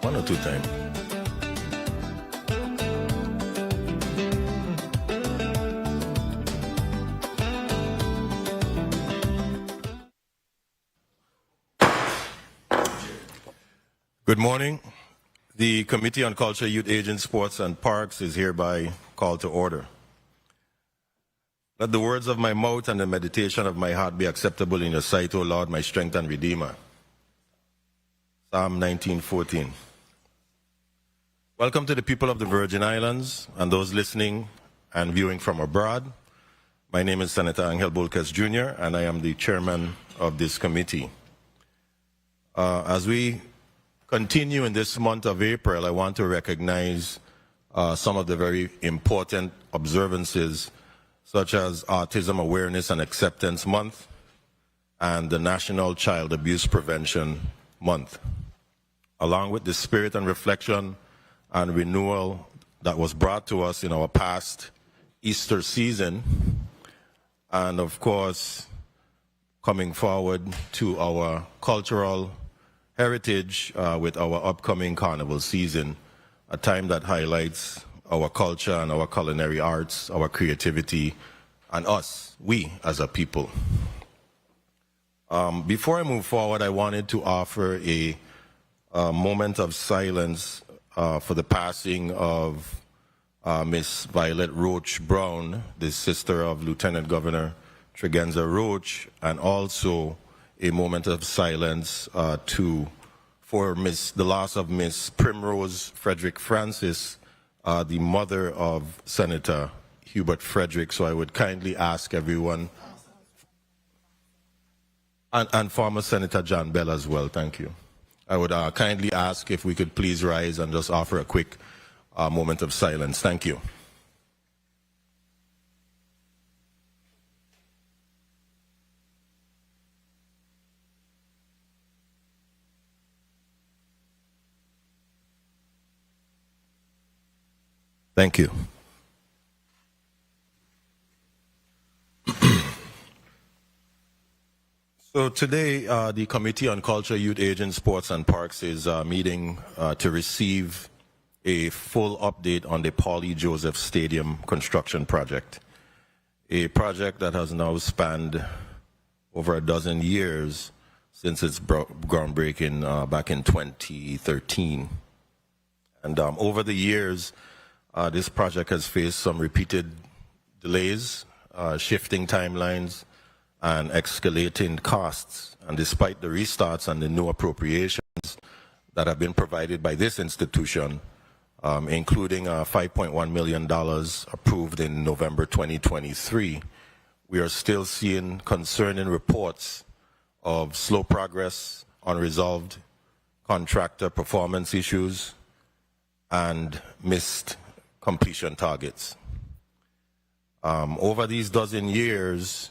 1 or 2 times. Good morning. The Committee on Culture, Youth, Aging, Sports and Parks is hereby called to order. Let the words of my mouth and the meditation of my heart be acceptable in your sight, O Lord, my strength and redeemer. Psalm 19:14. Welcome to the people of the Virgin Islands and those listening and viewing from abroad. My name is Senator Angel Bulkes Jr., and I am the chairman of this committee. As we continue in this month of April, I want to recognize some of the very important observances, such as Autism Awareness and Acceptance Month and the National Child Abuse Prevention Month, along with the spirit and reflection and renewal that was brought to us in our past Easter season, and of course, coming forward to our cultural heritage with our upcoming carnival season, a time that highlights our culture and our culinary arts, our creativity, and us, we as a people. Before I move forward, I wanted to offer a moment of silence for the passing of Miss Violet Roach Brown, the sister of Lieutenant Governor Tregenza Roach, and also a moment of silence for the loss of Miss Primrose Frederick Francis, the mother of Senator Hubert Frederick. So I would kindly ask everyone, and former Senator John Bell as well, thank you. I would kindly ask if we could please rise and just offer a quick moment of silence. Thank you. Thank you. So today, the Committee on Culture, Youth, Aging, Sports and Parks is meeting to receive a full update on the Paul E. Joseph Stadium construction project, a project that has now spanned over a dozen years since its groundbreaking back in 2013. And over the years, this project has faced some repeated delays, shifting timelines, and escalating costs. And despite the restarts and the new appropriations that have been provided by this institution, including $5.1 million approved in November 2023, we are still seeing concerning reports of slow progress, unresolved contractor performance issues, and missed completion targets. Over these dozen years,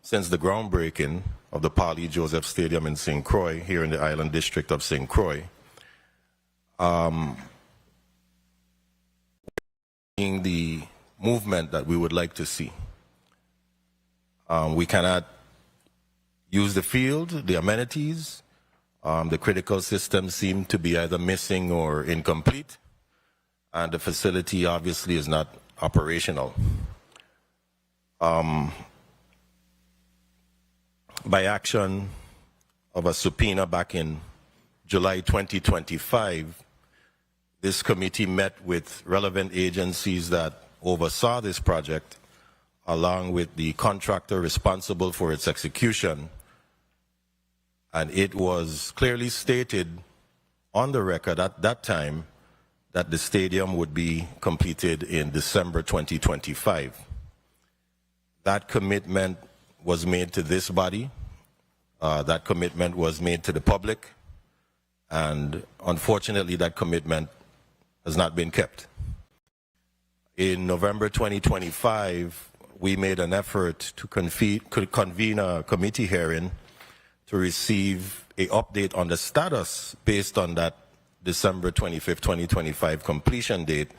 since the groundbreaking of the Paul E. Joseph Stadium in St. Croix, here in the Island District of St. Croix, the movement that we would like to see. We cannot use the field, the amenities. The critical systems seem to be either missing or incomplete, and the facility obviously is not operational. By action of a subpoena back in July 2025, this committee met with relevant agencies that oversaw this project, along with the contractor responsible for its execution. And it was clearly stated on the record at that time that the stadium would be completed in December 2025. That commitment was made to this body. That commitment was made to the public. And unfortunately, that commitment has not been kept. In November 2025, we made an effort to convene a committee hearing to receive an update on the status based on that December 25th, 2025 completion date.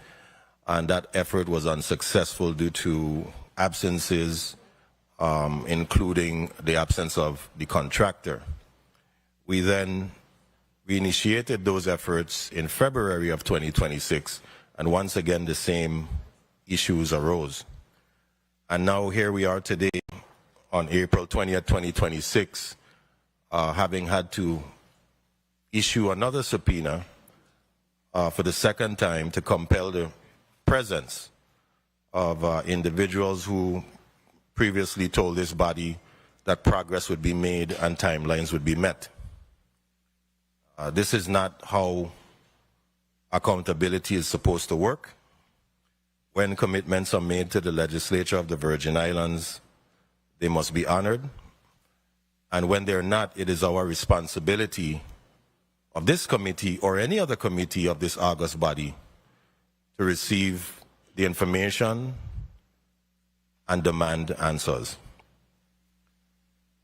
And that effort was unsuccessful due to absences, including the absence of the contractor. We then reinitiated those efforts in February of 2026, and once again the same issues arose. And now here we are today on April 20th, 2026, having had to issue another subpoena for the second time to compel the presence of individuals who previously told this body that progress would be made and timelines would be met. This is not how accountability is supposed to work. When commitments are made to the legislature of the Virgin Islands, they must be honored. And when they're not, it is our responsibility of this committee or any other committee of this august body to receive the information and demand answers.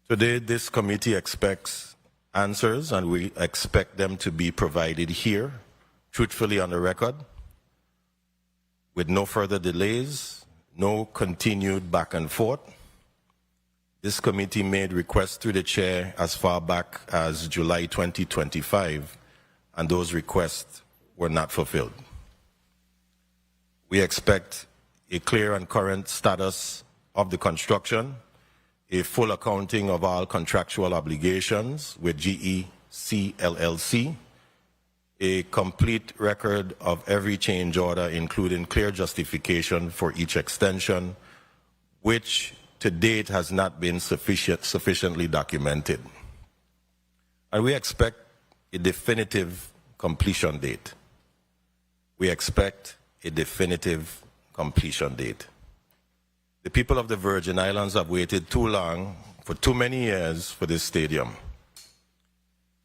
Today, this committee expects answers, and we expect them to be provided here, truthfully on the record, with no further delays, no continued back and forth. This committee made requests to the chair as far back as July 2025, and those requests were not fulfilled. We expect a clear and current status of the construction, a full accounting of all contractual obligations with GEC LLC, a complete record of every change order, including clear justification for each extension, which to date has not been sufficiently documented. And we expect a definitive completion date. We expect a definitive completion date. The people of the Virgin Islands have waited too long, for too many years, for this stadium.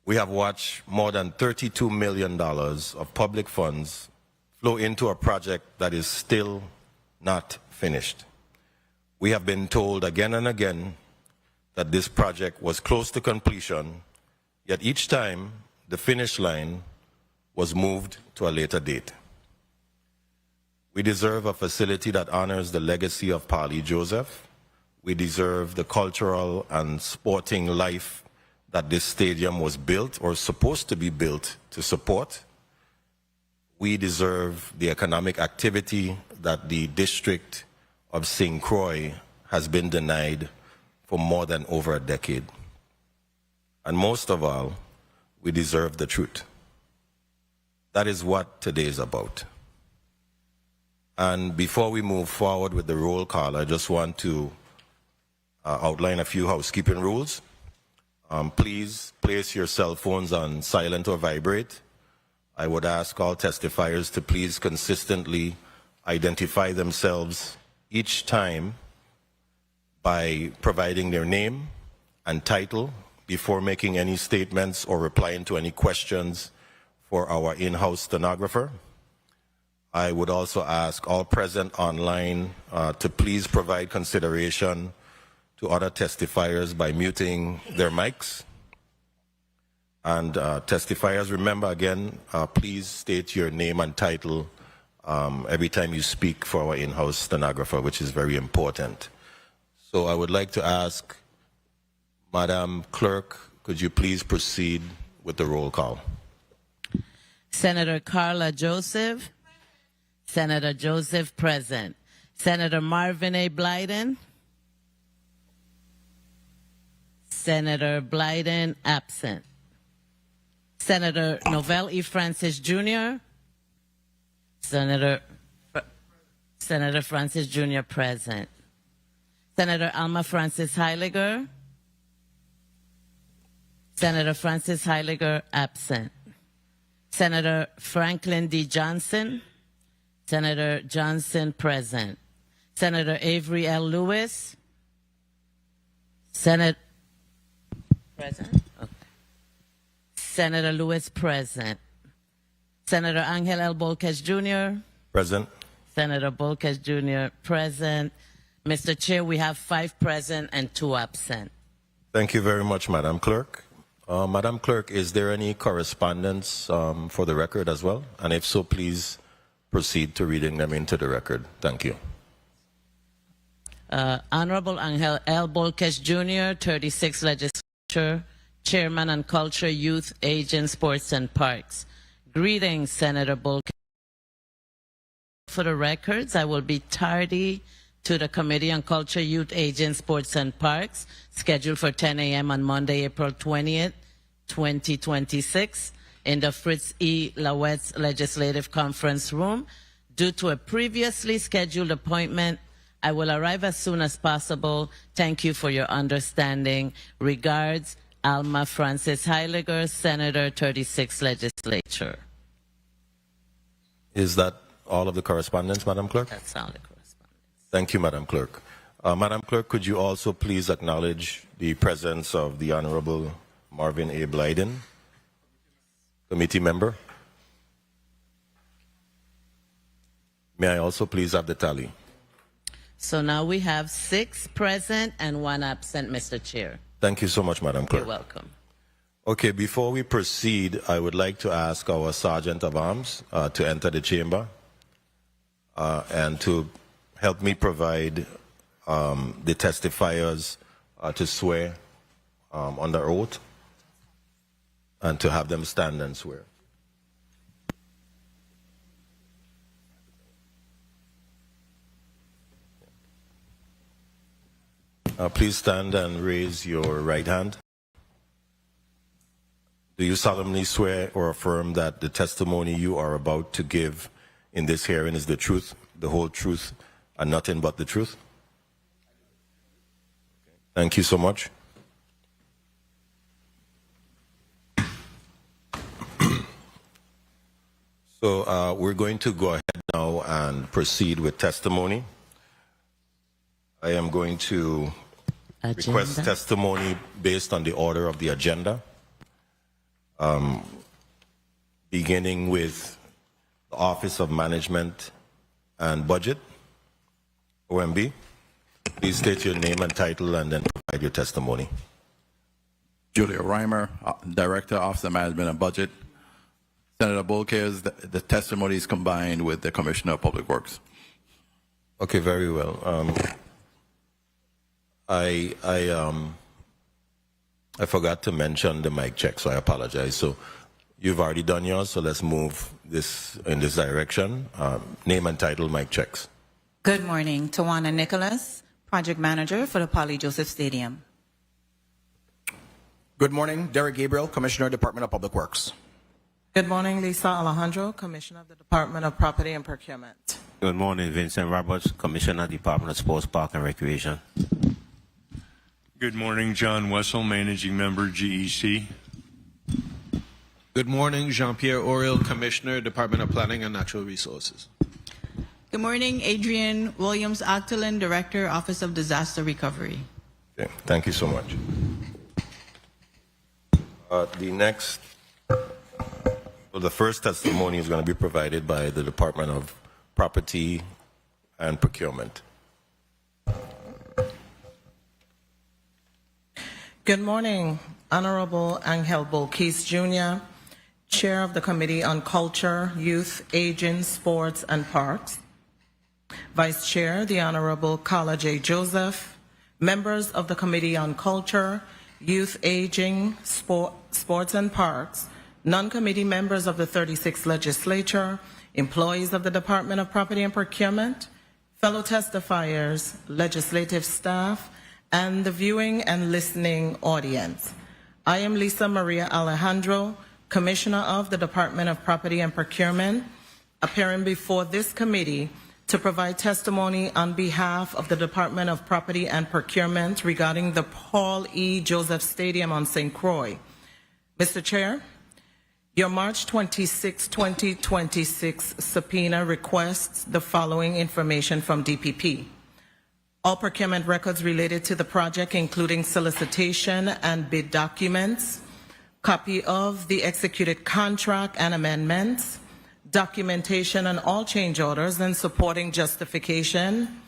We have watched more than $32 million of public funds flow into a project that is still not finished. We have been told again and again that this project was close to completion, yet each time the finish line was moved to a later date. We deserve a facility that honors the legacy of Parley Joseph. We deserve the cultural and sporting life that this stadium was built or supposed to be built to support. We deserve the economic activity that the district of St. Croix has been denied for more than over a decade. And most of all, we deserve the truth. That is what today is about. And before we move forward with the roll call, I just want to outline a few housekeeping rules. Please place your cell phones on silent or vibrate. I would ask all testifiers to please consistently identify themselves each time by providing their name and title before making any statements or replying to any questions for our in-house stenographer. I would also ask all present online to please provide consideration to other testifiers by muting their mics. And testifiers, remember again, please state your name and title every time you speak for our in-house stenographer, which is very important. So I would like to ask Madam Clerk, could you please proceed with the roll call? Senator Carla Joseph. Senator Joseph present. Senator Marvin A. Blyden. Senator Blyden absent. Senator Novell E. Francis Jr. Senator Francis Jr. present. Senator Alma Francis Heiliger. Senator Francis Heiliger absent. Senator Franklin D. Johnson. Senator Johnson present. Senator Avery L. Lewis. Present. Okay. Senator Lewis present. Senator Angel L. Bolkes Jr. Present. Senator Bolkes Jr. present. Mr. Chair, we have 5 present and 2 absent. Thank you very much, Madam Clerk. Madam Clerk, is there any correspondence for the record as well? And if so, please proceed to reading them into the record. Thank you. Honorable Angel L. Bolkes Jr., 36th Legislature, Chairman on Culture, Youth, Aging, Sports and Parks. Greetings, Senator Bolkes. For the records, I will be tardy to the Committee on Culture, Youth, Aging, Sports and Parks, scheduled for 10 a.m. on Monday, April 20th, 2026, in the Frits E. Lawaetz Legislative Conference Room. Due to a previously scheduled appointment, I will arrive as soon as possible. Thank you for your understanding. Regards, Alma Francis Heiliger, Senator, 36th Legislature. Is that all of the correspondence, Madam Clerk? That's all the correspondence. Thank you, Madam Clerk. Madam Clerk, could you also please acknowledge the presence of the Honorable Marvin A. Blyden, committee member? May I also please have the tally? So now we have 6 present and 1 absent, Mr. Chair. Thank you so much, Madam Clerk. You're welcome. Okay, before we proceed, I would like to ask our Sergeant of Arms to enter the chamber and to help me provide the testifiers to swear under oath and to have them stand and swear. Please stand and raise your right hand. Do you solemnly swear or affirm that the testimony you are about to give in this hearing is the truth, the whole truth, and nothing but the truth? Thank you so much. So we're going to go ahead now and proceed with testimony. I am going to request testimony based on the order of the agenda, beginning with the Office of Management and Budget, OMB. Please state your name and title and then provide your testimony. Julio Rhymer, Director, Office of Management and Budget. Senator Bolkers, the testimony is combined with the Commissioner of Public Works. Okay, very well. I forgot to mention the mic check, so I apologize. So you've already done yours, so let's move this in this direction. Name and title, mic checks. Good morning. Tawana Nicholas, Project Manager for the Poly Joseph Stadium. Good morning. Derek Gabriel, Commissioner, Department of Public Works. Good morning. Lisa Alejandro, Commissioner of the Department of Property and Procurement. Good morning. Vincent Roberts, Commissioner, Department of Sports, Park and Recreation. Good morning, John Wessel, Managing Member, GEC. Good morning, Jean-Pierre Oriol, Commissioner, Department of Planning and Natural Resources. Good morning, Adrienne Williams-Octalien, Director, Office of Disaster Recovery. Okay, thank you so much. The first testimony is going to be provided by the Department of Property and Procurement. Good morning, Honorable Angel Bolkis Jr., Chair of the Committee on Culture, Youth, Aging, Sports, and Parks. Vice Chair, the Honorable Carla J. Joseph. Members of the Committee on Culture, Youth, Aging, Sports, and Parks. Non-committee members of the 36th Legislature, employees of the Department of Property and Procurement, fellow testifiers, legislative staff, and the viewing and listening audience. I am Lisa Maria Alejandro, Commissioner of the Department of Property and Procurement, appearing before this committee to provide testimony on behalf of the Department of Property and Procurement regarding the Paul E. Joseph Stadium on St. Croix. Mr. Chair, your March 26, 2026 subpoena requests the following information from DPP. All procurement records related to the project, including solicitation and bid documents, copy of the executed contract and amendments, documentation on all change orders and supporting justification,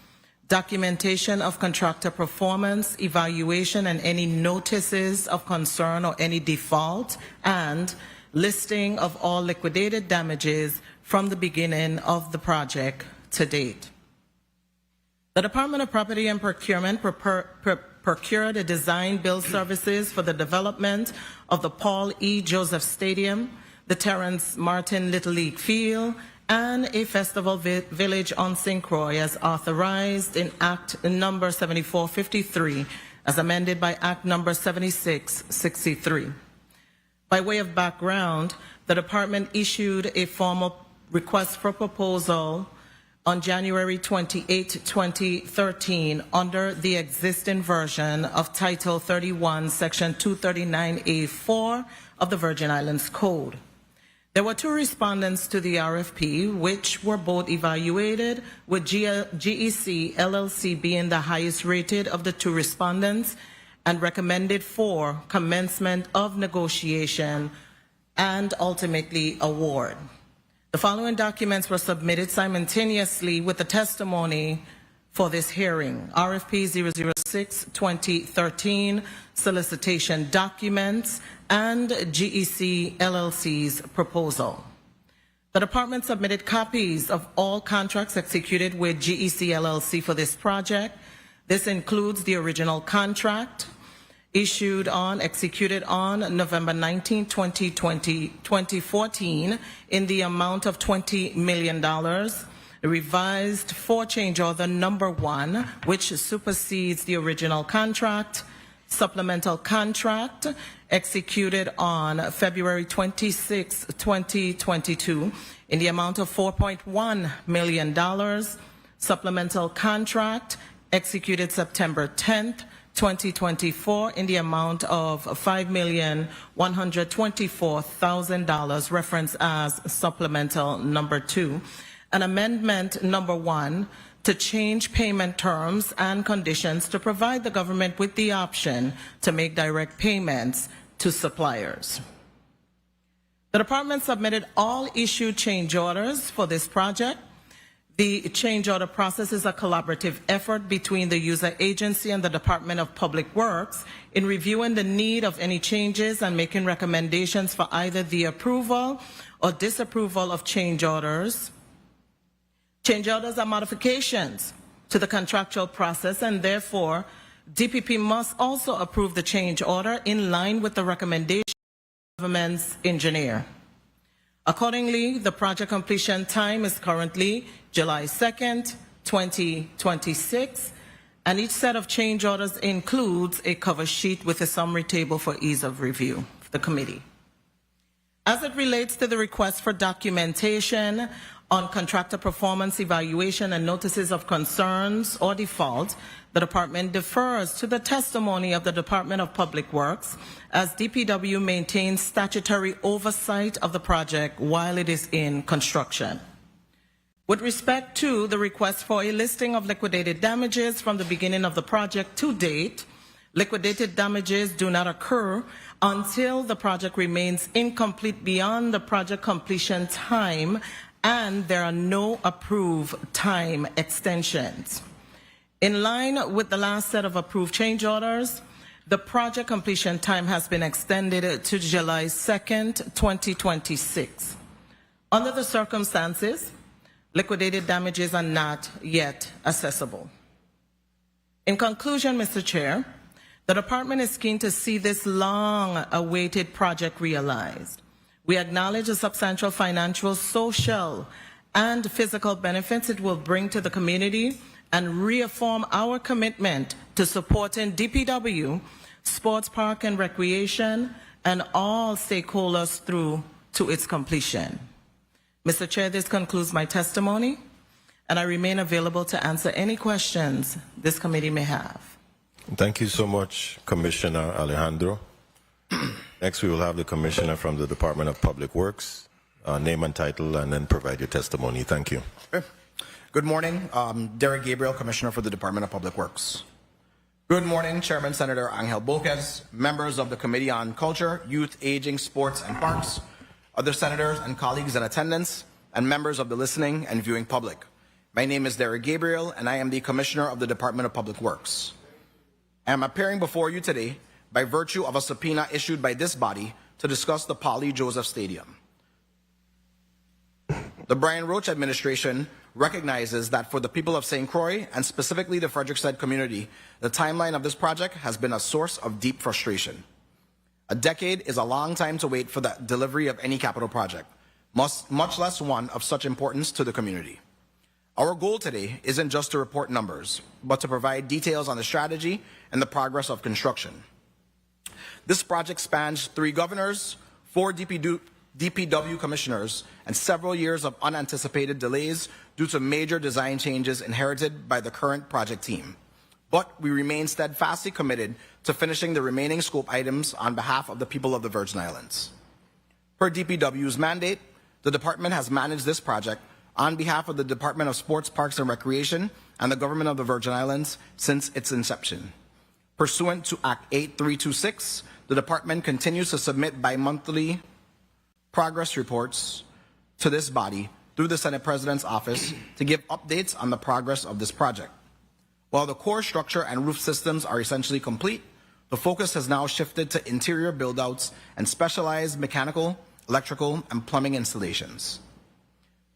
documentation of contractor performance, evaluation, and any notices of concern or any default, and listing of all liquidated damages from the beginning of the project to date. The Department of Property and Procurement procured a design build services for the development of the Paul E. Joseph Stadium, the Terrence Martin Little League Field, and a festival village on St. Croix as authorized in Act number 7453 as amended by Act number 7663. By way of background, the department issued a formal request for proposal on January 28, 2013, under the existing version of Title 31, Section 239A4 of the Virgin Islands Code. There were 2 respondents to the RFP, which were both evaluated, with GEC LLC being the highest rated of the 2 respondents and recommended for commencement of negotiation and ultimately award. The following documents were submitted simultaneously with the testimony for this hearing. RFP 006-2013, solicitation documents, and GEC LLC's proposal. The department submitted copies of all contracts executed with GEC LLC for this project. This includes the original contract executed on November 19, 2014 in the amount of $20 million, revised for change order number 1, which supersedes the original contract, supplemental contract executed on February 26, 2022 in the amount of $4.1 million, supplemental contract executed September 10th, 2024 in the amount of $5,124,000, referenced as supplemental number 2, and amendment number 1 to change payment terms and conditions to provide the government with the option to make direct payments to suppliers. The department submitted all issued change orders for this project. The change order process is a collaborative effort between the user agency and the Department of Public Works in reviewing the need of any changes and making recommendations for either the approval or disapproval of change orders. Change orders are modifications to the contractual process, and therefore, DPP must also approve the change order in line with the recommendation of the government's engineer. Accordingly, the project completion time is currently July 2nd, 2026, and each set of change orders includes a cover sheet with a summary table for ease of review for the committee. As it relates to the request for documentation on contractor performance evaluation and notices of concerns or default, the department defers to the testimony of the Department of Public Works, as DPW maintains statutory oversight of the project while it is in construction. With respect to the request for a listing of liquidated damages from the beginning of the project to date, liquidated damages do not occur until the project remains incomplete beyond the project completion time, and there are no approved time extensions. In line with the last set of approved change orders, the project completion time has been extended to July 2nd, 2026. Under the circumstances, liquidated damages are not yet accessible. In conclusion, Mr. Chair, the department is keen to see this long-awaited project realized. We acknowledge the substantial financial, social, and physical benefits it will bring to the community and reaffirm our commitment to supporting DPW, sports park and recreation, and all stakeholders through to its completion. Mr. Chair, this concludes my testimony, and I remain available to answer any questions this committee may have. Thank you so much, Commissioner Alejandro. Next, we will have the Commissioner from the Department of Public Works, name and title, and then provide your testimony. Thank you. Okay. Good morning. Derek Gabriel, Commissioner for the Department of Public Works. Good morning, Chairman Senator Angel Bolquez, members of the Committee on Culture, Youth, Aging, Sports, and Parks, other senators and colleagues in attendance, and members of the listening and viewing public. My name is Derek Gabriel, and I am the Commissioner of the Department of Public Works. I am appearing before you today by virtue of a subpoena issued by this body to discuss the Polly Joseph Stadium. The Brian Roach administration recognizes that for the people of St. Croix, and specifically the Frederiksted community, the timeline of this project has been a source of deep frustration. A decade is a long time to wait for the delivery of any capital project, much less one of such importance to the community. Our goal today isn't just to report numbers, but to provide details on the strategy and the progress of construction. This project spans 3 governors, 4 DPW commissioners, and several years of unanticipated delays due to major design changes inherited by the current project team. But we remain steadfastly committed to finishing the remaining scope items on behalf of the people of the Virgin Islands. Per DPW's mandate, the department has managed this project on behalf of the Department of Sports, Parks and Recreation and the Government of the Virgin Islands since its inception. Pursuant to Act 8326, the department continues to submit bi-monthly progress reports to this body through the Senate President's Office to give updates on the progress of this project. While the core structure and roof systems are essentially complete, the focus has now shifted to interior build-outs and specialized mechanical, electrical, and plumbing installations.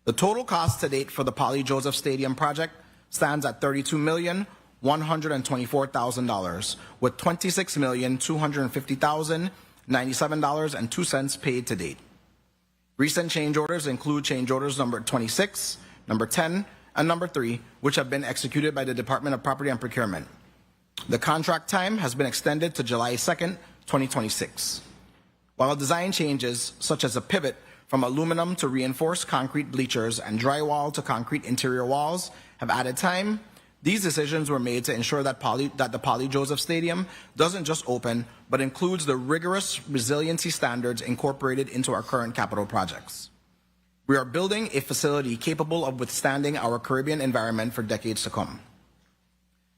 The total cost to date for the Poly Joseph Stadium project stands at $32,124,000, with $26,250,097.02 paid to date. Recent change orders include change orders number 26, number 10, and number 3, which have been executed by the Department of Property and Procurement. The contract time has been extended to July 2nd, 2026. While design changes, such as a pivot from aluminum to reinforced concrete bleachers and drywall to concrete interior walls, have added time, these decisions were made to ensure that the Poly Joseph Stadium doesn't just open, but includes the rigorous resiliency standards incorporated into our current capital projects. We are building a facility capable of withstanding our Caribbean environment for decades to come.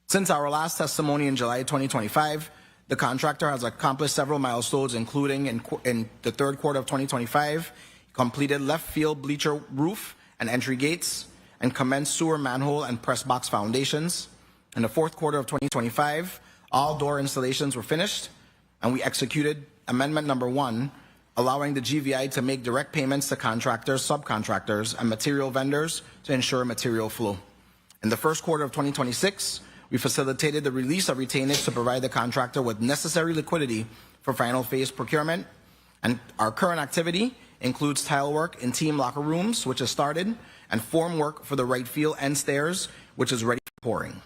Since our last testimony in July 2025, the contractor has accomplished several milestones, including in the third quarter of 2025, completed left field bleacher roof and entry gates, and commenced sewer manhole and press box foundations. In the fourth quarter of 2025, all door installations were finished, and we executed Amendment Number 1, allowing the GVI to make direct payments to contractors, subcontractors, and material vendors to ensure material flow. In the first quarter of 2026, we facilitated the release of retainage to provide the contractor with necessary liquidity for final phase procurement, and our current activity includes tile work in team locker rooms, which has started, and form work for the right field end stairs, which is ready for pouring.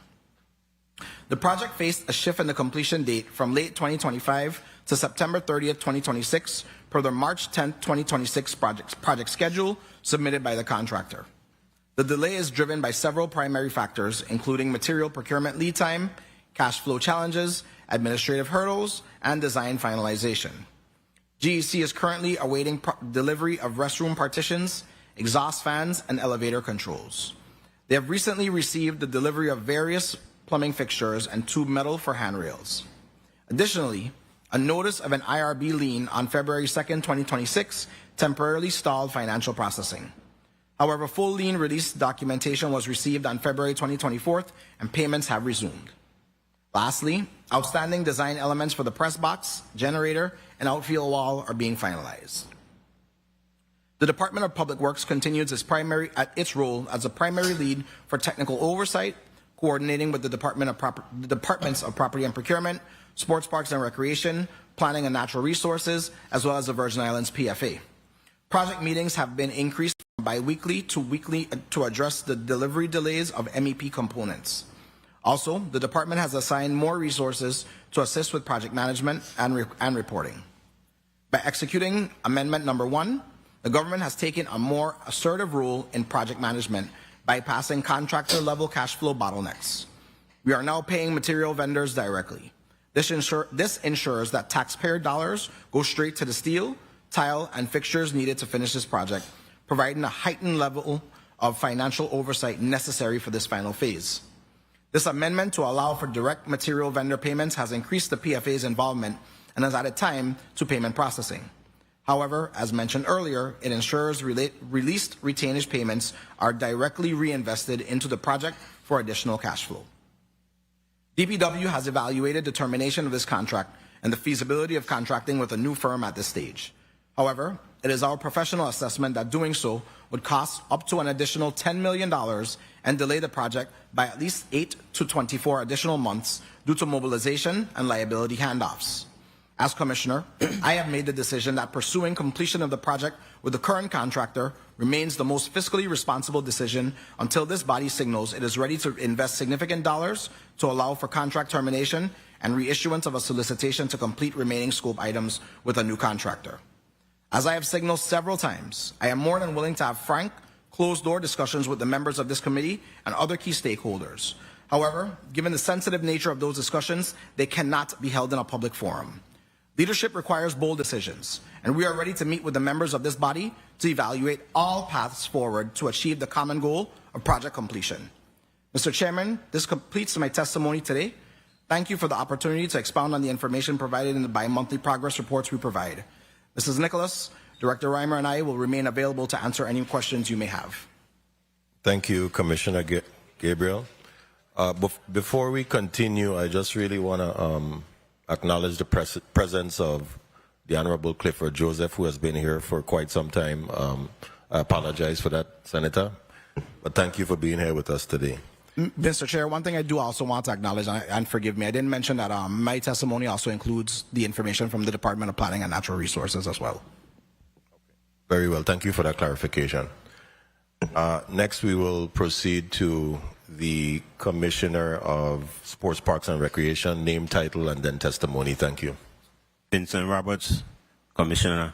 The project faced a shift in the completion date from late 2025 to September 30th, 2026, per the March 10th, 2026 project schedule submitted by the contractor. The delay is driven by several primary factors, including material procurement lead time, cash flow challenges, administrative hurdles, and design finalization. GEC is currently awaiting delivery of restroom partitions, exhaust fans, and elevator controls. They have recently received the delivery of various plumbing fixtures and tube metal for handrails. Additionally, a notice of an IRB lien on February 2nd, 2026 temporarily stalled financial processing. However, full lien release documentation was received on February 2024 and payments have resumed. Lastly, outstanding design elements for the press box, generator, and outfield wall are being finalized. The Department of Public Works continues its role as a primary lead for technical oversight, coordinating with the Departments of Property and Procurement, Sports, Parks and Recreation, Planning and Natural Resources, as well as the Virgin Islands PFA. Project meetings have been increased from bi-weekly to weekly to address the delivery delays of MEP components. Also, the department has assigned more resources to assist with project management and reporting. By executing Amendment Number 1, the government has taken a more assertive role in project management, bypassing contractor-level cash flow bottlenecks. We are now paying material vendors directly. This ensures that taxpayer dollars go straight to the steel, tile, and fixtures needed to finish this project, providing a heightened level of financial oversight necessary for this final phase. This amendment to allow for direct material vendor payments has increased the PFA's involvement and has added time to payment processing. However, as mentioned earlier, it ensures released retainage payments are directly reinvested into the project for additional cash flow. DPW has evaluated the termination of this contract and the feasibility of contracting with a new firm at this stage. However, it is our professional assessment that doing so would cost up to an additional $10 million and delay the project by at least 8 to 24 additional months due to mobilization and liability handoffs. As Commissioner, I have made the decision that pursuing completion of the project with the current contractor remains the most fiscally responsible decision until this body signals it is ready to invest significant dollars to allow for contract termination and reissuance of a solicitation to complete remaining scope items with a new contractor. As I have signaled several times, I am more than willing to have frank, closed-door discussions with the members of this committee and other key stakeholders. However, given the sensitive nature of those discussions, they cannot be held in a public forum. Leadership requires bold decisions, and we are ready to meet with the members of this body to evaluate all paths forward to achieve the common goal of project completion. Mr. Chairman, this completes my testimony today. Thank you for the opportunity to expound on the information provided in the bi-monthly progress reports we provide. Mrs. Nicholas, Director Rhymer, and I will remain available to answer any questions you may have. Thank you, Commissioner Gabriel. Before we continue, I just really want to acknowledge the presence of the Honorable Clifford Joseph, who has been here for quite some time. I apologize for that, Senator, but thank you for being here with us today. Mr. Chair, one thing I do also want to acknowledge, and forgive me, I didn't mention that my testimony also includes the information from the Department of Planning and Natural Resources as well. Very well. Thank you for that clarification. Next, we will proceed to the Commissioner of Sports, Parks, and Recreation, name, title, and then testimony. Thank you. Vincent Roberts, Commissioner.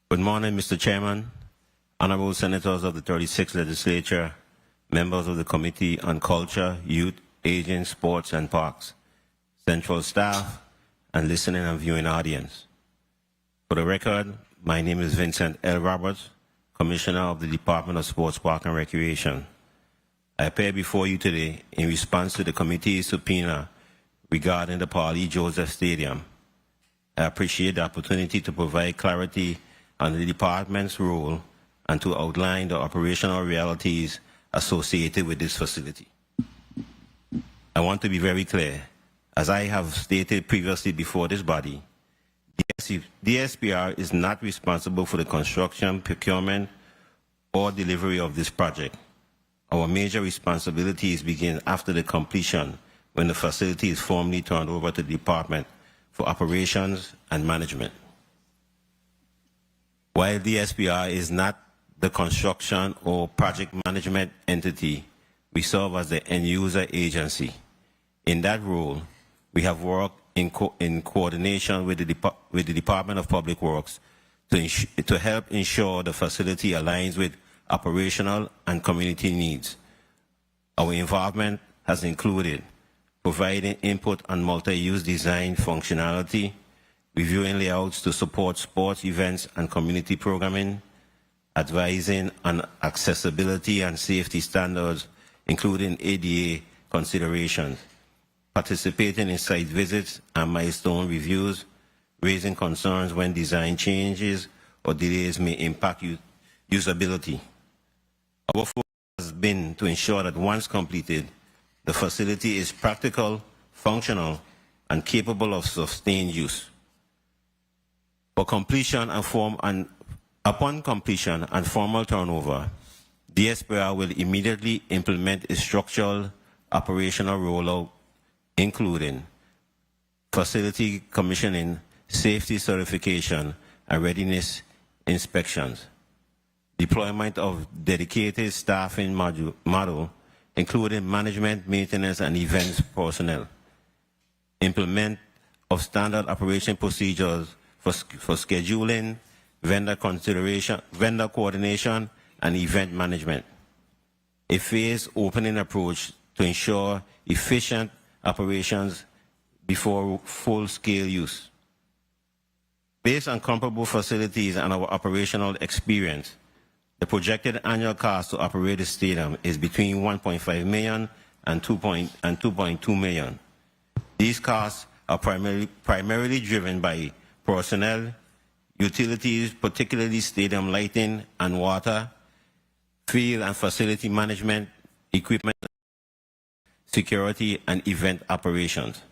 Good morning, Mr. Chairman, Honorable Senators of the 36th Legislature, members of the Committee on Culture, Youth, Aging, Sports, and Parks, central staff, and listening and viewing audience. For the record, my name is Vincent L. Roberts, Commissioner of the Department of Sports, Park, and Recreation. I appear before you today in response to the committee's subpoena regarding the Paul E. Joseph Stadium. I appreciate the opportunity to provide clarity on the department's role and to outline the operational realities associated with this facility. I want to be very clear. As I have stated previously before this body, DSPR is not responsible for the construction, procurement, or delivery of this project. Our major responsibilities begin after the completion, when the facility is formally turned over to the Department for Operations and Management. While DSPR is not the construction or project management entity, we serve as the end-user agency. In that role, we have worked in coordination with the Department of Public Works to help ensure the facility aligns with operational and community needs. Our involvement has included providing input on multi-use design functionality, reviewing layouts to support sports events and community programming, advising on accessibility and safety standards, including ADA considerations, participating in site visits and milestone reviews, raising concerns when design changes or delays may impact usability. Our focus has been to ensure that once completed, the facility is practical, functional, and capable of sustained use. Upon completion and formal turnover, DSPR will immediately implement a structural operational rollout, including facility commissioning, safety certification, and readiness inspections, deployment of dedicated staffing model, including management, maintenance, and events personnel, implement of standard operation procedures for scheduling, vendor coordination, and event management. A phased opening approach to ensure efficient operations before full-scale use. Based on comparable facilities and our operational experience, the projected annual cost to operate the stadium is between $1.5 million and $2.2 million. These costs are primarily driven by personnel, utilities, particularly stadium lighting and water, field and facility management, equipment, security, and event operations.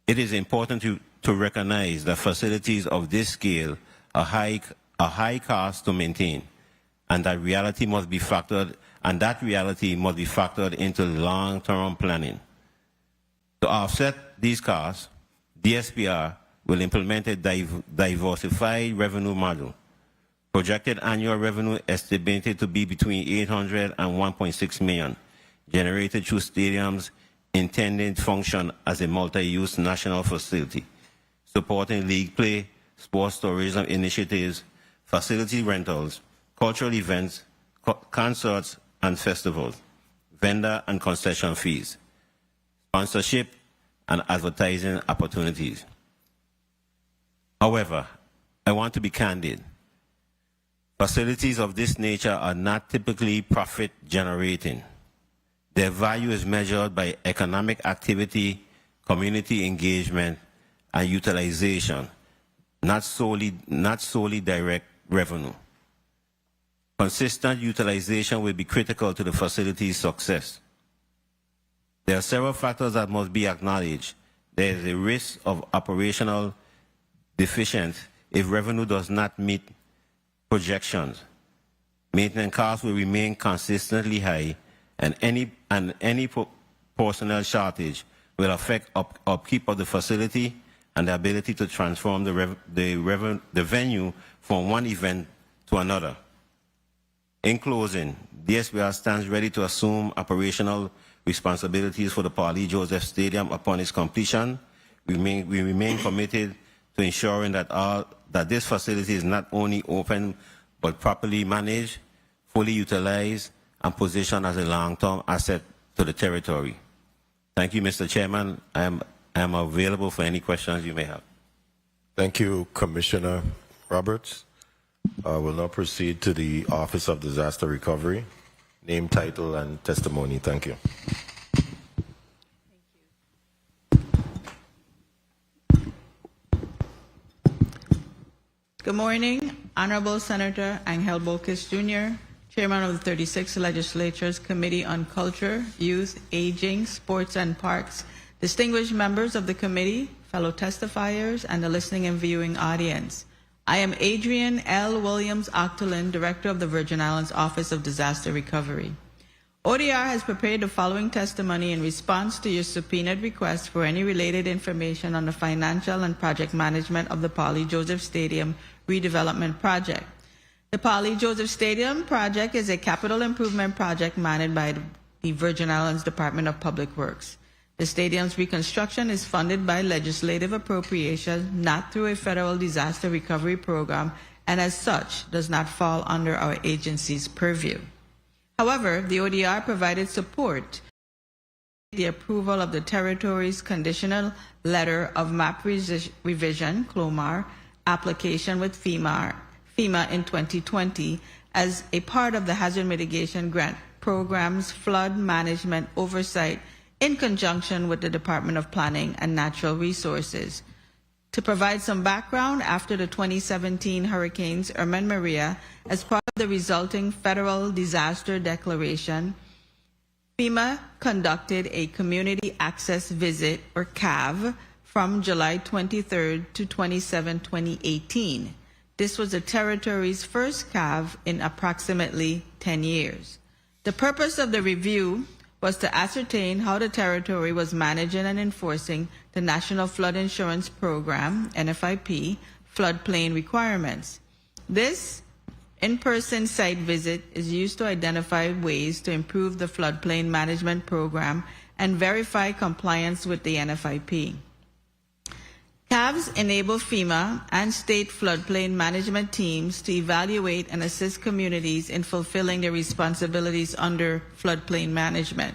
It is important to recognize that facilities of this scale are high cost to maintain, and that reality must be factored into long-term planning. To offset these costs, DSPR will implement a diversified revenue model. Projected annual revenue estimated to be between $800 and $1.6 million, generated through stadiums intended to function as a multi-use national facility, supporting league play, sports tourism initiatives, facility rentals, cultural events, concerts and festivals, vendor and concession fees, sponsorship, and advertising opportunities. However, I want to be candid. Facilities of this nature are not typically profit generating. Their value is measured by economic activity, community engagement, and utilization, not solely direct revenue. Consistent utilization will be critical to the facility's success. There are several factors that must be acknowledged. There is a risk of operational deficiency if revenue does not meet projections. Maintenance costs will remain consistently high, and any personnel shortage will affect upkeep of the facility and the ability to transform the venue from one event to another. In closing, DSPR stands ready to assume operational responsibilities for the Paulie Joseph Stadium upon its completion. We remain committed to ensuring that this facility is not only open but properly managed, fully utilized, and positioned as a long-term asset to the territory. Thank you, Mr. Chairman. I am available for any questions you may have. Thank you, Commissioner Roberts. We'll now proceed to the Office of Disaster Recovery. Name, title, and testimony. Thank you. Good morning, Honorable Senator Angel Bolkes Jr., Chairman of the 36th Legislature's Committee on Culture, Youth, Aging, Sports, and Parks, distinguished members of the committee, fellow testifiers, and the listening and viewing audience. I am Adrienne L. Williams-Octalien, Director of the Virgin Islands Office of Disaster Recovery. ODR has prepared the following testimony in response to your subpoenaed request for any related information on the financial and project management of the Paulie Joseph Stadium redevelopment project. The Paulie Joseph Stadium project is a capital improvement project managed by the Virgin Islands Department of Public Works. The stadium's reconstruction is funded by legislative appropriation, not through a federal disaster recovery program, and as such does not fall under our agency's purview. However, the ODR provided support to the approval of the territory's conditional letter of map revision, CLOMAR, application with FEMA in 2020 as a part of the Hazard Mitigation Grant Program's flood management oversight in conjunction with the Department of Planning and Natural Resources. To provide some background, after the 2017 hurricanes Irma and Maria, as part of the resulting federal disaster declaration, FEMA conducted a community access visit, or CAV, from July 23rd to 27, 2018. This was the territory's first CAV in approximately 10 years. The purpose of the review was to ascertain how the territory was managing and enforcing the National Flood Insurance Program, NFIP, floodplain requirements. This in-person site visit is used to identify ways to improve the floodplain management program and verify compliance with the NFIP. CAVs enable FEMA and state floodplain management teams to evaluate and assist communities in fulfilling their responsibilities under floodplain management.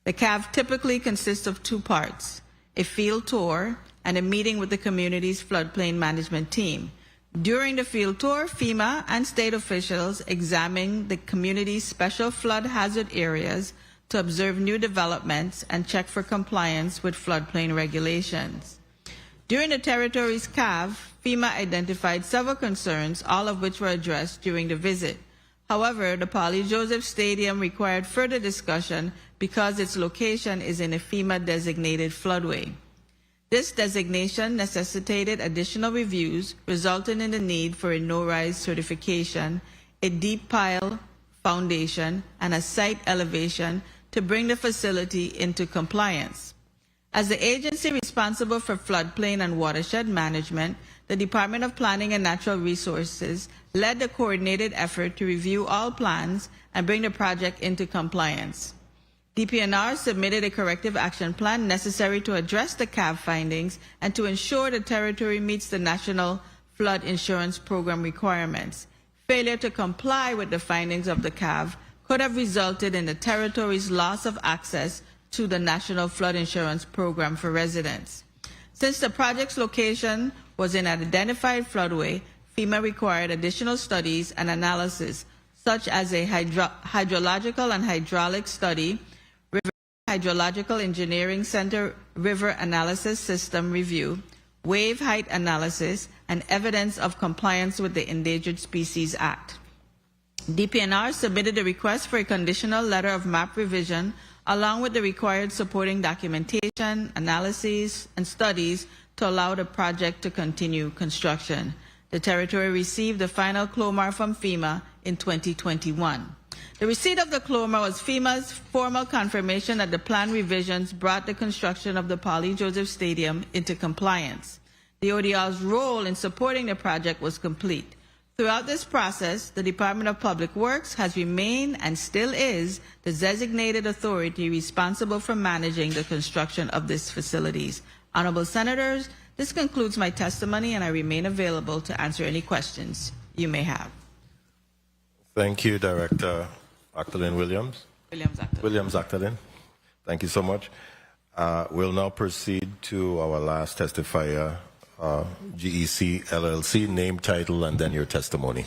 The CAV typically consists of two parts: a field tour and a meeting with the community's floodplain management team. During the field tour, FEMA and state officials examine the community's special flood hazard areas to observe new developments and check for compliance with floodplain regulations. During the territory's CAV, FEMA identified several concerns, all of which were addressed during the visit. However, the Paulie Joseph Stadium required further discussion because its location is in a FEMA-designated floodway. This designation necessitated additional reviews, resulting in the need for a no-rise certification, a deep pile foundation, and a site elevation to bring the facility into compliance. As the agency responsible for floodplain and watershed management, the Department of Planning and Natural Resources led the coordinated effort to review all plans and bring the project into compliance. DPNR submitted a corrective action plan necessary to address the CAV findings and to ensure the territory meets the National Flood Insurance Program requirements. Failure to comply with the findings of the CAV could have resulted in the territory's loss of access to the National Flood Insurance Program for residents. Since the project's location was in an identified floodway, FEMA required additional studies and analysis, such as a hydrological and hydraulic study, River Hydrological Engineering Center River Analysis System Review, wave height analysis, and evidence of compliance with the Endangered Species Act. DPNR submitted a request for a conditional letter of map revision along with the required supporting documentation, analyses, and studies to allow the project to continue construction. The territory received the final CLOMAR from FEMA in 2021. The receipt of the CLOMAR was FEMA's formal confirmation that the plan revisions brought the construction of the Pauli Joseph Stadium into compliance. The ODR's role in supporting the project was complete. Throughout this process, the Department of Public Works has remained and still is the designated authority responsible for managing the construction of these facilities. Honorable Senators, this concludes my testimony, and I remain available to answer any questions you may have. Thank you, Director Octalien Williams. Williams-Octalien. Thank you so much. We'll now proceed to our last testifier, GEC LLC, name, title, and then your testimony.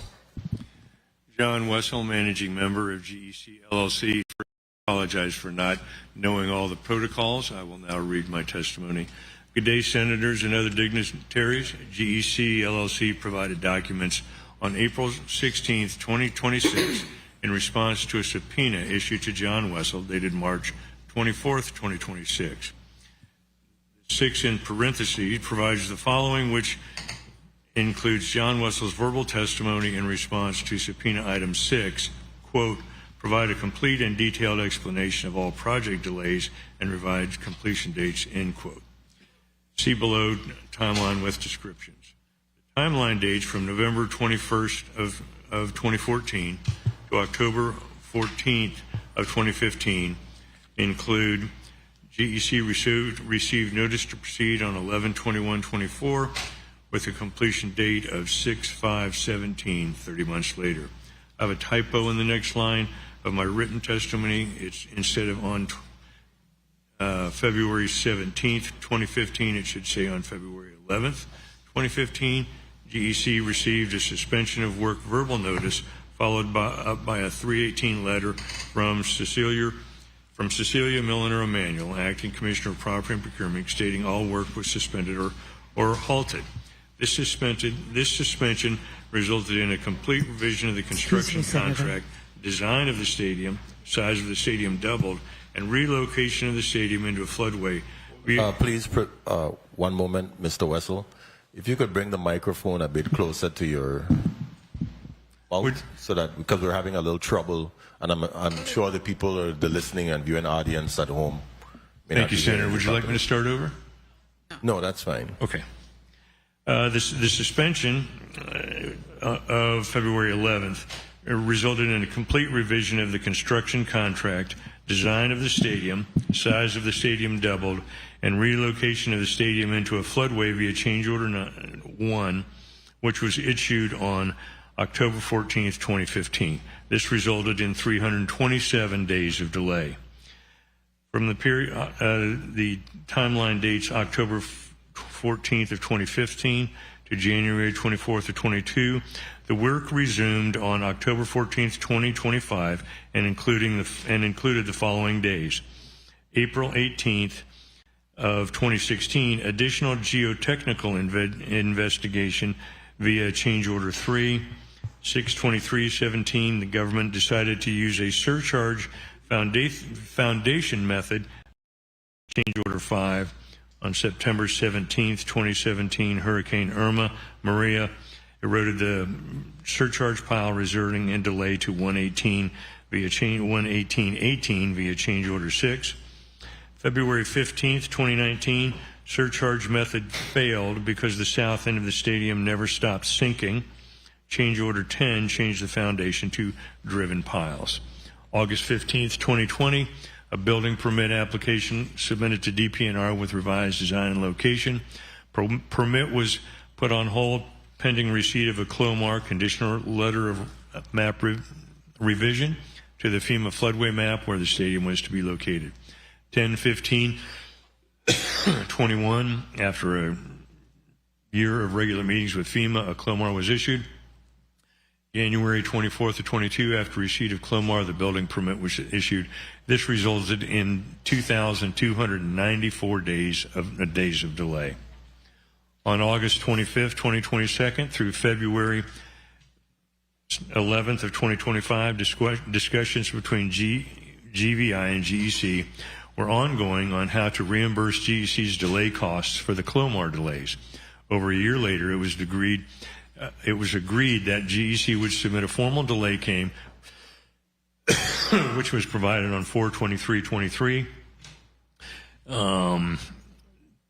John Wessel, Managing Member of GEC LLC. I apologize for not knowing all the protocols. I will now read my testimony. Good day, Senators and other dignitaries. GEC LLC provided documents on April 16, 2026, in response to a subpoena issued to John Wessel dated March 24, 2026. 6 in parentheses provides the following, which includes John Wessel's verbal testimony in response to subpoena item 6, quote, provide a complete and detailed explanation of all project delays and revised completion dates, end quote. See below timeline with descriptions. The timeline dates from November 21st of 2014 to October 14th of 2015 include GEC received notice to proceed on 11/21/24 with a completion date of 6/5/17, 30 months later. I have a typo in the next line of my written testimony. It's instead of on February 17th, 2015, it should say on February 11th, 2015. GEC received a suspension of work verbal notice followed by a 318 letter from Cecilia Milliner Emanuel, Acting Commissioner of Property and Procurement, stating all work was suspended or halted. This suspension resulted in a complete revision of the construction contract, design of the stadium, size of the stadium doubled, and relocation of the stadium into a floodway. Please, one moment, Mr. Wessel. If you could bring the microphone a bit closer to your mouth, so that, because we're having a little trouble, and I'm sure the people, the listening and viewing audience at home. Thank you, Senator. Would you like me to start over? No, that's fine. Okay. The suspension of February 11th resulted in a complete revision of the construction contract, design of the stadium, size of the stadium doubled, and relocation of the stadium into a floodway via change order 1, which was issued on October 14th, 2015. This resulted in 327 days of delay. From the period, the timeline dates October 14th of 2015 to January 24th of 22. The work resumed on October 14th, 2025, and included the following days: April 18th of 2016, additional geotechnical investigation via change order 3. 6/23/17, the government decided to use a surcharge foundation method, change order 5. On September 17th, 2017, Hurricane Irma Maria eroded the surcharge pile, resulting in delay to 118/18 via change order 6. February 15th, 2019, surcharge method failed because the south end of the stadium never stopped sinking. Change order 10 changed the foundation to driven piles. August 15th, 2020, a building permit application submitted to DPNR with revised design and location. Permit was put on hold pending receipt of a CLOMAR, conditional letter of map revision, to the FEMA floodway map where the stadium was to be located. 10/15/21, after a year of regular meetings with FEMA, a CLOMAR was issued. January 24th to 22, after receipt of CLOMAR, the building permit was issued. This resulted in 2,294 days of delay. On August 25th, 2022 through February 11th of 2025, discussions between GVI and GEC were ongoing on how to reimburse GEC's delay costs for the CLOMAR delays. Over a year later, it was agreed that GEC would submit a formal delay claim, which was provided on 4/23/23.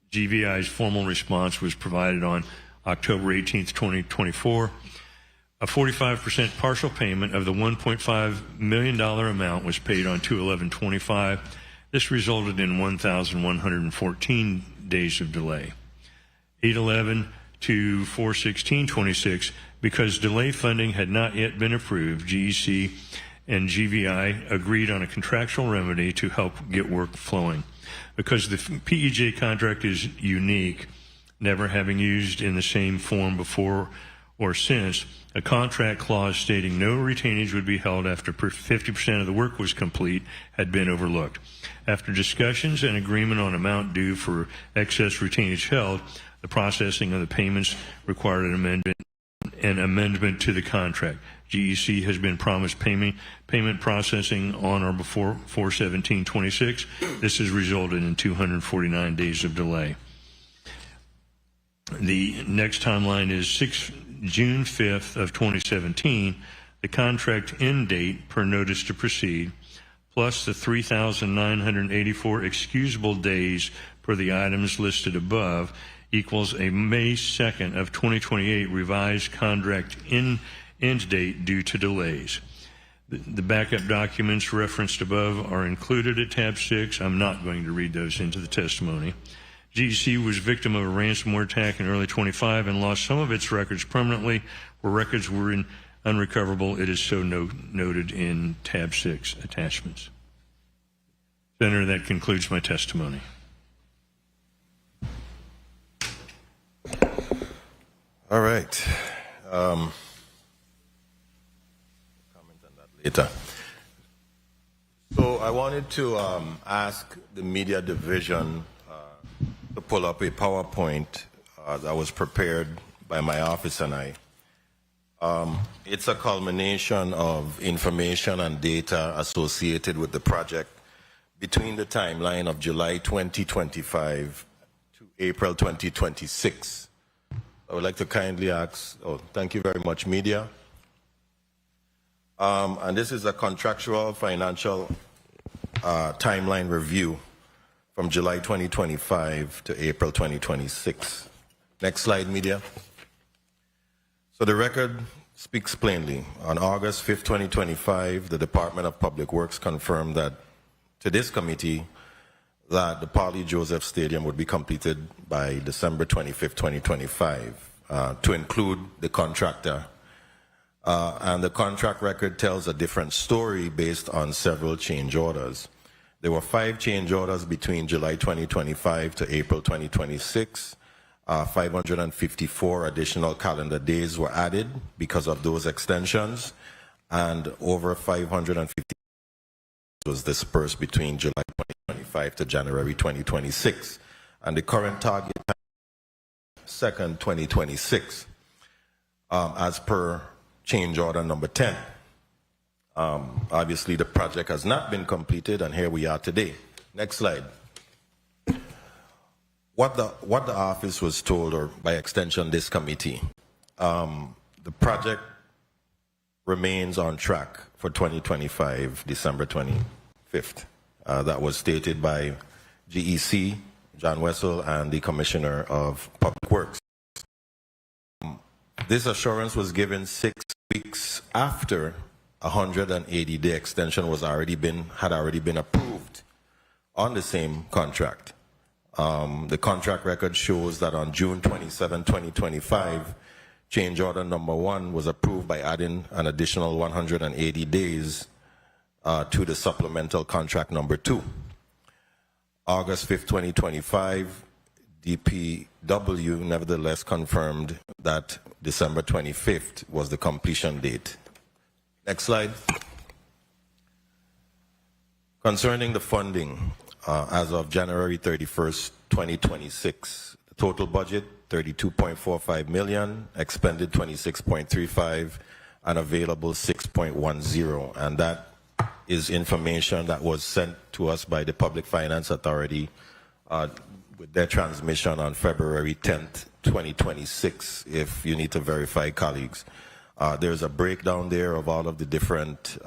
GVI's formal response was provided on October 18th, 2024. A 45% partial payment of the $1.5 million amount was paid on 2/11/25. This resulted in 1,114 days of delay. 8/11 to 4/16/26, because delay funding had not yet been approved, GEC and GVI agreed on a contractual remedy to help get work flowing. Because the PEJ contract is unique, never having used in the same form before or since, a contract clause stating no retainage would be held after 50% of the work was complete had been overlooked. After discussions and agreement on amount due for excess retainage held, the processing of the payments required an amendment to the contract. GEC has been promised payment processing on or before 4/17/26. This has resulted in 249 days of delay. The next timeline is June 5th of 2017, the contract end date per notice to proceed, plus the 3,984 excusable days per the items listed above, equals a May 2nd of 2028 revised contract end date due to delays. The backup documents referenced above are included at tab 6. I'm not going to read those into the testimony. GEC was victim of a ransomware attack in early 25 and lost some of its records permanently. Where records were unrecoverable, it is so noted in tab 6 attachments. Senator, that concludes my testimony. All right. Comment on that later. So I wanted to ask the media division to pull up a PowerPoint that was prepared by my office and I. It's a culmination of information and data associated with the project between the timeline of July 2025 to April 2026. I would like to kindly ask, thank you very much, media. And this is a contractual financial timeline review from July 2025 to April 2026. Next slide, media. So the record speaks plainly. On August 5th, 2025, the Department of Public Works confirmed that to this committee that the Pauli Joseph Stadium would be completed by December 25th, 2025, to include the contractor. And the contract record tells a different story based on several change orders. There were 5 change orders between July 2025 to April 2026. 554 additional calendar days were added because of those extensions, and over 550 was dispersed between July 2025 to January 2026. And the current target time, 2nd, 2026, as per change order number 10. Obviously, the project has not been completed, and here we are today. Next slide. What the office was told, or by extension this committee, the project remains on track for 2025, December 25th. That was stated by GEC, John Wessel, and the Commissioner of Public Works. This assurance was given 6 weeks after a 180-day extension had already been approved on the same contract. The contract record shows that on June 27, 2025, change order number 1 was approved by adding an additional 180 days to the supplemental contract number 2. August 5th, 2025, DPW nevertheless confirmed that December 25th was the completion date. Next slide. Concerning the funding, as of January 31st, 2026, the total budget, 32.45 million, expended 26.35, and available 6.10. And that is information that was sent to us by the Public Finance Authority with their transmission on February 10th, 2026, if you need to verify, colleagues. There's a breakdown there of all of the different,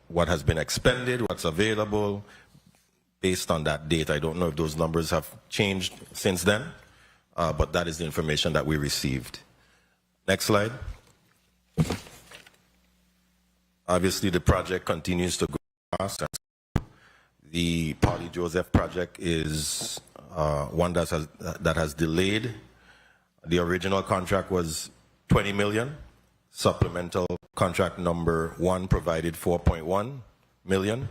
what has been expended, what's available, based on that date. I don't know if those numbers have changed since then, but that is the information that we received. Next slide. Obviously, the project continues to go fast. The Polly Joseph project is one that has delayed. The original contract was 20 million. Supplemental contract number 1 provided 4.1 million,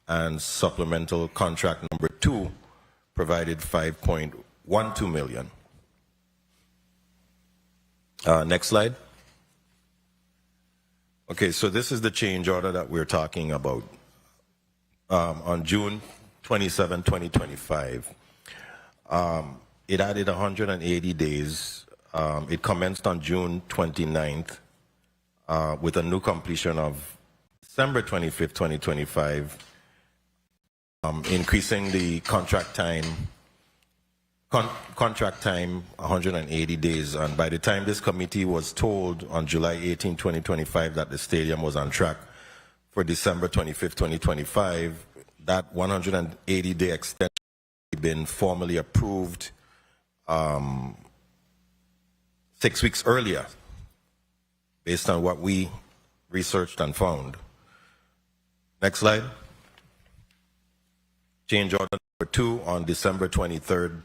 and supplemental contract number 2 provided 5.12 million. Next slide. Okay, so this is the change order that we're talking about. On June 27, 2025, it added 180 days. It commenced on June 29th with a new completion of December 25th, 2025, increasing the contract time 180 days. And by the time this committee was told on July 18, 2025 that the stadium was on track for December 25th, 2025, that 180-day extension had been formally approved 6 weeks earlier, based on what we researched and found. Next slide. Change order number 2 on December 23rd,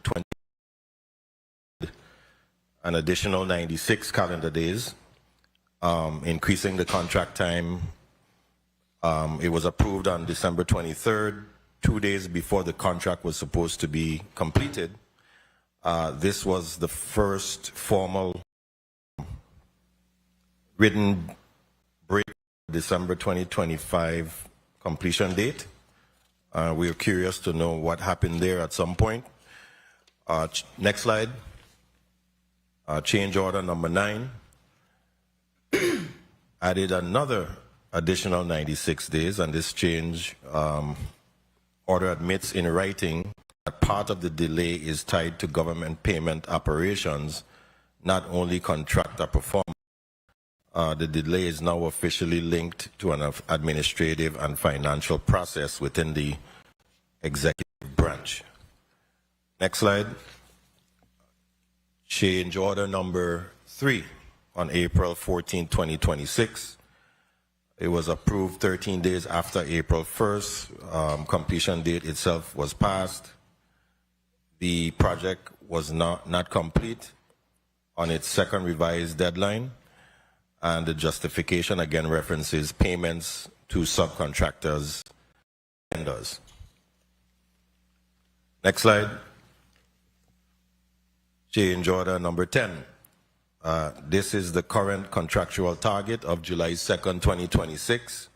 an additional 96 calendar days, increasing the contract time. It was approved on December 23rd, 2 days before the contract was supposed to be completed. This was the first formal written break, December 2025 completion date. We are curious to know what happened there at some point. Next slide. Change order number 9 added another additional 96 days, and this change order admits in writing that part of the delay is tied to government payment operations, not only contractor performance. The delay is now officially linked to an administrative and financial process within the executive branch. Next slide. Change order number 3 on April 14, 2026. It was approved 13 days after April 1st. Completion date itself was passed. The project was not complete on its second revised deadline, and the justification again references payments to subcontractors and vendors. Next slide. Change order number 10. This is the current contractual target of July 2nd, 2026,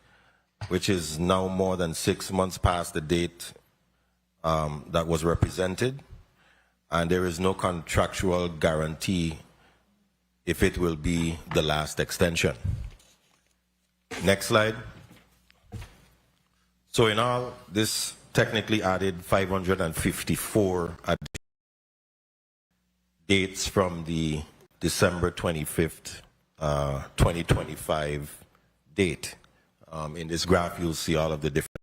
which is now more than 6 months past the date that was represented, and there is no contractual guarantee if it will be the last extension. Next slide. So in all, this technically added 554 dates from the December 25th, 2025 date. In this graph, you'll see all of the different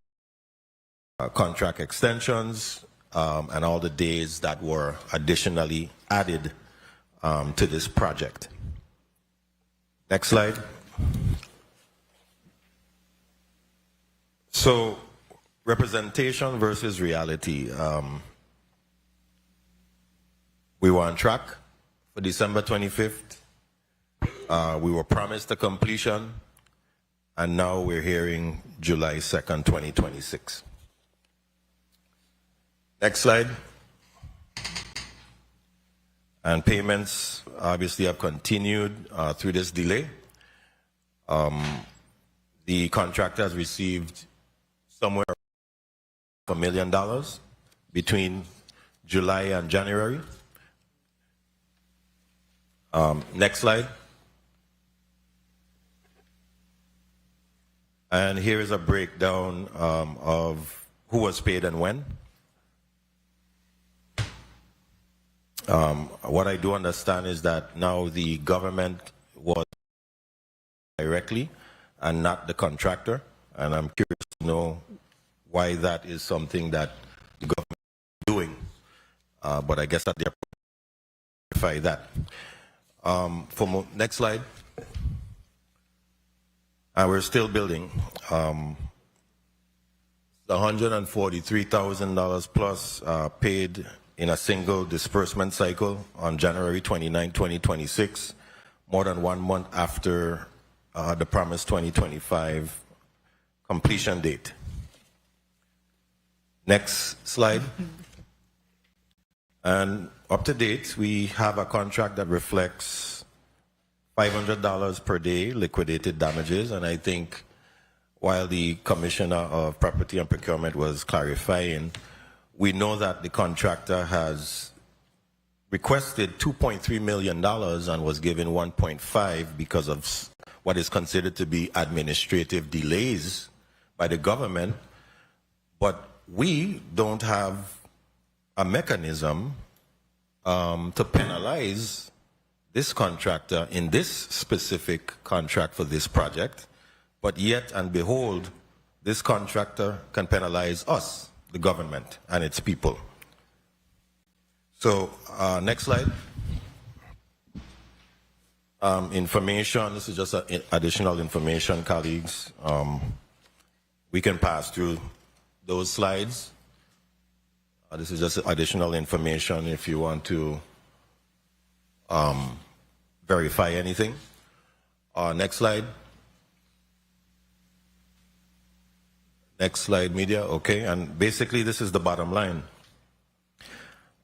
contract extensions and all the days that were additionally added to this project. Next slide. So, representation versus reality. We were on track for December 25th. We were promised a completion, and now we're hearing July 2nd, 2026. Next slide. And payments obviously have continued through this delay. The contractor has received somewhere $1 million between July and January. Next slide. And here is a breakdown of who was paid and when. What I do understand is that now the government was directly and not the contractor, and I'm curious to know why that is something that the government is doing, but I guess that they're verify that. Next slide. And we're still building. $143,000 plus paid in a single disbursement cycle on January 29, 2026, more than 1 month after the promised 2025 completion date. Next slide. And up to date, we have a contract that reflects $500 per day liquidated damages, and I think while the Commissioner of Property and Procurement was clarifying, we know that the contractor has requested $2.3 million and was given 1.5 because of what is considered to be administrative delays by the government, but we don't have a mechanism to penalize this contractor in this specific contract for this project, but yet and behold, this contractor can penalize us, the government, and its people. So, next slide. Information, this is just additional information, colleagues. We can pass through those slides. This is just additional information if you want to verify anything. Next slide. Next slide, media. Okay, and basically this is the bottom line.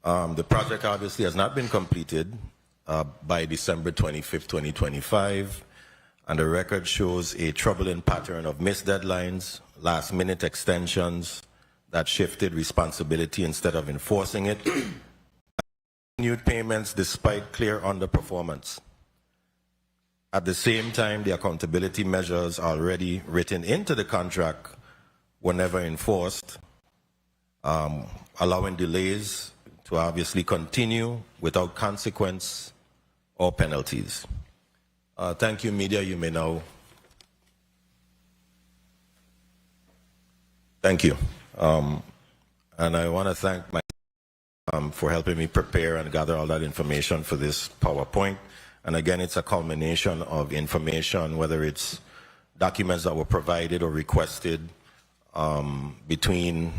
The project obviously has not been completed by December 25th, 2025, and the record shows a troubling pattern of missed deadlines, last-minute extensions that shifted responsibility instead of enforcing it, continued payments despite clear underperformance. At the same time, the accountability measures already written into the contract were never enforced, allowing delays to obviously continue without consequence or penalties. Thank you, media. You may now. Thank you. And I want to thank my for helping me prepare and gather all that information for this PowerPoint. And again, it's a culmination of information, whether it's documents that were provided or requested between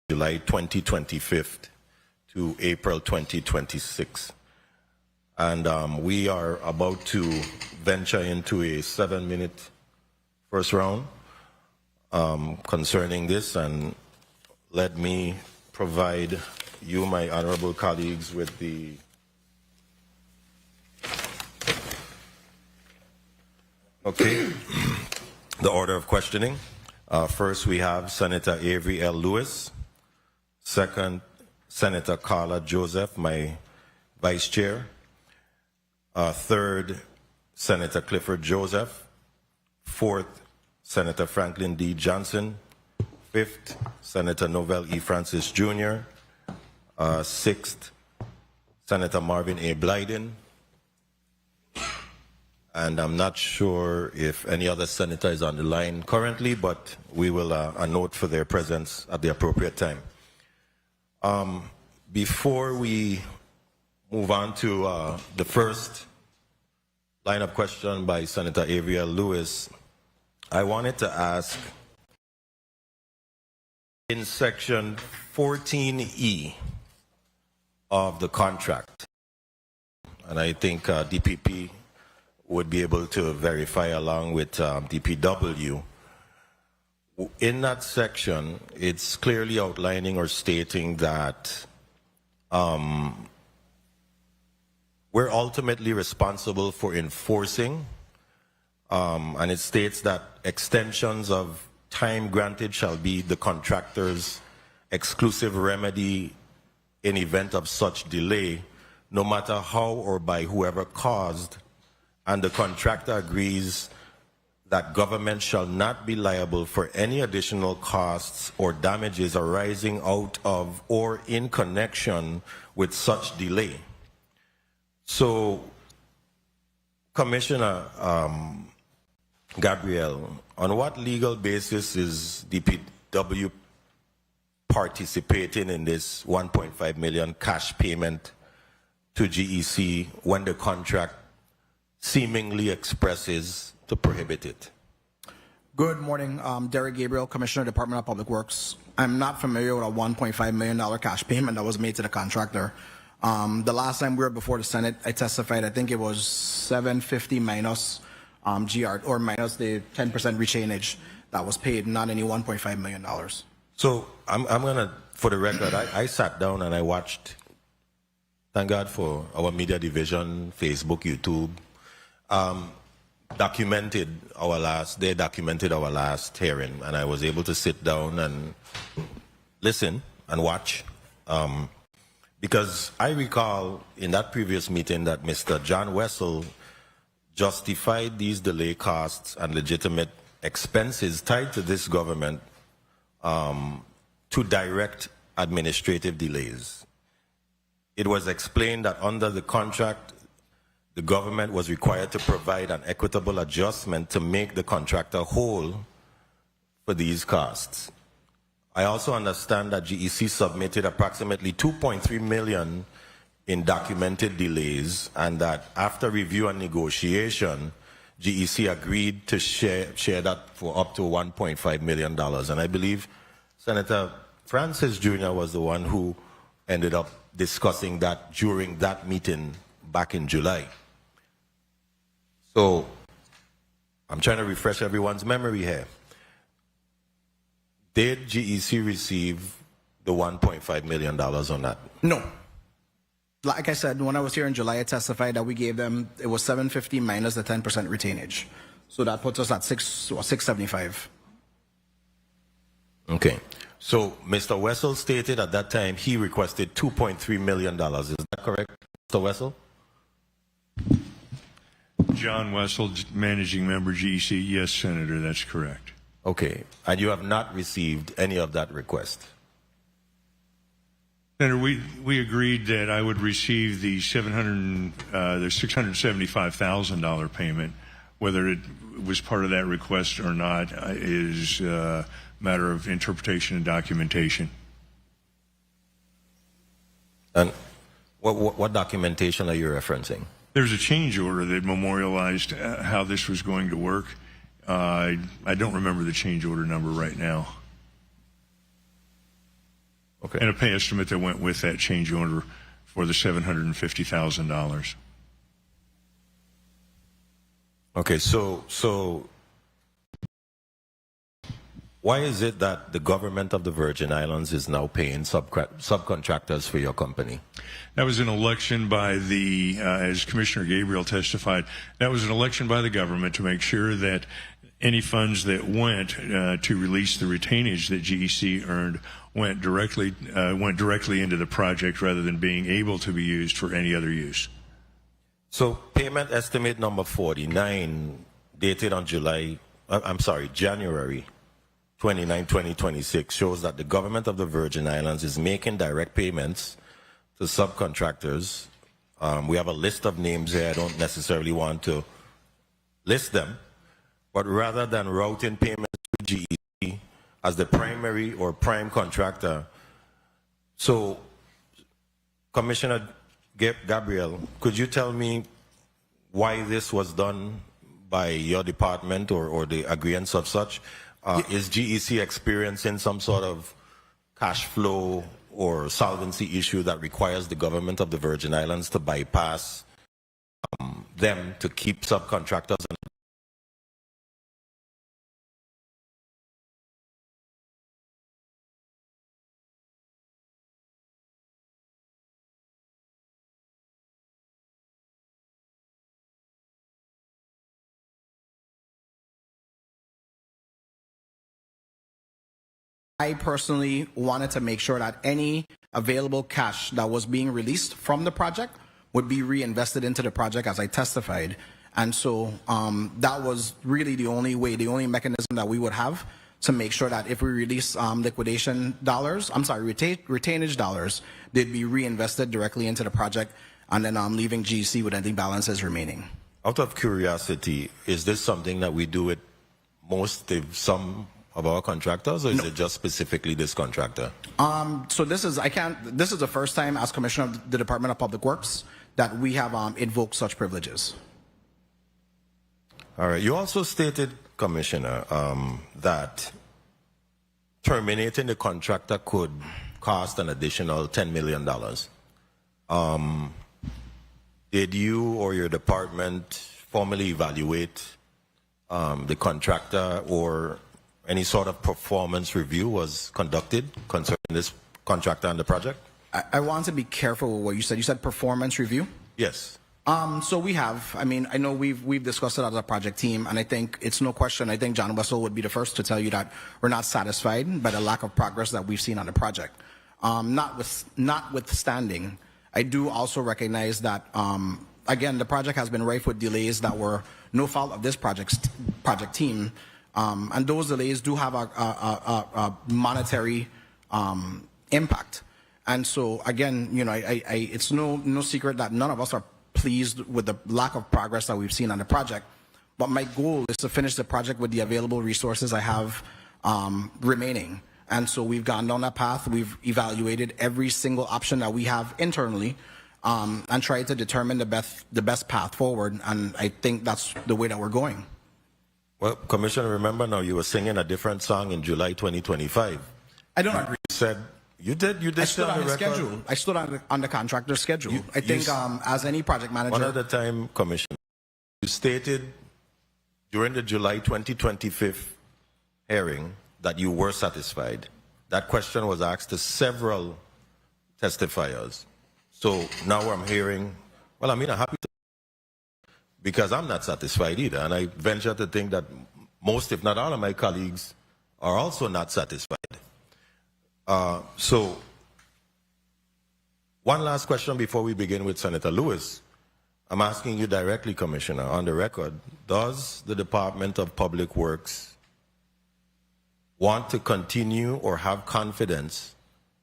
July 2025 to April 2026. And we are about to venture into a 7-minute first round concerning this, and let me provide you, my honorable colleagues, with the the order of questioning. First, we have Senator Avery L. Lewis. Second, Senator Carla Joseph, my vice chair. Third, Senator Clifford Joseph. Fourth, Senator Franklin D. Johnson. Fifth, Senator Novell E. Francis Jr. Sixth, Senator Marvin A. Blyden. And I'm not sure if any other senator is on the line currently, but we will a note for their presence at the appropriate time. Before we move on to the first line of question by Senator Avery L. Lewis, I wanted to ask, in section 14E of the contract, and I think DPP would be able to verify along with DPW, in that section, it's clearly outlining or stating that we're ultimately responsible for enforcing, and it states that extensions of time granted shall be the contractor's exclusive remedy in event of such delay, no matter how or by whoever caused, and the contractor agrees that government shall not be liable for any additional costs or damages arising out of or in connection with such delay. So, Commissioner Gabriel, on what legal basis is DPW participating in this 1.5 million cash payment to GEC when the contract seemingly expresses to prohibit it? Good morning, Derek Gabriel, Commissioner, Department of Public Works. I'm not familiar with a $1.5 million cash payment that was made to the contractor. The last time we were before the Senate, I testified, I think it was $750 minus GR, or minus the 10% retainage that was paid, not any $1.5 million. So I'm gonna, for the record, I sat down and I watched, thank God for our media division, Facebook, YouTube, they documented our last hearing, and I was able to sit down and listen and watch. Because I recall in that previous meeting that Mr. John Wessel justified these delay costs and legitimate expenses tied to this government to direct administrative delays. It was explained that under the contract, the government was required to provide an equitable adjustment to make the contractor whole for these costs. I also understand that GEC submitted approximately 2.3 million in documented delays, and that after review and negotiation, GEC agreed to share that for up to $1.5 million. And I believe Senator Francis Jr. was the one who ended up discussing that during that meeting back in July. So I'm trying to refresh everyone's memory here. Did GEC receive the $1.5 million on that? No. Like I said, when I was here in July, I testified that we gave them, it was $750 minus the 10% retainage. So that puts us at $675. Okay. So Mr. Wessel stated at that time he requested $2.3 million. Is that correct, Mr. Wessel? John Wessel, Managing Member, GEC. Yes, Senator, that's correct. Okay. And you have not received any of that request? Senator, we agreed that I would receive the $675,000 payment. Whether it was part of that request or not is a matter of interpretation and documentation. And what documentation are you referencing? There's a change order that memorialized how this was going to work. I don't remember the change order number right now. Okay. And a pay estimate that went with that change order for the $750,000. Okay, so why is it that the government of the Virgin Islands is now paying subcontractors for your company? That was an election by the, as Commissioner Gabriel testified, that was an election by the government to make sure that any funds that went to release the retainage that GEC earned went directly into the project rather than being able to be used for any other use. So payment estimate number 49, dated on January 29, 2026, shows that the government of the Virgin Islands is making direct payments to subcontractors. We have a list of names here. I don't necessarily want to list them, but rather than routing payments to GEC as the primary or prime contractor. So, Commissioner Gabriel, could you tell me why this was done by your department or the agreements of such? Is GEC experiencing some sort of cash flow or solvency issue that requires the government of the Virgin Islands to bypass them to keep subcontractors I personally wanted to make sure that any available cash that was being released from the project would be reinvested into the project as I testified. And so that was really the only way, the only mechanism that we would have to make sure that if we release liquidation dollars, retainage dollars, they'd be reinvested directly into the project, and then leaving GEC with any balances remaining. Out of curiosity, is this something that we do with some of our contractors, or is it just specifically this contractor? So this is the first time as Commissioner of the Department of Public Works that we have invoked such privileges. All right. You also stated, Commissioner, that terminating the contractor could cost an additional $10 million. Did you or your department formally evaluate the contractor, or any sort of performance review was conducted concerning this contractor and the project? I want to be careful with what you said. You said performance review? Yes. So we have. I mean, I know we've discussed it as a project team, and I think it's no question. I think John Wessel would be the first to tell you that we're not satisfied by the lack of progress that we've seen on the project. Notwithstanding, I do also recognize that, again, the project has been rife with delays that were no fault of this project team, and those delays do have a monetary impact. And so, again, you know, it's no secret that none of us are pleased with the lack of progress that we've seen on the project. But my goal is to finish the project with the available resources I have remaining. And so we've gone down that path. We've evaluated every single option that we have internally and tried to determine the best path forward. And I think that's the way that we're going. Well, Commissioner, remember now you were singing a different song in July 2025. I don't agree. You said you did. I stood on the schedule. I stood on the contractor's schedule. I think as any project manager. One at a time, Commissioner. You stated during the July 2025 hearing that you were satisfied. That question was asked to several testifiers. So now I'm hearing, well, I mean, I'm happy to, because I'm not satisfied either. And I venture to think that most, if not all, of my colleagues are also not satisfied. So one last question before we begin with Senator Lewis. I'm asking you directly, Commissioner, on the record, does the Department of Public Works want to continue or have confidence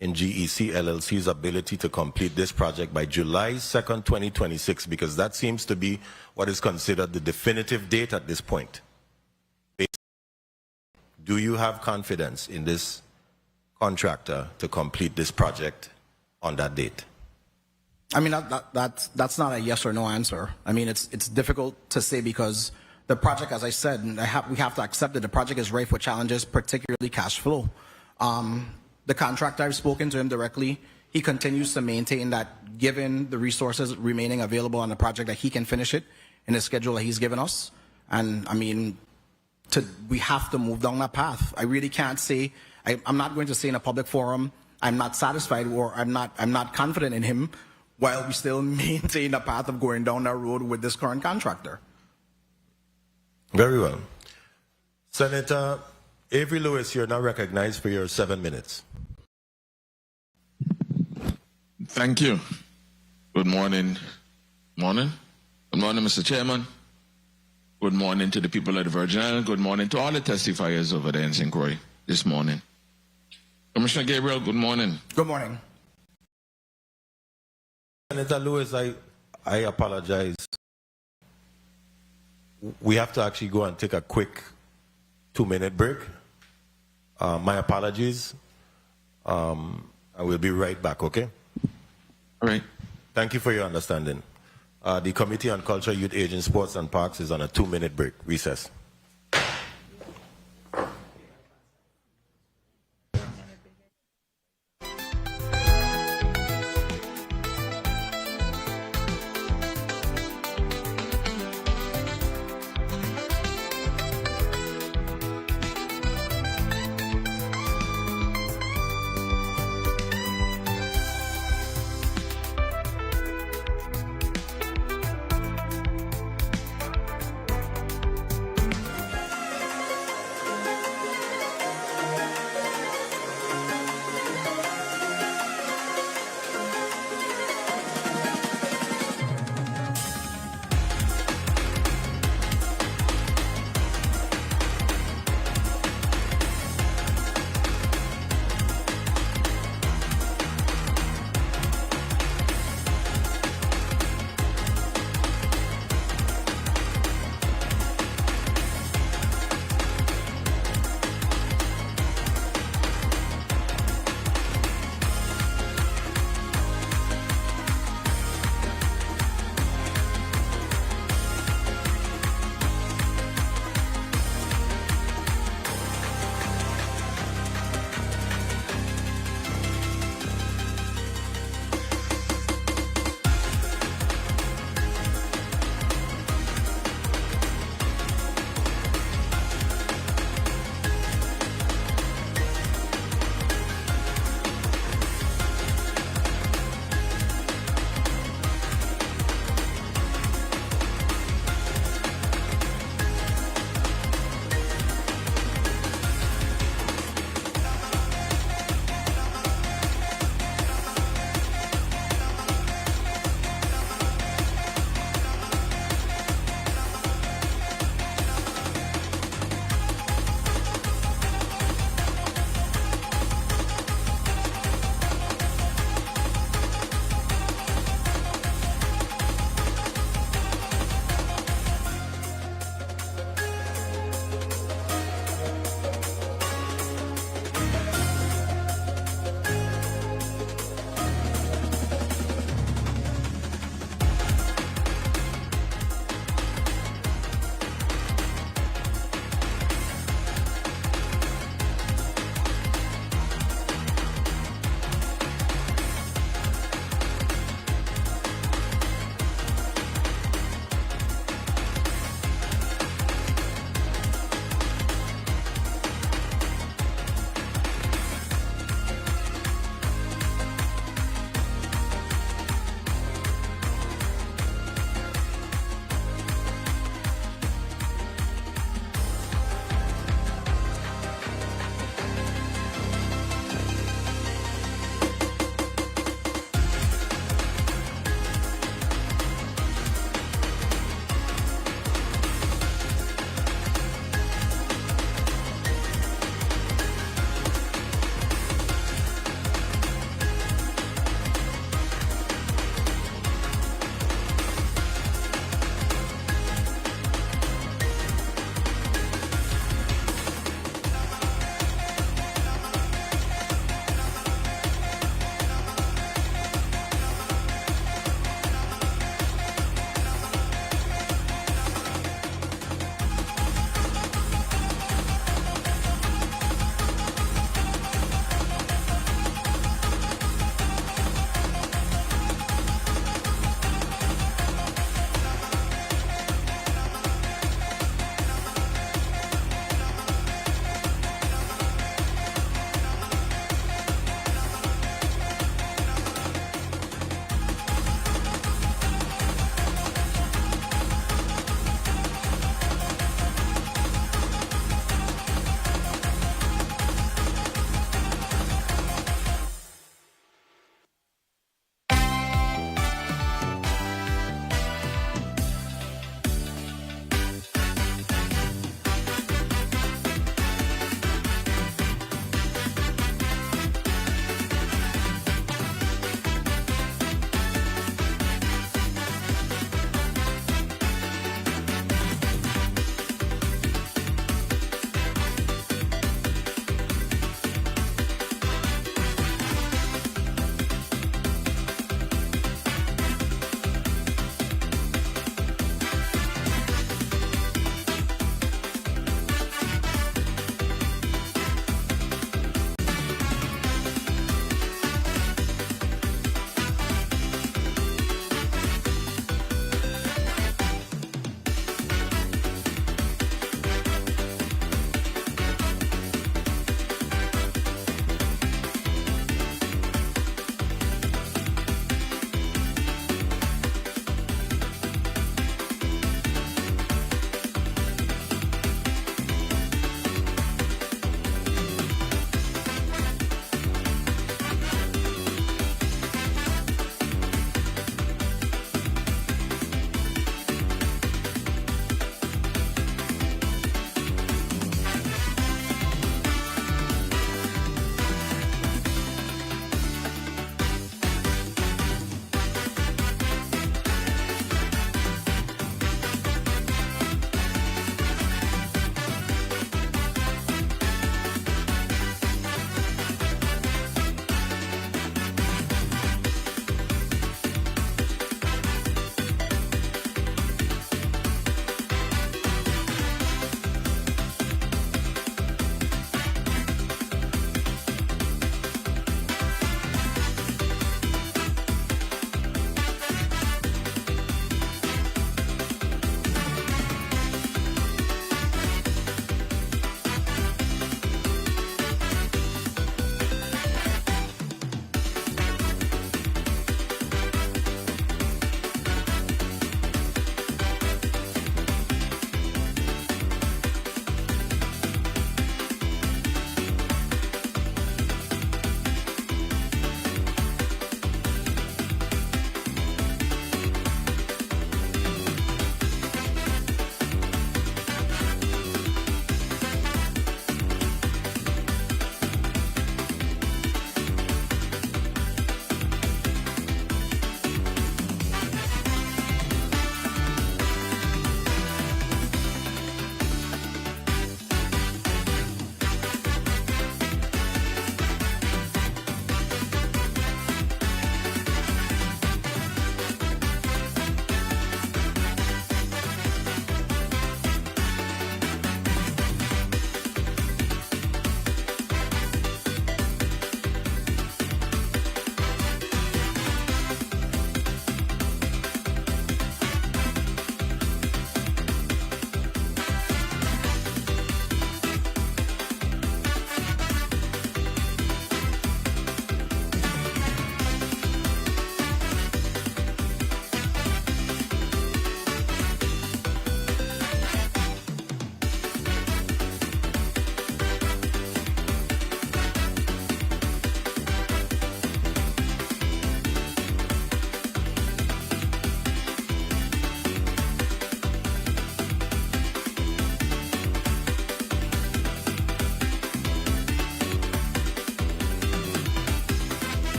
in GEC LLC's ability to complete this project by July 2nd, 2026? Because that seems to be what is considered the definitive date at this point. Do you have confidence in this contractor to complete this project on that date? I mean, that's not a yes or no answer. I mean, it's difficult to say because the project, as I said, we have to accept that the project is rife with challenges, particularly cash flow. The contractor, I've spoken to him directly. He continues to maintain that given the resources remaining available on the project, that he can finish it in the schedule that he's given us. And I mean, we have to move down that path. I really can't say, I'm not going to say in a public forum, I'm not satisfied or I'm not confident in him, while we still maintain the path of going down that road with this current contractor. Very well. Senator Avery Lewis, you're now recognized for your 7 minutes. Thank you. Good morning. Morning. Good morning, Mr. Chairman. Good morning to the people of the Virgin Islands. Good morning to all the testifiers over there in St. Croix this morning. Commissioner Gabriel, good morning. Good morning. Senator Lewis, I apologize. We have to actually go and take a quick 2-minute break. My apologies. I will be right back, okay? All right. Thank you for your understanding. The Committee on Culture, Youth, Aging, Sports and Parks is on a 2-minute break. Recess.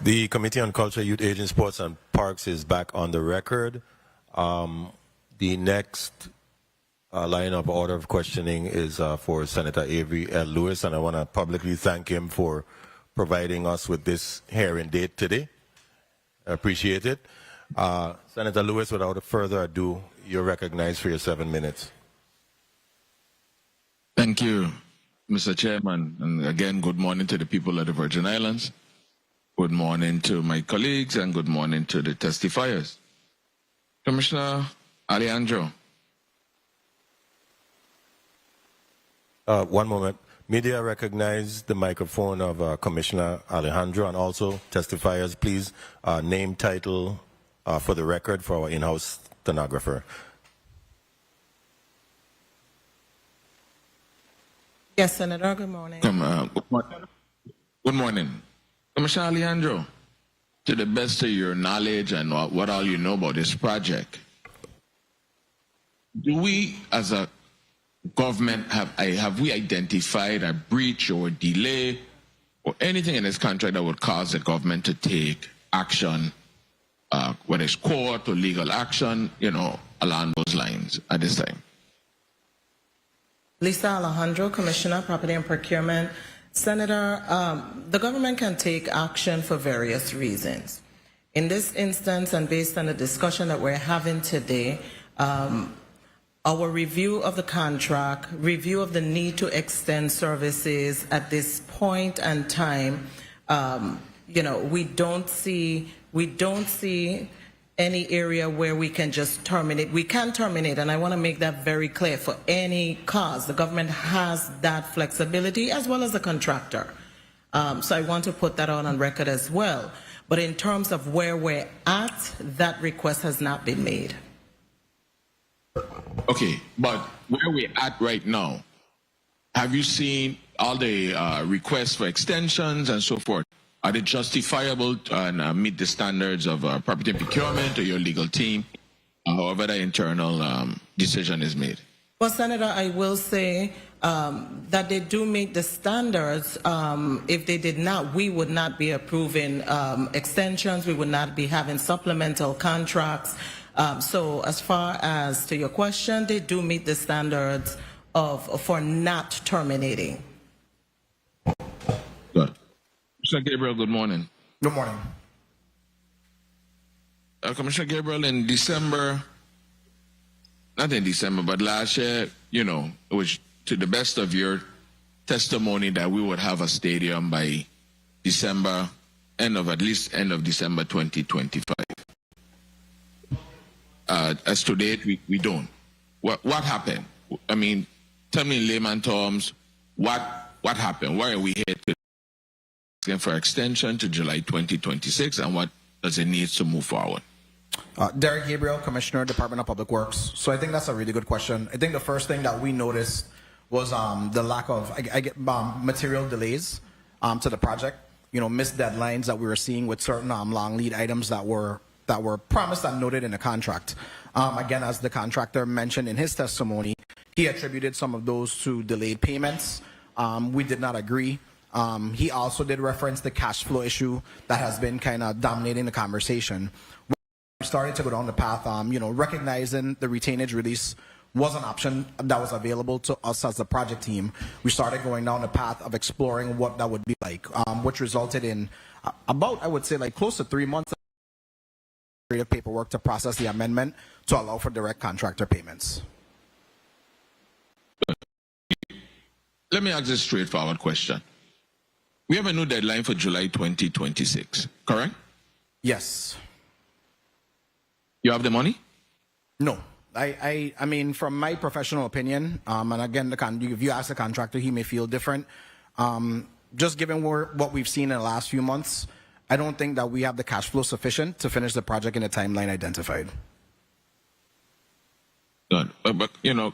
The Committee on Culture, Youth, Aging, Sports, and Parks is back on the record. The next line of order of questioning is for Senator Avery L. Lewis, and I want to publicly thank him for providing us with this hearing date today. I appreciate it. Senator Lewis, without further ado, you're recognized for your 7 minutes. Thank you, Mr. Chairman. And again, good morning to the people of the Virgin Islands. Good morning to my colleagues and good morning to the testifiers. Commissioner Alejandro. One moment. Media recognize the microphone of Commissioner Alejandro, and also testifiers, please name, title for the record for our in-house stenographer. Yes, Senator, good morning. Good morning. Commissioner Alejandro, to the best of your knowledge and what all you know about this project, do we as a government have we identified a breach or delay or anything in this contract that would cause the government to take action, whether it's court or legal action, along those lines at this time? Lisa Alejandro, Commissioner, Property and Procurement. Senator, the government can take action for various reasons. In this instance, and based on the discussion that we're having today, our review of the contract, review of the need to extend services at this point and time, we don't see any area where we can just terminate. We can terminate, and I want to make that very clear, for any cause. The government has that flexibility, as well as the contractor. So I want to put that on record as well. But in terms of where we're at, that request has not been made. Okay, but where we're at right now, have you seen all the requests for extensions and so forth? Are they justifiable and meet the standards of property and procurement or your legal team, however the internal decision is made? Well, Senator, I will say that they do meet the standards. If they did not, we would not be approving extensions. We would not be having supplemental contracts. So as far as to your question, they do meet the standards for not terminating. Good. Mr. Gabriel, good morning. Good morning. Commissioner Gabriel, in December, not in December, but last year, it was to the best of your testimony that we would have a stadium by December, end of December 2025. As to date, we don't. What happened? I mean, tell me in layman terms, what happened? Why are we here today? For extension to July 2026, and what does it need to move forward? Derek Gabriel, Commissioner, Department of Public Works. So I think that's a really good question. I think the first thing that we noticed was the lack of material delays to the project. Missed deadlines that we were seeing with certain long lead items that were promised and noted in the contract. Again, as the contractor mentioned in his testimony, he attributed some of those to delayed payments. We did not agree. He also did reference the cash flow issue that has been kind of dominating the conversation. We started to go down the path, recognizing the retainage release was an option that was available to us as the project team. We started going down the path of exploring what that would be like, which resulted in about, I would say, like close to 3 months of paperwork to process the amendment to allow for direct contractor payments. Let me ask this straightforward question. We have a new deadline for July 2026, correct? Yes. You have the money? No. I mean, from my professional opinion, and again, if you ask the contractor, he may feel different. Just given what we've seen in the last few months, I don't think that we have the cash flow sufficient to finish the project in the timeline identified. Good. But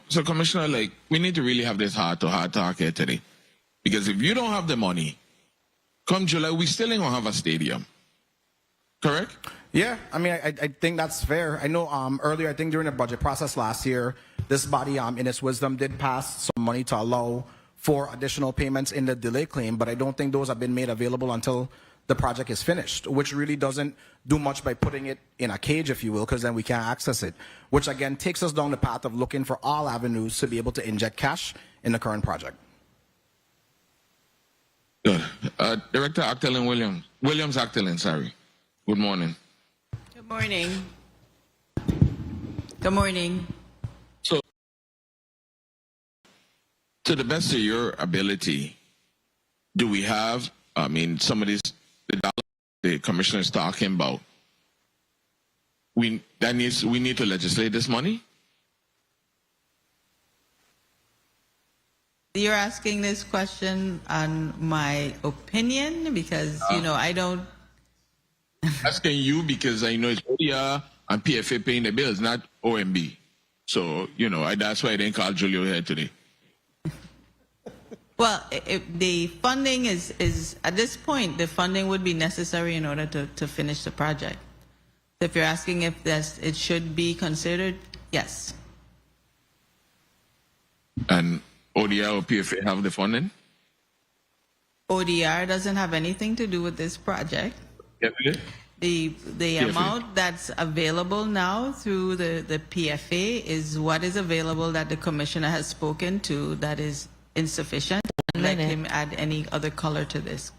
so Commissioner, we need to really have this heart-to-heart talk here today. Because if you don't have the money, come July, we still ain't gonna have a stadium. Correct? Yeah, I mean, I think that's fair. I know earlier, I think during the budget process last year, this body, in its wisdom, did pass some money to allow for additional payments in the delay claim, but I don't think those have been made available until the project is finished, which really doesn't do much by putting it in a cage, if you will, because then we can't access it, which again takes us down the path of looking for all avenues to be able to inject cash in the current project. Good. Director Octalien Williams-Octalien, sorry. Good morning. Good morning. Good morning. So, to the best of your ability, do we have, I mean, some of these, the dollars the commissioner is talking about, we need to legislate this money? You're asking this question on my opinion because, you know, I don't... Asking you because I know it's ODR and PFA paying the bills, not OMB. So, you know, that's why I didn't call Julio here today. Well, the funding is, at this point, the funding would be necessary in order to finish the project. So if you're asking if it should be considered, yes. And ODR or PFA have the funding? ODR doesn't have anything to do with this project. The amount that's available now through the PFA is what is available that the commissioner has spoken to that is insufficient. And let him add any other color to this.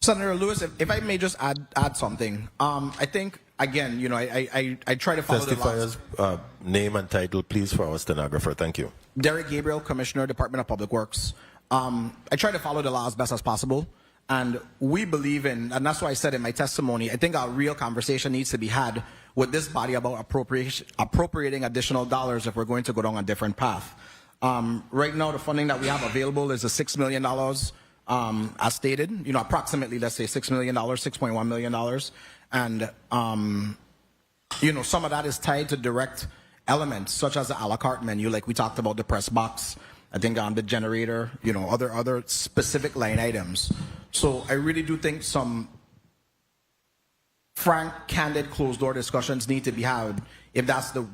Senator Lewis, if I may just add something. I think, again, you know, I try to follow Testifiers, name and title, please, for our stenographer. Thank you. Derek Gabriel, Commissioner, Department of Public Works. I try to follow the law as best as possible. And we believe in, and that's why I said in my testimony, I think a real conversation needs to be had with this body about appropriating additional dollars if we're going to go down a different path. Right now, the funding that we have available is $6 million, as stated, you know, approximately, let's say $6 million, $6.1 million. And, you know, some of that is tied to direct elements, such as the a la carte menu, like we talked about the press box, I think on the generator, you know, other specific line items. So I really do think some frank, candid, closed-door discussions need to be had if that's the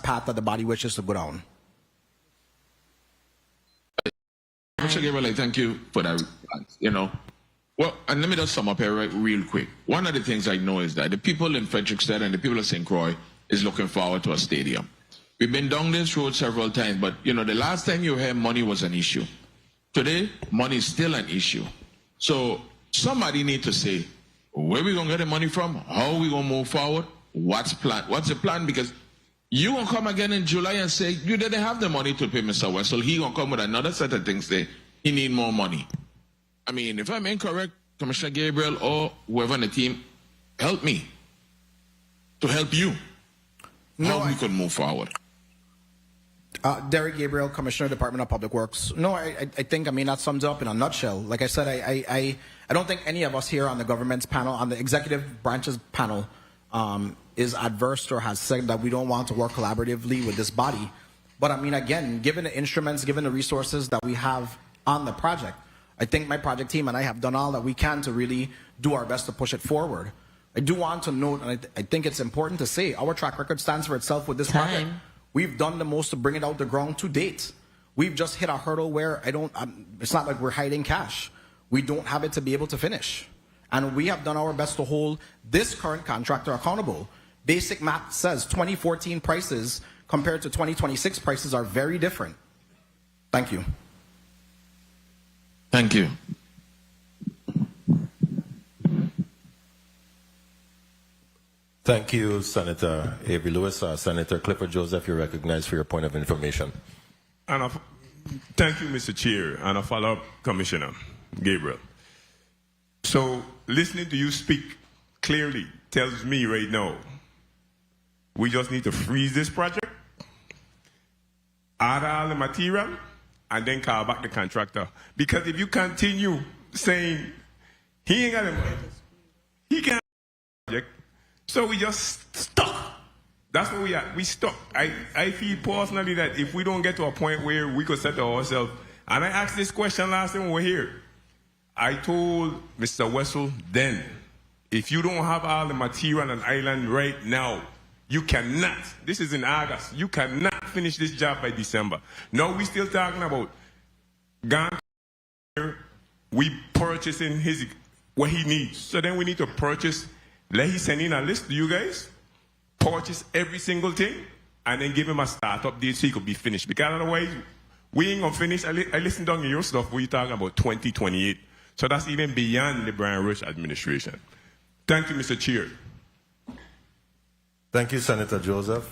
path that the body wishes to go down. Mr. Gabriel, thank you for that. You know, well, and let me just sum up here real quick. One of the things I know is that the people in Frederickstead and the people of St. Croix is looking forward to a stadium. We've been down this road several times, but, you know, the last time you heard money was an issue. Today, money is still an issue. So somebody need to say, where we going to get the money from? How we going to move forward? What's the plan? Because you going to come again in July and say, you didn't have the money to pay Mr. Wessel. He going to come with another set of things, say he need more money. I mean, if I'm incorrect, Commissioner Gabriel or whoever on the team, help me to help you. How we could move forward. Derek Gabriel, Commissioner, Department of Public Works. No, I think, I mean, that sums it up in a nutshell. Like I said, I don't think any of us here on the government's panel, on the executive branch's panel, is adverse or has said that we don't want to work collaboratively with this body. But I mean, again, given the instruments, given the resources that we have on the project, I think my project team and I have done all that we can to really do our best to push it forward. I do want to note, and I think it's important to say, our track record stands for itself with this project. We've done the most to bring it out the ground to date. We've just hit a hurdle where it's not like we're hiding cash. We don't have it to be able to finish. And we have done our best to hold this current contractor accountable. Basic math says 2014 prices compared to 2026 prices are very different. Thank you. Thank you. Thank you, Senator Avery Lewis. Senator Clifford Joseph, you're recognized for your point of information. And thank you, Mr. Chair, and a follow-up, Commissioner Gabriel. So, listening to you speak clearly tells me right now, we just need to freeze this project, add all the material, and then call back the contractor. Because if you continue saying, he ain't got the money, he can't project, so we just stuck. That's where we are. We stuck. I feel personally that if we don't get to a point where we could settle ourselves, and I asked this question last time we were here, I told Mr. Wessel then, if you don't have all the material on an island right now, you cannot, this is in August, you cannot finish this job by December. Now we're still talking about we purchasing his what he needs. So then we need to purchase, let him send in a list to you guys, purchase every single thing, and then give him a startup date so he could be finished. Because otherwise, we ain't gonna finish. I listen down to your stuff where you're talking about 2028. So that's even beyond the Brian Rush administration. Thank you, Mr. Chair. Thank you, Senator Joseph.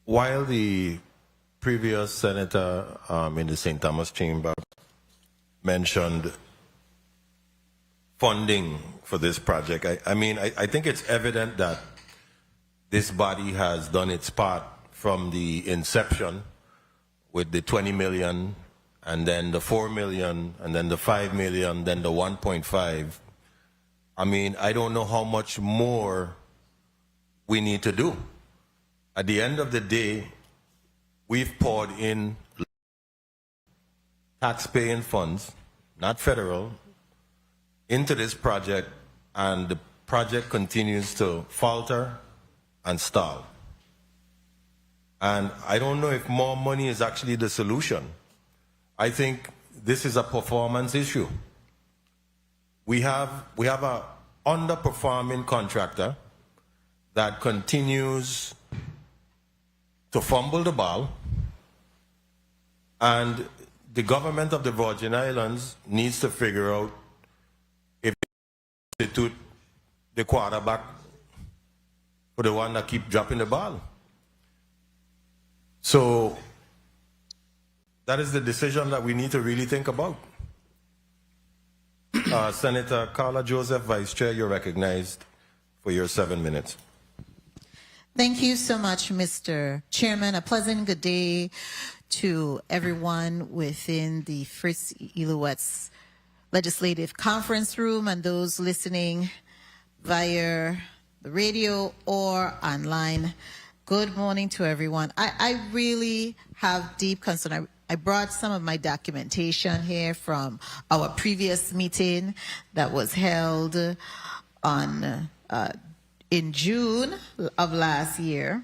While the previous senator in the St. Thomas chamber mentioned funding for this project, I think it's evident that this body has done its part from the inception with the 20 million, and then the 4 million, and then the 5 million, then the 1.5. I don't know how much more we need to do. At the end of the day, we've poured in tax-paying funds, not federal, into this project, and the project continues to falter and stall. And I don't know if more money is actually the solution. I think this is a performance issue. We have a underperforming contractor that continues to fumble the ball, and the government of the Virgin Islands needs to figure out if they substitute the quarterback for the one that keeps dropping the ball. So that is the decision that we need to really think about. Senator Carla Joseph, Vice Chair, you're recognized for your 7 minutes. Thank you so much, Mr. Chairman. A pleasant good day to everyone within the Frits E. Lawaetz Legislative Conference Room and those listening via the radio or online. Good morning to everyone. I really have deep concern. I brought some of my documentation here from our previous meeting that was held on in June of last year.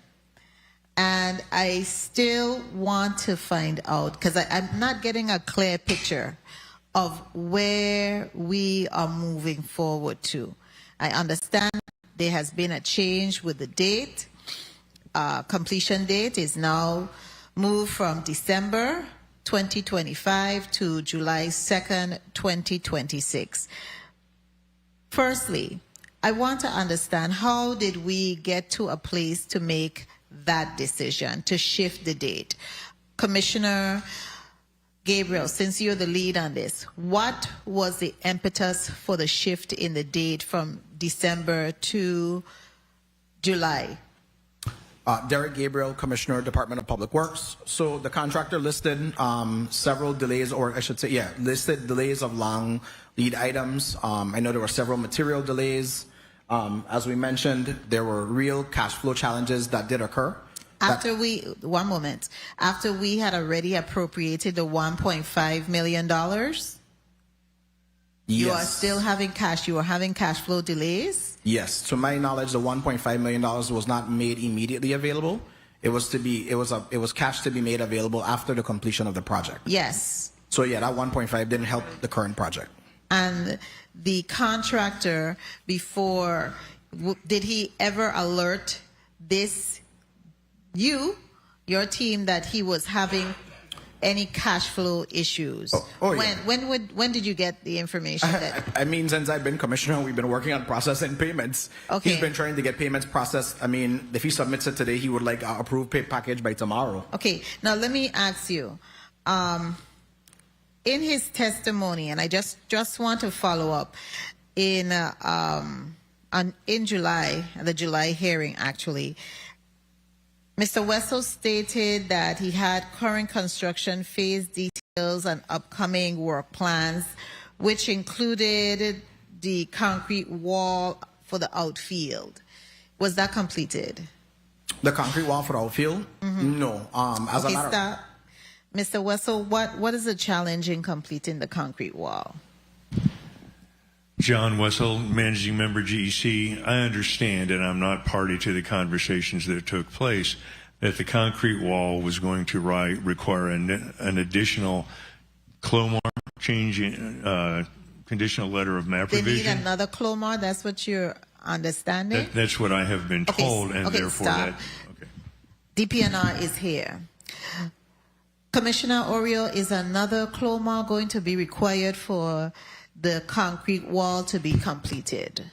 And I still want to find out, because I'm not getting a clear picture of where we are moving forward to. I understand there has been a change with the date. Completion date is now moved from December 2025 to July 2nd, 2026. Firstly, I want to understand, how did we get to a place to make that decision, to shift the date? Commissioner Gabriel, since you're the lead on this, what was the impetus for the shift in the date from December to July? Derek Gabriel, Commissioner, Department of Public Works. So the contractor listed several delays, or I should say, listed delays of long lead items. I know there were several material delays. As we mentioned, there were real cash flow challenges that did occur. After we had already appropriated the $1.5 million, yes. You are still having cash. You are having cash flow delays? Yes. To my knowledge, the $1.5 million was not made immediately available. It was cash to be made available after the completion of the project. Yes. So yeah, that 1.5 didn't help the current project. And the contractor before, did he ever alert your team, that he was having any cash flow issues? Yeah. When did you get the information? Since I've been commissioner, we've been working on processing payments. Okay. He's been trying to get payments processed. If he submits it today, he would like an approved pay package by tomorrow. Okay. Now let me ask you, in his testimony, and I just want to follow up, in July, the July hearing actually, Mr. Wessel stated that he had current construction phase details and upcoming work plans, which included the concrete wall for the outfield. Was that completed? The concrete wall for the outfield? Mm-hmm. No. Mr. Wessel, what is the challenge in completing the concrete wall? John Wessel, Managing Member GEC. I understand, and I'm not party to the conversations that took place, that the concrete wall was going to require an additional clomar conditional letter of map They revision. need another CLOMAR. That's what you're understanding? That's what I have been told, and therefore stop. okay. DPNR is here. Commissioner Oriol, is another CLOMAR going to be required for the concrete wall to be completed?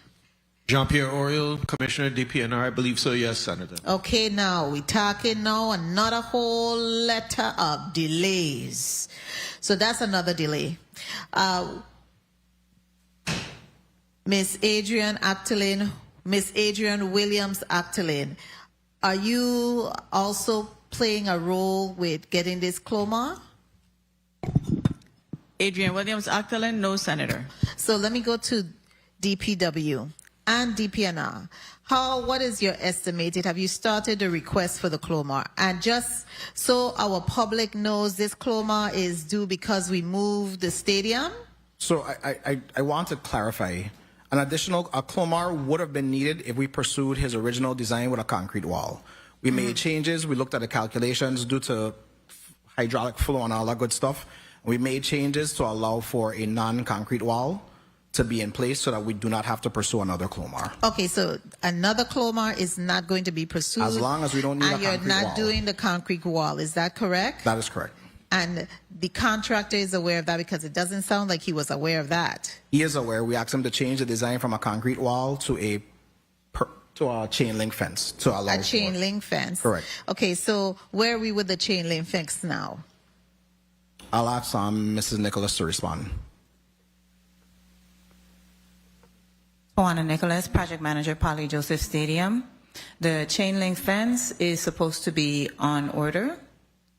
Jean-Pierre Oriol, Commissioner, DPNR, I believe so, yes, Senator. Okay, now we're talking now another whole letter of delays. So that's another delay. Miss Adrienne Williams-Octalien, are you also playing a role with getting this CLOMAR? Adrienne Williams-Octalien, no, Senator. So let me go to DPW and DPNR. What is your estimated? Have you started the request for the CLOMAR? And just so our public knows, this CLOMAR is due because we moved the stadium? So I want to clarify. An additional CLOMAR would have been needed if we pursued his original design with a concrete wall. We made changes. We looked at the calculations due to hydraulic flow and all that good stuff. We made changes to allow for a non-concrete wall to be in place so that we do not have to pursue another CLOMAR. Okay, so another CLOMAR is not going to be pursued? As long as we don't need a concrete wall. And you're not doing the concrete wall, is that correct? That is correct. And the contractor is aware of that, because it doesn't sound like he was aware of that. He is aware. We asked him to change the design from a concrete wall to a chain link fence to allow a chain link fence. Correct. Okay, so where are we with the chain link fence now? I'll ask Mrs. Nicholas to respond. Juana Nicholas, Project Manager, Poly Joseph Stadium. The chain link fence is supposed to be on order.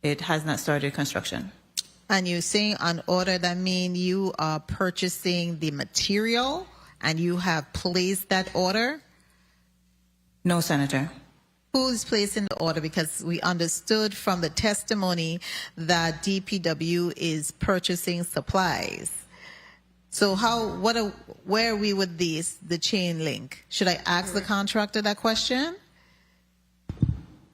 It has not started construction. And you're saying on order, that means you are purchasing the material and you have placed that order? No, Senator. Who is placing the order? Because we understood from the testimony that DPW is purchasing supplies. So where are we with the chain link? Should I ask the contractor that question?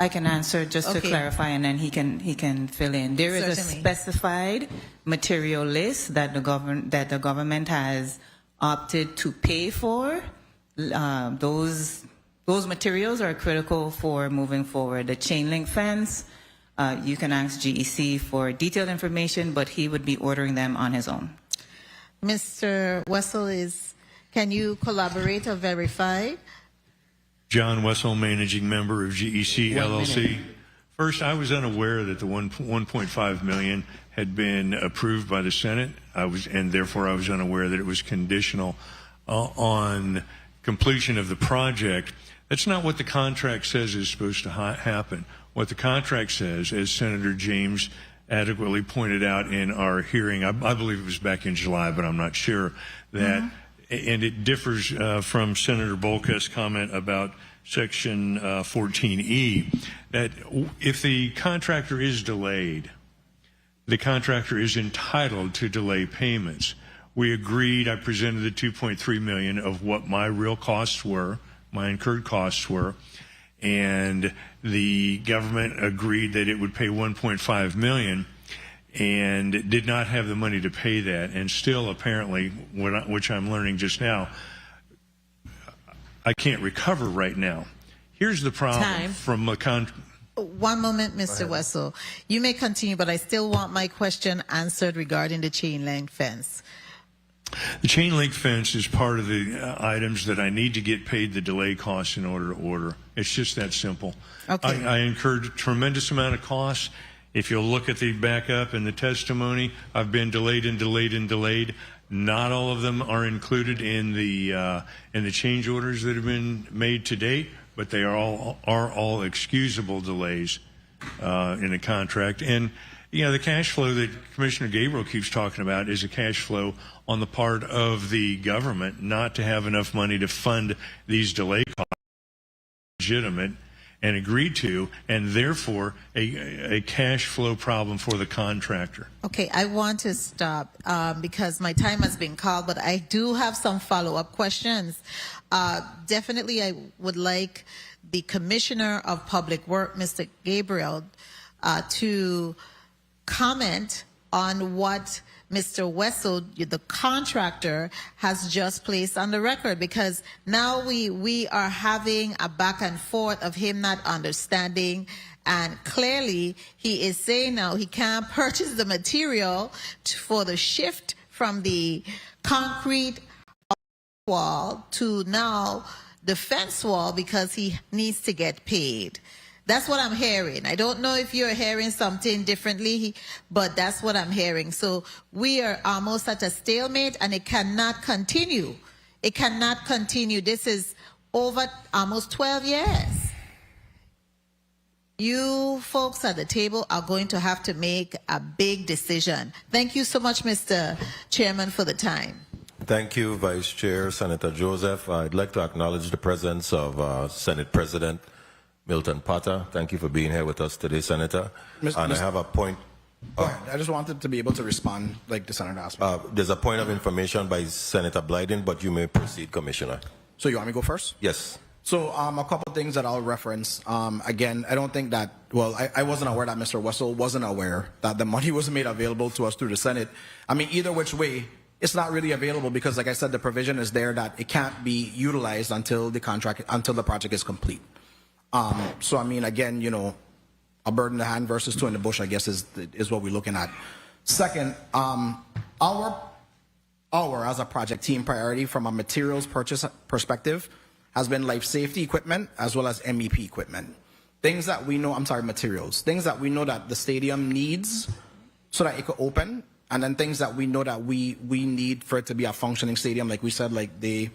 I can answer just to clarify, and then he can fill in. There is Certainly. a specified material list that the government has opted to pay for. Those materials are critical for moving forward. The chain link fence, you can ask GEC for detailed information, but he would be ordering them on his own. Mr. Wessel, can you collaborate or verify? John Wessel, Managing Member of GEC LLC. First, I was unaware that the 1.5 million had been approved by the Senate. And therefore I was unaware that it was conditional on completion of the project. That's not what the contract says is supposed to happen. What the contract says, as Senator James adequately pointed out in our hearing, I believe it was back in July, but I'm not sure, that and it differs from Senator Bolka's comment about Section 14E, that if the contractor is delayed, the contractor is entitled to delay payments. We agreed, I presented the 2.3 million of what my real costs were, my incurred costs were, and the government agreed that it would pay 1.5 million and did not have the money to pay that. And still, apparently, which I'm learning just now, I can't recover right now. Here's the problem from a One moment, Mr. Wessel. You may continue, but I still want my question answered regarding the chain link fence. The chain link fence is part of the items that I need to get paid the delay costs in order to order. It's just that simple. Okay. I incurred a tremendous amount of costs. If you'll look at the backup and the testimony, I've been delayed and delayed and delayed. Not all of them are included in the change orders that have been made to date, but they are all excusable delays in the contract. And the cash flow that Commissioner Gabriel keeps talking about is a cash flow on the part of the government not to have enough money to fund these delay costs, legitimate and agreed to, and therefore a cash flow problem for the contractor. Okay, I want to stop because my time has been called, but I do have some follow-up questions. Definitely, I would like the Commissioner of Public Work, Mr. Gabriel, to comment on what Mr. Wessel, the contractor, has just placed on the record, because now we are having a back and forth of him not understanding, and clearly he is saying now he can't purchase the material for the shift from the concrete wall to now the fence wall because he needs to get paid. That's what I'm hearing. I don't know if you're hearing something differently, but that's what I'm hearing. So we are almost at a stalemate, and it cannot continue. It cannot continue. This is over almost 12 years. You folks at the table are going to have to make a big decision. Thank you so much, Mr. Chairman, for the time. Thank you, Vice Chair Senator Joseph. I'd like to acknowledge the presence of Senate President Milton Potter. Thank you for being here with us today, Senator. I have a point. I just wanted to be able to respond like the Senator asked me. There's a point of information by Senator Blyden, but you may proceed, Commissioner. So you want me to go first? Yes. So a couple things that I'll reference. Again, I don't think that, well, I wasn't aware that Mr. Wessel wasn't aware that the money was made available to us through the Senate. I mean, either which way, it's not really available because, like I said, the provision is there that it can't be utilized until the project is complete. So I mean, again, you know, a bird in the hand versus two in the bush, I guess, is what we're looking at. Second, our as a project team priority from a materials purchase perspective has been life safety equipment as well as MEP equipment. Things that we know, materials. Things that we know that the stadium needs so that it could open, and then things that we know that we need for it to be a functioning stadium, like we said, like the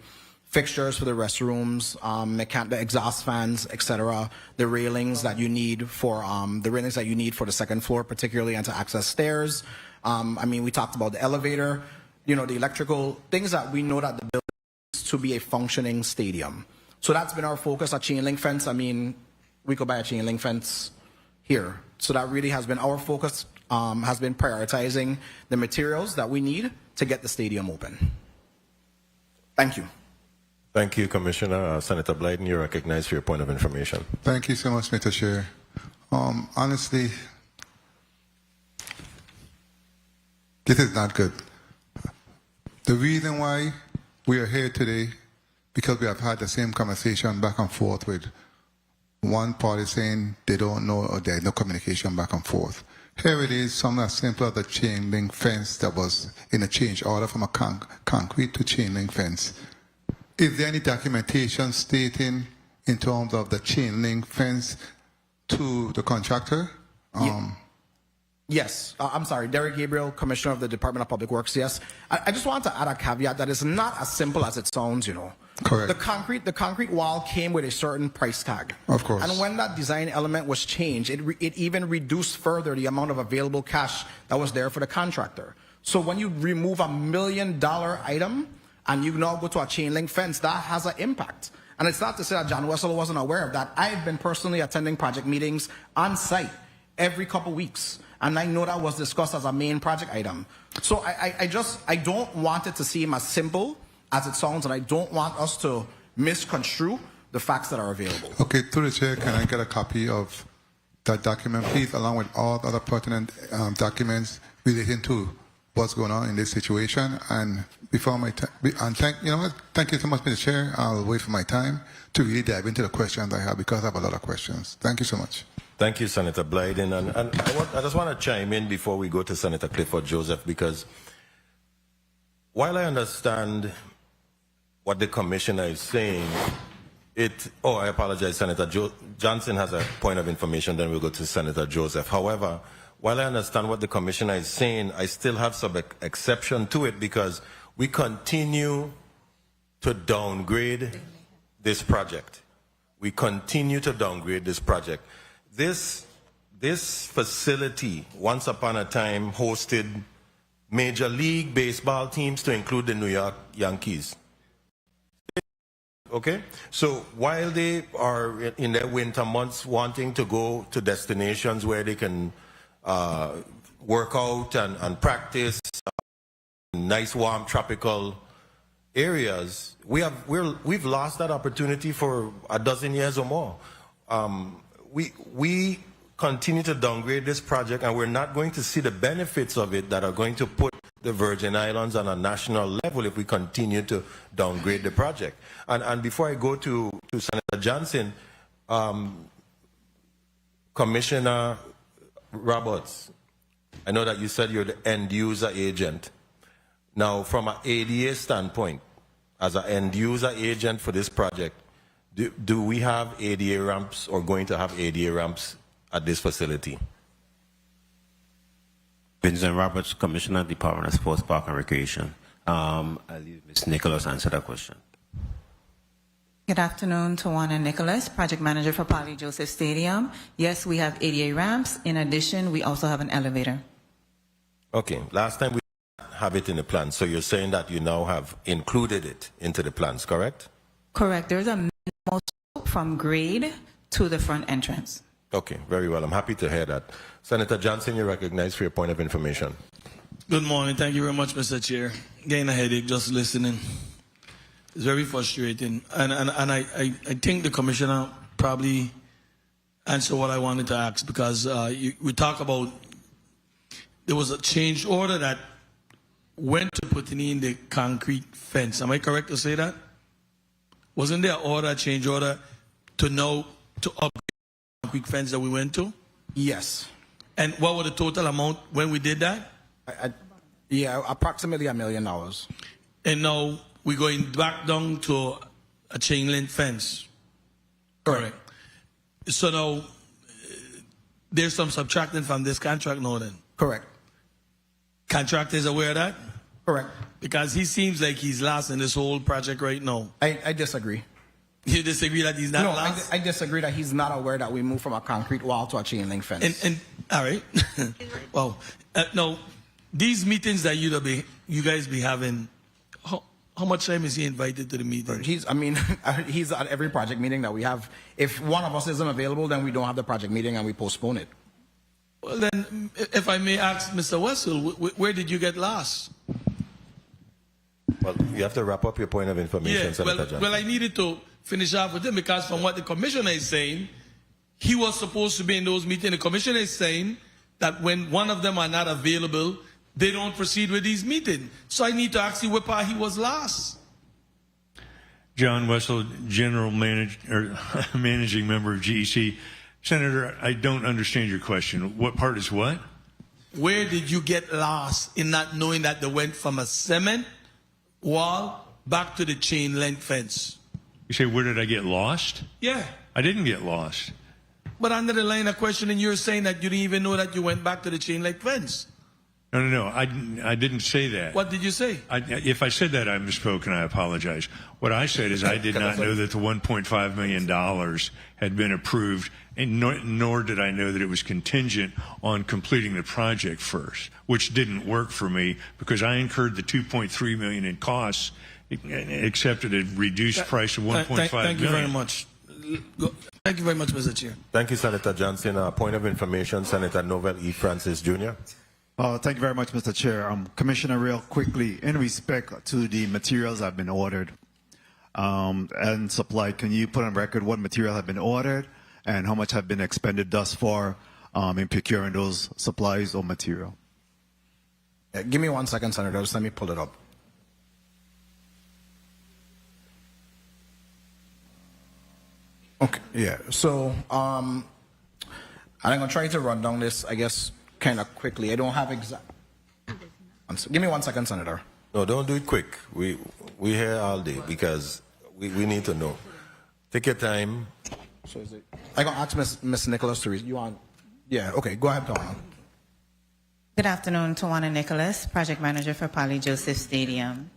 fixtures for the restrooms, the exhaust fans, etc. The railings that you need for the second floor, particularly, and to access stairs. I mean, we talked about the elevator, you know, the electrical things that we know that the building needs to be a functioning stadium. So that's been our focus. A chain link fence. I mean, we could buy a chain link fence here. So that really has been our focus. Has been prioritizing the materials that we need to get the stadium open. Thank you. Thank you, Commissioner. Senator Blyden, you're recognized for your point of information. Thank you so much, Mr. Chair. Honestly, this is not good. The reason why we are here today, because we have had the same conversation back and forth with one party saying they don't know or there's no communication back and forth. Here it is, something as simple as a chain link fence that was in a change order from a concrete to chain link fence. Is there any documentation stating in terms of the chain link fence to the contractor? Yes. I'm sorry, Derek Gabriel, Commissioner of the Department of Public Works. Yes. I just want to add a caveat that it's not as simple as it sounds, you know. Correct. The concrete wall came with a certain price tag. Of course. And when that design element was changed, it even reduced further the amount of available cash that was there for the contractor. So when you remove $1 million item and you now go to a chain link fence, that has an impact. And it's not to say that John Wessel wasn't aware of that. I've been personally attending project meetings on site every couple weeks, and I know that was discussed as a main project item. So I don't want it to seem as simple as it sounds, and I don't want us to misconstrue the facts that are available. Okay, through the chair, can I get a copy of that document, please, along with all other pertinent documents relating to what's going on in this situation? And before my time, and thank you so much, Mr. Chair. I'll wait for my time to really dive into the questions I have, because I have a lot of questions. Thank you so much. Thank you, Senator Blyden. And I just want to chime in before we go to Senator Clifford Joseph, because while I understand what the commissioner is saying, I apologize, Senator Johnson has a point of information, then we'll go to Senator Joseph. However, while I understand what the commissioner is saying, I still have some exception to it, because we continue to downgrade this project. We continue to downgrade this project. This facility, once upon a time, hosted Major League Baseball teams, to include the New York Yankees. Okay? So while they are in their winter months wanting to go to destinations where they can work out and practice, nice, warm, tropical areas, we've lost that opportunity for a dozen years or more. We continue to downgrade this project, and we're not going to see the benefits of it that are going to put the Virgin Islands on a national level if we continue to downgrade the project. And before I go to Senator Johnson, Commissioner Roberts, I know that you said you're the end user agent. Now, from an ADA standpoint, as an end user agent for this project, do we have ADA ramps or going to have ADA ramps at this facility? Vincent Roberts, Commissioner, Department of Sports, Park and Recreation. I'll leave Ms. Nicholas answer that question. Good afternoon to Juan and Nicholas, Project Manager for Poly Joseph Stadium. Yes, we have ADA ramps. In addition, we also have an elevator. Okay, last time we have it in the plan, so you're saying that you now have included it into the plans, correct? Correct. There's a minimal slope from grade to the front entrance. Okay, very well. I'm happy to hear that. Senator Johnson, you're recognized for your point of information. Good morning. Thank you very much, Mr. Chair. Getting a headache just listening. It's very frustrating. And I think the Commissioner probably answered what I wanted to ask, because we talk about there was a change order that went to putting in the concrete fence. Am I correct to say that? Wasn't there a change order to upgrade the concrete fence that we went to? Yes. And what was the total amount when we did that? Yeah, approximately $1 million. And now we're going back down to a chain link fence. Correct. So now there's some subtracting from this contract now then? Correct. Contractor is aware of that? Correct. Because he seems like he's lost in this whole project right now. I disagree. You disagree that he's not lost? I disagree that he's not aware that we moved from a concrete wall to a chain link fence. And all right. Well, now, these meetings that you guys be having, how much time is he invited to the meeting? He's at every project meeting that we have. If one of us isn't available, then we don't have the project meeting and we postpone it. Well, then, if I may ask Mr. Wessel, where did you get lost? Well, you have to wrap up your point of information, Senator Johnson. Well, I needed to finish off with him, because from what the Commissioner is saying, he was supposed to be in those meetings. The Commissioner is saying that when one of them are not available, they don't proceed with these meetings. So I need to ask you where part he was lost. John Wessel, General Manager, Managing Member of GEC. Senator, I don't understand your question. What part is what? Where did you get lost in not knowing that they went from a cement wall back to the chain link fence? You say, where did I get lost? Yeah. I didn't get lost. But under the line of questioning, you're saying that you didn't even know that you went back to the chain link fence. No. I didn't say that. What did you say? If I said that, I misspoke, and I apologize. What I said is I did not know that the $1.5 million had been approved, and nor did I know that it was contingent on completing the project first, which didn't work for me because I incurred the $2.3 million in costs, accepted a reduced price of $1.5 million. Thank you very much. Thank you very much, Mr. Chair. Thank you, Senator Johnson. Point of information, Senator Novel E. Francis Jr. Thank you very much, Mr. Chair. Commissioner, real quickly, in respect to the materials that have been ordered and supplied, can you put on record what material have been ordered and how much have been expended thus far in procuring those supplies or material? Give me 1 second, Senator. Just let me pull it up. Okay, yeah. So I'm going to try to run down this, I guess, kind of quickly. I don't have exact. Give me 1 second, Senator. No, don't do it quick. We here all day because we need to know. Take your time. So is it? I'm going to ask Miss Nicholas to read. You want? Yeah. Okay. Go ahead, Tawana. Good afternoon, Tawana Nicholas, Project Manager for Poly Joseph Stadium.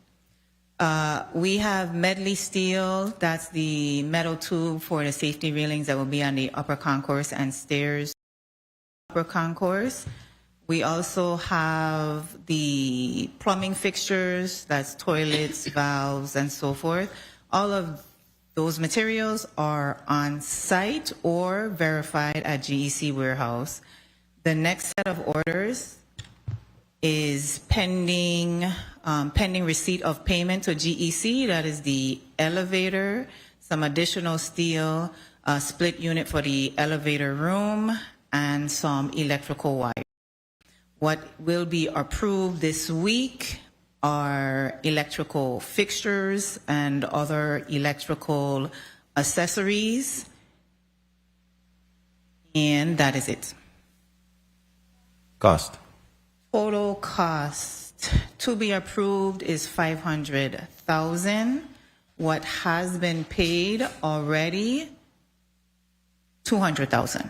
We have Medley Steel. That's the metal tube for the safety railings that will be on the upper concourse and stairs. Upper concourse. We also have the plumbing fixtures, that's toilets, valves, and so forth. All of those materials are on site or verified at GEC warehouse. The next set of orders is pending receipt of payment to GEC. That is the elevator, some additional steel split unit for the elevator room, and some electrical wire. What will be approved this week are electrical fixtures and other electrical accessories. And that is it. Cost. Total cost to be approved is $500,000. What has been paid already, $200,000.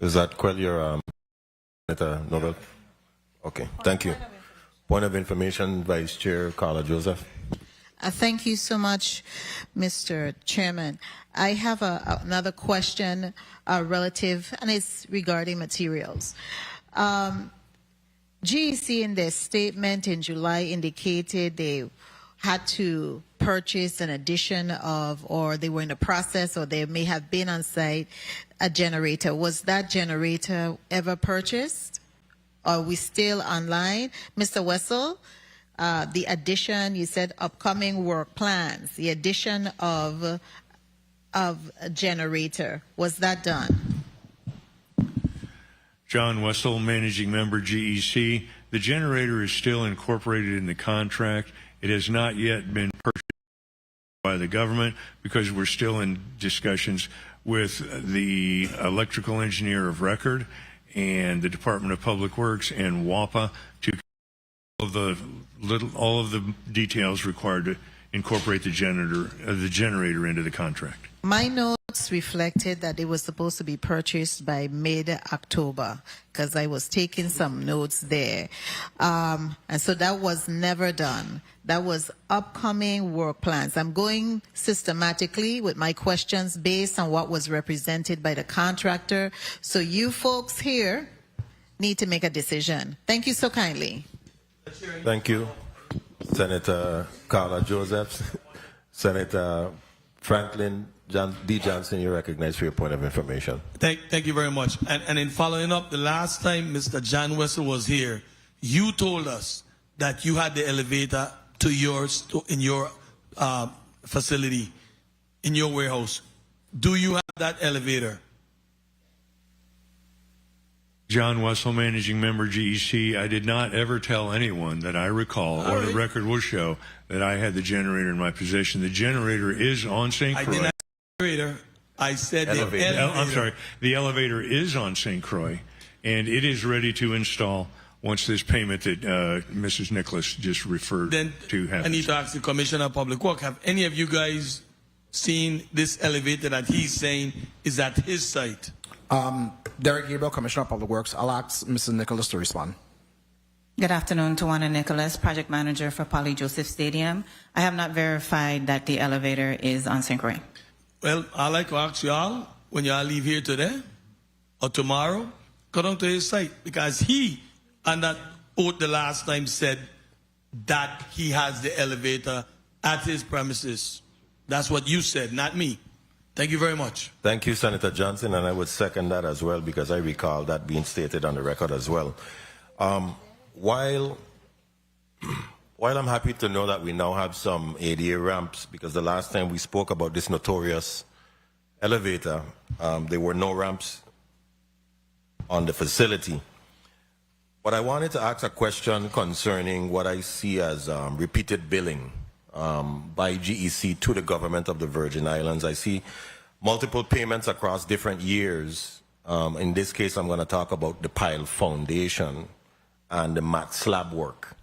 Does that quell your Nobel? Okay, thank you. Point of information, Vice Chair Carla Joseph. Thank you so much, Mr. Chairman. I have another question relative, and it's regarding materials. GEC in their statement in July indicated they had to purchase an addition of, or they were in the process, or they may have been on site, a generator. Was that generator ever purchased? Are we still online? Mr. Wessel, the addition, you said upcoming work plans, the addition of a generator, was that done? John Wessel, Managing Member, GEC. The generator is still incorporated in the contract. It has not yet been purchased by the government because we're still in discussions with the electrical engineer of record and the Department of Public Works and WAPA to all of the details required to incorporate the generator into the contract. My notes reflected that it was supposed to be purchased by mid-October because I was taking some notes there. And so that was never done. That was upcoming work plans. I'm going systematically with my questions based on what was represented by the contractor. So you folks here need to make a decision. Thank you so kindly. Thank you, Senator Carla Joseph. Senator Franklin D. Johnson, you're recognized for your point of information. Thank you very much. And in following up, the last time Mr. John Wessel was here, you told us that you had the elevator to in your facility, in your warehouse. Do you have that elevator? John Wessel, Managing Member, GEC. I did not ever tell anyone that I recall, or the record will show, that I had the generator in my possession. The generator is on St. Croix. I did not say elevator. I said the elevator. I'm sorry. The elevator is on St. Croix, and it is ready to install once this payment that Mrs. Nicholas just referred to happens. I need to ask the Commissioner of Public Works, have any of you guys seen this elevator that he's saying is at his site? Derek Gabriel, Commissioner of Public Works. I'll ask Mrs. Nicholas to respond. Good afternoon, Tawana Nicholas, Project Manager for Polly Joseph Stadium. I have not verified that the elevator is on St. Croix. Well, I'd like to ask y'all, when y'all leave here today or tomorrow, go down to his site, because he, on that oath the last time, said that he has the elevator at his premises. That's what you said, not me. Thank you very much. Thank you, Senator Johnson, and I would second that as well because I recall that being stated on the record as well. While I'm happy to know that we now have some ADA ramps, because the last time we spoke about this notorious elevator, there were no ramps on the facility. But I wanted to ask a question concerning what I see as repeated billing by GEC to the government of the Virgin Islands. I see multiple payments across different years. In this case, I'm going to talk about the pile foundation and the mat slab work.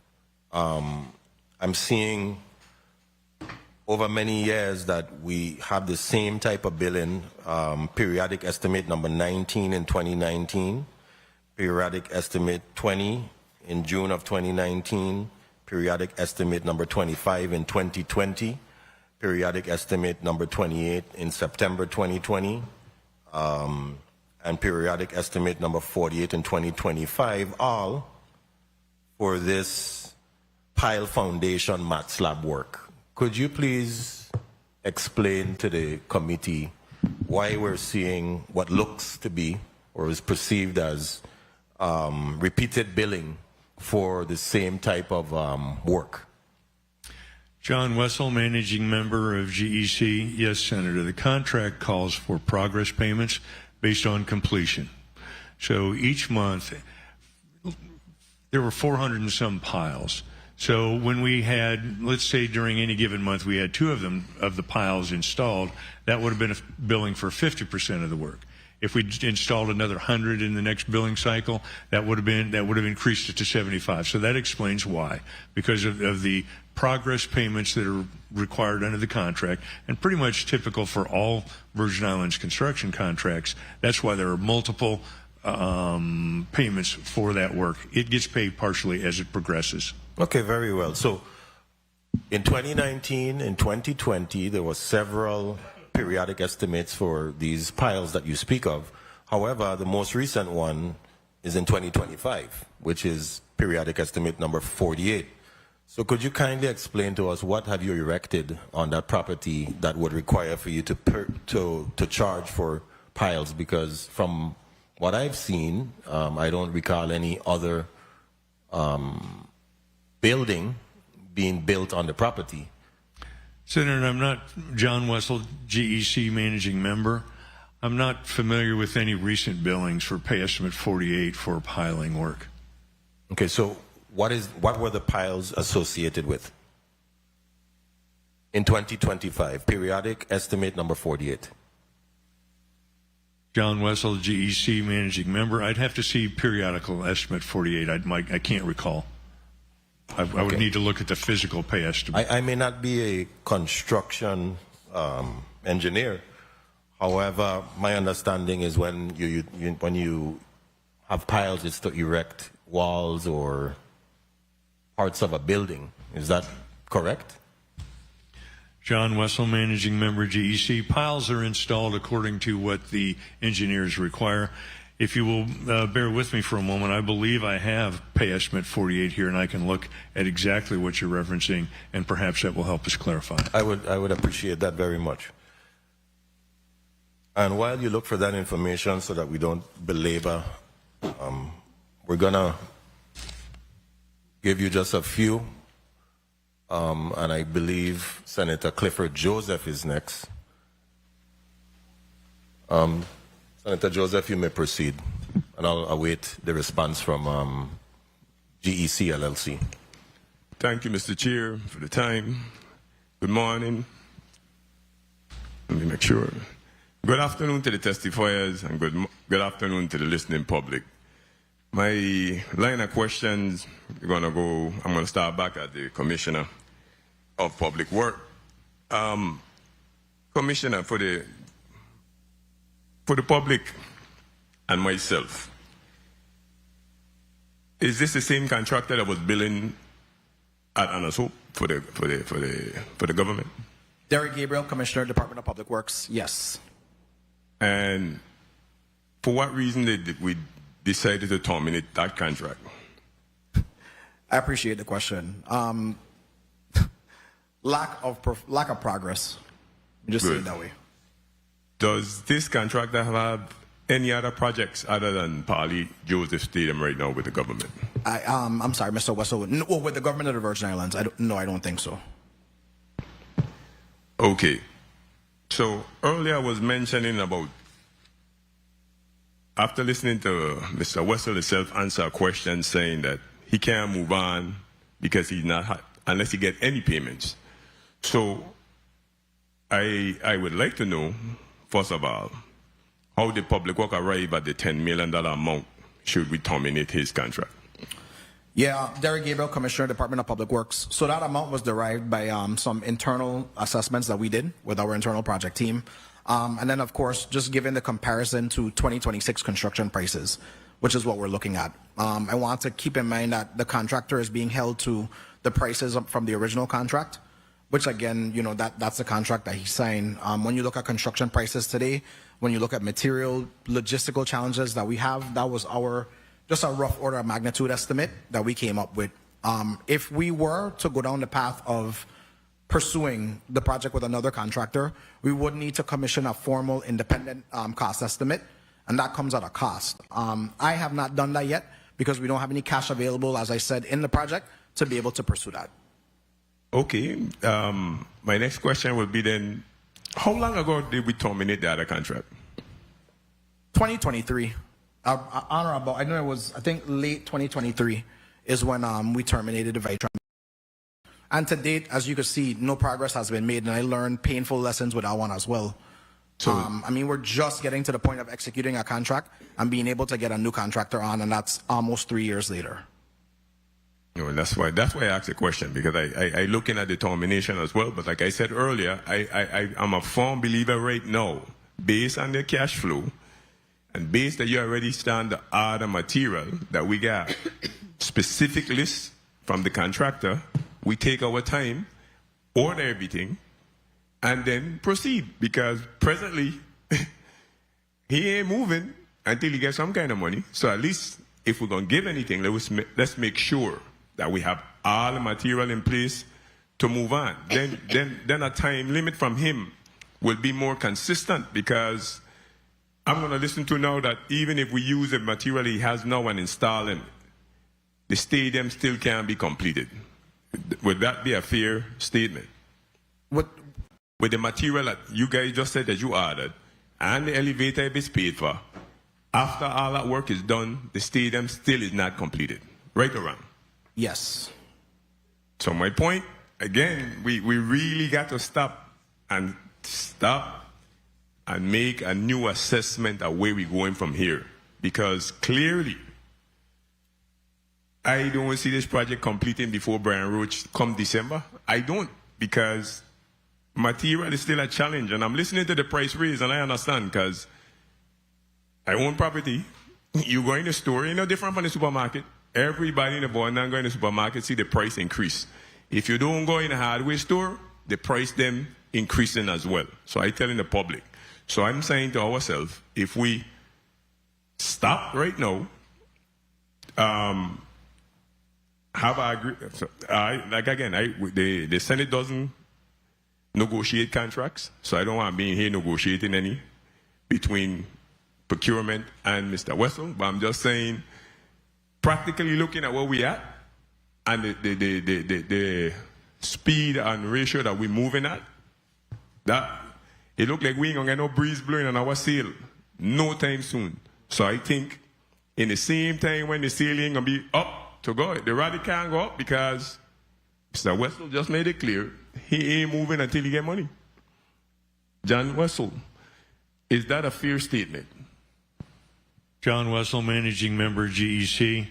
I'm seeing over many years that we have the same type of billing, periodic estimate number 19 in 2019, periodic estimate 20 in June of 2019, periodic estimate number 25 in 2020, periodic estimate number 28 in September 2020, and periodic estimate number 48 in 2025, all for this pile foundation mat slab work. Could you please explain to the committee why we're seeing what looks to be or is perceived as repeated billing for the same type of work? John Wessel, Managing Member of GEC. Yes, Senator. The contract calls for progress payments based on completion. So each month, there were 400 and some piles. So when we had, let's say during any given month, we had 2 of the piles installed, that would have been a billing for 50% of the work. If we installed another 100 in the next billing cycle, that would have increased it to 75. So that explains why, because of the progress payments that are required under the contract, and pretty much typical for all Virgin Islands construction contracts. That's why there are multiple payments for that work. It gets paid partially as it progresses. Okay, very well. So in 2019 and 2020, there were several periodic estimates for these piles that you speak of. However, the most recent one is in 2025, which is periodic estimate number 48. So could you kindly explain to us what have you erected on that property that would require for you to charge for piles? Because from what I've seen, I don't recall any other building being built on the property. Senator, I'm not John Wessel, GEC Managing Member. I'm not familiar with any recent billings for pay estimate 48 for piling work. Okay, so what were the piles associated with? In 2025, periodic estimate number 48. John Wessel, GEC Managing Member. I'd have to see periodical estimate 48. I can't recall. I would need to look at the physical pay estimate. I may not be a construction engineer. However, my understanding is when you have piles, it's to erect walls or parts of a building. Is that correct? John Wessel, Managing Member, GEC. Piles are installed according to what the engineers require. If you will bear with me for a moment, I believe I have pay estimate 48 here, and I can look at exactly what you're referencing, and perhaps that will help us clarify. I would appreciate that very much. And while you look for that information so that we don't belabor, we're going to give you just a few, and I believe Senator Clifford Joseph is next. Senator Joseph, you may proceed, and I'll await the response from GEC LLC. Thank you, Mr. Chair, for the time. Good morning. Let me make sure. Good afternoon to the testifiers, and good afternoon to the listening public. My line of questions, I'm going to start back at the Commissioner of Public Work. Commissioner, for the public and myself, is this the same contractor that was billing at Anasop for the government? Derek Gabriel, Commissioner, Department of Public Works. Yes. And for what reason did we decided to terminate that contract? I appreciate the question. Lack of progress. Just say it that way. Does this contractor have any other projects other than Pali Joseph Stadium right now with the government? I'm sorry, Mr. Wessel. No, with the government of the Virgin Islands, I don't think so. Okay. So earlier I was mentioning about, after listening to Mr. Wessel himself answer a question saying that he can't move on because he's not, unless he get any payments. So I would like to know, first of all, how did Public Work arrive at the $10 million amount should we terminate his contract? Yeah, Derek Gabriel, Commissioner, Department of Public Works. So that amount was derived by some internal assessments that we did with our internal project team. And then, of course, just given the comparison to 2026 construction prices, which is what we're looking at. I want to keep in mind that the contractor is being held to the prices from the original contract, which again, you know, that's the contract that he signed. When you look at construction prices today, when you look at material logistical challenges that we have, that was just a rough order of magnitude estimate that we came up with. If we were to go down the path of pursuing the project with another contractor, we would need to commission a formal independent cost estimate, and that comes at a cost. I have not done that yet because we don't have any cash available, as I said, in the project to be able to pursue that. Okay. My next question will be then, how long ago did we terminate the other contract? 2023. Honorable, I know it was, I think, late 2023 is when we terminated the Vitron. And to date, as you can see, no progress has been made, and I learned painful lessons with that one as well. So, I mean, we're just getting to the point of executing a contract and being able to get a new contractor on, and that's almost 3 years later. No, that's why I asked the question, because I looking at the termination as well. But like I said earlier, I'm a firm believer right now, based on the cash flow, and based that you already stand the order material that we got, specific lists from the contractor, we take our time, order everything, and then proceed. Because presently, he ain't moving until he gets some kind of money. So at least if we're going to give anything, let's make sure that we have all the material in place to move on. Then a time limit from him will be more consistent, because I'm going to listen to now that even if we use the material he has now and install it, the stadium still can't be completed. Would that be a fair statement? With the material that you guys just said that you ordered, and the elevator is paid for, after all that work is done, the stadium still is not completed. Right or wrong? Yes. So my point, again, we really got to stop and make a new assessment of where we're going from here. Because clearly, I don't see this project completing before Brian Roach come December. I don't, because material is still a challenge. And I'm listening to the price raise, and I understand, because I own property. You go in the store, you know, different from the supermarket. Everybody in the board now going to the supermarket see the price increase. If you don't go in a hardware store, the price them increasing as well. So I telling the public. So I'm saying to ourselves, if we stop right now, have a agreement. So, like again, the Senate doesn't negotiate contracts, so I don't want to be here negotiating any between procurement and Mr. Wessel. But I'm just saying, practically looking at where we at and the speed and ratio that we're moving at, that it look like we ain't gonna get no breeze blowing on our sail no time soon. So I think in the same time when the sail ain't gonna be up to go, the rally can't go up, because Mr. Wessel just made it clear he ain't moving until he get money. John Wessel, is that a fair statement? John Wessel, Managing Member, GEC.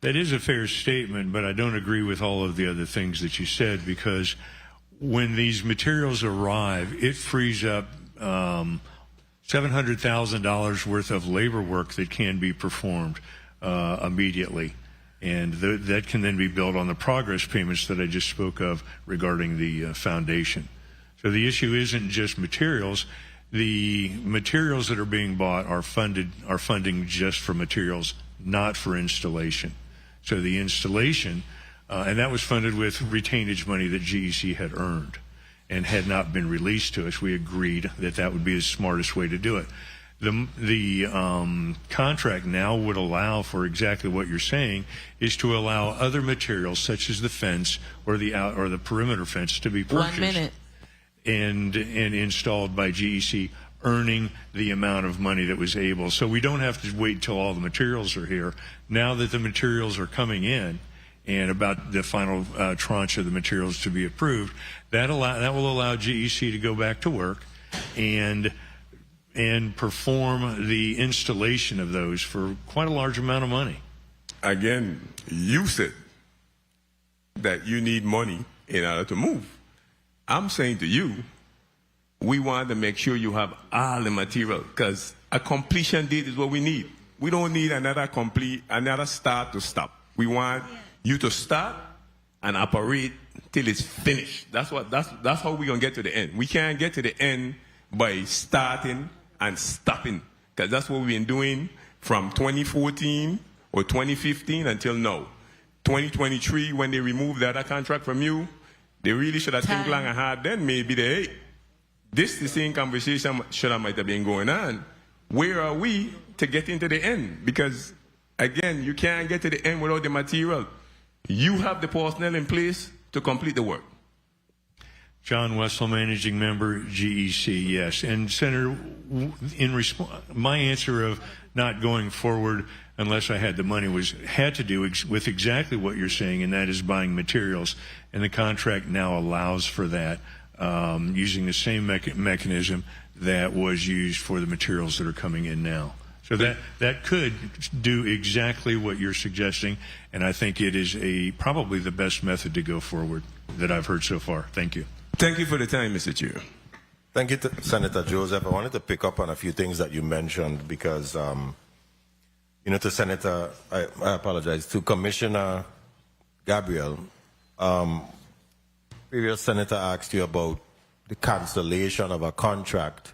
That is a fair statement, but I don't agree with all of the other things that you said, because when these materials arrive, it frees up $700,000 worth of labor work that can be performed immediately. And that can then be built on the progress payments that I just spoke of regarding the foundation. So the issue isn't just materials. The materials that are being bought are funding just for materials, not for installation. So the installation, and that was funded with retainage money that GEC had earned and had not been released to us. We agreed that that would be the smartest way to do it. The contract now would allow for exactly what you're saying, is to allow other materials such as the fence or the perimeter fence to be purchased. 1 minute. And installed by GEC, earning the amount of money that was able. So we don't have to wait until all the materials are here. Now that the materials are coming in, and about the final tranche of the materials to be approved, that will allow GEC to go back to work and perform the installation of those for quite a large amount of money. Again, you said that you need money in order to move. I'm saying to you, we want to make sure you have all the material, because a completion date is what we need. We don't need another start to stop. We want you to start and operate till it's finished. That's how we're gonna get to the end. We can't get to the end by starting and stopping, because that's what we've been doing from 2014 or 2015 until now. 2023, when they removed the other contract from you, they really should have think long and hard. Then maybe the same conversation might have been going on. Where are we to get into the end? Because again, you can't get to the end without the material. You have the personnel in place to complete the work. John Wessel, Managing Member, GEC, yes. And Senator, in response, my answer of not going forward unless I had the money had to do with exactly what you're saying, and that is buying materials. And the contract now allows for that, using the same mechanism that was used for the materials that are coming in now. So that could do exactly what you're suggesting, and I think it is probably the best method to go forward that I've heard so far. Thank you. Thank you for the time, Mr. Chair. Thank you, Senator Joseph. I wanted to pick up on a few things that you mentioned because, to Senator, I apologize, to Commissioner Gabriel, previous Senator asked you about the cancellation of a contract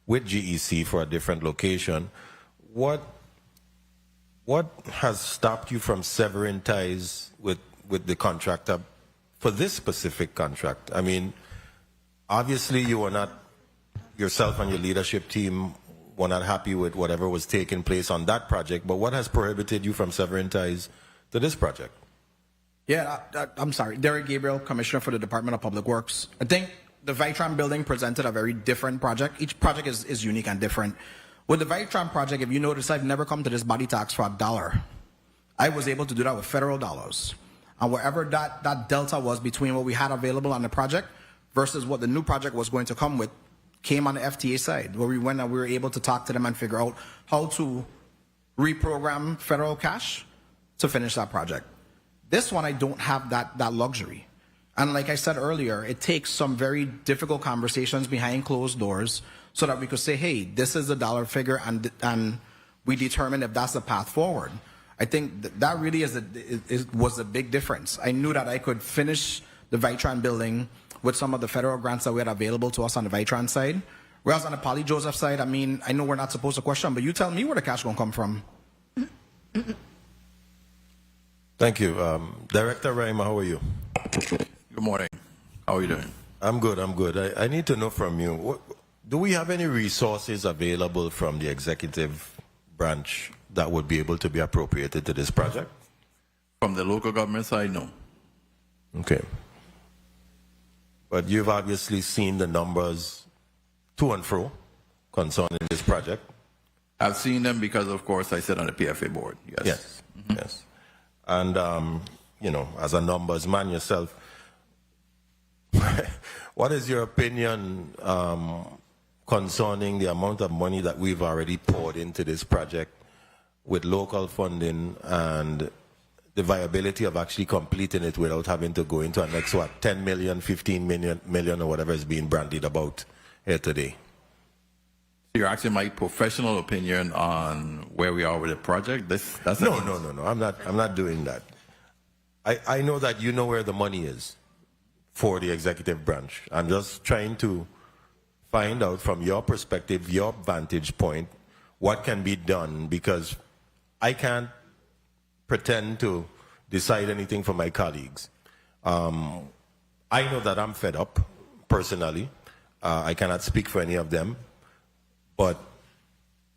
with GEC for a different location. What has stopped you from severing ties with the contractor for this specific contract? I mean, obviously you were not, yourself and your leadership team were not happy with whatever was taking place on that project, but what has prohibited you from severing ties to this project? Yeah, I'm sorry. Derek Gabriel, Commissioner for the Department of Public Works. I think the Vitram building presented a very different project. Each project is unique and different. With the Vitram project, if you notice, I've never come to this body tax for $1. I was able to do that with federal dollars. And wherever that delta was between what we had available on the project versus what the new project was going to come with came on the FTA side, where we went and we were able to talk to them and figure out how to reprogram federal cash to finish that project. This one, I don't have that luxury. And like I said earlier, it takes some very difficult conversations behind closed doors so that we could say, hey, this is the dollar figure, and we determine if that's the path forward. I think that really was a big difference. I knew that I could finish the Vitran building with some of the federal grants that we had available to us on the Vitran side. Whereas on the Poly Joseph side, I mean, I know we're not supposed to question, but you tell me where the cash gonna come from. Thank you. Director Rhymer, how are you? Good morning. How are you doing? I'm good. I need to know from you, do we have any resources available from the executive branch that would be able to be appropriated to this project? From the local government side, no. Okay. But you've obviously seen the numbers to and fro concerning this project. I've seen them because, of course, I sit on the PFA board. Yes. Yes. Mm-hmm. Yes. And, as a numbers man yourself, what is your opinion concerning the amount of money that we've already poured into this project with local funding and the viability of actually completing it without having to go into a next, 10 million, 15 million, or whatever is being bandied about here today? You're asking my professional opinion on where we are with the project? No. I'm not doing that. I know that you know where the money is for the executive branch. I'm just trying to find out from your perspective, your vantage point, what can be done, because I can't pretend to decide anything for my colleagues. I know that I'm fed up, personally. I cannot speak for any of them. But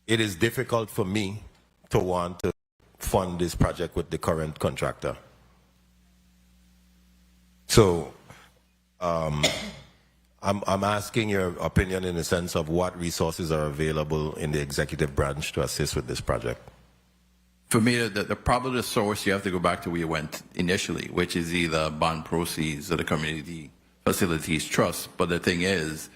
it is difficult for me to want to fund this project with the current contractor. So I'm asking your opinion in the sense of what resources are available in the executive branch to assist with this project. For me, probably the source, you have to go back to where you went initially, which is either bond proceeds or the Community Facilities Trust. But the thing is,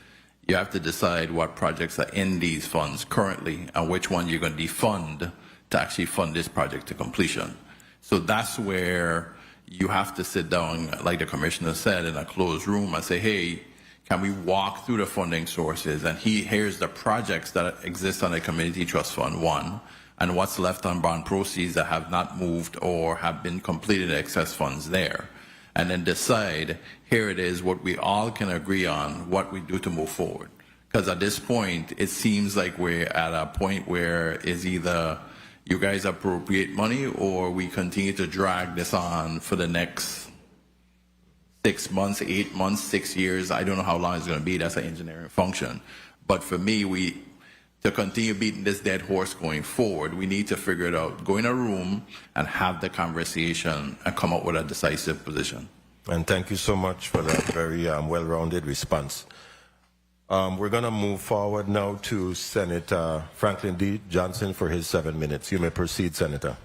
you have to decide what projects are in these funds currently and which one you're going to defund to actually fund this project to completion. So that's where you have to sit down, like the commissioner said, in a closed room and say, hey, can we walk through the funding sources? And here's the projects that exist on the Community Trust Fund 1 and what's left on bond proceeds that have not moved or have been completed excess funds there. And then decide, here it is, what we all can agree on, what we do to move forward. Because at this point, it seems like we're at a point where it's either you guys appropriate money or we continue to drag this on for the next 6 months, 8 months, 6 years. I don't know how long it's going to be. That's an engineering function. But for me, to continue beating this dead horse going forward, we need to figure it out. Go in a room and have the conversation and come up with a decisive position. And thank you so much for that very well-rounded response. We're going to move forward now to Senator Franklin D. Johnson for his 7 minutes. You may proceed, Senator.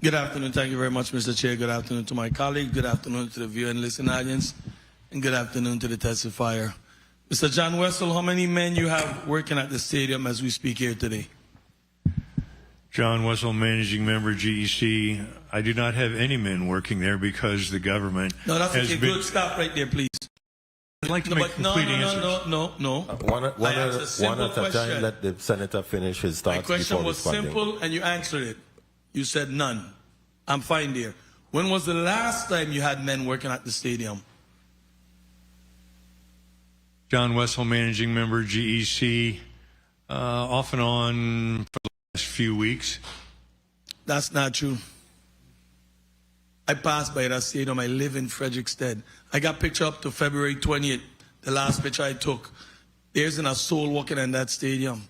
Good afternoon. Thank you very much, Mr. Chair. Good afternoon to my colleague. Good afternoon to the viewer and listen audience. And good afternoon to the testifier. Mr. John Wessel, how many men you have working at the stadium as we speak here today? John Wessel, Managing Member, GEC. I do not have any men working there because the government No, that's has okay. been... Good. Stop right there, please. I'd like to make complete answers. No. One at a time, let the senator finish his thoughts. My question before was responding. simple, and you answered it. You said none. I'm fine there. When was the last time you had men working at the stadium? John Wessel, Managing Member, GEC, off and on for the last few weeks. That's not true. I passed by that stadium. I live in Frederickstead. I got picture up to February 20th, the last picture I took. There isn't a soul walking in that stadium.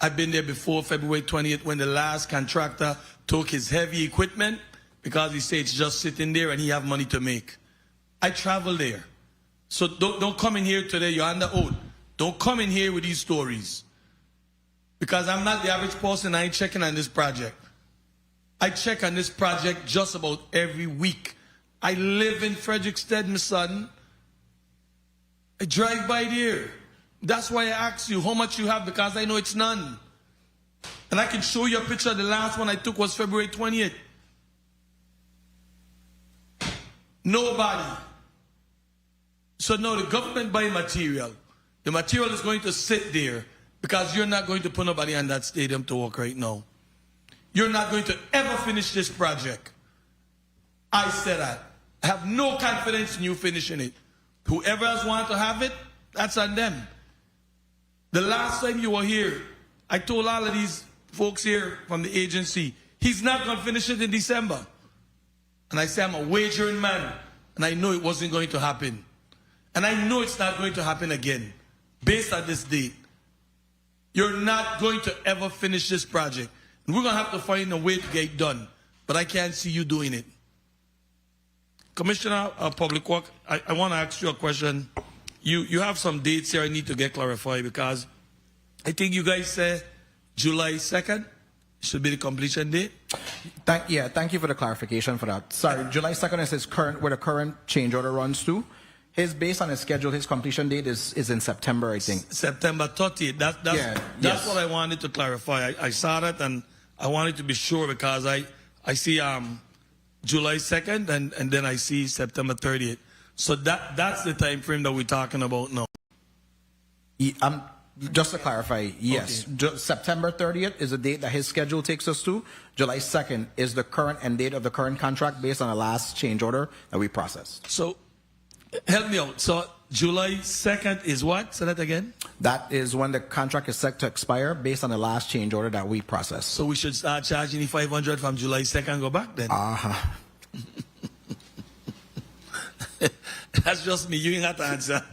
I've been there before February 20th when the last contractor took his heavy equipment because he said it's just sitting there and he have money to make. I travel there. So don't come in here today, you're under oath. Don't come in here with these stories. Because I'm not the average person, I ain't checking on this project. I check on this project just about every week. I live in Frederickstead, my son. I drive by there. That's why I asked you how much you have, because I know it's none. And I can show you a picture. The last one I took was February 20th. Nobody. So now the government buy material. The material is going to sit there because you're not going to put nobody on that stadium to work right now. You're not going to ever finish this project. I said that. I have no confidence in you finishing it. Whoever else wants to have it, that's on them. The last time you were here, I told all of these folks here from the agency, he's not going to finish it in December. And I said, I'm a wagering man, and I know it wasn't going to happen. And I know it's not going to happen again, based on this date. You're not going to ever finish this project. And we're going to have to find a way to get it done. But I can't see you doing it. Commissioner of Public Work, I want to ask you a question. You have some dates here I need to get clarified because I think you guys said July 2nd should be the completion date. Thank you for the clarification for that. Sorry, July 2nd is his current, where the current change order runs to. Based on his schedule, his completion date is in September, I think. September 30th. That's what I wanted to clarify. I saw that and I wanted to be sure because I see July 2nd and then I see September 30th. So that's the time frame that we're talking about now. Just to clarify, yes. Okay. September 30th is the date that his schedule takes us to. July 2nd is the current end date of the current contract based on the last change order that we processed. So help me out. So July 2nd is what? Say that again. That is when the contract is set to expire based on the last change order that we processed. So we should start charging the $500 from July 2nd and go back then? That's just me. You ain't have to answer.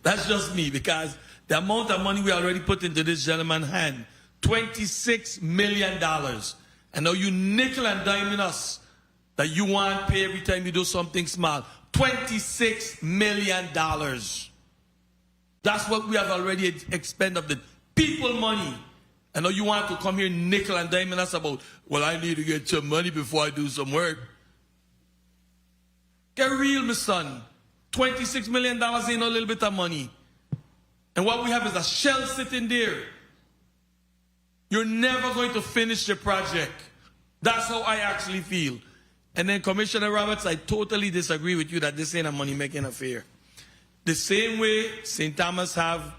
That's just me because the amount of money we already put into this gentleman's hand, $26 million. And now you nickel and diming us that you want to pay every time you do something small. $26 million. That's what we have already expended of the people money. And now you want to come here nickel and diming us about, well, I need to get some money before I do some work. Get real, my son. $26 million ain't a little bit of money. And what we have is a shell sitting there. You're never going to finish the project. That's how I actually feel. And then Commissioner Roberts, I totally disagree with you that this ain't a money-making affair. The same way St. Thomas have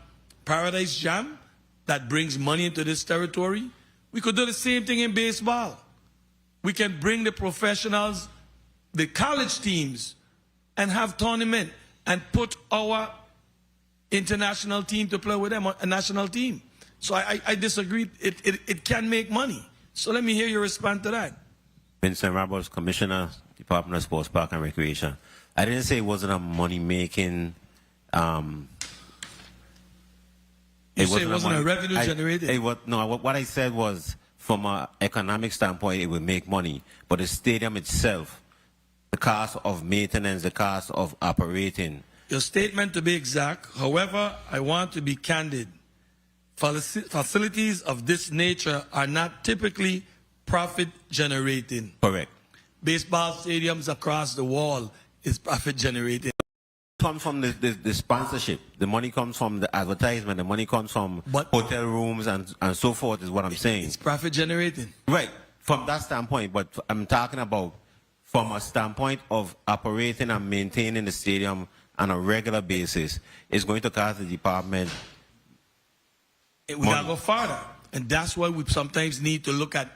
Paradise Jam that brings money into this territory, we could do the same thing in baseball. We can bring the professionals, the college teams, and have tournament and put our international team to play with them, a national team. So I disagree. It can make money. So let me hear your response to that. Vincent Roberts, Commissioner, Department of Sports, Park and Recreation. I didn't say it wasn't a money-making. You say it wasn't a revenue generated? No, what I said was, from an economic standpoint, it would make money. But the stadium itself the cost of maintenance, the cost of operating. Your statement to be exact. However, I want to be candid. Facilities of this nature are not typically profit generating. Correct. Baseball stadiums across the wall is profit generating. Comes from the sponsorship. The money comes from the advertisement. The money comes from hotel rooms and so forth is what I'm saying. It's profit generating. Right. From that standpoint, but I'm talking about from a standpoint of operating and maintaining the stadium on a regular basis. It's going to cost the department We gotta go farther. And that's why we sometimes need to look at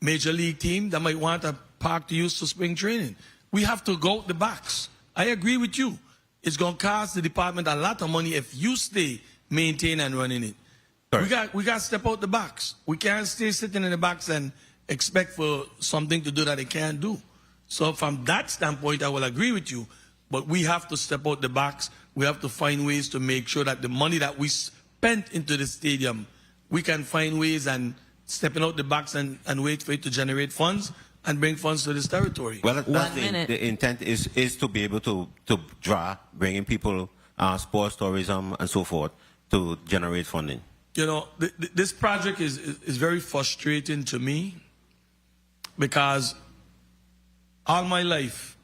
major league team that might want a park to use for spring training. We have to go out the box. I agree with you. It's going to cost the department a lot of money if you stay maintain and running it. Sorry. We got to step out the box. We can't stay sitting in the box and expect for something to do that they can't do. So from that standpoint, I will agree with you. But we have to step out the box. We have to find ways to make sure that the money that we spent into the stadium, we can find ways and stepping out the box and wait for it to generate funds and bring funds to this territory. Well, that's the intent is to be able to draw, bringing people, sports tourism and so forth to generate funding. You know, this project is very frustrating to me because all my life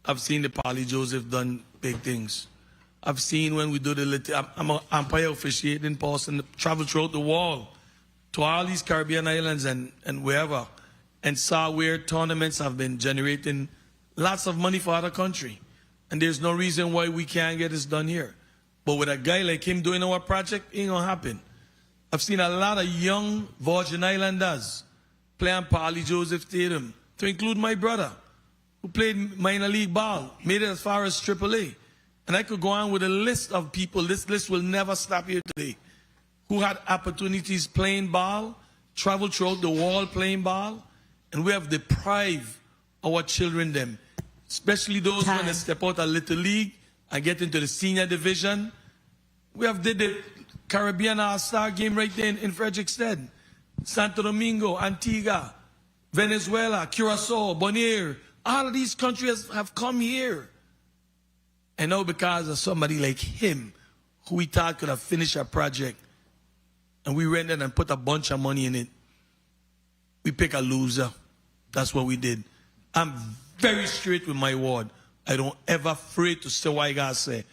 I've seen the Polly Joseph done big things. I've seen when we do I'm an umpire officiating post and travel throughout the world to all these Caribbean islands and wherever, and saw where tournaments have been generating lots of money for other country. And there's no reason why we can't get this done here. But with a guy like him doing our project, it ain't gonna happen. I've seen a lot of young Virgin Islanders play on Polly Joseph Stadium, to include my brother, who played minor league ball, made it as far as AAA. And I could go on with a list of people, this list will never stop here today, who had opportunities playing ball, traveled throughout the world playing ball, and we have deprived our children them, especially those when they step out of Little League and get into the senior division. We have did the Caribbean All-Star game right there in Frederickstead, Santo Domingo, Antigua, Venezuela, Curacao, Bonaire. All of these countries have come here. And now because of somebody like him, who we thought could have finished our project, and we rented and put a bunch of money in it, we pick a loser. That's what we did. I'm very straight with my word. I don't ever afraid to say what I gotta say.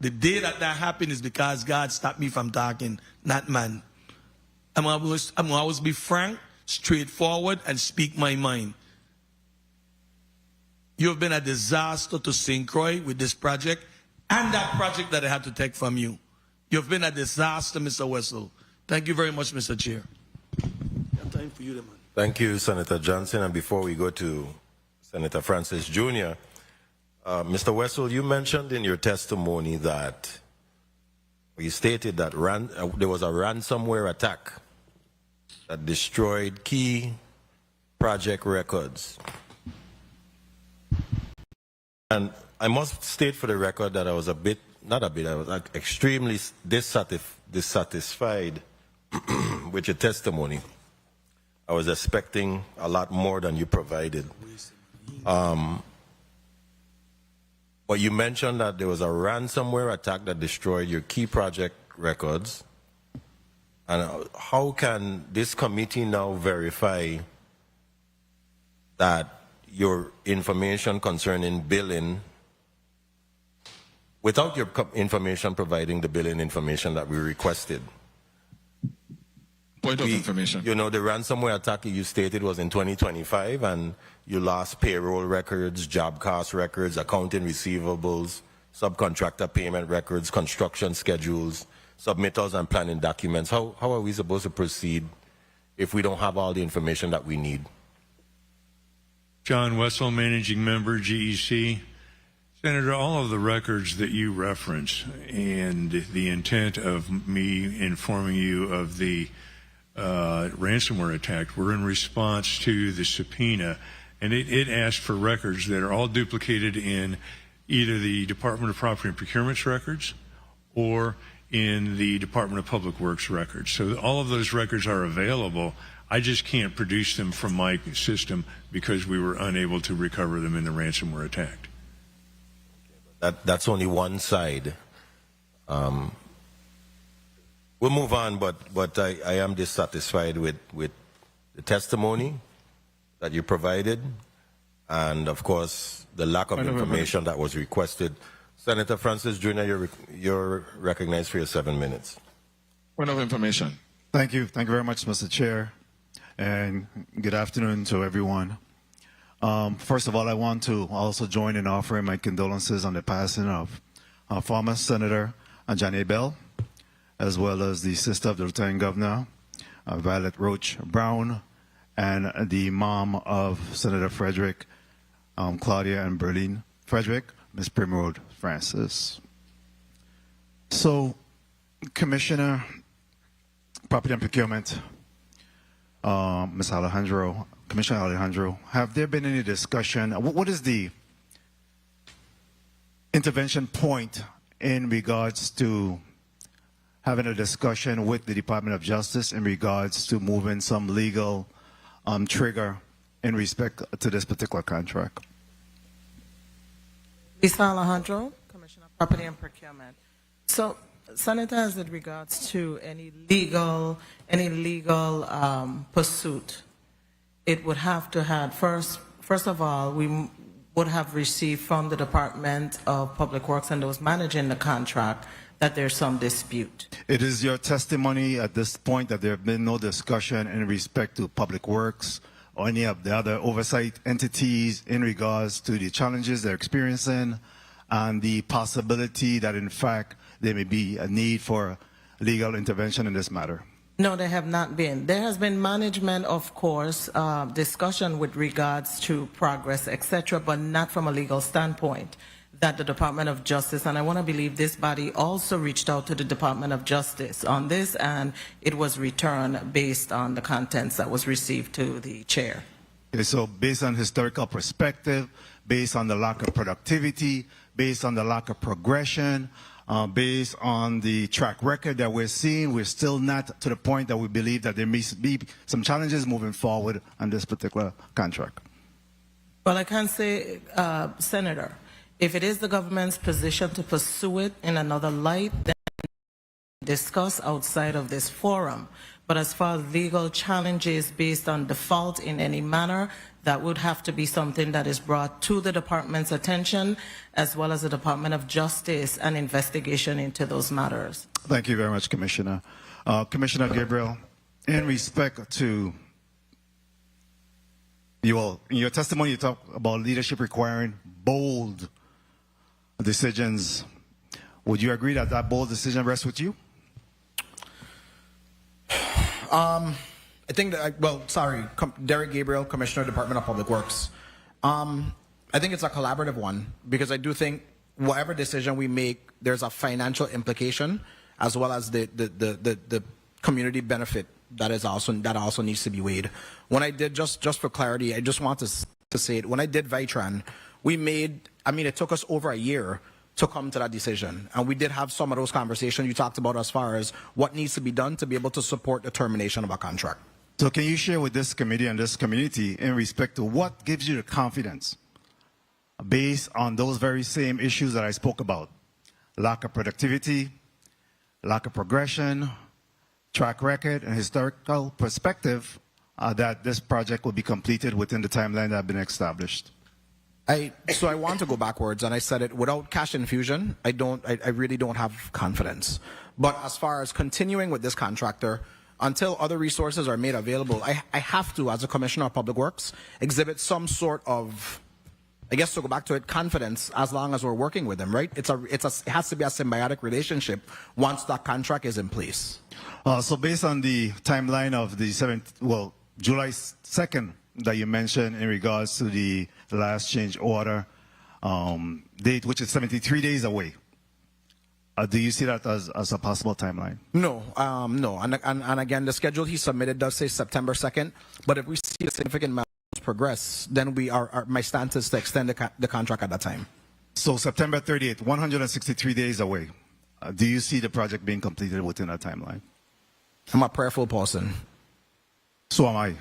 The day that happened is because God stopped me from talking, not man. I'm gonna always be frank, straightforward, and speak my mind. You have been a disaster to St. Croix with this project and that project that I had to take from you. You have been a disaster, Mr. Wessel. Thank you very much, Mr. Chair. Time for you, man. Thank you, Senator Johnson. And before we go to Senator Francis Jr., Mr. Wessel, you mentioned in your testimony that you stated that there was a ransomware attack that destroyed key project records. And I must state for the record that I was I was extremely dissatisfied with your testimony. I was expecting a lot more than you provided. But you mentioned that there was a ransomware attack that destroyed your key project records. And how can this committee now verify that your information concerning billing, without your information providing the billing information that we requested? Point of information. You know, the ransomware attack you stated was in 2025, and you lost payroll records, job cost records, accounting receivables, subcontractor payment records, construction schedules, submittals and planning documents. How are we supposed to proceed if we don't have all the information that we need? John Wessel, Managing Member, GEC. Senator, all of the records that you reference and the intent of me informing you of the ransomware attack were in response to the subpoena, and it asked for records that are all duplicated in either the Department of Property and Procurement's records or in the Department of Public Works records. So all of those records are available. I just can't produce them from my system because we were unable to recover them in the ransomware attack. That's only one side. We'll move on, but I am dissatisfied with the testimony that you provided, and of course the lack of information that was requested. Senator Francis Jr., you're recognized for your 7 minutes. Point of information. Thank you. Thank you very much, Mr. Chair. And good afternoon to everyone. First of all, I want to also join in offering my condolences on the passing of former Senator Adrienne L, as well as the sister of the Lieutenant Governor, Violet Roach Brown, and the mom of Senator Frederick, Claudia and Berlin Frederick, Ms. Primrose Francis. So, Commissioner, Property and Procurement, Ms. Alejandro, Commissioner Alejandro, have there been any discussion? What is the intervention point in regards to having a discussion with the Department of Justice in regards to moving some legal trigger in respect to this particular contract? Mr. Alejandro, Commissioner of Property and Procurement. So, Senator, as it regards to any legal pursuit, it would have to have first of all, we would have received from the Department of Public Works and those managing the contract that there's some dispute. It is your testimony at this point that there have been no discussion in respect to Public Works or any of the other oversight entities in regards to the challenges they're experiencing and the possibility that in fact there may be a need for legal intervention in this matter? No, there have not been. There has been management, of course, discussion with regards to progress, etc., but not from a legal standpoint. That the Department of Justice, and I want to believe this body also reached out to the Department of Justice on this, and it was returned based on the contents that was received to the chair. Okay, so based on historical perspective, based on the lack of productivity, based on the lack of progression, based on the track record that we're seeing, we're still not to the point that we believe that there may be some challenges moving forward on this particular contract. Well, I can say, Senator, if it is the government's position to pursue it in another light, then discuss outside of this forum. But as far as legal challenges based on default in any manner, that would have to be something that is brought to the department's attention, as well as the Department of Justice, and investigation into those matters. Thank you very much, Commissioner. Commissioner Gabriel, in respect to in your testimony, you talk about leadership requiring bold decisions. Would you agree that that bold decision rests with you? I think that, Derek Gabriel, Commissioner, Department of Public Works. I think it's a collaborative one because I do think whatever decision we make, there's a financial implication as well as the community benefit that also needs to be weighed. When I did, just for clarity, I just want to say it. When I did Vitran, it took us over a year to come to that decision. And we did have some of those conversations you talked about as far as what needs to be done to be able to support the termination of a contract. So can you share with this committee and this community in respect to what gives you the confidence based on those very same issues that I spoke about? Lack of productivity, lack of progression, track record, and historical perspective that this project will be completed within the timeline that has been established. So I want to go backwards, and I said it, without cash infusion, I really don't have confidence. But as far as continuing with this contractor, until other resources are made available, I have to, as a Commissioner of Public Works, exhibit some sort of, I guess to go back to it, confidence as long as we're working with them, right? It has to be a symbiotic relationship once that contract is in place. So based on the timeline of the July 2nd that you mentioned in regards to the last change order date, which is 73 days away, do you see that as a possible timeline? No, no. And again, the schedule he submitted does say September 2nd, but if we see a significant amount of progress, then my stance is to extend the contract at that time. So September 30th, 163 days away. Do you see the project being completed within that timeline? I'm a prayerful person. So am I.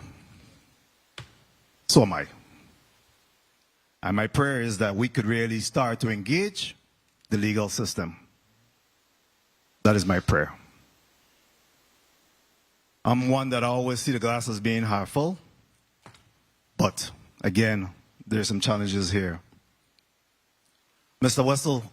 So am I. And my prayer is that we could really start to engage the legal system. That is my prayer. I'm one that always see the glass as being half full. But again, there's some challenges here. Mr. Wessel,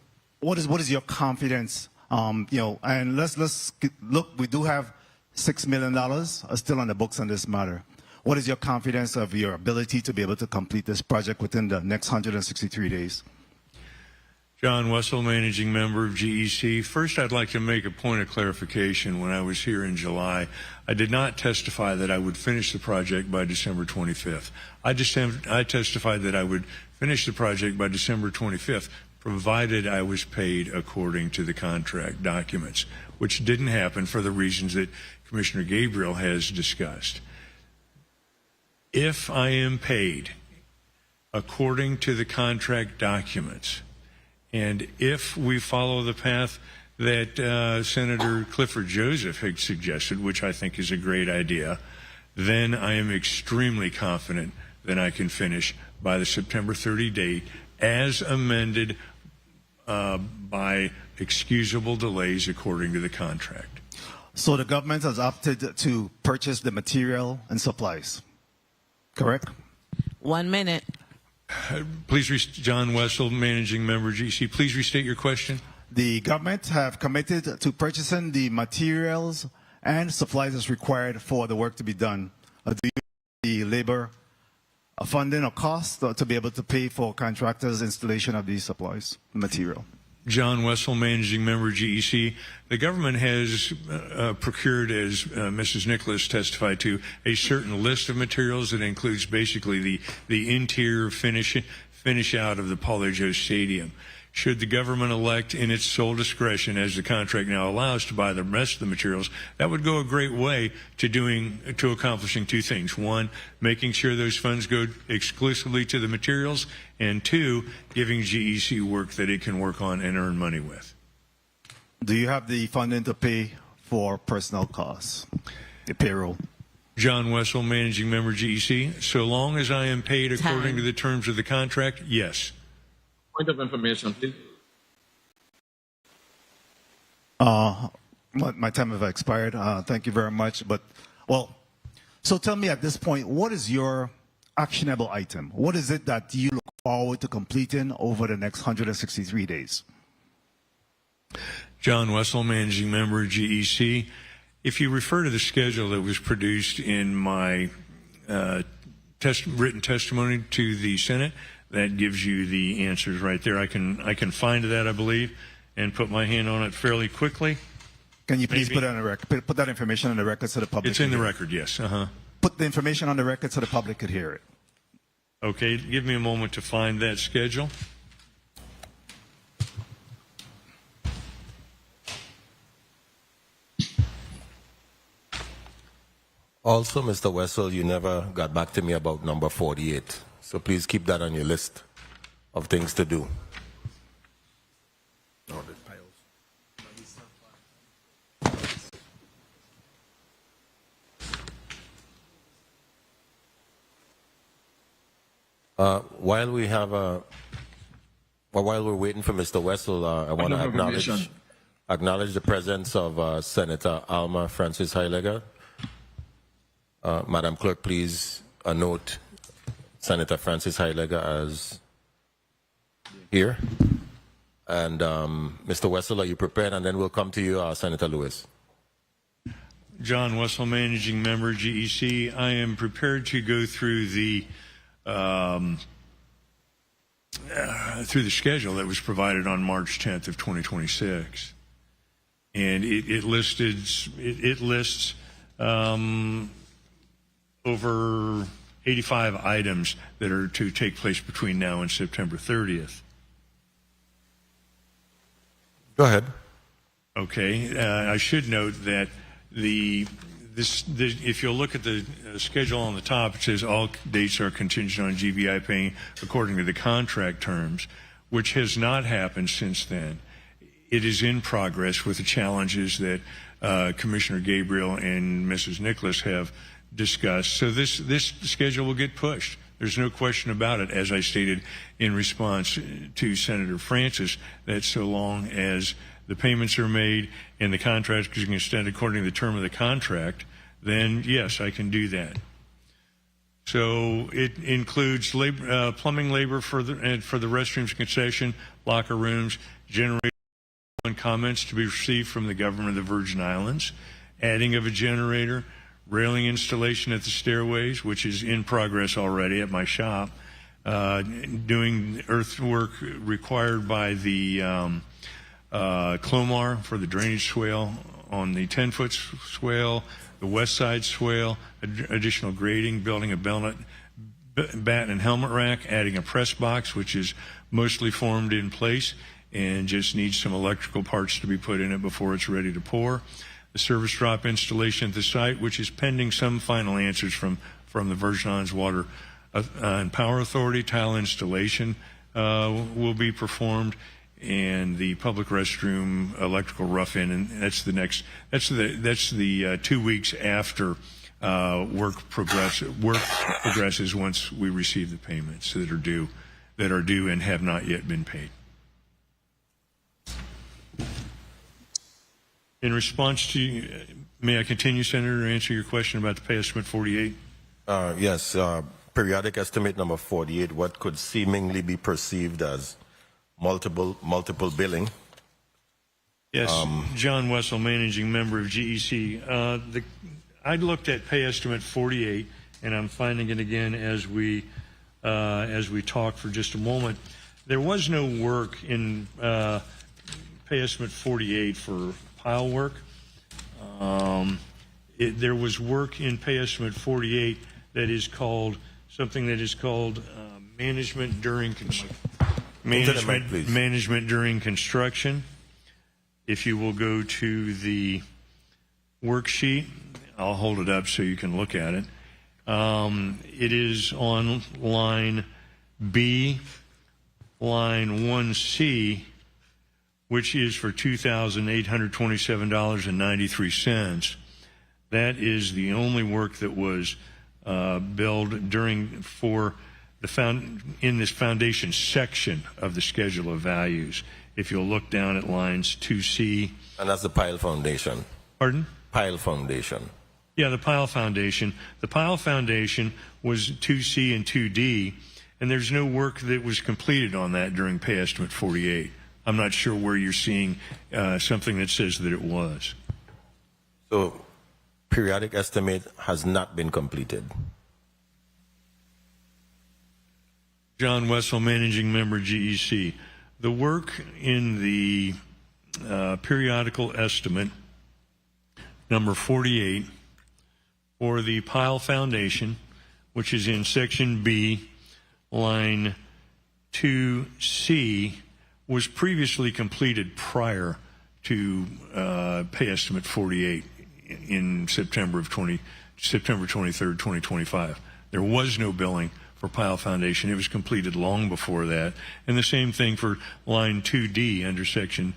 what is your confidence? And let's look. We do have $6 million still on the books on this matter. What is your confidence of your ability to be able to complete this project within the next 163 days? John Wessel, Managing Member of GEC. First, I'd like to make a point of clarification. When I was here in July, I did not testify that I would finish the project by December 25th. I testified that I would finish the project by December 25th, provided I was paid according to the contract documents, which didn't happen for the reasons that Commissioner Gabriel has discussed. If I am paid according to the contract documents, and if we follow the path that Senator Clifford Joseph had suggested, which I think is a great idea, then I am extremely confident that I can finish by the September 30 date as amended by excusable delays according to the contract. So the government has opted to purchase the material and supplies, correct? 1 minute. Please, John Wessel, Managing Member GC, please restate your question. The government have committed to purchasing the materials and supplies as required for the work to be done. Do you have the labor funding or cost to be able to pay for contractors' installation of these supplies, material? John Wessel, Managing Member GEC. The government has procured, as Mrs. Nicholas testified to, a certain list of materials that includes basically the interior finish out of the Paulo Joe Stadium. Should the government elect in its sole discretion, as the contract now allows, to buy the rest of the materials, that would go a great way to accomplishing two things. One, making sure those funds go exclusively to the materials, and two, giving GEC work that it can work on and earn money with. Do you have the funding to pay for personnel costs, the payroll? John Wessel, Managing Member GEC. So long as I am paid according to the terms of the contract, yes. Point of information, please. My time has expired. Thank you very much. So tell me at this point, what is your actionable item? What is it that you look forward to completing over the next 163 days? John Wessel, Managing Member GEC. If you refer to the schedule that was produced in my written testimony to the Senate, that gives you the answers right there. I can find that, I believe, and put my hand on it fairly quickly. Can you please put it on the record? Put that information on the record so the public. It's in the record, yes. Put the information on the record so the public could hear it. Okay, give me a moment to find that schedule. Also, Mr. Wessel, you never got back to me about number 48. So please keep that on your list of things to do. While we're waiting for Mr. Wessel, I want to acknowledge the presence of Senator Alma Francis Heileger. Madam Clerk, please note Senator Francis Heileger as here. And Mr. Wessel, are you prepared? And then we'll come to you, Senator Lewis. John Wessel, Managing Member, GEC. I am prepared to go through the schedule that was provided on March 10th of 2026. And it lists over 85 items that are to take place between now and September 30th. Go ahead. Okay. I should note that if you'll look at the schedule on the top, it says all dates are contingent on GVI paying according to the contract terms, which has not happened since then. It is in progress with the challenges that Commissioner Gabriel and Mrs. Nicholas have discussed. So this schedule will get pushed. There's no question about it, as I stated in response to Senator Francis, that so long as the payments are made and the contract is extended according to the term of the contract, then yes, I can do that. So it includes plumbing labor for the restrooms concession, locker rooms, generator and comments to be received from the government of the Virgin Islands, adding of a generator, railing installation at the stairways, which is in progress already at my shop, doing earthwork required by the Clomar for the drainage swale on the 10-foot swale, the west side swale, additional grading, building a bat and helmet rack, adding a press box, which is mostly formed in place and just needs some electrical parts to be put in it before it's ready to pour. The service drop installation at the site, which is pending some final answers from the Virgin Islands Water and Power Authority. Tile installation will be performed, and the public restroom electrical rough-in, and that's the 2 weeks after work progresses once we receive the payments that are due and have not yet been paid. In response to, may I continue, Senator, to answer your question about the pay estimate 48? Yes, periodic estimate number 48, what could seemingly be perceived as multiple billing. Yes, John Wessel, managing member of GEC. I looked at pay estimate 48, and I'm finding it again as we talk for just a moment. There was no work in pay estimate 48 for pile work. There was work in pay estimate 48 that is called something that is called management during construction. If you will go to the worksheet, I'll hold it up so you can look at it. It is on line B, line 1C, which is for $2,827.93. That is the only work that was billed in this foundation section of the schedule of values. If you'll look down at lines 2C. And that's the pile foundation. Pardon? Pile foundation. Yeah, the pile foundation. The pile foundation was 2C and 2D, and there's no work that was completed on that during pay estimate 48. I'm not sure where you're seeing something that says that it was. So, periodic estimate has not been completed. John Wessel, managing member, GEC. The work in the periodical estimate number 48 for the pile foundation, which is in section B, line 2C, was previously completed prior to pay estimate 48 in September 23rd, 2025. There was no billing for pile foundation. It was completed long before that. And the same thing for line 2D under section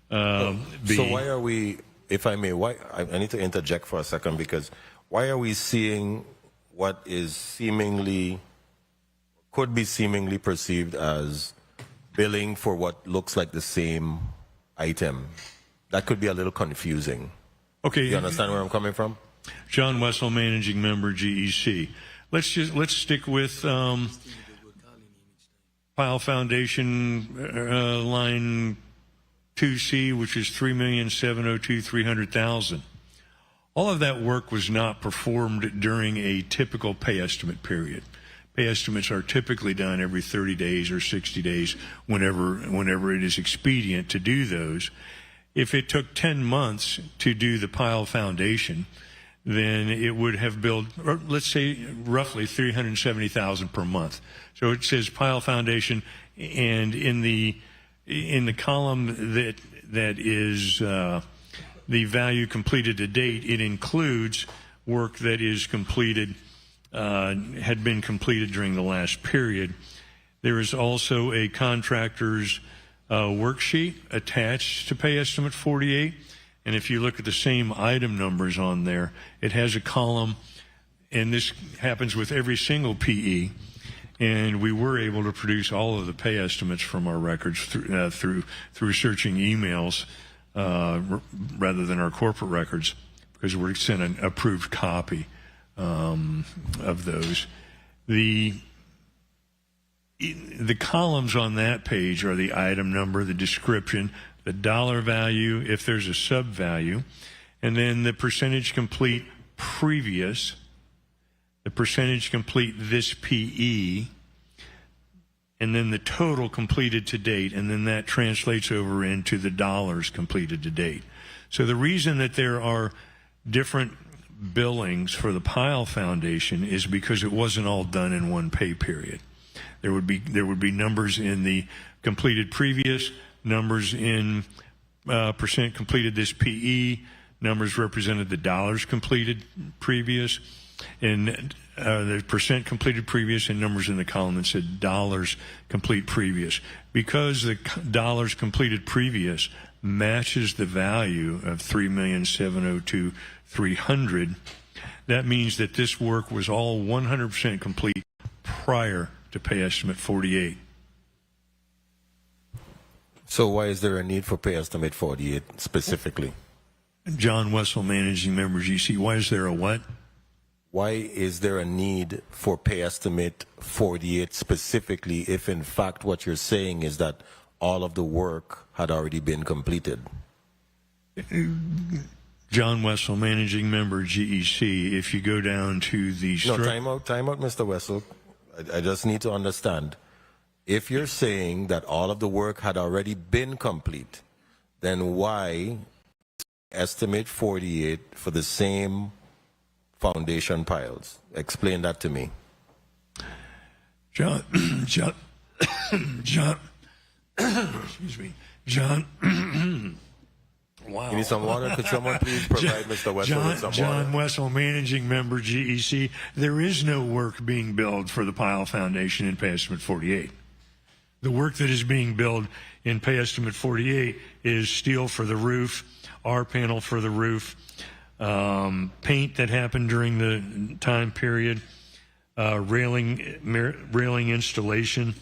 B. So why are we, if I may, I need to interject for a second, because why are we seeing what is could be seemingly perceived as billing for what looks like the same item? That could be a little confusing. Okay. You understand where I'm coming from? John Wessel, managing member, GEC. Let's stick with pile foundation line 2C, which is $3,702,300. All of that work was not performed during a typical pay estimate period. Pay estimates are typically done every 30 days or 60 days, whenever it is expedient to do those. If it took 10 months to do the pile foundation, then it would have billed, let's say, roughly $370,000 per month. So it says pile foundation, and in the column that is the value completed to date, it includes work that is completed, had been completed during the last period. There is also a contractor's worksheet attached to pay estimate 48. And if you look at the same item numbers on there, it has a column and this happens with every single PE, and we were able to produce all of the pay estimates from our records through searching emails rather than our corporate records, because we're sent an approved copy of those. The columns on that page are the item number, the description, the dollar value, if there's a sub value, and then the percentage complete previous, the percentage complete this PE, and then the total completed to date, and then that translates over into the dollars completed to date. So the reason that there are different billings for the Pyle Foundation is because it wasn't all done in one pay period. There would be numbers in the completed previous, numbers in percent completed this PE, numbers represented the dollars completed previous, and the percent completed previous, and numbers in the column that said dollars complete previous. Because the dollars completed previous matches the value of $3,702,300, that means that this work was all 100% complete prior to pay estimate 48. So why is there a need for pay estimate 48 specifically? John Wessel, Managing Member, GC. Why is there a what? Why is there a need for pay estimate 48 specifically if in fact what you're saying is that all of the work had already been completed? John Wessel, Managing Member, GEC. If you go down to the... No, time out, Mr. Wessel. I just need to understand. If you're saying that all of the work had already been complete, then why estimate 48 for the same foundation piles? Explain that to me. John, excuse me, John. Wow. You need some water? Could someone please provide Mr. Wessel with some water? John Wessel, Managing Member, GEC. There is no work being billed for the Pyle Foundation in Pay Estimate 48. The work that is being billed in Pay Estimate 48 is steel for the roof, R-panel for the roof, paint that happened during the time period, railing installation,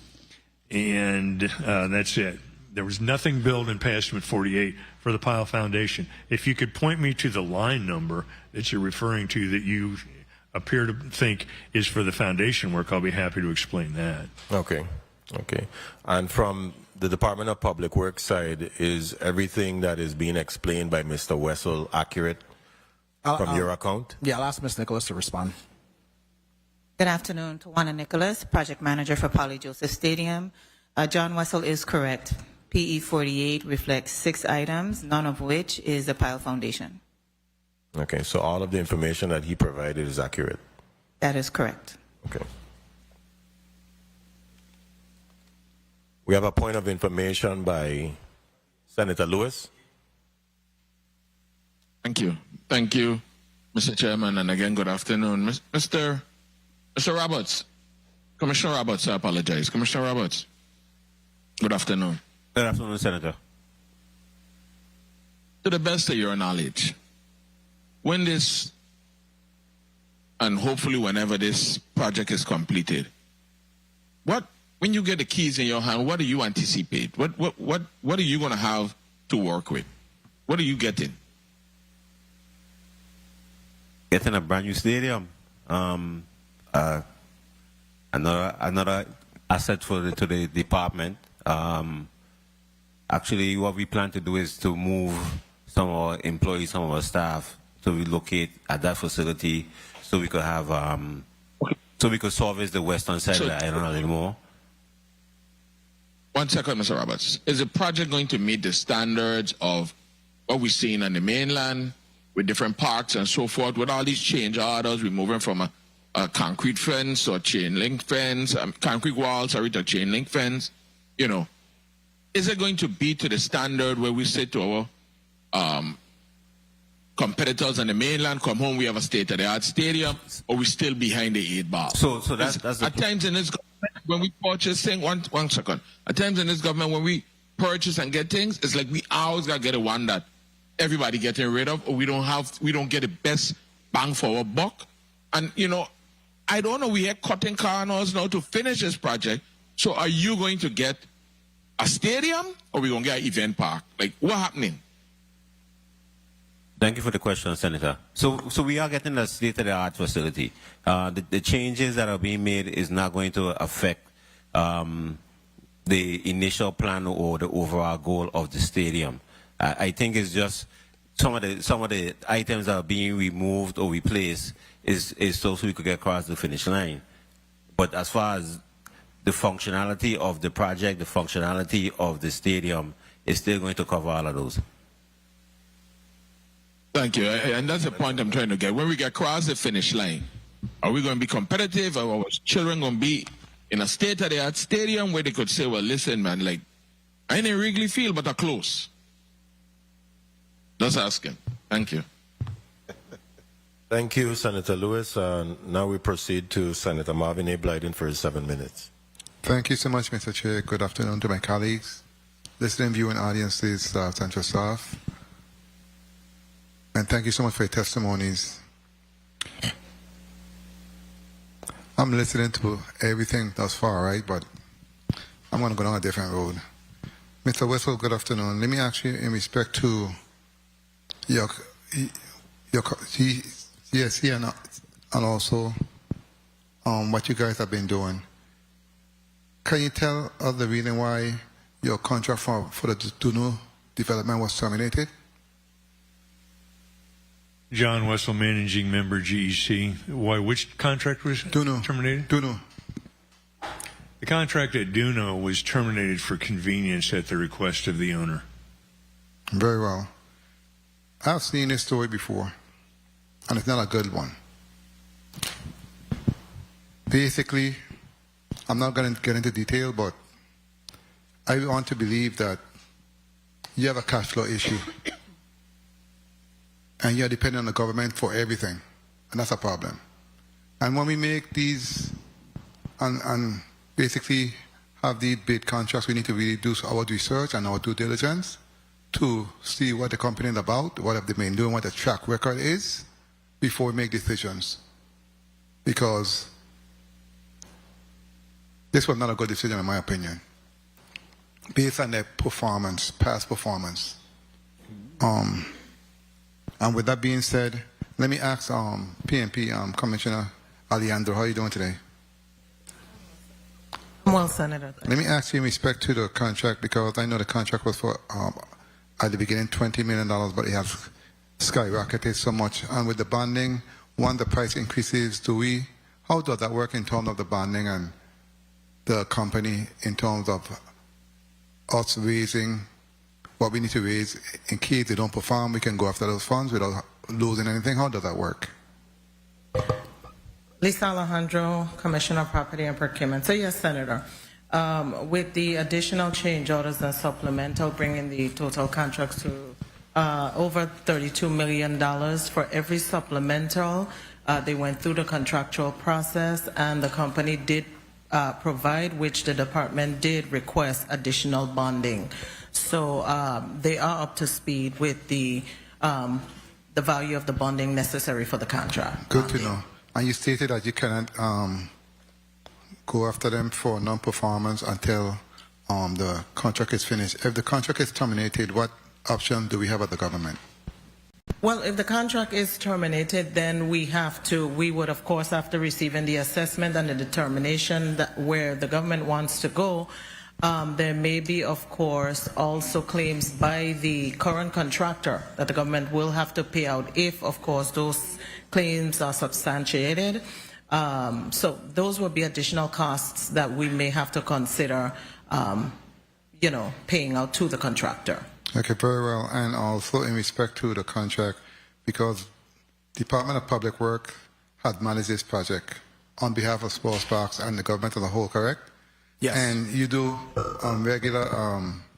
and that's it. There was nothing billed in Pay Estimate 48 for the Pyle Foundation. If you could point me to the line number that you're referring to that you appear to think is for the foundation work, I'll be happy to explain that. Okay. And from the Department of Public Works side, is everything that is being explained by Mr. Wessel accurate from your account? Yeah, I'll ask Ms. Nicholas to respond. Good afternoon. Tawana Nicholas, Project Manager for Poly Joseph Stadium. John Wessel is correct. PE 48 reflects 6 items, none of which is the Pyle Foundation. Okay, so all of the information that he provided is accurate? That is correct. Okay. We have a point of information by Senator Lewis. Thank you. Thank you, Mr. Chairman, and again, good afternoon. Mr. Roberts, Commissioner Roberts, I apologize. Commissioner Roberts, good afternoon. Good afternoon, Senator. To the best of your knowledge, when this, and hopefully whenever this project is completed, when you get the keys in your hand, what do you anticipate? What are you going to have to work with? What are you getting? Getting a brand new stadium. Another asset to the department. Actually, what we plan to do is to move some of our employees, some of our staff to relocate at that facility so we could have, so we could service the western side of the island a little more. 1 second, Mr. Roberts. Is the project going to meet the standards of what we're seeing on the mainland with different parks and so forth, with all these change orders, we're moving from a concrete fence or chain link fence, concrete walls, sorry, to chain link fence, you know? Is it going to be to the standard where we say to our competitors on the mainland, come home, we have a state-of-the-art stadium, or we still behind the 8 ball? So that's at times in this government, when we purchase things, one second. At times in this government, when we purchase and get things, it's like we always got to get a one that everybody getting rid of, or we don't get the best bang for our buck. And, you know, I don't know, we are cutting corners now to finish this project. So are you going to get a stadium or are we going to get an event park? Like, what's happening? Thank you for the question, Senator. So we are getting a state-of-the-art facility. The changes that are being made is not going to affect the initial plan or the overall goal of the stadium. I think it's just some of the items that are being removed or replaced is so we could get across the finish line. But as far as the functionality of the project, the functionality of the stadium is still going to cover all of those. Thank you. And that's the point I'm trying to get. When we get across the finish line, are we going to be competitive? Are our children going to be in a state-of-the-art stadium where they could say, well, listen, man, like, I ain't in Wrigley Field, but I'm close. Just asking. Thank you. Thank you, Senator Lewis. Now we proceed to Senator Marvin A. Blyden for his 7 minutes. Thank you so much, Mr. Chair. Good afternoon to my colleagues, listening, viewing audiences, central staff. And thank you so much for your testimonies. I'm listening to everything thus far, right? But I'm going to go down a different road. Mr. Wessel, good afternoon. Let me ask you in respect to your CSC and also what you guys have been doing. Can you tell us the reason why your contract for the Duno development was terminated? John Wessel, Managing Member, GEC. Why? Which contract was terminated? Duno. The contract at Duno was terminated for convenience at the request of the owner. Very well. I've seen this story before, and it's not a good one. Basically, I'm not going to get into detail, but I want to believe that you have a cash flow issue. And you're dependent on the government for everything. And that's a problem. And when we make these and basically have these bid contracts, we need to really do our research and our due diligence to see what the company is about, what have they been doing, what the track record is, before we make decisions. Because this was not a good decision in my opinion, based on their performance, past performance. And with that being said, let me ask PNP Commissioner Alejandro, how are you doing today? Well, Senator. Let me ask you in respect to the contract, because I know the contract was for, at the beginning, $20 million, but it has skyrocketed so much. And with the bonding, one, the price increases, how does that work in terms of the bonding and the company in terms of us raising what we need to raise in case they don't perform? We can go after those funds without losing anything. How does that work? Lisa Alejandro, Commissioner of Property and Procurement. So yes, Senator, with the additional change orders and supplemental, bringing the total contracts to over $32 million for every supplemental, they went through the contractual process, and the company did provide, which the department did request additional bonding. So they are up to speed with the value of the bonding necessary for the contract. Good to know. And you stated that you cannot go after them for non-performance until the contract is finished. If the contract is terminated, what option do we have at the government? Well, if the contract is terminated, then we would of course, after receiving the assessment and the determination that where the government wants to go, there may be, of course, also claims by the current contractor that the government will have to pay out if, of course, those claims are substantiated. So those will be additional costs that we may have to consider, paying out to the contractor. Okay, very well. And also in respect to the contract, because Department of Public Works had managed this project on behalf of sports parks and the government as a whole, correct? Yes. And you do regular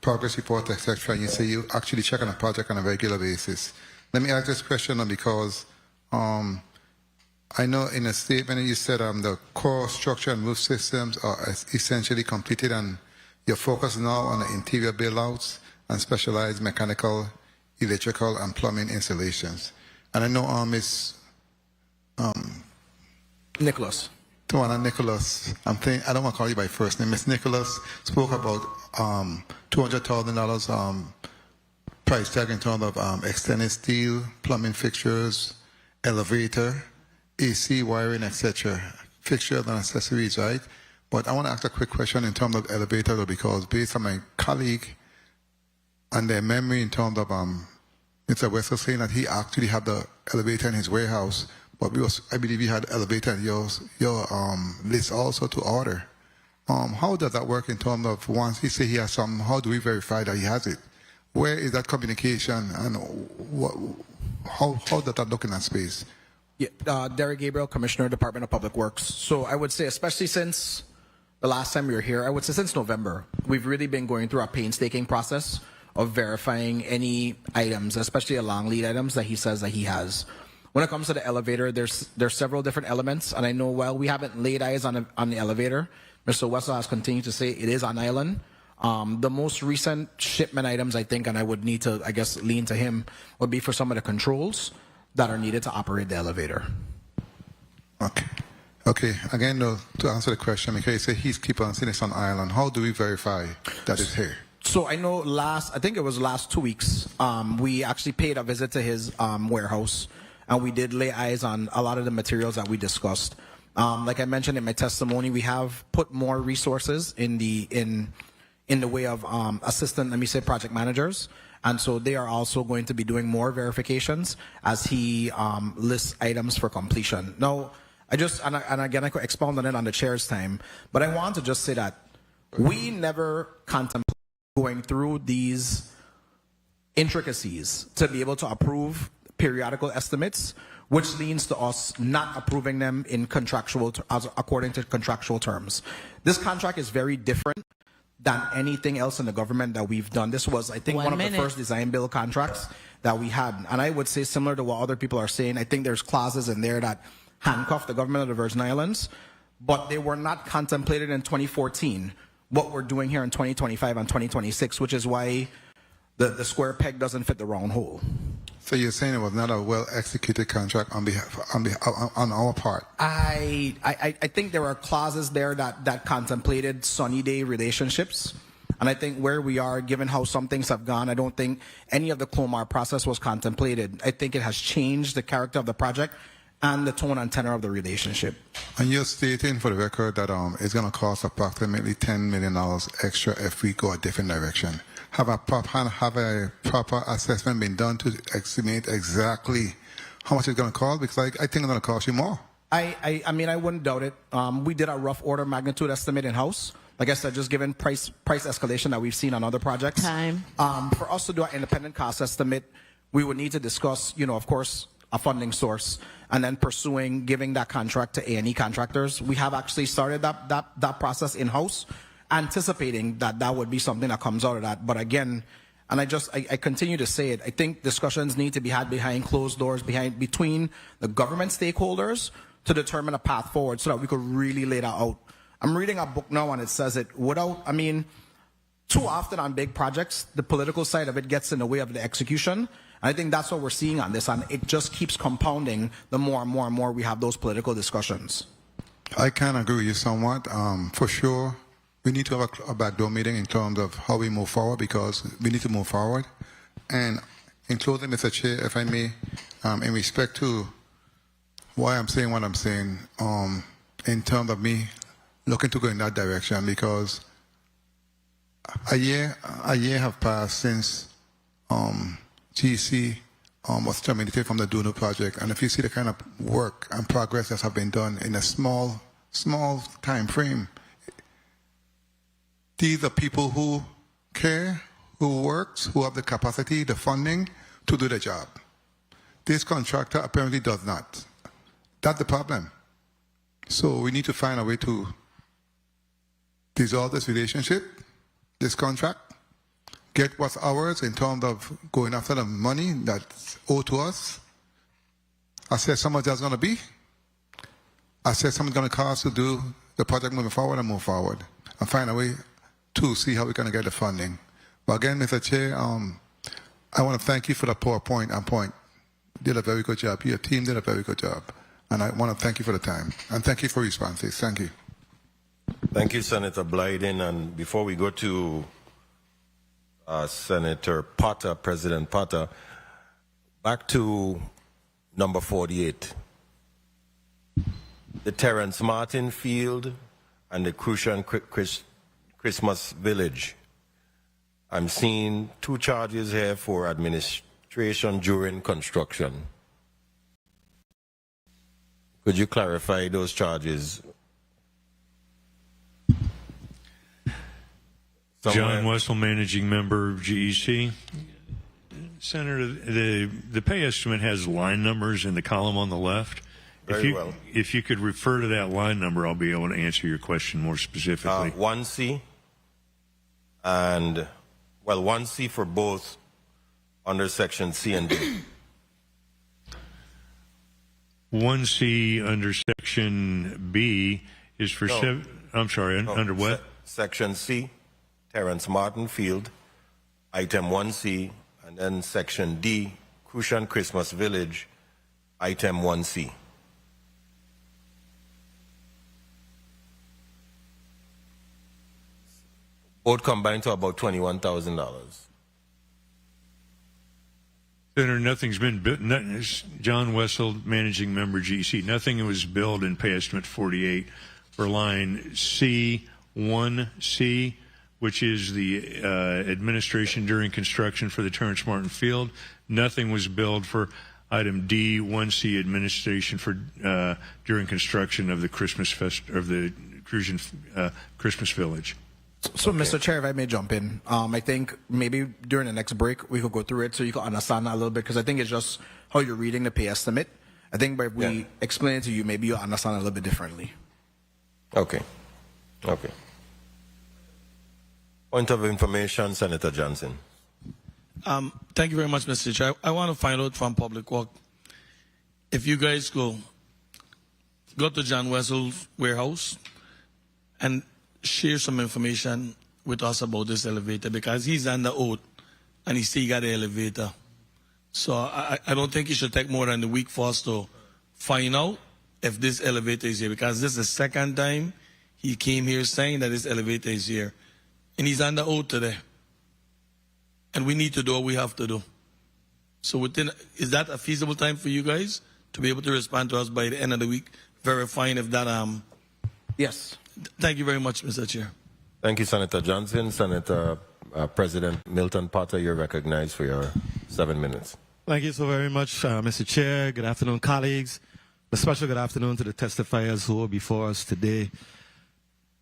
progress reports, etc. And you say you actually check on a project on a regular basis. Let me ask this question because I know in a statement you said the core structure and roof systems are essentially completed, and your focus now on the interior build-outs and specialized mechanical, electrical, and plumbing installations. And I know Ms. Nicholas. Tawana Nicholas, I don't want to call you by first name. Ms. Nicholas spoke about $200,000 price tag in terms of extended steel, plumbing fixtures, elevator, AC wiring, etc. Fixtures and accessories, right? But I want to ask a quick question in terms of elevator, though, because based on my colleague and their memory in terms of Mr. Wessel saying that he actually had the elevator in his warehouse, but I believe he had elevator in your list also to order. How does that work in terms of once he say he has something, how do we verify that he has it? Where is that communication, and how does that look in that space? Yeah, Derek Gabriel, Commissioner, Department of Public Works. So I would say, especially since the last time we were here, I would say since November, we've really been going through a painstaking process of verifying any items, especially long lead items that he says that he has. When it comes to the elevator, there's several different elements, and I know while we haven't laid eyes on the elevator, Mr. Wessel has continued to say it is on island. The most recent shipment items, I think, and I would need to, I guess, lean to him, would be for some of the controls that are needed to operate the elevator. Okay. Again, though, to answer the question, because you say he's keep on saying it's on island, how do we verify that it's here? So I know I think it was last 2 weeks, we actually paid a visit to his warehouse, and we did lay eyes on a lot of the materials that we discussed. Like I mentioned in my testimony, we have put more resources in the way of assistant, let me say, project managers. And so they are also going to be doing more verifications as he lists items for completion. Now, and again, I could expound on it on the chair's time, but I want to just say that we never contemplate going through these intricacies to be able to approve periodical estimates, which leads to us not approving them in according to contractual terms. This contract is very different than anything else in the government that we've done. This was, I think, one of the first design build contracts that we had. And I would say, similar to what other people are saying, I think there's clauses in there that handcuff the government of the Virgin Islands, but they were not contemplated in 2014, what we're doing here in 2025 and 2026, which is why the square peg doesn't fit the round hole. So you're saying it was not a well-executed contract on our part? I think there are clauses there that contemplated sunny day relationships. And I think where we are, given how some things have gone, I don't think any of the CLOMAR process was contemplated. I think it has changed the character of the project and the tone and tenor of the relationship. And you're stating for the record that it's going to cost approximately $10 million extra if we go a different direction. Have a proper assessment been done to estimate exactly how much it's going to cost? Because I think it's going to cost you more. I mean, I wouldn't doubt it. We did a rough order magnitude estimate in-house. Like I said, just given price escalation that we've seen on other projects. For us to do an independent cost estimate, we would need to discuss, of course, a funding source, and then giving that contract to A&E contractors. We have actually started that process in-house, anticipating that would be something that comes out of that. But again, and I continue to say it, I think discussions need to be had behind closed doors, between the government stakeholders to determine a path forward so that we could really lay that out. I'm reading a book now and it says it too often on big projects, the political side of it gets in the way of the execution. And I think that's what we're seeing on this, and it just keeps compounding the more and more and more we have those political discussions. I can agree with you somewhat. For sure, we need to have a backdoor meeting in terms of how we move forward, because we need to move forward. And in closing, Mr. Chair, if I may, in respect to why I'm saying what I'm saying, in terms of me looking to go in that direction, because a year have passed since GC was terminated from the DUNO project, and if you see the kind of work and progress that have been done in a small time frame, these are people who care, who works, who have the capacity, the funding to do the job. This contractor apparently does not. That's the problem. So we need to find a way to dissolve this relationship, this contract, get what's ours in terms of going after the money that's owed to us, assess how much that's going to be, assess how much it's going to cost to do the project moving forward and move forward, and find a way to see how we're going to get the funding. But again, Mr. Chair, I want to thank you for the PowerPoint and point. You did a very good job. Your team did a very good job. And I want to thank you for the time. And thank you for responses. Thank you. Thank you, Senator Blyden. And before we go to Senator Potter, President Potter, back to number 48. The Terrence Martin Field and the Crucian Christmas Village. I'm seeing 2 charges here for administration during construction. Could you clarify those charges? John Wessel, Managing Member of GEC. Senator, the pay estimate has line numbers in the column on the left. Very well. If you could refer to that line number, I'll be able to answer your question more specifically. 1C and, well, 1C for both under section C and D. 1C under section B is for, under what? Section C, Terrence Martin Field, item 1C, and then section D, Crucian Christmas Village, item 1C. Both combined to about $21,000. Senator, nothing's been built. John Wessel, Managing Member GEC. Nothing was billed in pay estimate 48 for line C1C, which is the administration during construction for the Terrence Martin Field. Nothing was billed for item D1C, administration for during construction of the Christmas Crucian Christmas Village. So, okay. Mr. Chair, if I may jump in, I think maybe during the next break we could go through it so you can understand that a little bit, because I think it's just how you're reading the pay estimate. I think if we explain it to you, maybe you'll understand a little bit differently. Okay. Okay. Point of information, Senator Johnson. Thank you very much, Mr. Chair. I want to find out from Public Work, if you guys go to John Wessel's warehouse and share some information with us about this elevator, because he's under oath and he still got the elevator. So I don't think it should take more than a week for us to find out if this elevator is here, because this is the second time he came here saying that this elevator is here. And he's under oath today. And we need to do what we have to do. So is that a feasible time for you guys to be able to respond to us by the end of the week, verifying if that Yes. Thank you very much, Mr. Chair. Thank you, Senator Johnson. Senator President Milton Potter, you're recognized for your 7 minutes. Thank you so very much, Mr. Chair. Good afternoon, colleagues. A special good afternoon to the testifiers who are before us today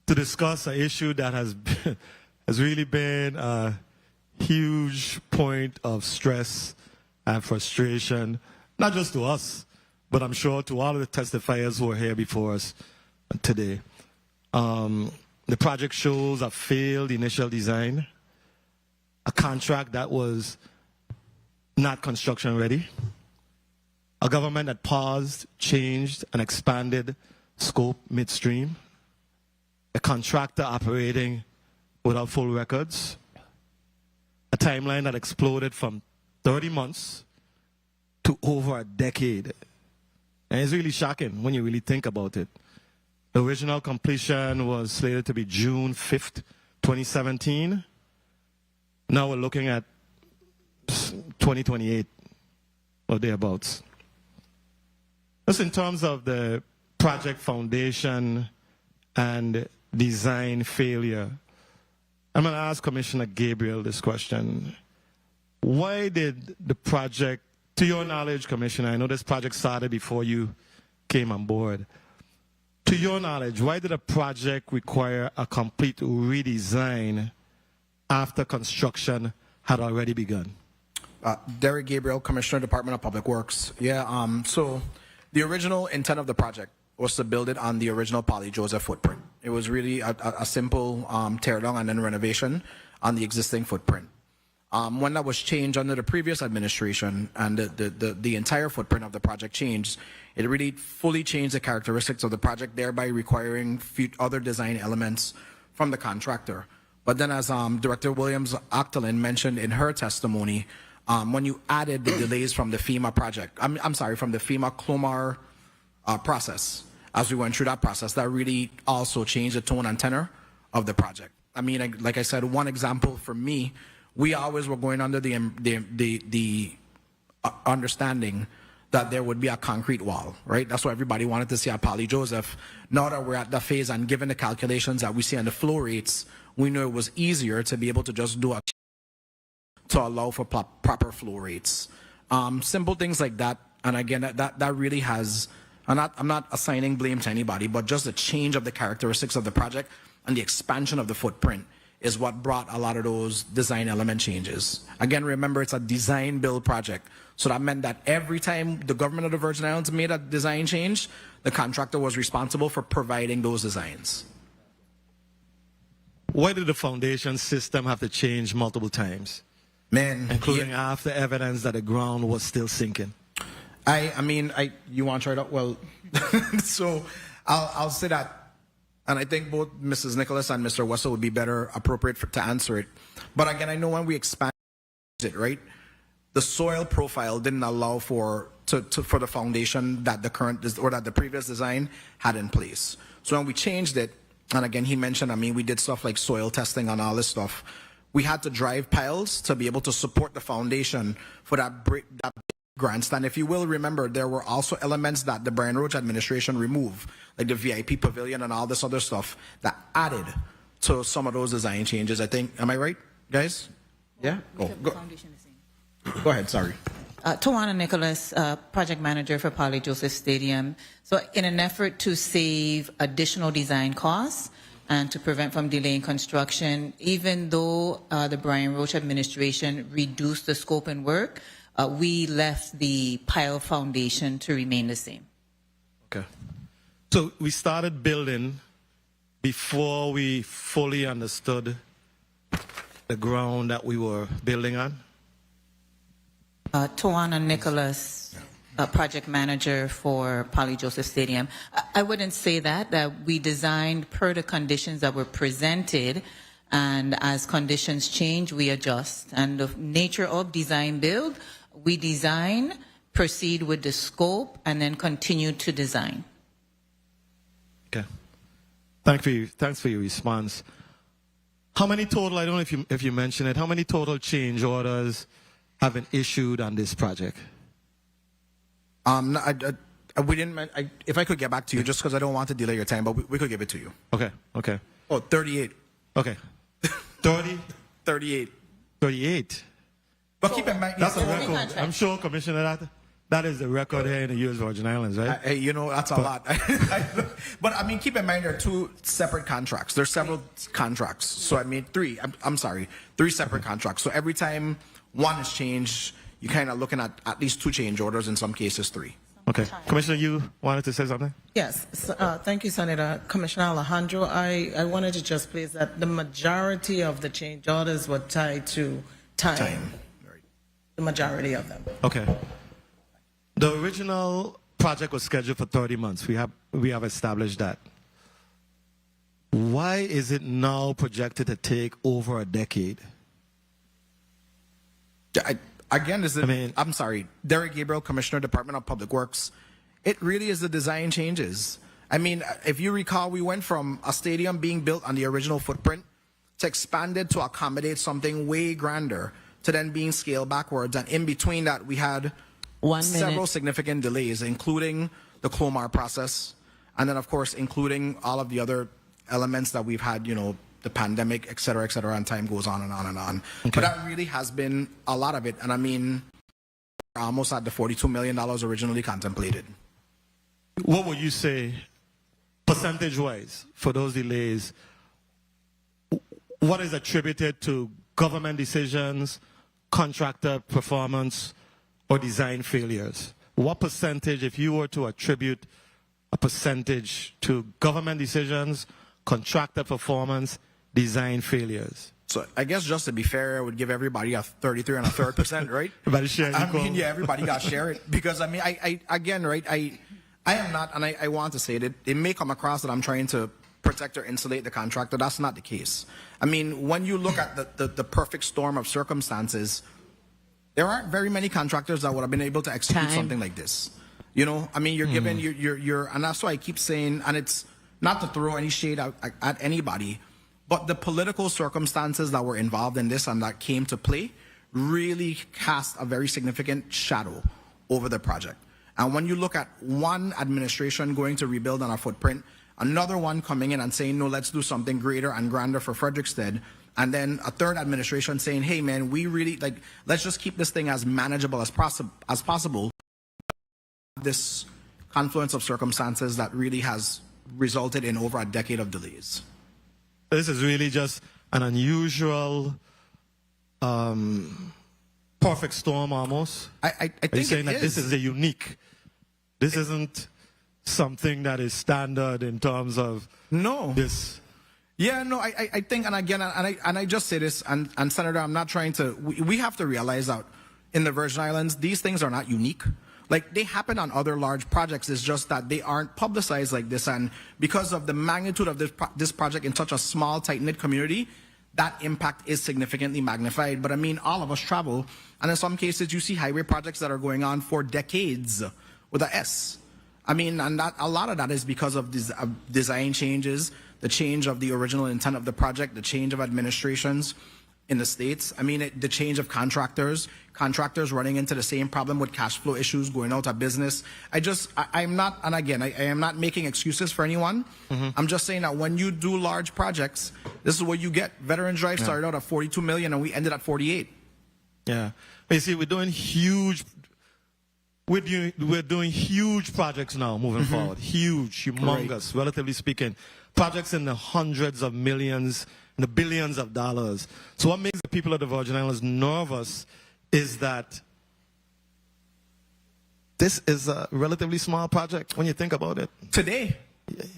to discuss an issue that has really been a huge point of stress and frustration, not just to us, but I'm sure to all of the testifiers who are here before us today. The project shows a failed initial design, a contract that was not construction ready, a government that paused, changed, and expanded scope midstream, a contractor operating without full records, a timeline that exploded from 30 months to over a decade. And it's really shocking when you really think about it. The original completion was slated to be June 5th, 2017. Now we're looking at 2028 or thereabouts. Just in terms of the project foundation and design failure, I'm going to ask Commissioner Gabriel this question. Why did the project, to your knowledge, Commissioner, I know this project started before you came on board. To your knowledge, why did a project require a complete redesign after construction had already begun? Derek Gabriel, Commissioner, Department of Public Works. So the original intent of the project was to build it on the original Poly Joseph footprint. It was really a simple tear down and then renovation on the existing footprint. When that was changed under the previous administration and the entire footprint of the project changed, it really fully changed the characteristics of the project, thereby requiring other design elements from the contractor. But then as Director Williams-Octalien mentioned in her testimony, when you added the delays from the FEMA project, from the FEMA Clomar process. As we went through that process, that really also changed the tone and tenor of the project. I mean, like I said, one example for me, we always were going under the understanding that there would be a concrete wall, right? That's what everybody wanted to see at Poly Joseph. Now that we're at that phase and given the calculations that we see on the flow rates, we knew it was easier to be able to just do to allow for proper flow rates. Simple things like that. And again, that really has, I'm not assigning blame to anybody, but just the change of the characteristics of the project and the expansion of the footprint is what brought a lot of those design element changes. Again, remember, it's a design build project. So that meant that every time the government of the Virgin Islands made a design change, the contractor was responsible for providing those designs. Why did the foundation system have to change multiple times? Man, including after evidence that the ground was still sinking. I mean, you want to try it out? Well, so I'll say that. And I think both Mrs. Nicholas and Mr. Wessel would be better appropriate to answer it. But again, I know when we expand it, right, the soil profile didn't allow for the foundation that the current or that the previous design had in place. So when we changed it, and again, he mentioned, I mean, we did stuff like soil testing and all this stuff. We had to drive piles to be able to support the foundation for that grandstand. If you will remember, there were also elements that the Brian Roach administration removed, like the VIP pavilion and all this other stuff that added to some of those design changes. I think, am I right, guys? Yeah? Oh, go ahead, sorry. Tawana Nicholas, project manager for Poly Joseph Stadium. So in an effort to save additional design costs and to prevent from delaying construction, even though the Brian Roach administration reduced the scope and work, we left the pile foundation to remain the same. Okay. So we started building before we fully understood the ground that we were building on? Tawana Nicholas, project manager for Poly Joseph Stadium. I wouldn't say that we designed per the conditions that were presented, and as conditions change, we adjust. And the nature of design build, we design, proceed with the scope, and then continue to design. Okay. Thanks for your response. How many total, I don't know if you mentioned it, how many total change orders have been issued on this project? We didn't. If I could get back to you, just because I don't want to delay your time, but we could give it to you. Okay. Okay. Oh, 38. Okay. 30? 38. 38. But keep in mind, that's a record. I'm sure, Commissioner, that is the record here in the U.S. Virgin Islands, right? You know, that's a lot. But I mean, keep in mind there are two separate contracts. There's several contracts. So I mean, three separate contracts. So every time one is changed, you're kind of looking at least two change orders, in some cases three. Okay. Commissioner, you wanted to say something? Yes. Thank you, Senator. Commissioner Alejandro, I wanted to just please that the majority of the change orders were tied to time. Right. The majority of them. Okay. The original project was scheduled for 30 months. We have established that. Why is it now projected to take over a decade? I'm sorry, Derek Gabriel, Commissioner, Department of Public Works. It really is the design changes. I mean, if you recall, we went from a stadium being built on the original footprint to expanded to accommodate something way grander, to then being scaled backwards. And in between that, we had several significant delays, including the CLOMAR process, and then, of course, including all of the other elements that we've had, you know, the pandemic, et cetera, and time goes on and on and on. Okay. But that really has been a lot of it. And I mean, we're almost at the $42 million originally contemplated. What would you say, percentage-wise, for those delays, what is attributed to government decisions, contractor performance, or design failures? What percentage, if you were to attribute a percentage to government decisions, contractor performance, design failures? So I guess just to be fair, I would give everybody a 33 and a third percent, right? Everybody share. I mean, yeah, everybody got to share it, because I mean, I am not, and I want to say that it may come across that I'm trying to protect or insulate the contractor. That's not the case. I mean, when you look at the perfect storm of circumstances, there aren't very many contractors that would have been able to execute something like this. You know, I mean, you're given, you're, and that's why I keep saying, and it's not to throw any shade at anybody, but the political circumstances that were involved in this and that came to play really cast a very significant shadow over the project. And when you look at one administration going to rebuild on a footprint, another one coming in and saying, no, let's do something greater and grander for Frederiksted, and then a third administration saying, hey, man, we really, like, let's just keep this thing as manageable as possible. This confluence of circumstances that really has resulted in over a decade of delays. This is really just an unusual, perfect storm almost. I think Are you saying that is. this is a unique? This isn't something that is standard in terms of this. Yeah, no, I think, and again, and I just say this, and Senator, I'm not trying to, we have to realize that in the Virgin Islands, these things are not unique. Like, they happen on other large projects, it's just that they aren't publicized like this, and because of the magnitude of this project in such a small, tight-knit community, that impact is significantly magnified. But I mean, all of us travel, and in some cases, you see highway projects that are going on for decades with an S. I mean, and that, a lot of that is because of these design changes, the change of the original intent of the project, the change of administrations in the States. I mean, the change of contractors running into the same problem with cash flow issues, going out of business. I'm not, and again, I am not making excuses for anyone. I'm just saying that when you do large projects, this is what you get. Veteran Drive started out at 42 million and we ended at 48. Yeah. But you see, we're doing huge projects now moving forward. Huge, humongous, relatively speaking. Projects in the hundreds of millions, in the billions of dollars. So what makes the people of the Virgin Islands nervous is that this is a relatively small project when you think about it. Today,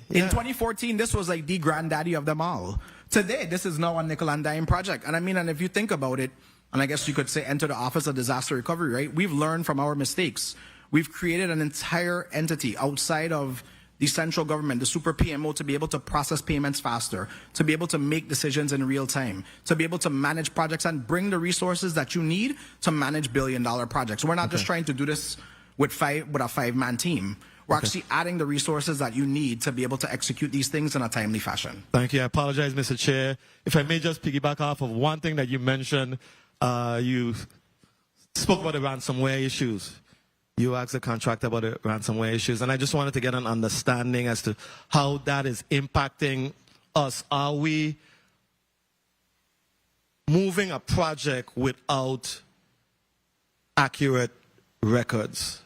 in 2014, this was like the granddaddy of them all. Today, this is now a nickel and dime project. And I mean, and if you think about it, and I guess you could say enter the Office of Disaster Recovery, right? We've learned from our mistakes. We've created an entire entity outside of the central government, the super PMO, to be able to process payments faster, to be able to make decisions in real time, to be able to manage projects and bring the resources that you need to manage billion-dollar projects. We're not just trying to do this with a five-man team. We're actually adding the resources that you need to be able to execute these things in a timely fashion. Thank you. I apologize, Mr. Chair. If I may just piggyback off of one thing that you mentioned, you spoke about the ransomware issues. You asked the contractor about the ransomware issues, and I just wanted to get an understanding as to how that is impacting us. Are we moving a project without accurate records?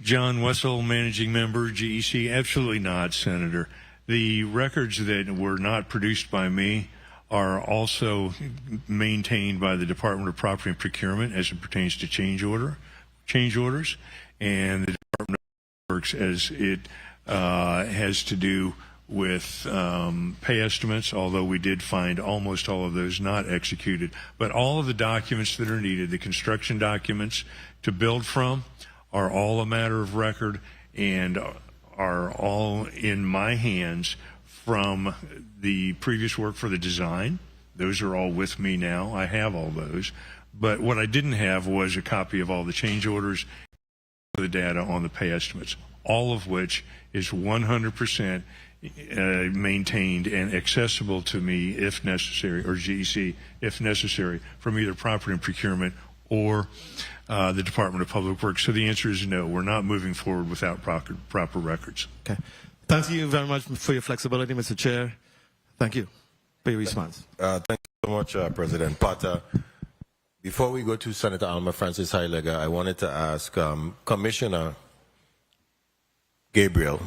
John Wessel, Managing Member, GEC. Absolutely not, Senator. The records that were not produced by me are also maintained by the Department of Property and Procurement as it pertains to change orders, and the Department of Works as it has to do with pay estimates, although we did find almost all of those not executed. But all of the documents that are needed, the construction documents to build from, are all a matter of record and are all in my hands from the previous work for the design. Those are all with me now. I have all those. But what I didn't have was a copy of all the change orders, the data on the pay estimates, all of which is 100% maintained and accessible to me if necessary, or GEC if necessary, from either Property and Procurement or the Department of Public Works. So the answer is no. We're not moving forward without proper records. Okay. Thank you very much for your flexibility, Mr. Chair. Thank you for your response. Thank you so much, President. But before we go to Senator Alma Francis Heilega, I wanted to ask Commissioner Gabriel,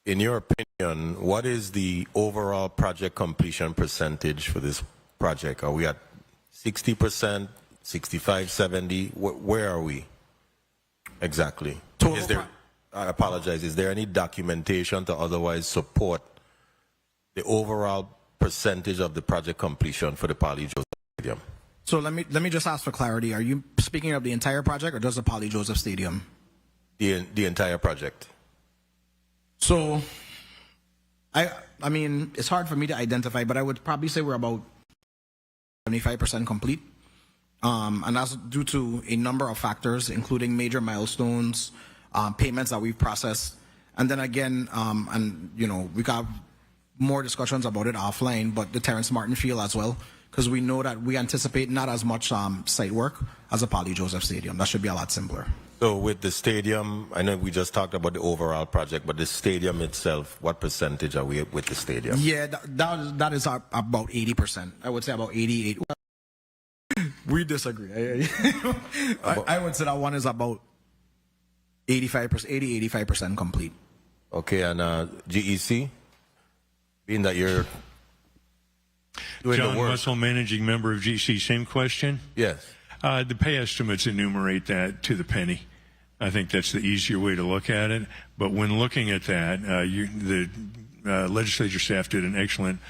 in your opinion, what is the overall project completion percentage for this project? Are we at 60%, 65, 70? Where are we exactly? I apologize. Is there any documentation to otherwise support the overall percentage of the project completion for the Poly Joseph Stadium? So let me just ask for clarity. Are you speaking of the entire project or just the Poly Joseph Stadium? The entire project. So, I mean, it's hard for me to identify, but I would probably say we're about 75% complete. And that's due to a number of factors, including major milestones, payments that we've processed. And then again, we got more discussions about it offline, but the Terrence Martin Field as well, because we know that we anticipate not as much site work as a Polly Joseph Stadium. That should be a lot simpler. So with the stadium, I know we just talked about the overall project, but the stadium itself, what percentage are we with the stadium? Yeah, that is about 80%. I would say about 88. We disagree. I would say that one is about 85% complete. Okay, and GEC, being that you're doing John the work. Wessel, managing member of GEC, same question? Yes. The pay estimates enumerate that to the penny. I think that's the easier way to look at it. But when looking at that, the legislature staff did an excellent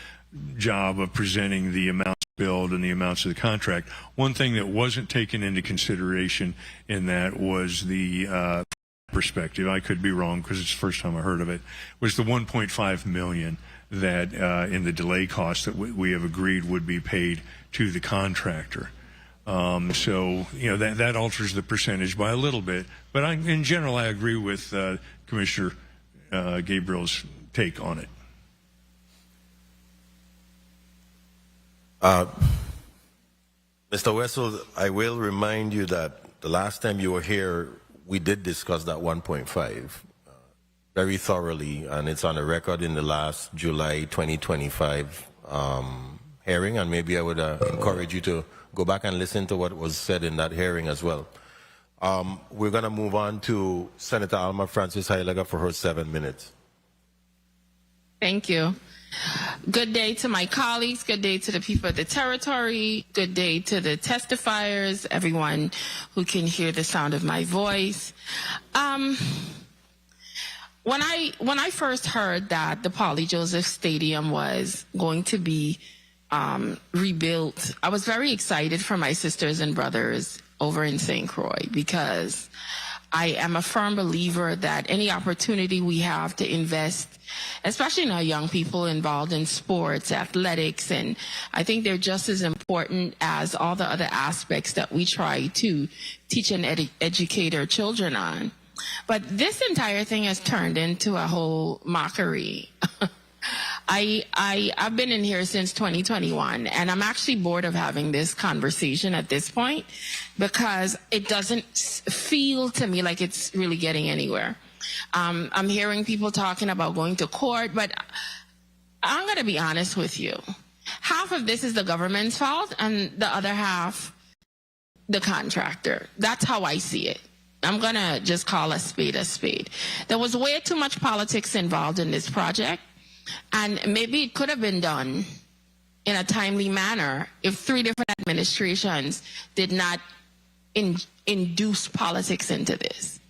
job of presenting the amounts billed and the amounts of the contract. One thing that wasn't taken into consideration in that was the perspective. I could be wrong because it's the first time I heard of it. Was the $1.5 million that in the delay costs that we have agreed would be paid to the contractor. So, that alters the percentage by a little bit. But in general, I agree with Commissioner Gabriel's take on it. Mr. Wessel, I will remind you that the last time you were here, we did discuss that 1.5 very thoroughly, and it's on the record in the last July 2025 hearing, and maybe I would encourage you to go back and listen to what was said in that hearing as well. We're going to move on to Senator Alma Francis Heilega for her 7 minutes. Thank you. Good day to my colleagues. Good day to the people of the territory. Good day to the testifiers, everyone who can hear the sound of my voice. When I first heard that the Polly Joseph Stadium was going to be rebuilt, I was very excited for my sisters and brothers over in St. Croix, because I am a firm believer that any opportunity we have to invest, especially in our young people involved in sports, athletics, and I think they're just as important as all the other aspects that we try to teach and educate our children on. But this entire thing has turned into a whole mockery. I've been in here since 2021, and I'm actually bored of having this conversation at this point, because it doesn't feel to me like it's really getting anywhere. I'm hearing people talking about going to court, but I'm going to be honest with you. Half of this is the government's fault, and the other half, the contractor. That's how I see it. I'm going to just call a spade a spade. There was way too much politics involved in this project. And maybe it could have been done in a timely manner if 3 different administrations did not induce politics into this.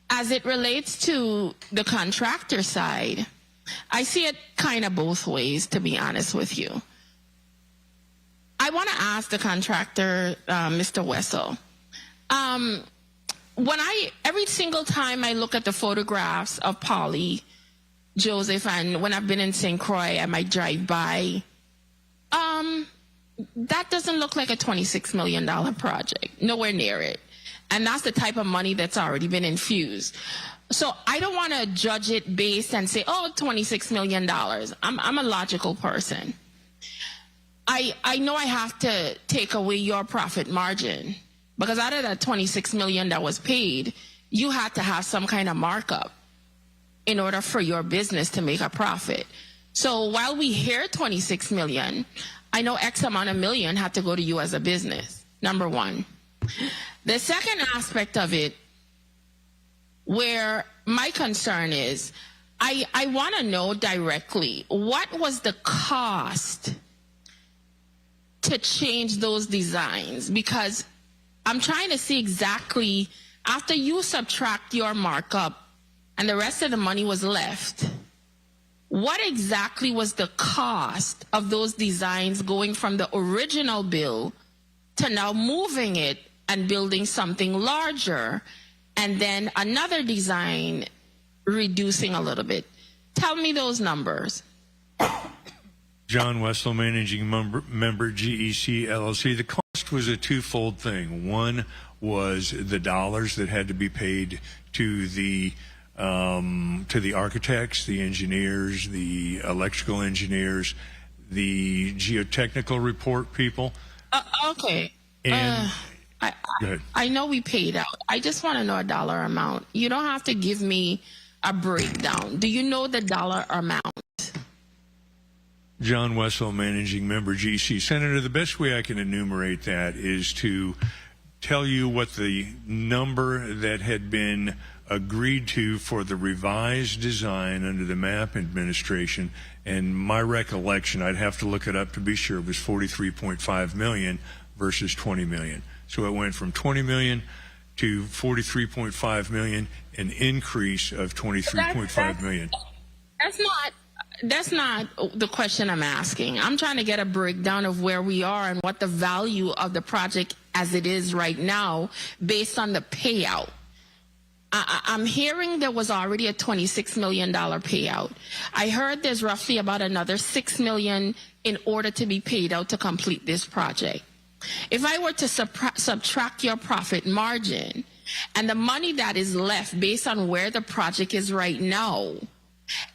As it relates to the contractor side, I see it kind of both ways, to be honest with you. I want to ask the contractor, Mr. Wessel, every single time I look at the photographs of Polly Joseph, and when I've been in St. Croix, I might drive by. That doesn't look like a $26 million project, nowhere near it. And that's the type of money that's already been infused. So I don't want to judge it based and say, oh, $26 million. I'm a logical person. I know I have to take away your profit margin, because out of that $26 million that was paid, you had to have some kind of markup in order for your business to make a profit. So while we hear 26 million, I know X amount of million had to go to you as a business, number one. The second aspect of it, where my concern is, I want to know directly, what was the cost to change those designs? Because I'm trying to see exactly, after you subtract your markup, and the rest of the money was left, what exactly was the cost of those designs going from the original bill to now moving it and building something larger, and then another design reducing a little bit? Tell me those numbers. John Wessel, managing member GEC LLC. The cost cost was a twofold thing. One was the dollars that had to be paid to the architects, the engineers, the electrical engineers, the geotechnical report people. Okay. And go ahead. I know we paid out. I just want to know a dollar amount. You don't have to give me a breakdown. Do you know the dollar amount? John Wessel, Managing Member, GC. Senator, the best way I can enumerate that is to tell you what the number that had been agreed to for the revised design under the MAP administration, and my recollection, I'd have to look it up to be sure, was $43.5 million versus $20 million. So it went from $20 million to $43.5 million, an increase of $23.5 million. That's not the question I'm asking. I'm trying to get a breakdown of where we are and what the value of the project as it is right now based on the payout. I'm hearing there was already a $26 million payout. I heard there's roughly about another $6 million in order to be paid out to complete this project. If I were to subtract your profit margin and the money that is left based on where the project is right now,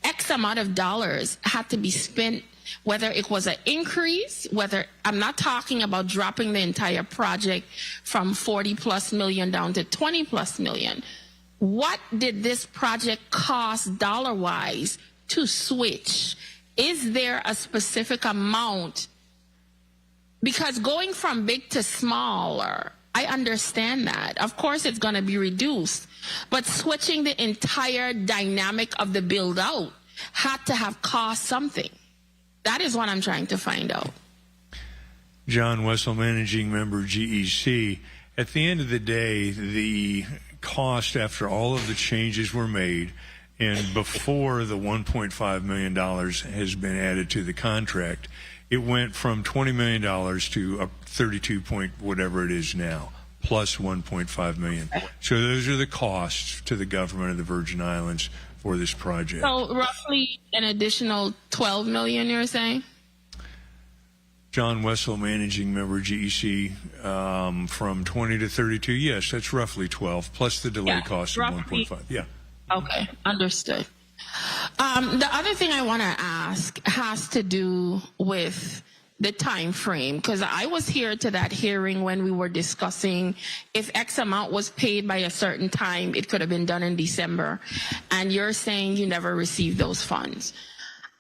X amount of dollars had to be spent, whether it was an increase, whether I'm not talking about dropping the entire project from 40 plus million down to 20 plus million. What did this project cost dollar-wise to switch? Is there a specific amount? Because going from big to smaller, I understand that. Of course, it's going to be reduced. But switching the entire dynamic of the build-out had to have cost something. That is what I'm trying to find out. John Wessel, Managing Member, GEC. At the end of the day, the cost after all of the changes were made and before the $1.5 million has been added to the contract, it went from $20 million to 32 point whatever it is now, plus $1.5 million. So those are the costs to the government of the Virgin Islands for this project. So roughly an additional $12 million, you're saying? John Wessel, Managing Member, GEC, from 20 to 32. Yes, that's roughly 12, plus the delay cost of 1.5. Yeah. Okay, understood. The other thing I want to ask has to do with the time frame, because I was here to that hearing when we were discussing if X amount was paid by a certain time, it could have been done in December, and you're saying you never received those funds.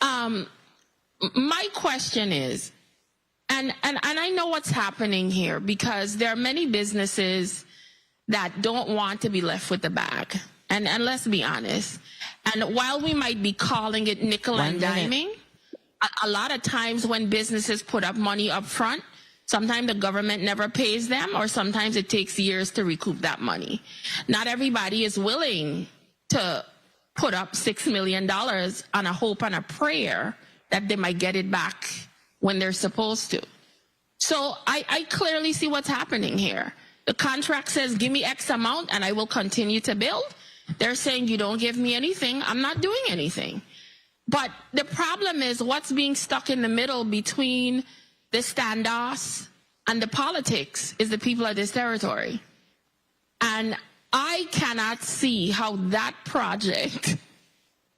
My question is, and I know what's happening here, because there are many businesses that don't want to be left with the bag. And let's be honest. And while we might be calling it nickel and diming, a lot of times when businesses put up money up front, sometimes the government never pays them, or sometimes it takes years to recoup that money. Not everybody is willing to put up $6 million on a hope and a prayer that they might get it back when they're supposed to. So I clearly see what's happening here. The contract says, give me X amount and I will continue to build. They're saying, you don't give me anything, I'm not doing anything. But the problem is what's being stuck in the middle between the standoffs and the politics is the people of this territory. And I cannot see how that project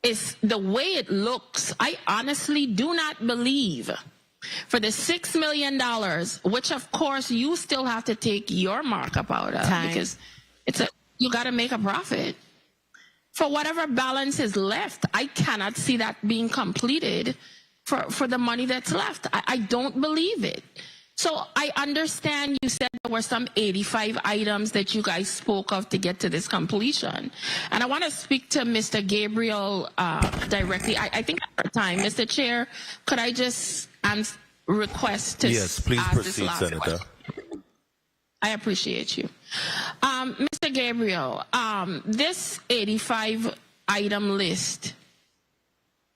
is the way it looks. I honestly do not believe for the $6 million, which of course you still have to take your markup out of because you got to make a profit. For whatever balance is left, I cannot see that being completed for the money that's left. I don't believe it. So I understand you said there were some 85 items that you guys spoke of to get to this completion. And I want to speak to Mr. Gabriel directly. I think at our time, Mr. Chair, could I just request to yes, please ask proceed, this last Senator. question? I appreciate you. Mr. Gabriel, this 85 item list,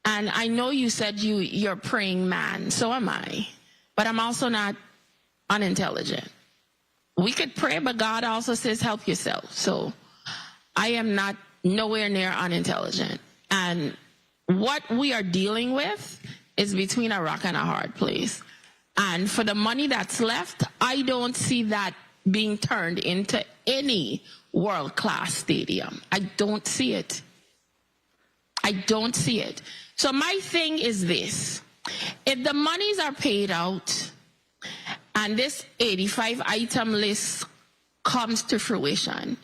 and I know you said you're a praying man, so am I, but I'm also not unintelligent. We could pray, but God also says help yourself. So I am not nowhere near unintelligent. And what we are dealing with is between a rock and a hard place. And for the money that's left, I don't see that being turned into any world-class stadium. I don't see it. I don't see it. So my thing is this. If the monies are paid out and this 85-item list comes to fruition,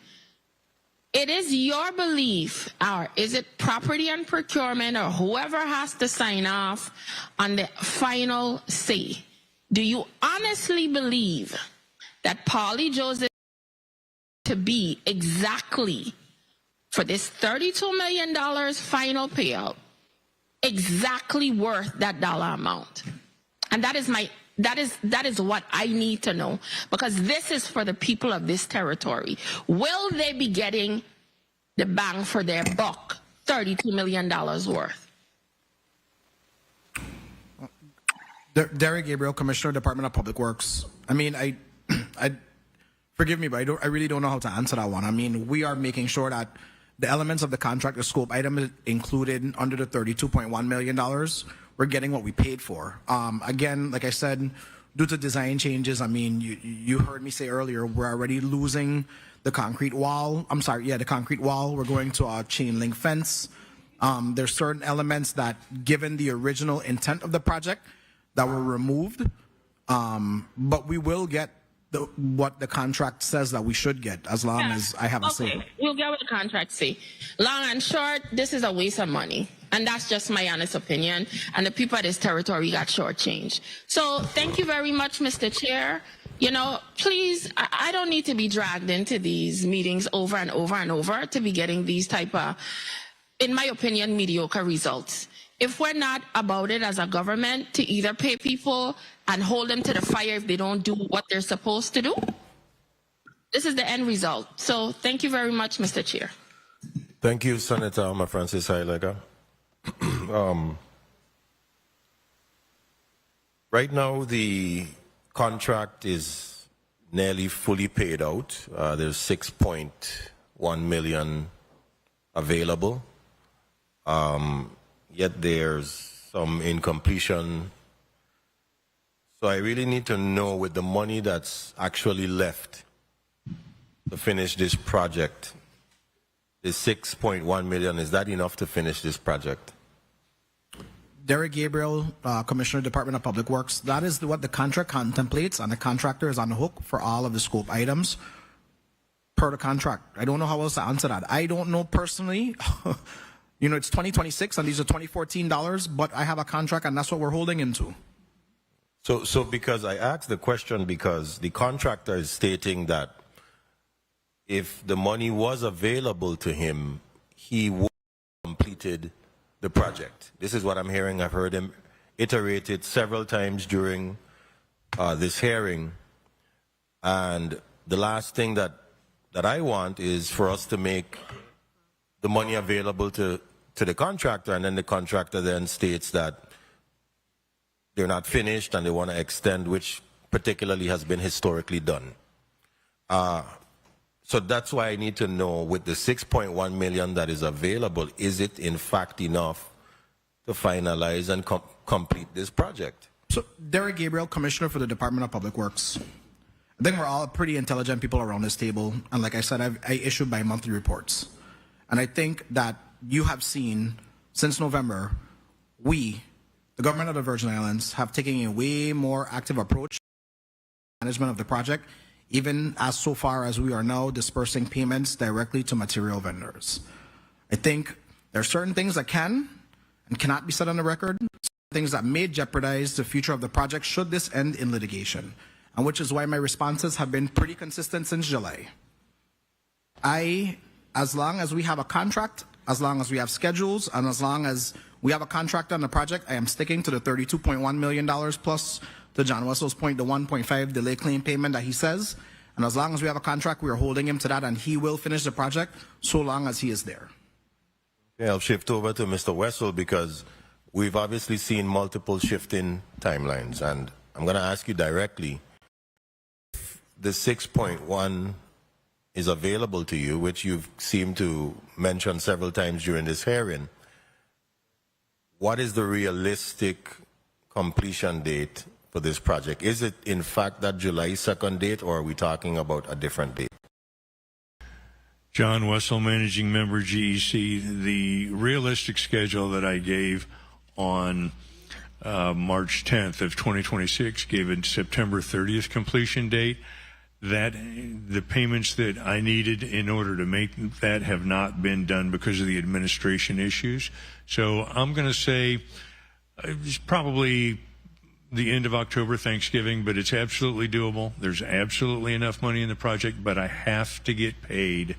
it is your belief, or is it Property and Procurement or whoever has to sign off on the final say? Do you honestly believe that Paulie Joseph to be exactly for this $32 million final payout exactly worth that dollar amount? And that is what I need to know, because this is for the people of this territory. Will they be getting the bang for their buck, $32 million worth? Derek Gabriel, Commissioner, Department of Public Works. I mean, I forgive me, but I really don't know how to answer that one. I mean, we are making sure that the elements of the contract, the scope item included under the $32.1 million, we're getting what we paid for. Again, like I said, due to design changes, I mean, you heard me say earlier, we're already losing the concrete wall. I'm sorry, yeah, the concrete wall. We're going to a chain link fence. There's certain elements that, given the original intent of the project, that were removed, but we will get what the contract says that we should get, as long as I have a say. We'll get what the contract say. Long and short, this is a waste of money, and that's just my honest opinion. And the people of this territory got shortchanged. So thank you very much, Mr. Chair. You know, please, I don't need to be dragged into these meetings over and over and over to be getting these type of, in my opinion, mediocre results. If we're not about it as a government to either pay people and hold them to the fire if they don't do what they're supposed to do, this is the end result. So thank you very much, Mr. Chair. Thank you, Senator Alma Francis Heilega. Right now, the contract is nearly fully paid out. There's 6.1 million available. Yet there's some incompletion. So I really need to know, with the money that's actually left to finish this project, the 6.1 million, is that enough to finish this project? Derek Gabriel, Commissioner, Department of Public Works. That is what the contract contemplates, and the contractor is on the hook for all of the scope items per the contract. I don't know how else to answer that. I don't know personally. You know, it's 2026 and these are $2014, but I have a contract and that's what we're holding him to. So because I asked the question because the contractor is stating that if the money was available to him, he would have completed the project. This is what I'm hearing. I've heard him iterate it several times during this hearing. And the last thing that I want is for us to make the money available to the contractor, and then the contractor then states that they're not finished and they want to extend, which particularly has been historically done. So that's why I need to know, with the 6.1 million that is available, is it in fact enough to finalize and complete this project? So Derek Gabriel, Commissioner for the Department of Public Works. I think we're all pretty intelligent people around this table. And like I said, I issued my monthly reports. And I think that you have seen since November, the government of the Virgin Islands, have taken a way more active approach to management of the project, even as so far as we are now dispersing payments directly to material vendors. I think there are certain things that can and cannot be said on the record, things that may jeopardize the future of the project should this end in litigation, and which is why my responses have been pretty consistent since July. As long as we have a contract, as long as we have schedules, and as long as we have a contract on the project, I am sticking to the $32.1 million plus, to John Wessel's point, the 1.5 delay claim payment that he says. And as long as we have a contract, we are holding him to that, and he will finish the project so long as he is there. Okay, I'll shift over to Mr. Wessel, because we've obviously seen multiple shifting timelines. And I'm going to ask you directly, if the 6.1 is available to you, which you've seemed to mention several times during this hearing, what is the realistic completion date for this project? Is it in fact that July 2nd date, or are we talking about a different date? John Wessel, Managing Member, GEC. The realistic schedule that I gave on March 10th of 2026 gave a September 30th completion date. That the payments that I needed in order to make that have not been done because of the administration issues. So I'm going to say it's probably the end of October, Thanksgiving, but it's absolutely doable. There's absolutely enough money in the project, but I have to get paid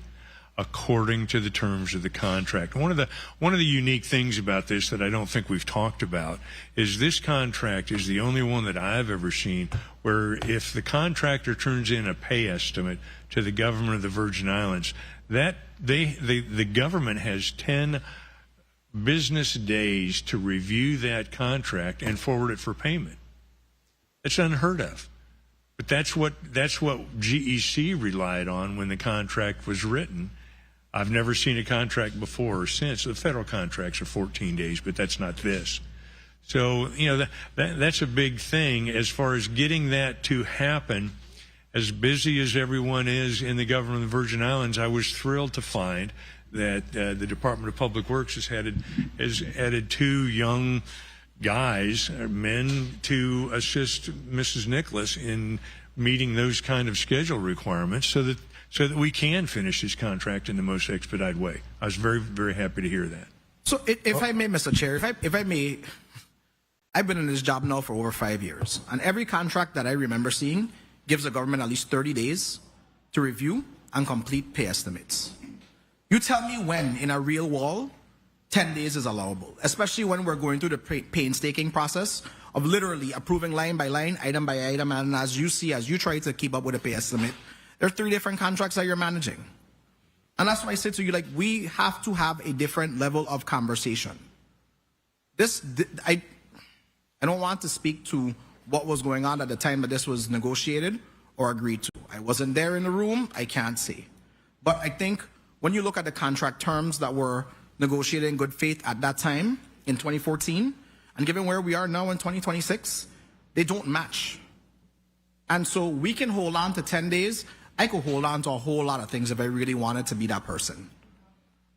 according to the terms of the contract. One of the unique things about this that I don't think we've talked about is this contract is the only one that I've ever seen where if the contractor turns in a pay estimate to the government of the Virgin Islands, that the government has 10 business days to review that contract and forward it for payment. It's unheard of. But that's what GEC relied on when the contract was written. I've never seen a contract before or since. The federal contracts are 14 days, but that's not this. So, that's a big thing as far as getting that to happen. As busy as everyone is in the government of the Virgin Islands, I was thrilled to find that the Department of Public Works has added 2 young guys, men, to assist Mrs. Nicholas in meeting those kind of schedule requirements so that we can finish this contract in the most expedited way. I was very, very happy to hear that. So if I may, Mr. Chair, if I may, I've been in this job now for over 5 years, and every contract that I remember seeing gives the government at least 30 days to review and complete pay estimates. You tell me when, in a real wall, 10 days is allowable, especially when we're going through the painstaking process of literally approving line by line, item by item, and as you try to keep up with a pay estimate, there are 3 different contracts that you're managing. And that's why I say to you, we have to have a different level of conversation. I don't want to speak to what was going on at the time that this was negotiated or agreed to. I wasn't there in the room, I can't say. But I think when you look at the contract terms that were negotiated in good faith at that time in 2014, and given where we are now in 2026, they don't match. And so we can hold on to 10 days. I could hold on to a whole lot of things if I really wanted to be that person.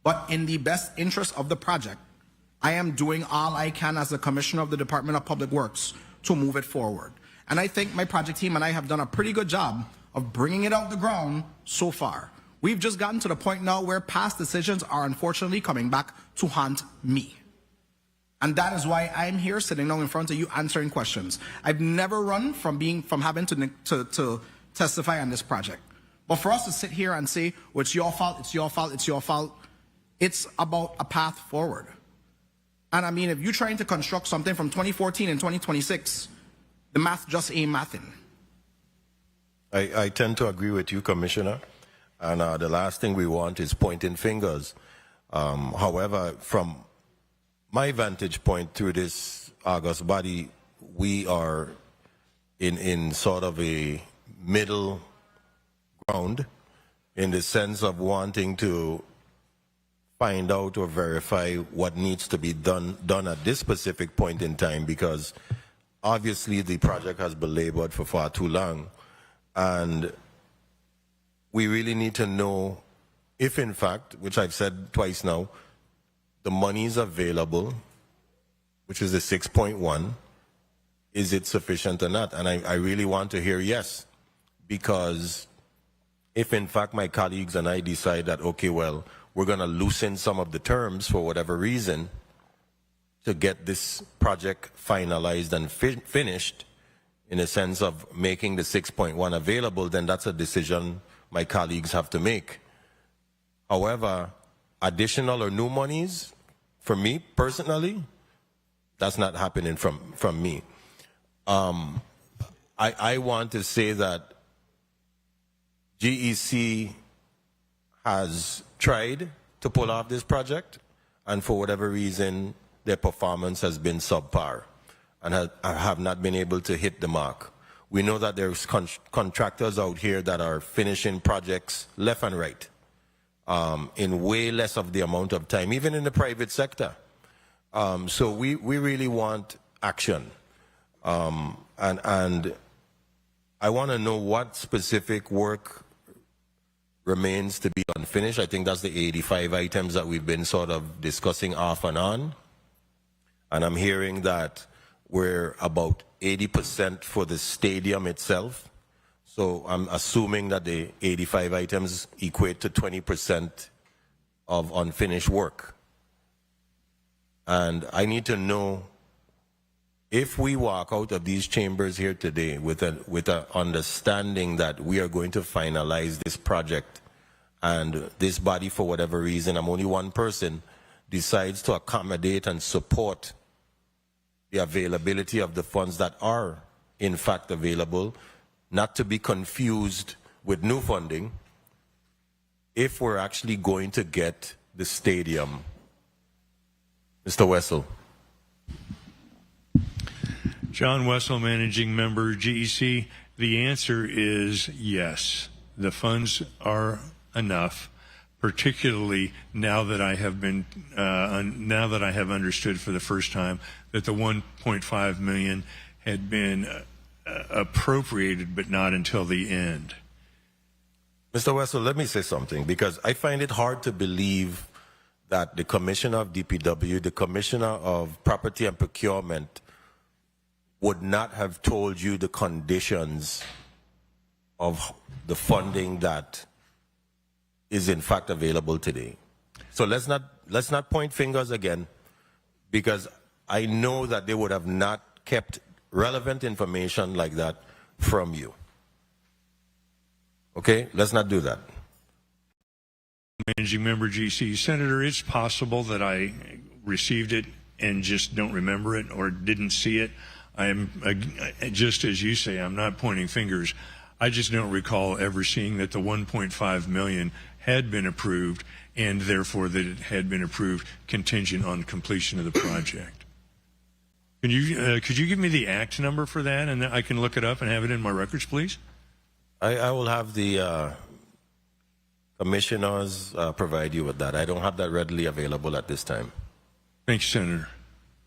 But in the best interest of the project, I am doing all I can as the Commissioner of the Department of Public Works to move it forward. And I think my project team and I have done a pretty good job of bringing it out the ground so far. We've just gotten to the point now where past decisions are unfortunately coming back to haunt me. And that is why I'm here sitting now in front of you answering questions. I've never run from having to testify on this project. But for us to sit here and say, well, it's your fault, it's your fault, it's your fault, it's about a path forward. And I mean, if you're trying to construct something from 2014 and 2026, the math just ain't mathing. I tend to agree with you, Commissioner. And the last thing we want is pointing fingers. However, from my vantage point through this August body, we are in sort of a middle ground in the sense of wanting to find out or verify what needs to be done at this specific point in time, because obviously the project has been labored for far too long, and we really need to know if in fact, which I've said twice now, the money is available, which is the 6.1, is it sufficient or not? And I really want to hear yes, because if in fact my colleagues and I decide that, okay, well, we're going to loosen some of the terms for whatever reason to get this project finalized and finished in a sense of making the 6.1 available, then that's a decision my colleagues have to make. However, additional or new monies, for me personally, that's not happening from me. I want to say that GEC has tried to pull off this project, and for whatever reason, their performance has been subpar and have not been able to hit the mark. We know that there's contractors out here that are finishing projects left and right in way less of the amount of time, even in the private sector. So we really want action. And I want to know what specific work remains to be unfinished. I think that's the 85 items that we've been sort of discussing off and on. And I'm hearing that we're about 80% for the stadium itself. So I'm assuming that the 85 items equate to 20% of unfinished work. And I need to know if we walk out of these chambers here today with an understanding that we are going to finalize this project, and this body, for whatever reason, I'm only one person, decides to accommodate and support the availability of the funds that are in fact available, not to be confused with new funding, if we're actually going to get the stadium. Mr. Wessel. John Wessel, Managing Member, GEC. The answer is yes. The funds are enough, particularly now that I have understood for the first time that the 1.5 million had been appropriated, but not until the end. Mr. Wessel, let me say something, because I find it hard to believe that the Commissioner of DPW, the Commissioner of Property and Procurement, would not have told you the conditions of the funding that is in fact available today. So let's not point fingers again, because I know that they would have not kept relevant information like that from you. Okay, let's not do that. Managing Member GC. Senator, it's possible that I received it and just don't remember it or didn't see it. I am, just as you say, I'm not pointing fingers. I just don't recall ever seeing that the 1.5 million had been approved, and therefore that it had been approved contingent on completion of the project. Can you, could you give me the act number for that, and I can look it up and have it in my records, please? I will have the commissioners provide you with that. I don't have that readily available at this time. Thank you, Senator.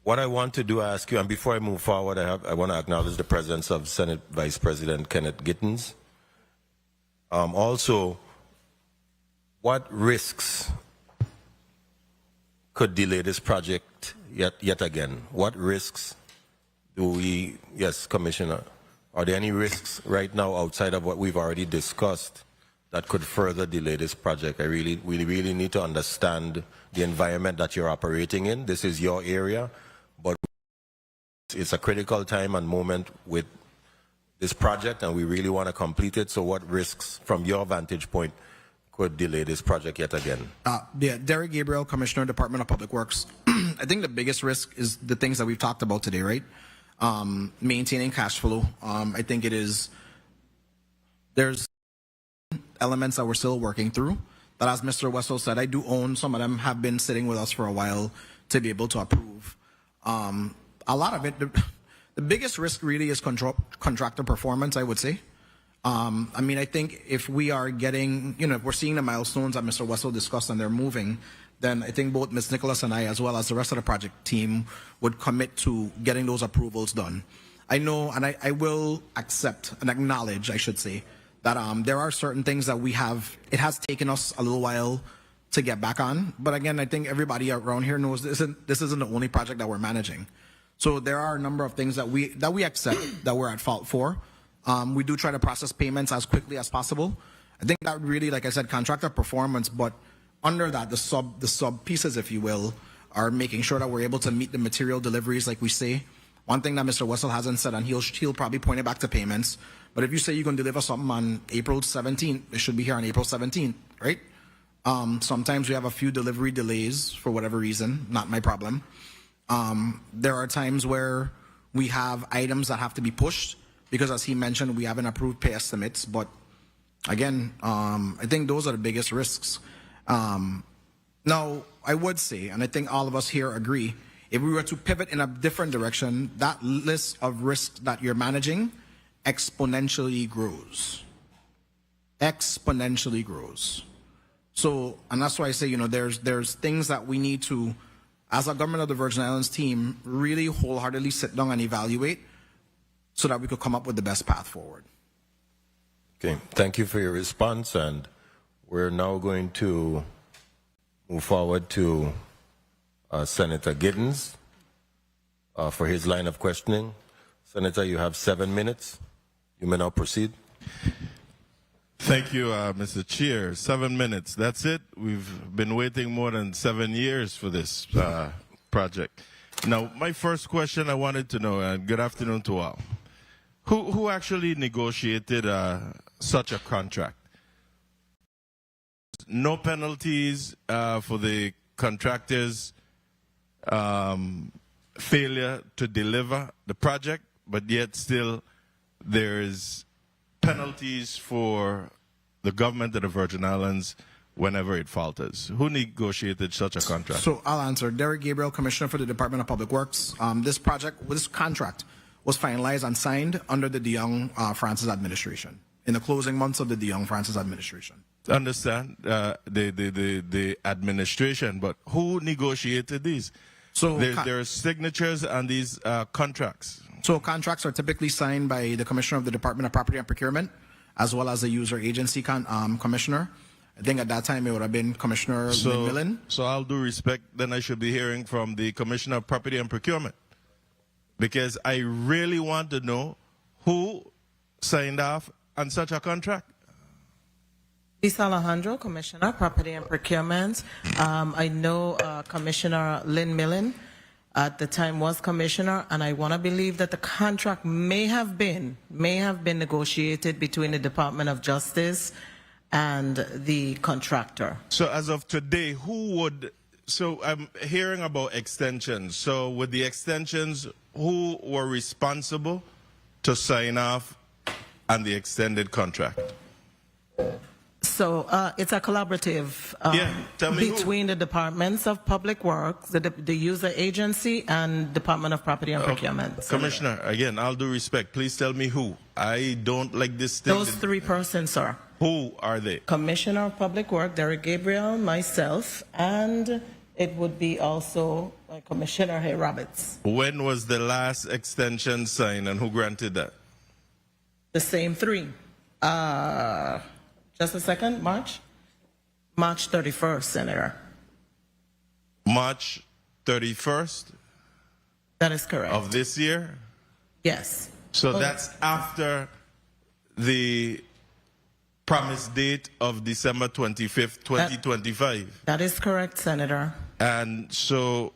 What I want to do, ask you, and before I move forward, I want to acknowledge the presence of Senate Vice President Kenneth Gittens. Also, what risks could delay this project yet again? What risks do we, yes, Commissioner, are there any risks right now outside of what we've already discussed that could further delay this project? We really need to understand the environment that you're operating in. This is your area, but it's a critical time and moment with this project, and we really want to complete it. So what risks, from your vantage point, could delay this project yet again? Yeah, Derek Gabriel, Commissioner, Department of Public Works. I think the biggest risk is the things that we've talked about today, right? Maintaining cash flow. I think there's elements that we're still working through that, as Mr. Wessel said, I do own. Some of them have been sitting with us for a while to be able to approve. A lot of it, the biggest risk really is contractor performance, I would say. I mean, I think if we are getting, if we're seeing the milestones that Mr. Wessel discussed and they're moving, then I think both Ms. Nicholas and I, as well as the rest of the project team, would commit to getting those approvals done. I know, and I will accept and acknowledge, I should say, that there are certain things that we have, it has taken us a little while to get back on. But again, I think everybody around here knows this isn't the only project that we're managing. So there are a number of things that we accept that we're at fault for. We do try to process payments as quickly as possible. I think that really, like I said, contractor performance, but under that, the sub pieces, if you will, are making sure that we're able to meet the material deliveries like we say. One thing that Mr. Wessel hasn't said, and he'll probably point it back to payments, but if you say you're going to deliver something on April 17th, it should be here on April 17th, right? Sometimes we have a few delivery delays for whatever reason, not my problem. There are times where we have items that have to be pushed because, as he mentioned, we haven't approved pay estimates. But again, I think those are the biggest risks. Now, I would say, and I think all of us here agree, if we were to pivot in a different direction, that list of risks that you're managing exponentially grows. Exponentially grows. So, and that's why I say, there's things that we need to, as a Government of the Virgin Islands team, really wholeheartedly sit down and evaluate so that we could come up with the best path forward. Okay, thank you for your response, and we're now going to move forward to Senator Giddens for his line of questioning. Senator, you have 7 minutes. You may now proceed. Thank you, Mr. Chair. 7 minutes, that's it? We've been waiting more than 7 years for this project. Now, my first question I wanted to know, and good afternoon to all. Who actually negotiated such a contract? No penalties for the contractor's failure to deliver the project, but yet still there's penalties for the government of the Virgin Islands whenever it falters. Who negotiated such a contract? So I'll answer. Derek Gabriel, Commissioner for the Department of Public Works. This contract was finalized and signed under the De Young Francis administration, in the closing months of the De Young Francis administration. Understand the administration, but who negotiated these? So there are signatures on these contracts. So contracts are typically signed by the Commissioner of the Department of Property and Procurement, as well as the user agency commissioner. I think at that time it would have been Commissioner McMillan. So all due respect, then I should be hearing from the Commissioner of Property and Procurement, because I really want to know who signed off on such a contract. This Alejandro, Commissioner, Property and Procurement. I know Commissioner Lynn Millen at the time was Commissioner, and I want to believe that the contract may have been negotiated between the Department of Justice and the contractor. So as of today, so I'm hearing about extensions. So with the extensions, who were responsible to sign off on the extended contract? So it's a collaborative between the Departments of Public Works, the user agency, and Department of Property and Procurement. Commissioner, again, all due respect, please tell me who. I don't like this thing. Those 3 persons, sir. Who are they? Commissioner of Public Works, Derek Gabriel, myself, and it would be also Commissioner Hay Roberts. When was the last extension signed, and who granted that? The same 3. Just a second, March 31st, Senator. March 31st? That is correct. Of this year? Yes. So that's after the promised date of December 25th, 2025? That is correct, Senator. And so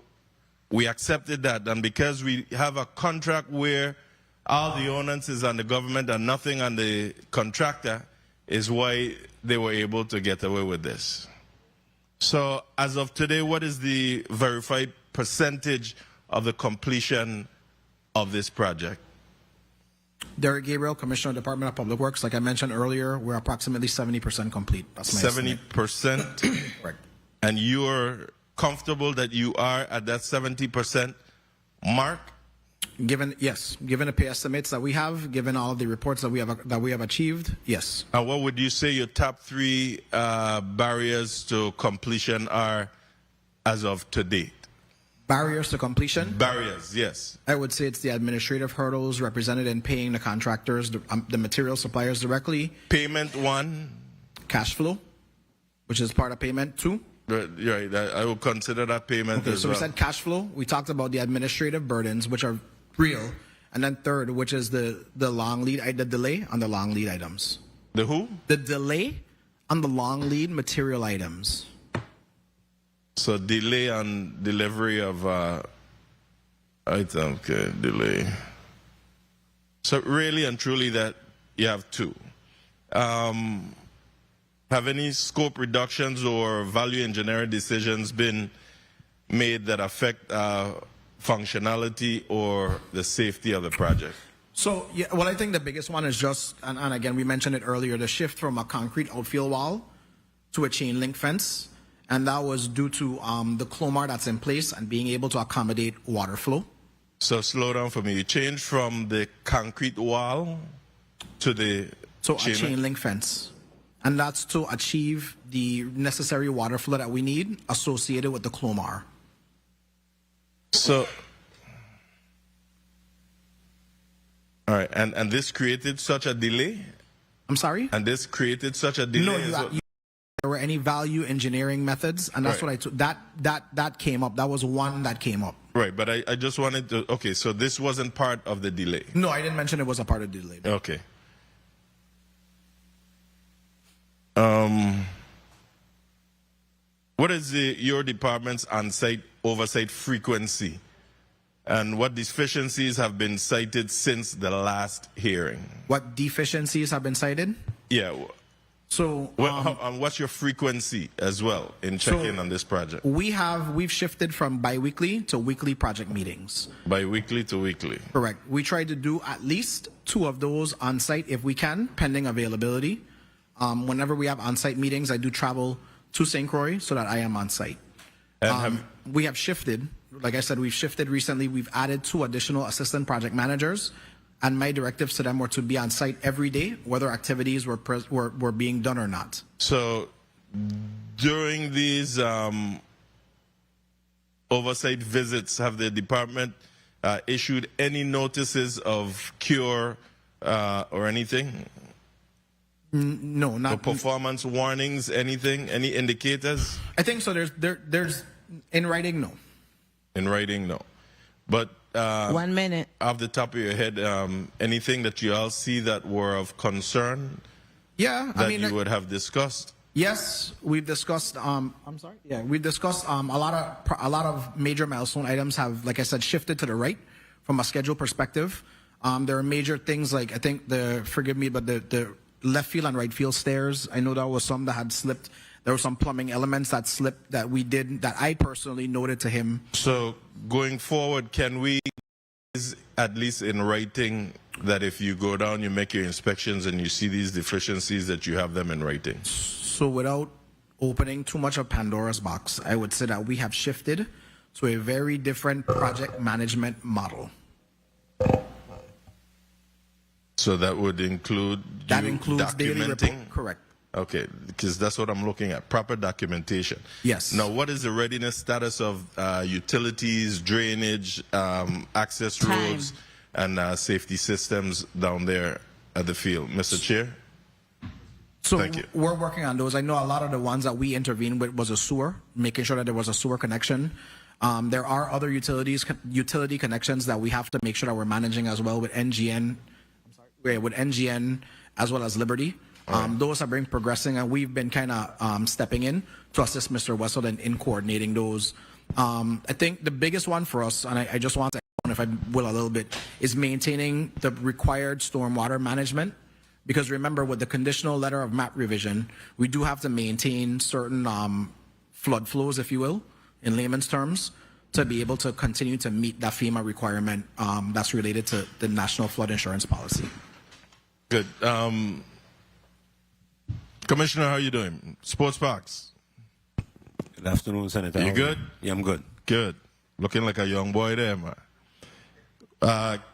we accepted that, and because we have a contract where all the onus is on the government and nothing on the contractor, is why they were able to get away with this. So as of today, what is the verified percentage of the completion of this project? Derek Gabriel, Commissioner of the Department of Public Works. Like I mentioned earlier, we're approximately 70% complete. That's my 70%? Correct. And you're comfortable that you are at that 70% mark? Given the pay estimates that we have, given all of the reports that we have achieved, yes. And what would you say your top 3 barriers to completion are as of today? Barriers to completion? Barriers, yes. I would say it's the administrative hurdles represented in paying the contractors, the material suppliers directly. Payment 1. Cash flow, which is part of payment 2. Right, I would consider that payment as so well. We said cash flow. We talked about the administrative burdens, which are real. And then 3rd, which is the delay on the long lead items. The who? The delay on the long lead material items. So delay on delivery of item, okay, delay. So really and truly that you have 2. Have any scope reductions or value engineering decisions been made that affect functionality or the safety of the project? So, well, I think the biggest one is just, and again, we mentioned it earlier, the shift from a concrete outfield wall to a chain link fence. And that was due to the clomar that's in place and being able to accommodate water flow. So slow down for me. You changed from the concrete wall to the chain link fence. And that's to achieve the necessary water flow that we need associated with the clomar. So All right, and this created such a delay? I'm sorry? And this created such a delay? No, there were any value engineering methods, and that's Right. what I took. That came up. That was one that came up. Right, but I just wanted to, okay, so this wasn't part of the delay? No, I didn't mention it was a part of the delay. Okay. What is your department's on-site oversight frequency? And what deficiencies have been cited since the last hearing? What deficiencies have been cited? Yeah. So, what's your frequency as well in checking on this project? We've shifted from biweekly to weekly project meetings. Biweekly to weekly. Correct. We try to do at least 2 of those on site if we can, pending availability. Whenever we have on site meetings, I do travel to St. Croix so that I am on site. We have shifted. Like I said, we've shifted recently. We've added 2 additional assistant project managers, and my directives to them were to be on site every day, whether activities were being done or not. So during these oversight visits, have the department issued any notices of cure or anything? No, not or performance warnings, anything, any indicators? I think so. There's in writing, no. In writing, no. But 1 minute. Off the top of your head, anything that you all see that were of concern? Yeah, that I mean, you would have discussed. Yes, we've discussed. I'm sorry. Yeah, we've discussed a lot of major milestone items have, like I said, shifted to the right from a schedule perspective. There are major things like I think forgive me, but the left field and right field stairs. I know there was some that had slipped. There were some plumbing elements that slipped that we did that I personally noted to him. So going forward, can we, at least in writing, that if you go down, you make your inspections and you see these deficiencies, that you have them in writing? So without opening too much of Pandora's box, I would say that we have shifted to a very different project management model. So that would include daily report. documenting? Correct. Okay, because that's what I'm looking at, proper documentation. Yes. Now, what is the readiness status of utilities, drainage, access roads, and safety systems down there at the field? Mr. Chair? So Thank you. we're working on those. I know a lot of the ones that we intervened with was a sewer, making sure that there was a sewer connection. There are other utility connections that we have to make sure that we're managing as well with NGN, as well as Liberty. Those have been progressing, and we've been kind of stepping in to assist Mr. Wessel in coordinating those. I think the biggest one for us, and I just want to, if I will a little bit, is maintaining the required stormwater management. Because remember, with the conditional letter of map revision, we do have to maintain certain flood flows, if you will, in layman's terms, to be able to continue to meet that FEMA requirement that's related to the National Flood Insurance Policy. Good. Commissioner, how are you doing? Sports Parks. Good afternoon, Senator. You good? Yeah, I'm good. Good. Looking like a young boy there, man.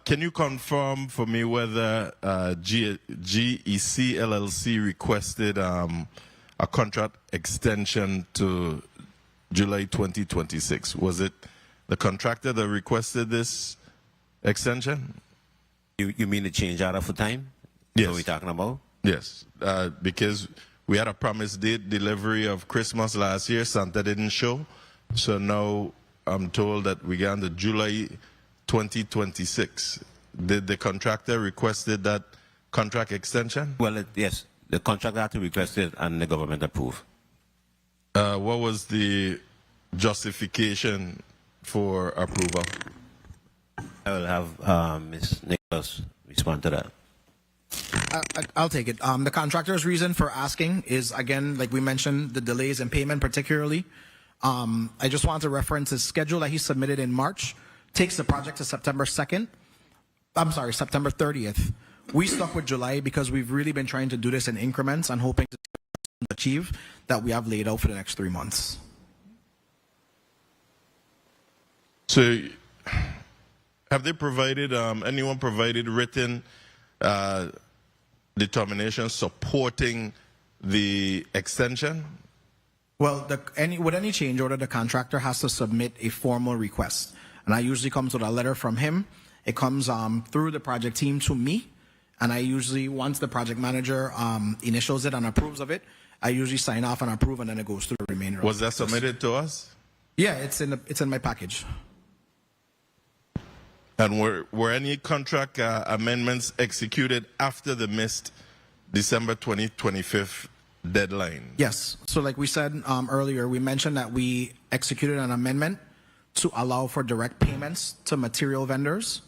Can you confirm for me whether GEC LLC requested a contract extension to July 2026? Was it the contractor that requested this extension? You mean the change order for time? Yes. What are we talking about? Yes, because we had a promised date delivery of Christmas last year. Santa didn't show. So now I'm told that we got into July 2026. Did the contractor requested that contract extension? Well, yes. The contractor had to request it and the government approved. What was the justification for approval? I will have Ms. Nicholas respond to that. I'll take it. The contractor's reason for asking is, again, like we mentioned, the delays in payment particularly. I just want to reference his schedule that he submitted in March. Takes the project to September 30th. We stuck with July because we've really been trying to do this in increments and hoping to achieve that we have laid out for the next 3 months. So have they provided, anyone provided written determination supporting the extension? Well, with any change order, the contractor has to submit a formal request. And that usually comes with a letter from him it comes through the project team to me, and I usually, once the project manager initials it and approves of it, I usually sign off and approve, and then it goes through the remainder. Was that submitted to us? Yeah, it's in my package. And were any contract amendments executed after the missed December 25th deadline? Yes. So like we said earlier, we mentioned that we executed an amendment to allow for direct payments to material vendors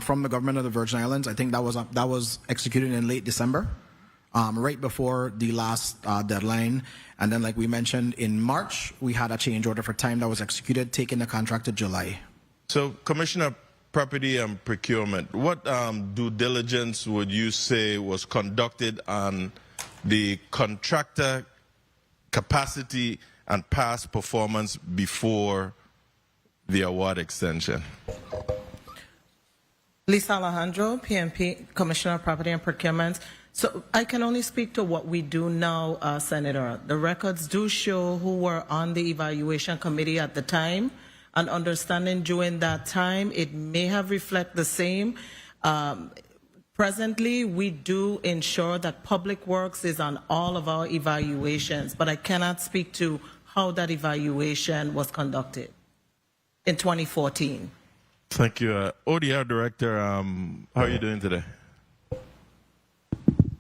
from the government of the Virgin Islands. I think that was executed in late December, right before the last deadline. And then like we mentioned in March, we had a change order for time that was executed, taking the contract to July. So Commissioner, Property and Procurement, what due diligence would you say was conducted on the contractor capacity and past performance before the award extension? Lisa Alejandro, PMP, Commissioner of Property and Procurement. So I can only speak to what we do now, Senator. The records do show who were on the evaluation committee at the time, and understanding during that time, it may have reflected the same. Presently, we do ensure that Public Works is on all of our evaluations, but I cannot speak to how that evaluation was conducted in 2014. Thank you. ODR Director, how are you doing today?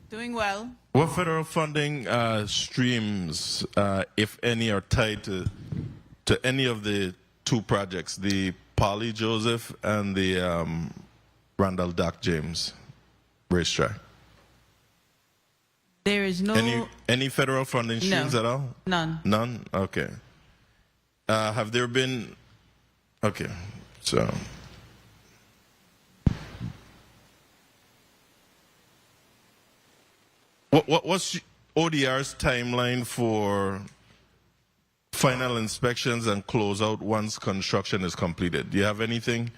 Doing well. What federal funding streams, if any, are tied to any of the two projects, the Polly Joseph and the Randall Doc James racetrack? There is no... Any federal funding streams at all? None. None? Okay. Have there been... Okay, so... What's ODR's timeline for final inspections and closeout once construction is completed? Do you have anything?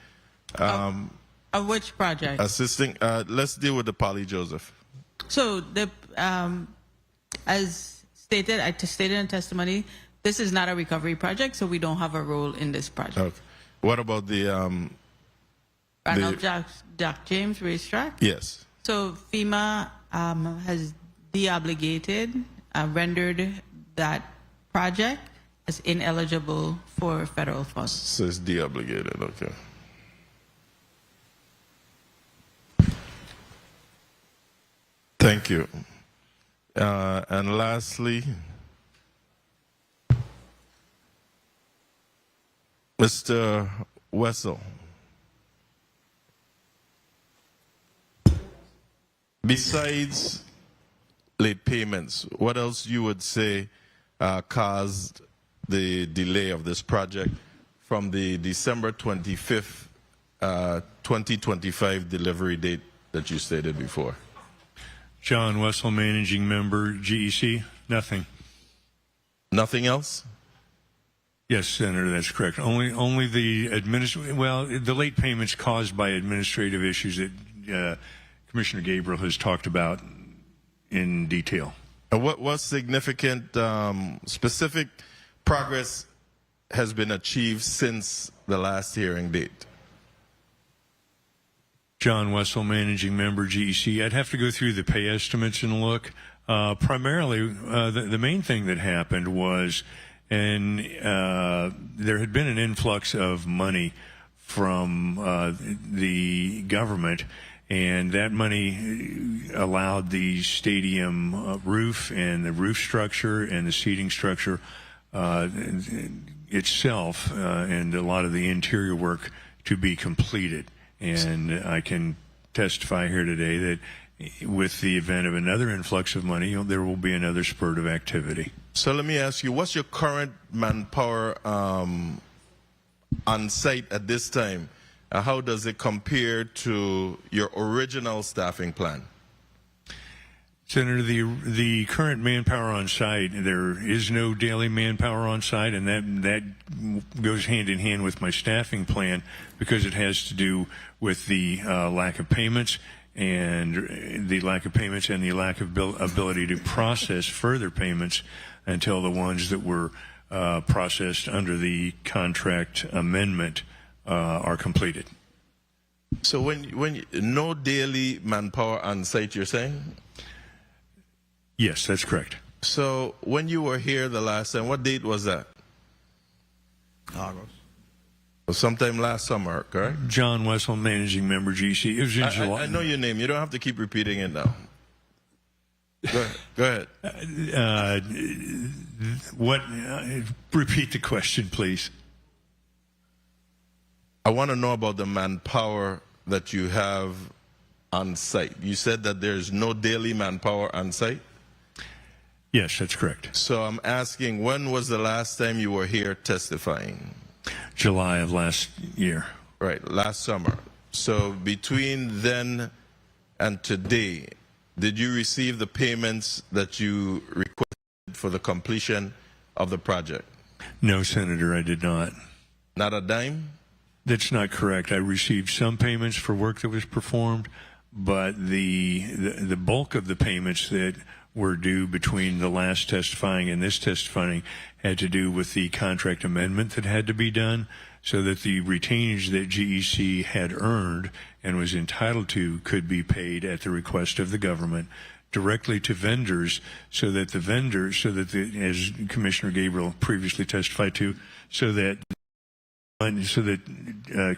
Of which project? Assisting. Let's deal with the Polly Joseph. So, as stated, I stated in testimony, this is not a recovery project, so we don't have a role in this project. Okay. What about the Randall Jack James racetrack? Yes. So FEMA has deobligated, rendered that project as ineligible for federal funds. So it's deobligated, okay. Thank you. And lastly, Mr. Wessel. Besides late payments, what else you would say caused the delay of this project from the December 25th, 2025 delivery date that you stated before? John Wessel, Managing Member, GEC. Nothing. Nothing else? Yes, Senator, that's correct. Only the the late payments caused by administrative issues that Commissioner Gabriel has talked about in detail. What significant specific progress has been achieved since the last hearing date? John Wessel, Managing Member, GEC. I'd have to go through the pay estimates and look. Primarily, the main thing that happened was, and there had been an influx of money from the government, and that money allowed the stadium roof and the roof structure and the seating structure itself and a lot of the interior work to be completed. And I can testify here today that with the event of another influx of money, there will be another spurt of activity. So let me ask you, what's your current manpower on site at this time? How does it compare to your original staffing plan? Senator, the current manpower on site, there is no daily manpower on site, and that goes hand in hand with my staffing plan because it has to do with the lack of payments and the lack of ability to process further payments until the ones that were processed under the contract amendment are completed. So when no daily manpower on site, you're saying? Yes, that's correct. So when you were here the last time, what date was that? August. Sometime last summer, correct? John Wessel, managing member, GC. It was in July. I know your name. You don't have to keep repeating it now. Go ahead. Repeat the question, please. I want to know about the manpower that you have on site. You said that there's no daily manpower on site? Yes, that's correct. So I'm asking, when was the last time you were here testifying? July of last year. Right, last summer. So between then and today, did you receive the payments that you requested for the completion of the project? No, Senator, I did not. Not a dime? That's not correct. I received some payments for work that was performed, but the bulk of the payments that were due between the last testifying and this testifying had to do with the contract amendment that had to be done so that the retainage that GEC had earned and was entitled to could be paid at the request of the government directly to vendors so that as Commissioner Gabriel previously testified to, so that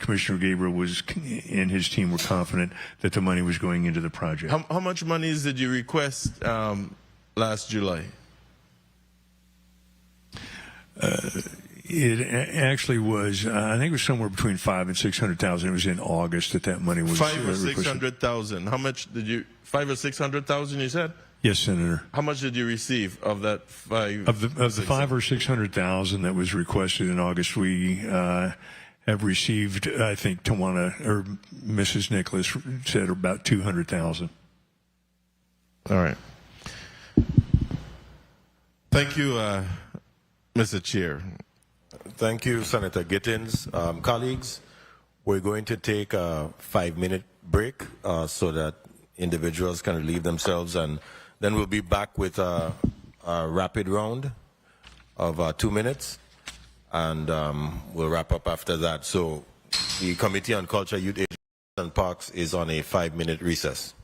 Commissioner Gabriel and his team were confident that the money was going into the project. How much monies did you request last July? It actually was, I think it was somewhere between $500,000 and $600,000. It was in August that money was $500,000 or $600,000. How much did you? $500,000 or $600,000? You said. Yes, Senator. How much did you receive of that five? Of the $500,000 or $600,000 that was requested in August, we have received, I think, Tawana or Mrs. Nicholas said about $200,000. All right. Thank you, Mr. Chair. Thank you, Senator Gittins. Colleagues, we're going to take a 5-minute break so that individuals can relieve themselves, and then we'll be back with a rapid round of 2 minutes, and we'll wrap up after that. So the Committee on Culture, Youth, Agencies, and Parks is on a 5-minute recess.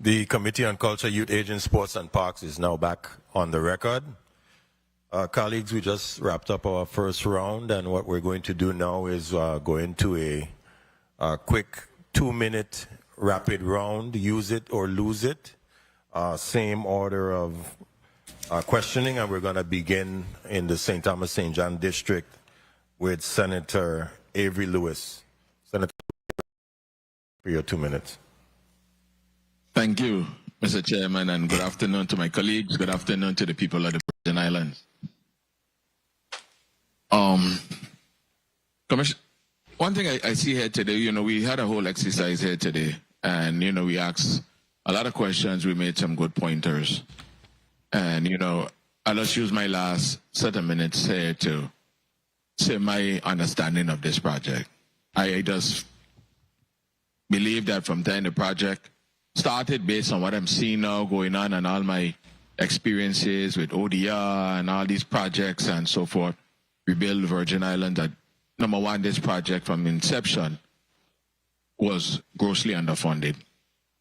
The Committee on Culture, Youth, Aging, Sports and Parks is now back on the record. Colleagues, we just wrapped up our first round, and what we're going to do now is go into a quick 2-minute rapid round, use it or lose it. Same order of questioning, and we're going to begin in the St. Thomas St. John district with Senator Avery Lewis. Senator, for your 2 minutes. Thank you, Mr. Chairman, and good afternoon to my colleagues. Good afternoon to the people of the Virgin Islands. Commissioner, one thing I see here today, we had a whole exercise here today, and, we asked a lot of questions. We made some good pointers. And, I'll just use my last set of minutes here to say my understanding of this project. I just believe that from then the project started based on what I'm seeing now going on and all my experiences with ODR and all these projects and so forth. We built Virgin Islands. That, number one, this project from inception was grossly underfunded.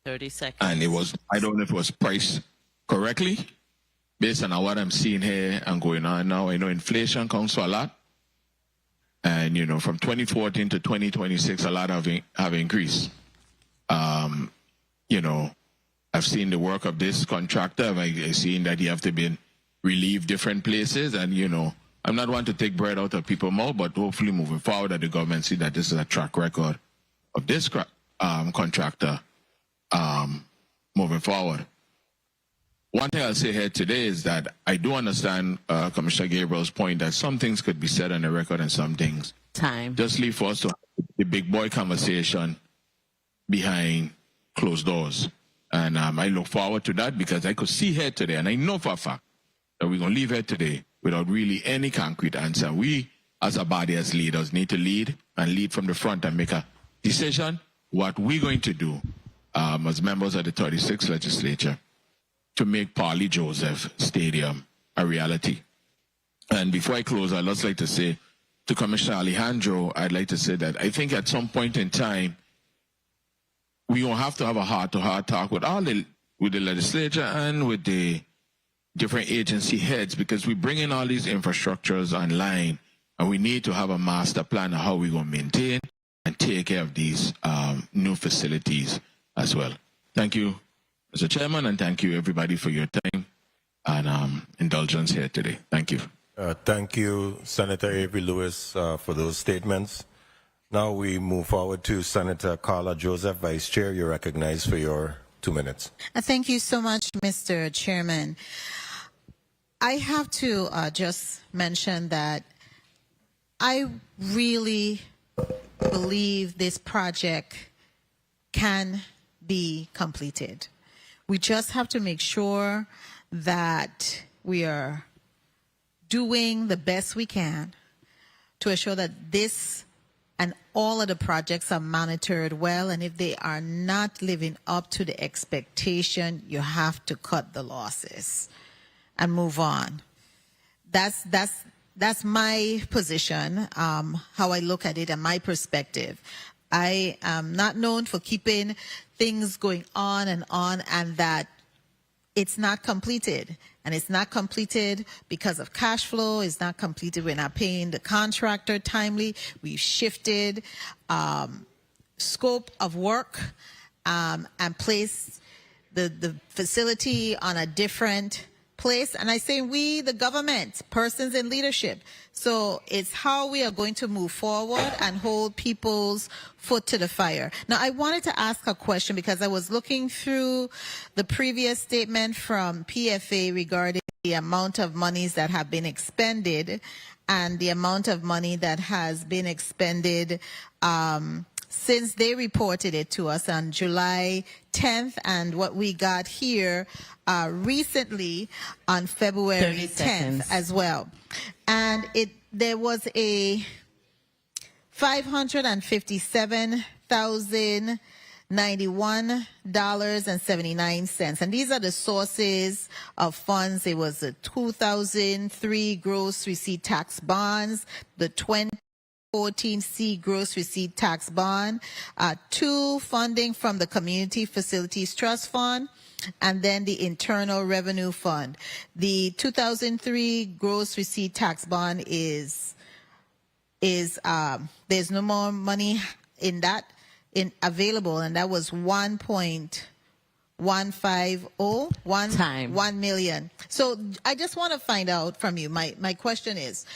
30 seconds. And it was, I don't know if it was priced correctly based on what I'm seeing here and going on now. I know inflation counts for a lot. And, from 2014 to 2026, a lot have increased. I've seen the work of this contractor. I've seen that you have to be relieved different places. And, I'm not one to take bread out of people's mouth, but hopefully moving forward that the government see that this is a track record of this contractor moving forward. One thing I'll say here today is that I do understand Commissioner Gabriel's point that some things could be said on the record and some things just leave for us to have the big boy conversation behind closed doors. And I look forward to that because I could see here today, and I know for a fact that we're going to leave here today without really any concrete answer. We, as a body, as leaders, need to lead and lead from the front and make a decision what we're going to do as members of the 36th legislature to make Parley Joseph Stadium a reality. And before I close, I'd just like to say to Commissioner Alejandro, I'd like to say that I think at some point in time, we will have to have a heart-to-heart talk with the legislature and with the different agency heads, because we bring in all these infrastructures online, and we need to have a master plan of how we're going to maintain and take care of these new facilities as well. Thank you, Mr. Chairman, and thank you, everybody, for your time and indulgence here today. Thank you. Thank you, Senator Avery Lewis, for those statements. Now we move forward to Senator Carla Joseph, Vice Chair. You're recognized for your 2 minutes. Thank you so much, Mr. Chairman. I have to just mention that I really believe this project can be completed. We just have to make sure that we are doing the best we can to ensure that this and all of the projects are monitored well, and if they are not living up to the expectation, you have to cut the losses and move on. That's my position, how I look at it and my perspective. I am not known for keeping things going on and that it's not completed. And it's not completed because of cash flow. It's not completed. We're not paying the contractor timely. We've shifted scope of work and placed the facility on a different place. And I say we, the government, persons in leadership. So it's how we are going to move forward and hold people's foot to the fire. Now, I wanted to ask a question because I was looking through the previous statement from PFA regarding the amount of monies that have been expended and the amount of money that has been expended since they reported it to us on July 10th and what we got here recently on February 10th as well. And there was a $557,091.79. And these are the sources of funds. It was the 2003 gross receipt tax bonds, the 20 14C gross receipt tax bond, 2 funding from the Community Facilities Trust Fund, and then the Internal Revenue Fund. The 2003 gross receipt tax bond is there's no more money in that available, and that was 1 million. So I just want to find out from you. My question is,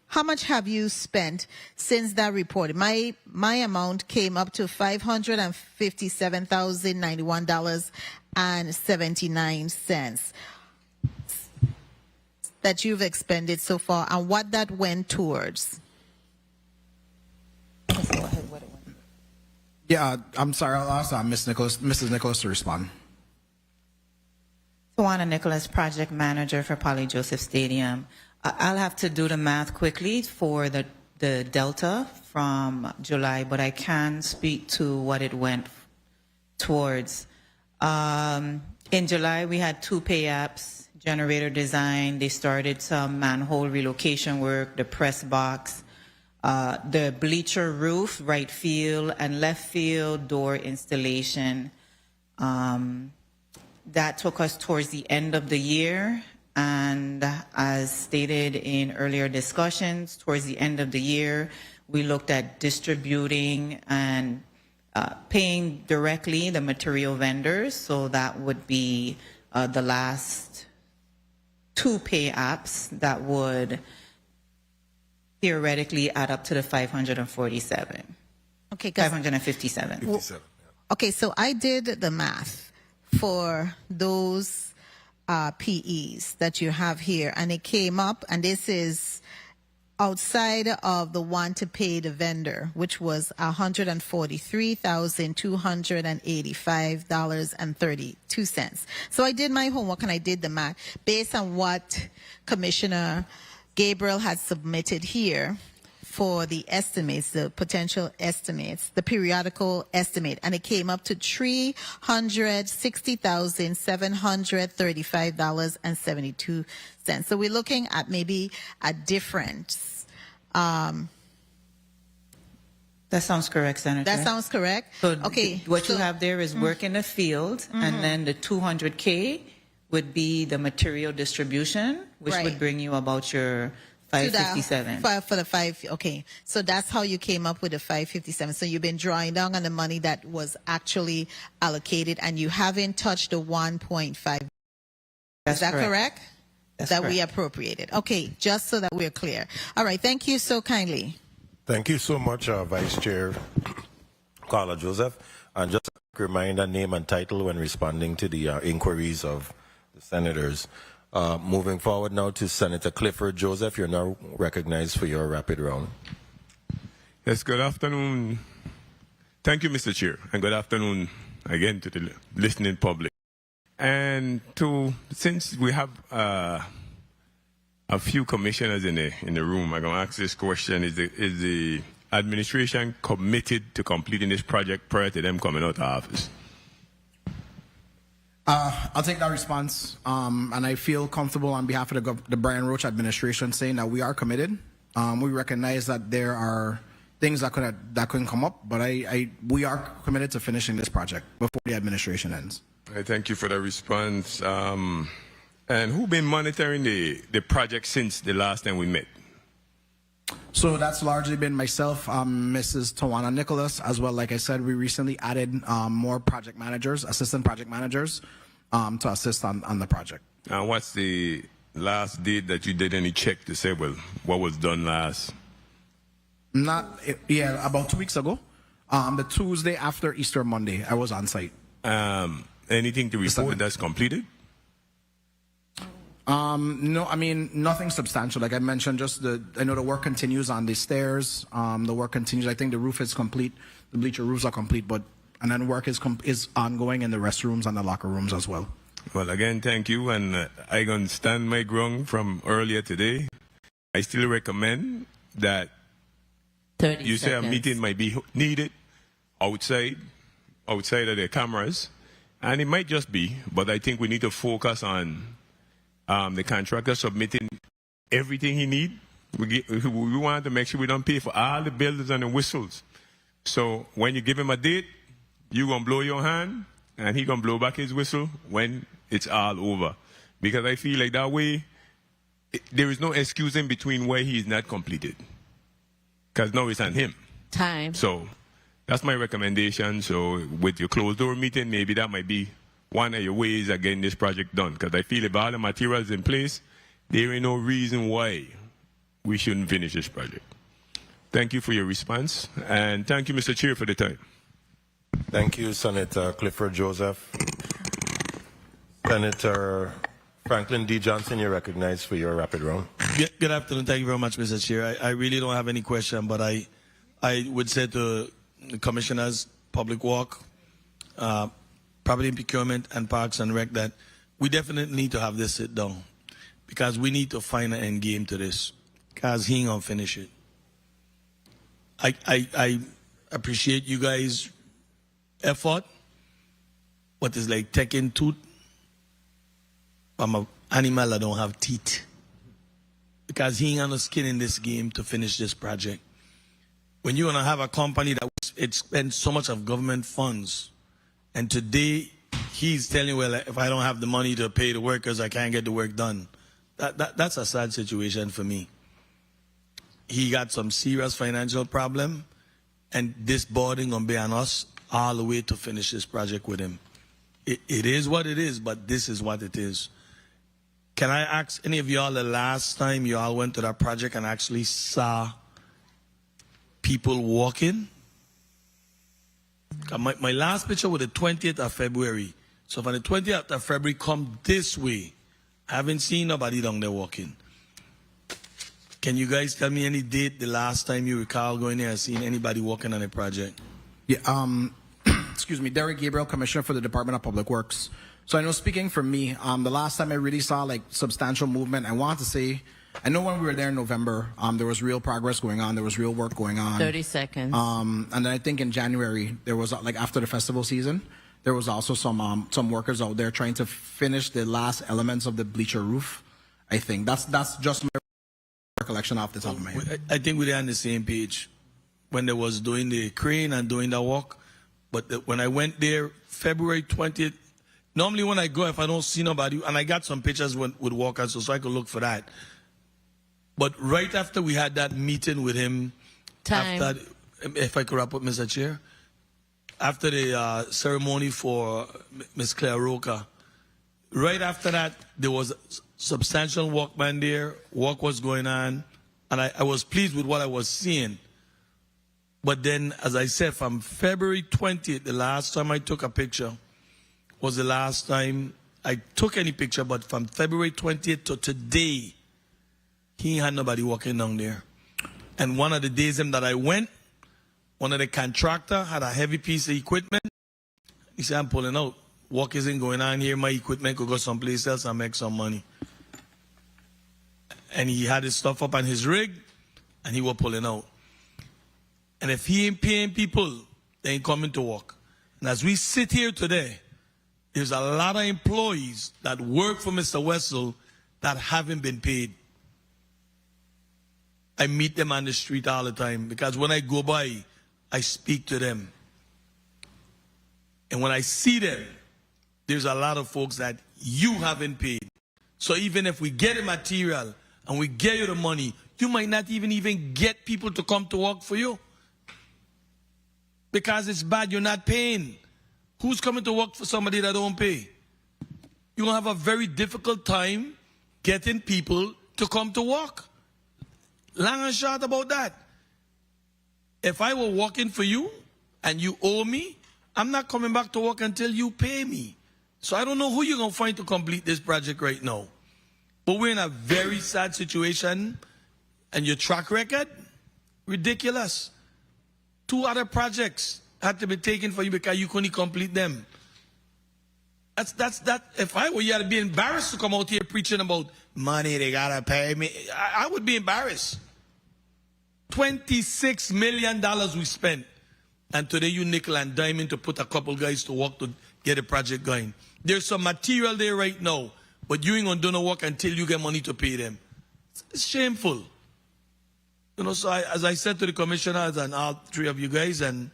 how much have you spent since that report? My amount came up to $557,091.79 that you've expended so far, and what that went towards. Yeah, I'm sorry. I'll ask Mrs. Nicholas to respond. Tawana Nicholas, project manager for Poly Joseph Stadium. I'll have to do the math quickly for the delta from July, but I can speak to what it went towards. In July, we had 2 pay-apps. Generator design, they started some manhole relocation work, the press box, the bleacher roof, right field and left field, door installation. That took us towards the end of the year, and as stated in earlier discussions, towards the end of the year, we looked at distributing and paying directly the material vendors, so that would be the last 2 pay apps that would theoretically add up to the 547. Okay, 557. 57. Okay, so I did the math for those PEs that you have here, and it came up, and this is outside of the one to pay the vendor, which was $143,285.32. So I did my homework and I did the math based on what Commissioner Gabriel had submitted here for the estimates, the potential estimates, the periodical estimate, and it came up to $360,735.72. So we're looking at maybe a difference. That sounds correct, Senator. That sounds correct. So okay, what you have there is work in the field, and then the 200K would be the material distribution, which would bring you about your 557. For the 5, okay. So that's how you came up with the 557. So you've been drawing down on the money that was actually allocated, and you haven't touched the 1.5. Is that correct? That's that correct. We appropriated. Okay, just so that we're clear. All right, thank you so kindly. Thank you so much, Vice Chair Carla Joseph. And just a quick reminder, name and title when responding to the inquiries of the senators. Moving forward now to Senator Clifford Joseph. You're now recognized for your rapid round. Yes, good afternoon. Thank you, Mr. Chair, and good afternoon again to the listening public. And since we have a few commissioners in the room, I'm going to ask this question: Is the administration committed to completing this project prior to them coming out of office? I'll take that response, and I feel comfortable on behalf of the Brian Roach administration saying that we are committed. We recognize that there are things that couldn't come up, but we are committed to finishing this project before the administration ends. I thank you for the response. And who been monitoring the project since the last time we met? So that's largely been myself, Mrs. Tawana Nicholas, as well. Like I said, we recently added more project managers, assistant project managers, to assist on the project. What's the last date that you did any check to say, well, what was done last? About 2 weeks ago. The Tuesday after Easter Monday, I was on site. Anything to report that's completed? No, I mean, nothing substantial. Like I mentioned, I know the work continues on the stairs. The work continues. I think the roof is complete. The bleacher roofs are complete, and then work is ongoing in the restrooms and the locker rooms as well. Well, again, thank you. And I can stand my ground from earlier today. I still recommend that you say a meeting might be needed outside of the cameras. And it might just be, but I think we need to focus on the contractor submitting everything he needs We want to make sure we don't pay for all the builders and the whistles. So when you give him a date, you're going to blow your hand, and he's going to blow back his whistle when it's all over. Because I feel like that way, there is no excuse in between where he is not completed. Because now it's on him. Time. So that's my recommendation. So with your closed door meeting, maybe that might be one of your ways of getting this project done. Because I feel if all the materials in place, there ain't no reason why we shouldn't finish this project. Thank you for your response. And thank you, Mr. Chair, for the time. Thank you, Senator Clifford Joseph. Senator Franklin D. Johnson, you're recognized for your rapid round. Good afternoon. Thank you very much, Mr. Chair. I really don't have any question, but I would say to the commissioners, Public Work, Property and Procurement, and Parks and Rec that we definitely need to have this sit down because we need to find an end game to this because he ain't gonna finish it. I appreciate you guys' effort, but it's like taking tooth from an animal that don't have teeth. Because he ain't got no skin in this game to finish this project. When you're gonna have a company that it spends so much of government funds, and today he's telling you, well, if I don't have the money to pay the workers, I can't get the work done. That's a sad situation for me. He got some serious financial problem, and this board ain't gonna be on us all the way to finish this project with him. It is what it is, but this is what it is. Can I ask any of y'all the last time y'all went to that project and actually saw people walking? My last picture was the 20th of February. So from the 20th of February, come this way. I haven't seen nobody down there walking. Can you guys tell me any date the last time you recall going there and seeing anybody walking on a project? Yeah, excuse me, Derek Gabriel, Commissioner for the Department of Public Works. So I know speaking for me, the last time I really saw like substantial movement, I want to say, I know when we were there in November, there was real progress going on, there was real work going on. 30 seconds. And then I think in January, there was like after the festival season, there was also some workers out there trying to finish the last elements of the bleacher roof. I think that's just my recollection off the top of my head. I think we're on the same page when they was doing the crane and doing the walk. But when I went there, February 20th, normally when I go, if I don't see nobody, and I got some pictures with walkers, so I could look for that. But right after we had that meeting with him, after, if I could wrap up, Mr. Chair, after the ceremony for Ms. Claire Roca, right after that, there was substantial workman there, work was going on, and I was pleased with what I was seeing. But then, as I said, from February 20th, the last time I took a picture, was the last time I took any picture, but from February 20th to today, he ain't had nobody walking down there. And one of the days that I went, one of the contractor had a heavy piece of equipment. He said, I'm pulling out. Work isn't going on here. My equipment could go someplace else and make some money. And he had his stuff up on his rig, and he was pulling out. And if he ain't paying people, they ain't coming to work. And as we sit here today, there's a lot of employees that work for Mr. Wessel that haven't been paid. I meet them on the street all the time because when I go by, I speak to them. And when I see them, there's a lot of folks that you haven't paid. So even if we get the material and we get you the money, you might not even get people to come to work for you. Because it's bad, you're not paying. Who's coming to work for somebody that don't pay? You're going to have a very difficult time getting people to come to work. Long and short about that. If I were working for you and you owe me, I'm not coming back to work until you pay me. So I don't know who you're going to find to complete this project right now. But we're in a very sad situation, and your track record, ridiculous. 2 other projects had to be taken for you because you couldn't complete them. That. If I were you, I'd be embarrassed to come out here preaching about money, they gotta pay me. I would be embarrassed. $26 million we spent. And today you nickel and dime to put a couple guys to work to get a project going. There's some material there right now, but you ain't gonna do no work until you get money to pay them. It's shameful. You know, so as I said to the commissioners and all three of you guys, and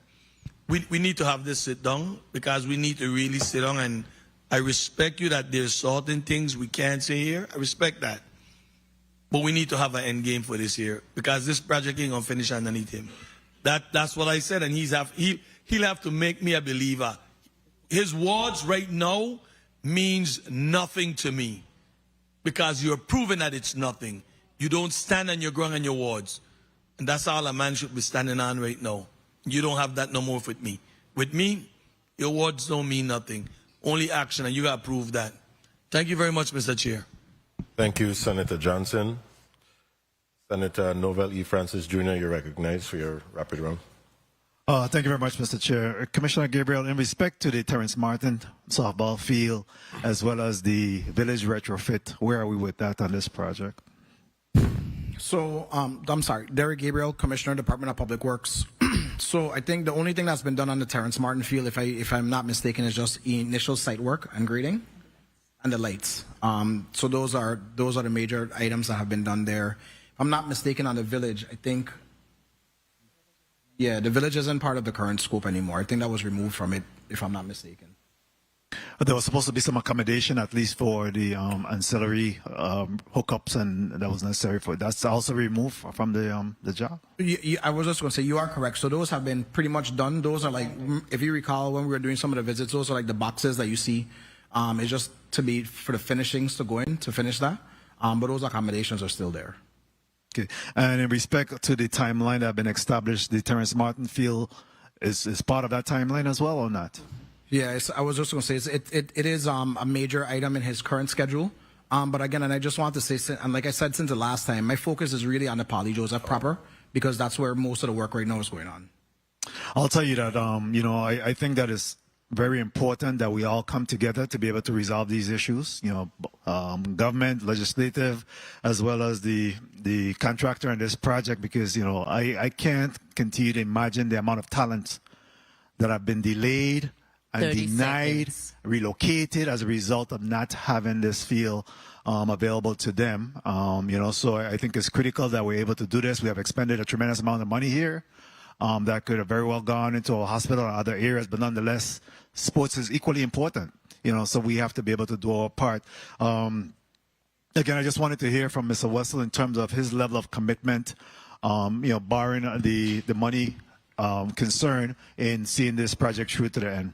we need to have this sit down, because we need to really sit down, and I respect you that there's certain things we can't say here. I respect that. But we need to have an end game for this year, because this project ain't gonna finish underneath him. That's what I said, and he'll have to make me a believer. His words right now means nothing to me, because you're proving that it's nothing. You don't stand on your ground and your words. And that's all a man should be standing on right now. You don't have that no more with me. With me, your words don't mean nothing. Only action, and you got to prove that. Thank you very much, Mr. Chair. Thank you, Senator Johnson. Senator Novell E. Francis Jr., you're recognized for your rapid round. Thank you very much, Mr. Chair. Commissioner Gabriel, in respect to the Terrence Martin softball field, as well as the village retrofit, where are we with that on this project? So, I'm sorry, Derek Gabriel, Commissioner, Department of Public Works. So I think the only thing that's been done on the Terrence Martin field, if I'm not mistaken, is just initial site work and grading and the lights. So those are the major items that have been done there. If I'm not mistaken, on the village, I think, yeah, the village isn't part of the current scope anymore. I think that was removed from it, if I'm not mistaken. But there was supposed to be some accommodation, at least for the ancillary hookups, and that was necessary for. That's also removed from the job. I was just going to say, you are correct. So those have been pretty much done. Those are like, if you recall, when we were doing some of the visits, those are like the boxes that you see. It's just to be for the finishings to go in to finish that. But those accommodations are still there. Okay. And in respect to the timeline that have been established, the Terrence Martin field is part of that timeline as well, or not? Yeah, I was just going to say it is a major item in his current schedule. But again, and I just want to say, and like I said since the last time, my focus is really on the Poly Joseph proper, because that's where most of the work right now is going on. I'll tell you that, you know, I think that is very important that we all come together to be able to resolve these issues, you know, government, legislative, as well as the contractor in this project, because, you know, I can't continue to imagine the amount of talent that have been delayed and denied, relocated as a result of not having this field available to them. You know, so I think it's critical that we're able to do this. We have expended a tremendous amount of money here that could have very well gone into a hospital or other areas, but nonetheless, sports is equally important. You know, so we have to be able to do our part. Again, I just wanted to hear from Mr. Wessel in terms of his level of commitment, you know, barring the money concern in seeing this project through to the end.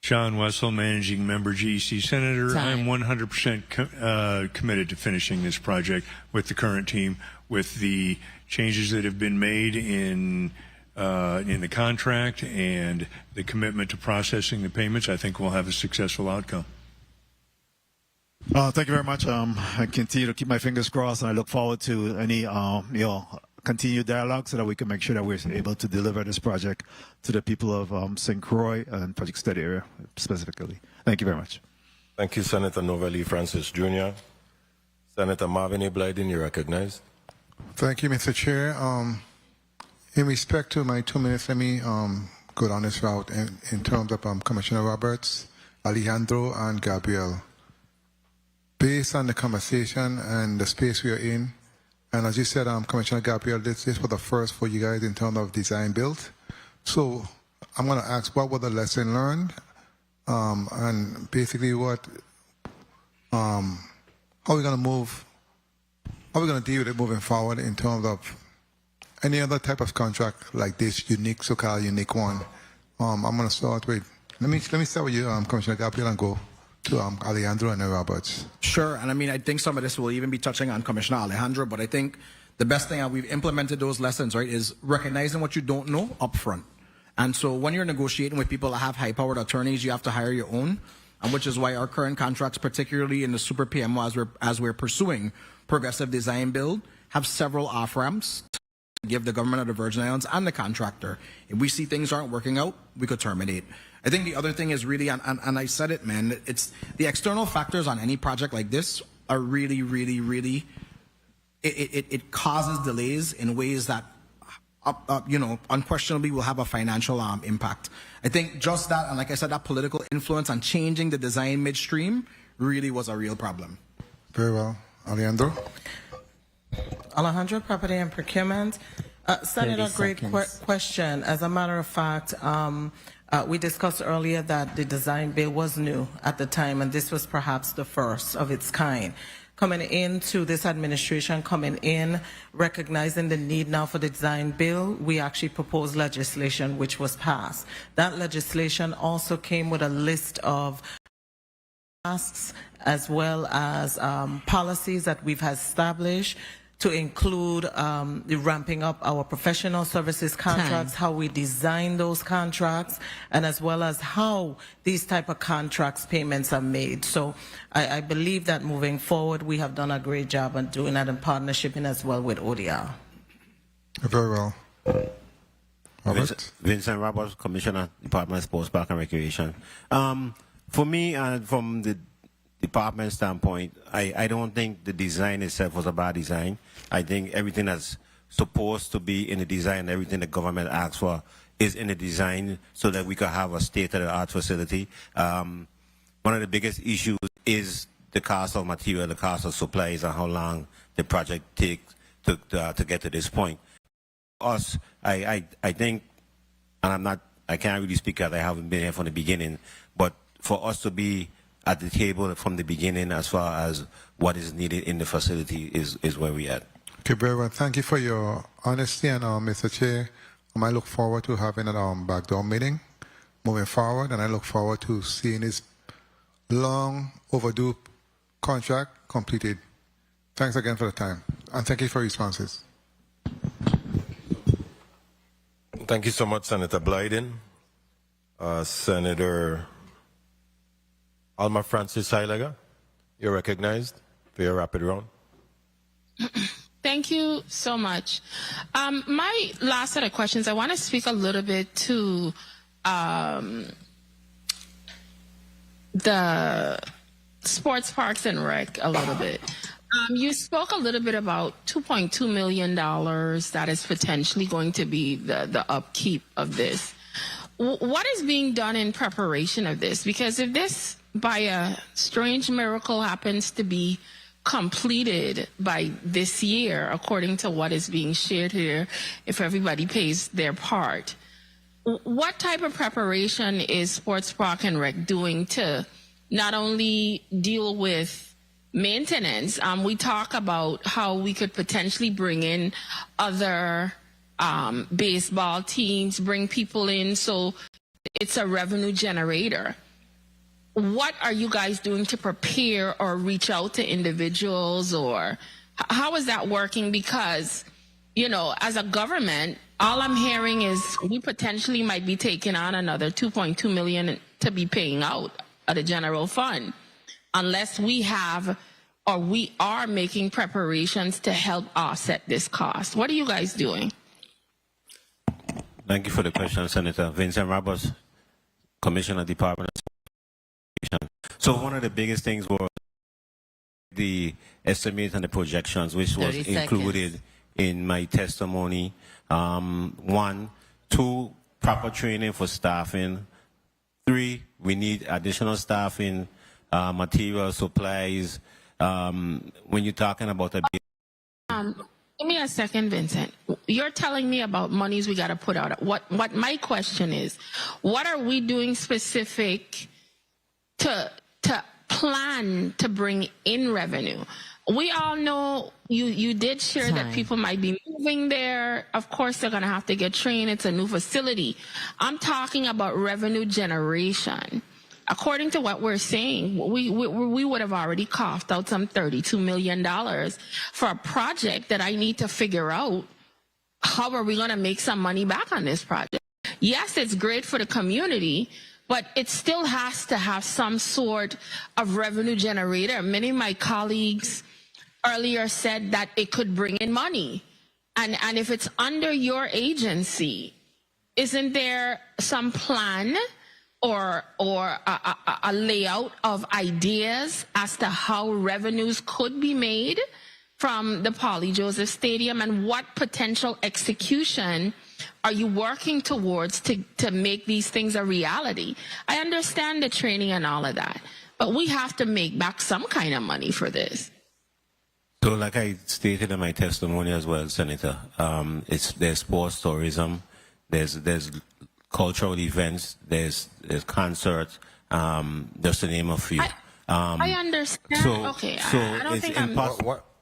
John Wessel, Managing Member, GEC Senator. I'm 100% committed to finishing this project with the current team, with the changes that have been made in the contract and the commitment to processing the payments. I think we'll have a successful outcome. Thank you very much. I continue to keep my fingers crossed, and I look forward to any you know, continued dialogue so that we can make sure that we're able to deliver this project to the people of St. Croix and Project Study area specifically. Thank you very much. Thank you, Senator Novell E. Francis Jr. Senator Marvin A. Blyden, you're recognized. Thank you, Mr. Chair. In respect to my 2 minutes, let me go down this route in terms of Commissioner Roberts, Alejandro, and Gabriel. Based on the conversation and the space we are in, and as you said, Commissioner Gabriel, this was the first for you guys in terms of design build. So I'm going to ask, what were the lessons learned? And basically what, how are we going to move, how are we going to deal with it moving forward in terms of any other type of contract like this unique, so-called unique one? I'm going to start with, let me start with you, Commissioner Gabriel, and go to Alejandro and then Roberts. Sure, and I mean, I think some of this will even be touching on Commissioner Alejandro, but I think the best thing we've implemented those lessons, right, is recognizing what you don't know up front. And so when you're negotiating with people that have high-powered attorneys, you have to hire your own, and which is why our current contracts, particularly in the Super PMO, as we're pursuing progressive design build, have several off-ramps to give the government of the Virgin Islands and the contractor. If we see things aren't working out, we could terminate. I think the other thing is really, and I said it, man, it's the external factors on any project like this are really, really, really, it causes delays in ways that, you know, unquestionably will have a financial impact. I think just that, and like I said, that political influence on changing the design midstream really was a real problem. Very well. Alejandro? Alejandro, Property and Procurement. Senator, great question. As a matter of fact, we discussed earlier that the design bill was new at the time, and this was perhaps the first of its kind. Coming into this administration, recognizing the need now for the design bill, we actually proposed legislation which was passed. That legislation also came with a list of tasks as well as policies that we've established to include the ramping up our professional services contracts, how we design those contracts, and as well as how these type of contracts payments are made. So I believe that moving forward, we have done a great job on doing that in partnership and as well with ODR. Very well. Vincent Roberts, Commissioner, Department of Sports, Park and Recreation. For me, and from the department standpoint, I don't think the design itself was a bad design. I think everything that's supposed to be in the design, everything the government asks for is in the design so that we could have a state-of-the-art facility. One of the biggest issues is the cost of material, the cost of supplies, and how long the project takes to get to this point. Us, I think, and I can't really speak because I haven't been here from the beginning, but for us to be at the table from the beginning as far as what is needed in the facility is where we at. Okay, very well. Thank you for your honesty, and Mr. Chair, I look forward to having a backdoor meeting moving forward, and I look forward to seeing this long overdue contract completed. Thanks again for the time, and thank you for your responses. Thank you so much, Senator Blyden. Senator Alma Francis Heilager, you're recognized for your rapid round. Thank you so much. My last set of questions, I want to speak a little bit to the sports parks and rec a little bit. You spoke a little bit about $2.2 million that is potentially going to be the upkeep of this. What is being done in preparation of this? Because if this, by a strange miracle, happens to be completed by this year, according to what is being shared here, if everybody pays their part, what type of preparation is Sports Park and Rec doing to not only deal with maintenance? We talk about how we could potentially bring in other baseball teams, bring people in, so it's a revenue generator. What are you guys doing to prepare or reach out to individuals, or how is that working? Because, you know, as a government, all I'm hearing is we potentially might be taking on another $2.2 million to be paying out of the general fund, unless we have or we are making preparations to help offset this cost. What are you guys doing? Thank you for the question, Senator. Vincent Roberts, Commissioner, Department of Education. So one of the biggest things was the estimates and the projections, which was included in my testimony. 1, 2, proper training for staffing. 3, we need additional staffing, material, supplies. When you're talking about a give me a second, Vincent. You're telling me about monies we got to put out. What my question is, what are we doing specific to plan to bring in revenue? We all know you did share that people might be moving there. Of course, they're going to have to get trained. It's a new facility. I'm talking about revenue generation. According to what we're saying, we would have already coughed out some $32 million for a project that I need to figure out how are we going to make some money back on this project. Yes, it's great for the community, but it still has to have some sort of revenue generator. Many of my colleagues earlier said that it could bring in money. And if it's under your agency, isn't there some plan or a layout of ideas as to how revenues could be made from the Polly Joseph Stadium, and what potential execution are you working towards to make these things a reality? I understand the training and all of that, but we have to make back some kind of money for this. So like I stated in my testimony as well, Senator, there's sports tourism, there's cultural events, there's concerts, just to name a few. I understand. I don't think I'm...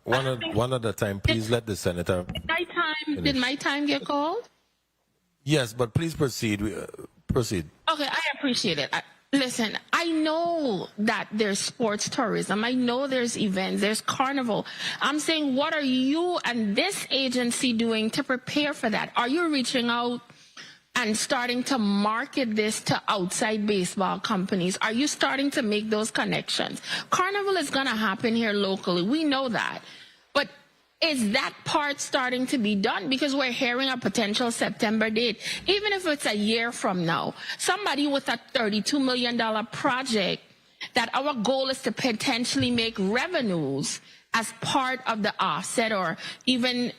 One at a time, please let the Senator... Did my time get called? Yes, but please proceed. Proceed. Okay, I appreciate it. Listen, I know that there's sports tourism. I know there's events, there's carnival. I'm saying, what are you and this agency doing to prepare for that? Are you reaching out and starting to market this to outside baseball companies? Are you starting to make those connections? Carnival is going to happen here locally. We know that. But is that part starting to be done? Because we're hearing a potential September date. Even if it's a year from now, somebody with a $32 million project that our goal is to potentially make revenues as part of the offset, or even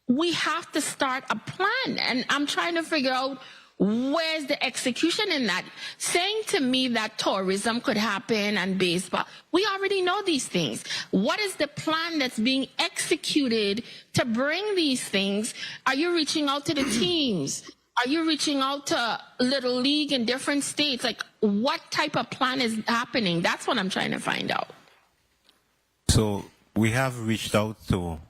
we have to start a plan. And I'm trying to figure out where's the execution in that. Saying to me that tourism could happen and baseball, we already know these things. What is the plan that's being executed to bring these things? Are you reaching out to the teams? Are you reaching out to Little League in different states? Like, what type of plan is happening? That's what I'm trying to find out. So we have reached out to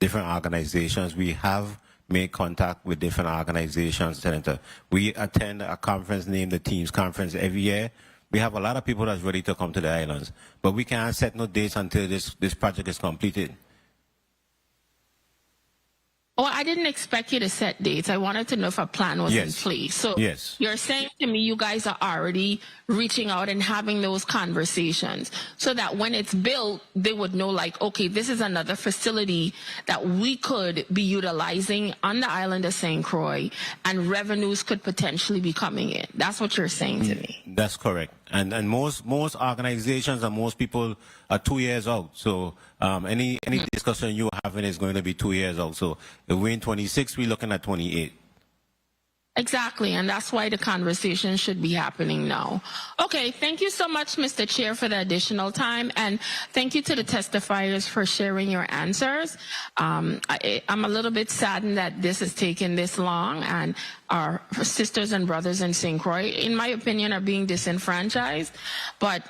different organizations. We have made contact with different organizations, Senator. We attend a conference named the Teams Conference every year. We have a lot of people that's ready to come to the islands, but we can't set no dates until this project is completed. Oh, I didn't expect you to set dates. I wanted to know if a plan was in place. So you're saying to me you guys are already reaching out and having those conversations so that when it's built, they would know, like, okay, this is another facility that we could be utilizing on the island of St. Croix, and revenues could potentially be coming in. That's what you're saying to me. That's correct. And most organizations and most people are 2 years out. So any discussion you're having is going to be 2 years out. So if we're in 26, we're looking at 28. Exactly, and that's why the conversation should be happening now. Okay, thank you so much, Mr. Chair, for the additional time, and thank you to the testifiers for sharing your answers. I'm a little bit saddened that this has taken this long, and our sisters and brothers in St. Croix, in my opinion, are being disenfranchised. But,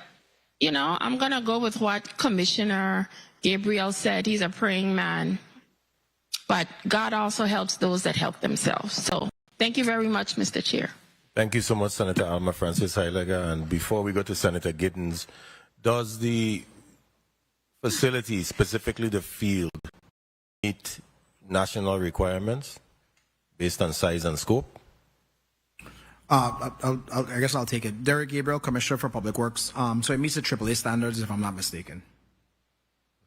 you know, I'm going to go with what Commissioner Gabriel said. He's a praying man, but God also helps those that help themselves. So thank you very much, Mr. Chair. Thank you so much, Senator Alma Francis Heilega. And before we go to Senator Giddens, does the facility, specifically the field, meet national requirements based on size and scope? I guess I'll take it. Derek Gabriel, Commissioner for Public Works. So it meets the AAA standards, if I'm not mistaken.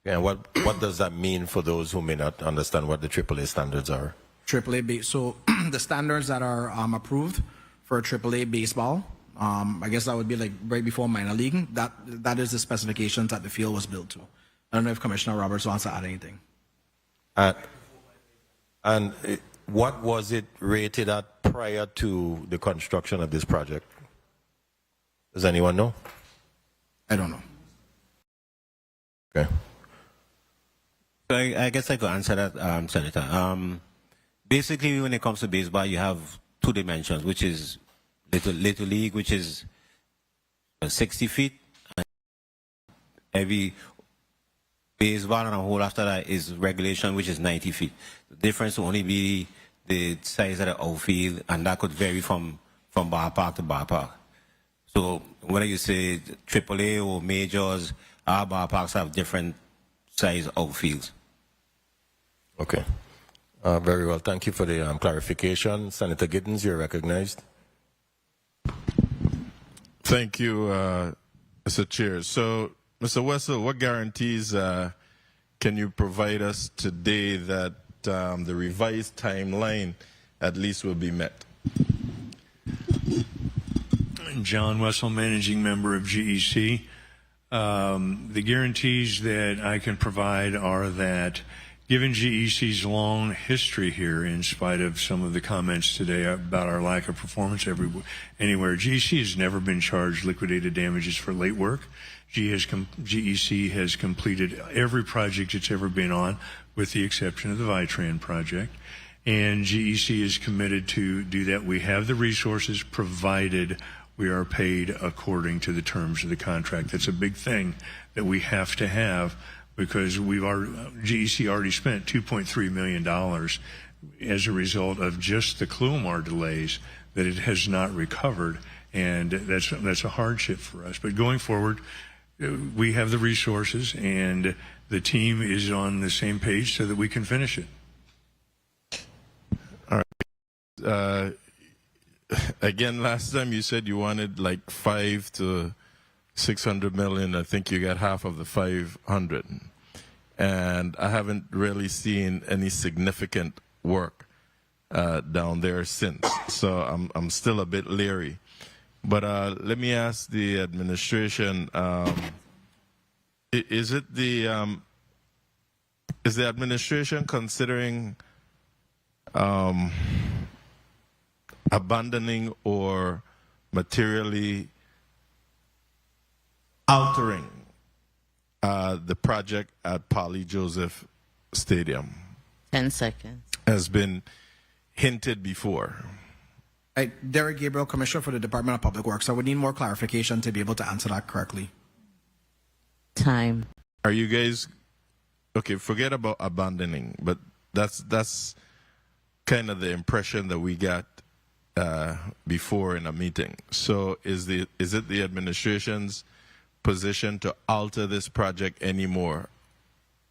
Okay, and what does that mean for those who may not understand what the AAA standards are? AAA so the standards that are approved for AAA baseball, I guess that would be like right before minor league. That is the specifications that the field was built to. I don't know if Commissioner Roberts wants to add anything. And what was it rated at prior to the construction of this project? Does anyone know? I don't know. Okay. So I guess I could answer that, Senator. Basically, when it comes to baseball, you have two dimensions, which is Little League, which is 60 feet. And every baseball and a whole after that is regulation, which is 90 feet. The difference will only be the size of the outfield, and that could vary from ballpark to ballpark. So whether you say AAA or majors, our ballparks have different size outfields. Okay. Very well. Thank you for the clarification. Senator Giddens, you're recognized. Thank you, Mr. Chair. So, Mr. Wessel, what guarantees can you provide us today that the revised timeline at least will be met? John Wessel, Managing Member of GEC. The guarantees that I can provide are that Given GEC's long history here, in spite of some of the comments today about our lack of performance anywhere, GEC has never been charged liquidated damages for late work. GEC has completed every project it's ever been on, with the exception of the Vitran project. And GEC is committed to do that. We have the resources, provided we are paid according to the terms of the contract. That's a big thing that we have to have, because GEC already spent $2.3 million as a result of just the Clumar delays that it has not recovered, and that's a hardship for us. But going forward, we have the resources, and the team is on the same page so that we can finish it. All right. Again, last time you said you wanted like 5 to 600 million. I think you got half of the 500, and I haven't really seen any significant work down there since. So I'm still a bit leery. But let me ask the administration: is the administration considering abandoning or materially altering the project at Polly Joseph Stadium? 10 seconds. Has been hinted before. Derek Gabriel, Commissioner for the Department of Public Works. I would need more clarification to be able to answer that correctly. Time. Are you guys okay? Forget about abandoning, but that's kind of the impression that we got before in a meeting. So is it the administration's position to alter this project anymore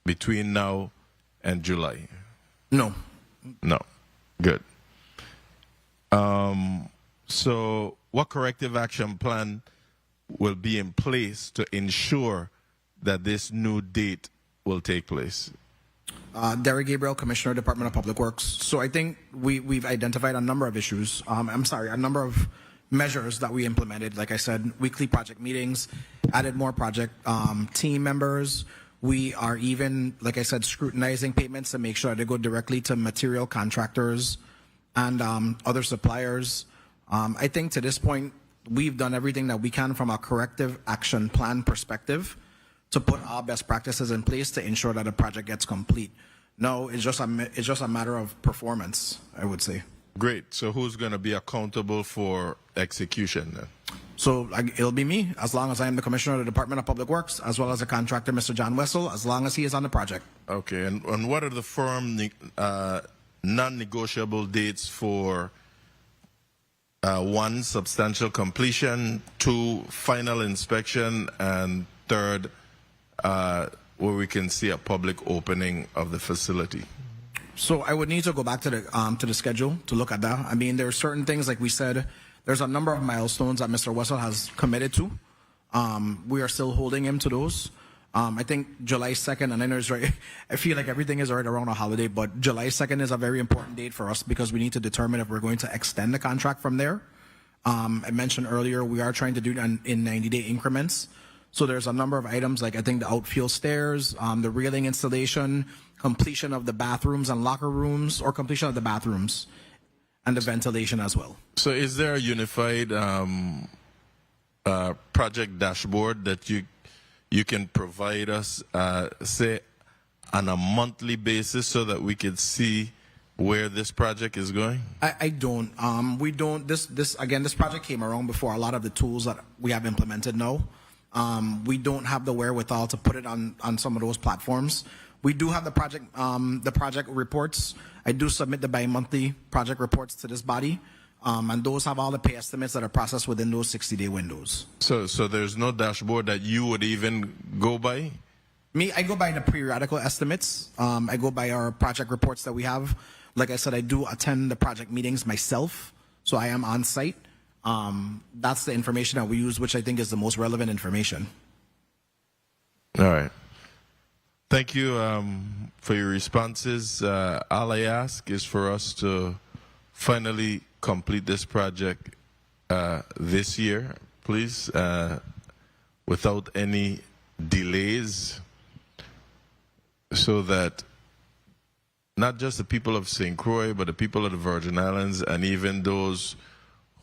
between now and July? No. No. Good. So what corrective action plan will be in place to ensure that this new date will take place? Derek Gabriel, Commissioner, Department of Public Works. So I think we've identified a number of issues. A number of measures that we implemented. Like I said, weekly project meetings, added more project team members. We are even, like I said, scrutinizing payments to make sure they go directly to material contractors and other suppliers. I think to this point, we've done everything that we can from a corrective action plan perspective to put our best practices in place to ensure that the project gets complete. No, it's just a matter of performance, I would say. Great. So who's going to be accountable for execution then? So it'll be me, as long as I am the Commissioner of the Department of Public Works, as well as the contractor, Mr. John Wessel, as long as he is on the project. Okay. And what are the firm non-negotiable dates for 1, substantial completion, 2, final inspection, and 3rd, where we can see a public opening of the facility? So I would need to go back to the schedule to look at that. I mean, there are certain things, like we said, there's a number of milestones that Mr. Wessel has committed to. We are still holding him to those. I think July 2nd, and I know it's right, I feel like everything is right around a holiday, but July 2nd is a very important date for us because we need to determine if we're going to extend the contract from there. I mentioned earlier, we are trying to do it in 90-day increments. So there's a number of items, like I think the outfield stairs, the railing installation, completion of the bathrooms and locker rooms, or completion of the bathrooms and the ventilation as well. So is there a unified project dashboard that you can provide us, say, on a monthly basis so that we could see where this project is going? I don't. We don't. This project came around before a lot of the tools that we have implemented now. We don't have the wherewithal to put it on some of those platforms. We do have the project reports. I do submit the bi-monthly project reports to this body, and those have all the pay estimates that are processed within those 60-day windows. So there's no dashboard that you would even go by? Me, I go by the periodical estimates. I go by our project reports that we have. Like I said, I do attend the project meetings myself, so I am on site. That's the information that we use, which I think is the most relevant information. All right. Thank you for your responses. All I ask is for us to finally complete this project this year, please, without any delays, so that not just the people of St. Croix, but the people of the Virgin Islands, and even those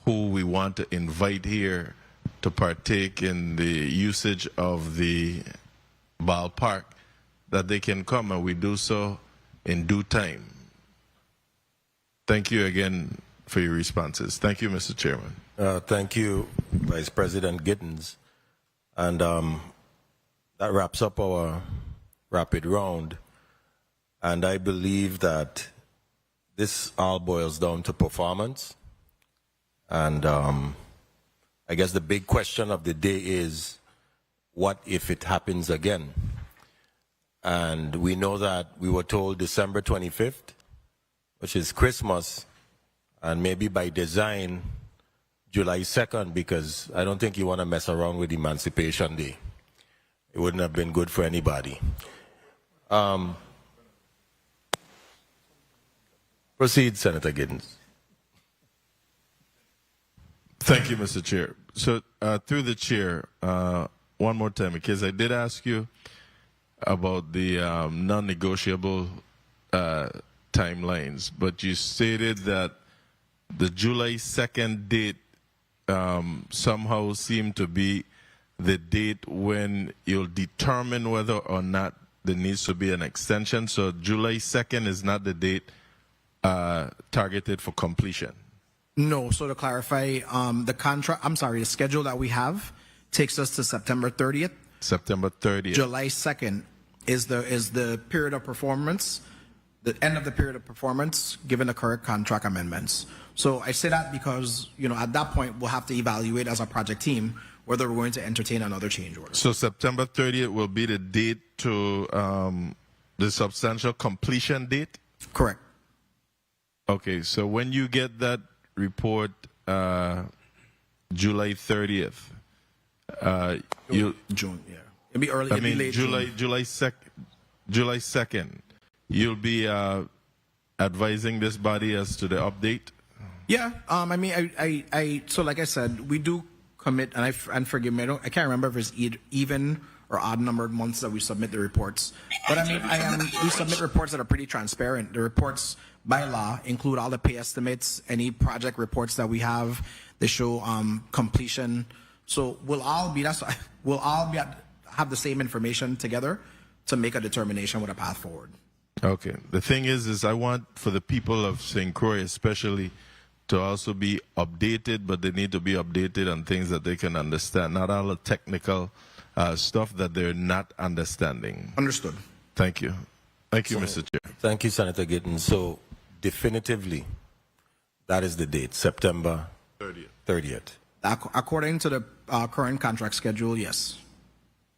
who we want to invite here to partake in the usage of the ballpark, that they can come, and we do so in due time. Thank you again for your responses. Thank you, Mr. Chairman. Thank you, Vice President Gittins. And that wraps up our rapid round. And I believe that this all boils down to performance. And I guess the big question of the day is, what if it happens again? And we know that we were told December 25th, which is Christmas, and maybe by design, July 2nd, because I don't think you want to mess around with Emancipation Day. It wouldn't have been good for anybody. Proceed, Senator Giddens. Thank you, Mr. Chair. So through the chair, one more time, because I did ask you about the non-negotiable timelines, but you stated that the July 2nd date somehow seemed to be the date when you'll determine whether or not there needs to be an extension. So July 2nd is not the date targeted for completion. No, so to clarify, the schedule that we have takes us to September 30th. September 30th. July 2nd is the period of performance, the end of the period of performance, given the current contract amendments. So I say that because, at that point, we'll have to evaluate as a project team whether we're going to entertain another change order. So September 30th will be the date to the substantial completion date? Correct. Okay, so when you get that report, July 30th, June, yeah. It'll be early. I mean, late July June. July 2nd, you'll be advising this body as to the update? Yeah, so like I said, we do commit, and forgive me, I can't remember if it's even or odd numbered months that we submit the reports. But we submit reports that are pretty transparent. The reports by law include all the pay estimates, any project reports that we have. They show completion. So we'll all have the same information together to make a determination with a path forward. Okay. The thing is I want for the people of St. Croix especially to also be updated, but they need to be updated on things that they can understand, not all the technical stuff that they're not understanding. Understood. Thank you. Thank you, Mr. Chair. Thank you, Senator Gittins. So definitively, that is the date, September 30th. According to the current contract schedule, yes.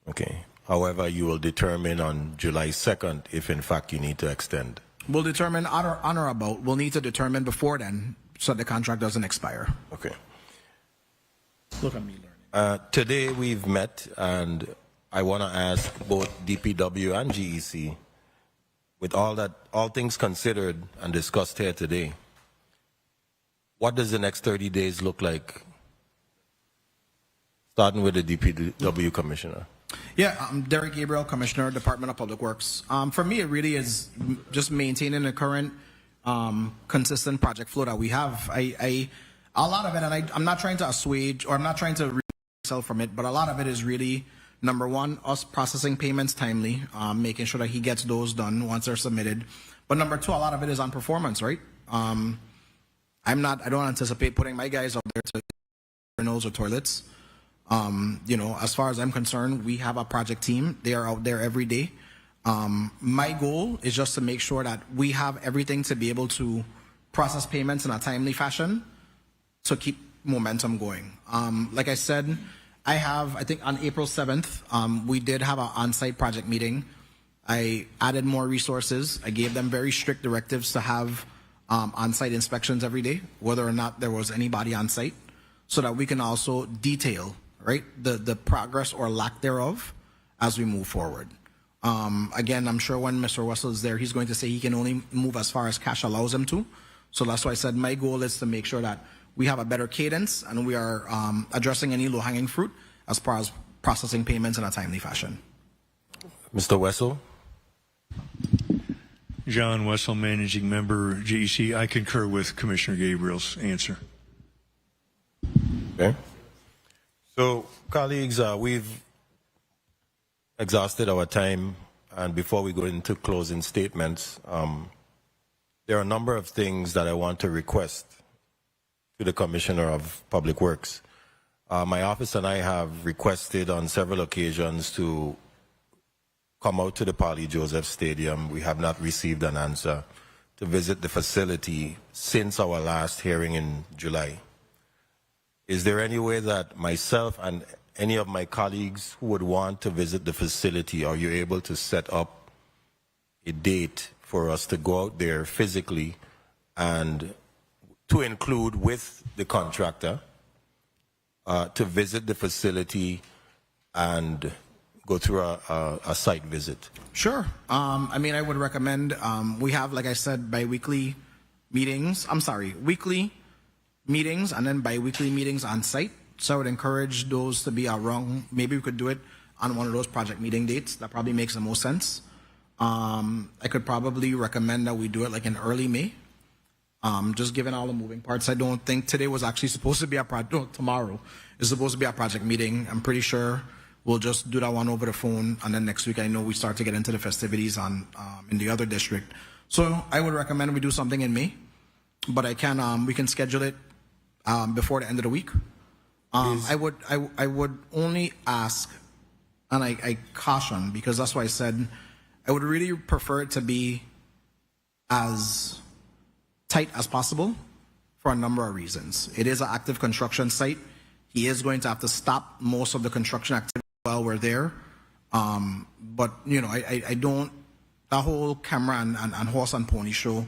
Okay. However, you will determine on July 2nd if, in fact, you need to extend. We'll determine on or about. We'll need to determine before then so the contract doesn't expire. Okay. Look at me learning. Today we've met, and I want to ask both DPW and GEC, with all things considered and discussed here today, what does the next 30 days look like? Starting with the DPW Commissioner. Yeah, I'm Derek Gabriel, Commissioner, Department of Public Works. For me, it really is just maintaining the current consistent project flow that we have. A lot of it, and I'm not trying to assuage, or I'm not trying to remove myself from it, but a lot of it is really, number one, us processing payments timely, making sure that he gets those done once they're submitted. But number two, a lot of it is on performance, right? I don't anticipate putting my guys out there to urinals or toilets. As far as I'm concerned, we have a project team. They are out there every day. My goal is just to make sure that we have everything to be able to process payments in a timely fashion to keep momentum going. Like I said, I think on April 7th, we did have an on-site project meeting. I added more resources. I gave them very strict directives to have on-site inspections every day, whether or not there was anybody on site, so that we can also detail, right, the progress or lack thereof as we move forward. Again, I'm sure when Mr. Wessel is there, he's going to say he can only move as far as cash allows him to. So that's why I said my goal is to make sure that we have a better cadence and we are addressing any low-hanging fruit as far as processing payments in a timely fashion. Mr. Wessel? John Wessel, Managing Member, GEC. I concur with Commissioner Gabriel's answer. Okay. So, colleagues, we've exhausted our time, and before we go into closing statements, there are a number of things that I want to request to the Commissioner of Public Works. My office and I have requested on several occasions to come out to the Pali Joseph Stadium. We have not received an answer to visit the facility since our last hearing in July. Is there any way that myself and any of my colleagues who would want to visit the facility, are you able to set up a date for us to go out there physically and to include with the contractor to visit the facility and go through a site visit? Sure. I mean, I would recommend, we have, like I said, weekly meetings and then bi-weekly meetings on site. So I would encourage those to be around. Maybe we could do it on one of those project meeting dates. That probably makes the most sense. I could probably recommend that we do it like in early May. Just given all the moving parts, I don't think today was actually supposed to be tomorrow is supposed to be a project meeting. I'm pretty sure we'll just do that one over the phone, and then next week I know we start to get into the festivities in the other district. So I would recommend we do something in May, but we can schedule it before the end of the week. I would only ask, and I caution, because that's why I said I would really prefer it to be as tight as possible for a number of reasons. It is an active construction site. He is going to have to stop most of the construction activity while we're there. But, you know, I don't, the whole camera and horse and pony show,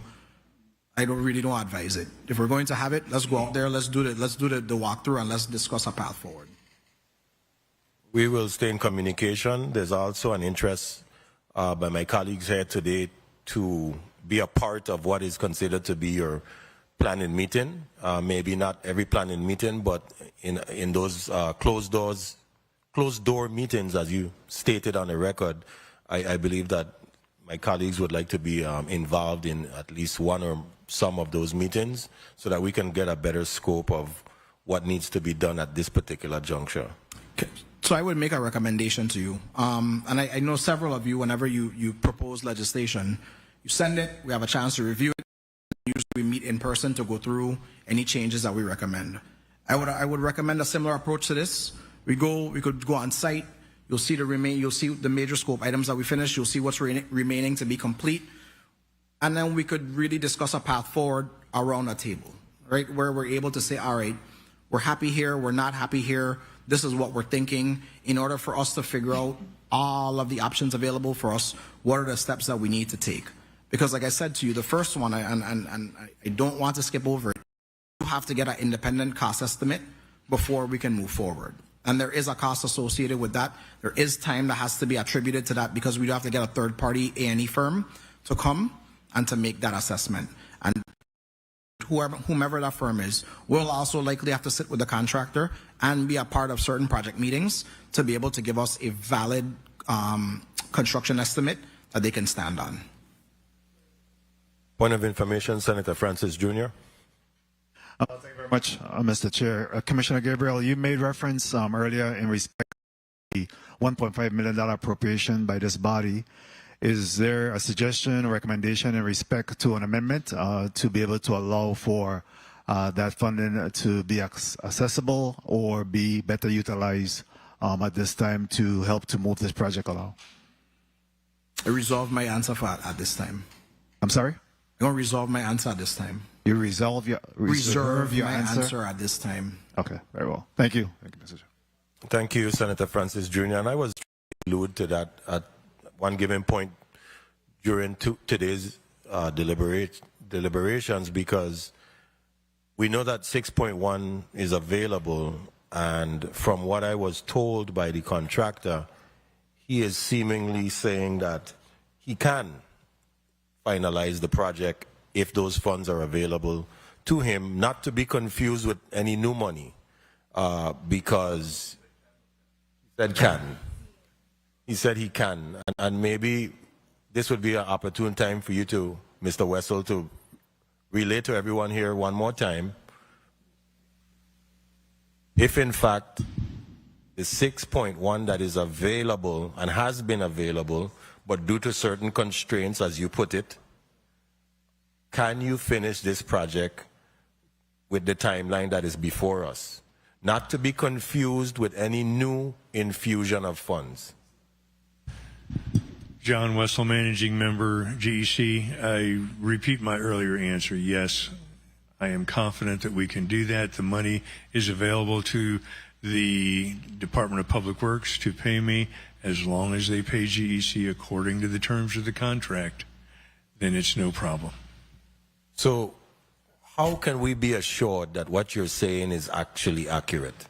I really don't advise it. If we're going to have it, let's go out there, let's do the walkthrough, and let's discuss a path forward. We will stay in communication. There's also an interest by my colleagues here today to be a part of what is considered to be your planning meeting. Maybe not every planning meeting, but in those closed door meetings, as you stated on the record, I believe that my colleagues would like to be involved in at least one or some of those meetings so that we can get a better scope of what needs to be done at this particular juncture. Okay. So I would make a recommendation to you. And I know several of you, whenever you propose legislation, you send it, we have a chance to review it. Usually we meet in person to go through any changes that we recommend. I would recommend a similar approach to this. We could go on site. You'll see the major scope items that we finished. You'll see what's remaining to be complete. And then we could really discuss a path forward around a table, right? Where we're able to say, all right, we're happy here, we're not happy here. This is what we're thinking. In order for us to figure out all of the options available for us, what are the steps that we need to take? Because like I said to you, the first one, and I don't want to skip over it, you have to get an independent cost estimate before we can move forward. And there is a cost associated with that. There is time that has to be attributed to that because we do have to get a third-party A&E firm to come and to make that assessment. And whomever that firm is will also likely have to sit with the contractor and be a part of certain project meetings to be able to give us a valid construction estimate that they can stand on. Point of information, Senator Francis Jr. Thank you very much, Mr. Chair. Commissioner Gabriel, you made reference earlier in respect to the $1.5 million appropriation by this body. Is there a suggestion or recommendation in respect to an amendment to be able to allow for that funding to be accessible or be better utilized at this time to help to move this project along? I resolve my answer at this time. I'm sorry? I don't resolve my answer at this time. You reserve your answer at this time. Okay, very well. Thank you. Thank you, Mr. Chair. Thank you, Senator Francis Jr. And I was allude to that at one given point during today's deliberations, because we know that 6.1 is available, and from what I was told by the contractor, he is seemingly saying that he can finalize the project if those funds are available to him, not to be confused with any new money, because he said can. He said he can, and maybe this would be an opportune time for you to, Mr. Wessel, to relay to everyone here one more time, if in fact the 6.1 that is available and has been available, but due to certain constraints, as you put it, can you finish this project with the timeline that is before us? Not to be confused with any new infusion of funds. John Wessel, Managing Member, GEC. I repeat my earlier answer. Yes, I am confident that we can do that. The money is available to the Department of Public Works to pay me as long as they pay GEC according to the terms of the contract. Then it's no problem. So how can we be assured that what you're saying is actually accurate?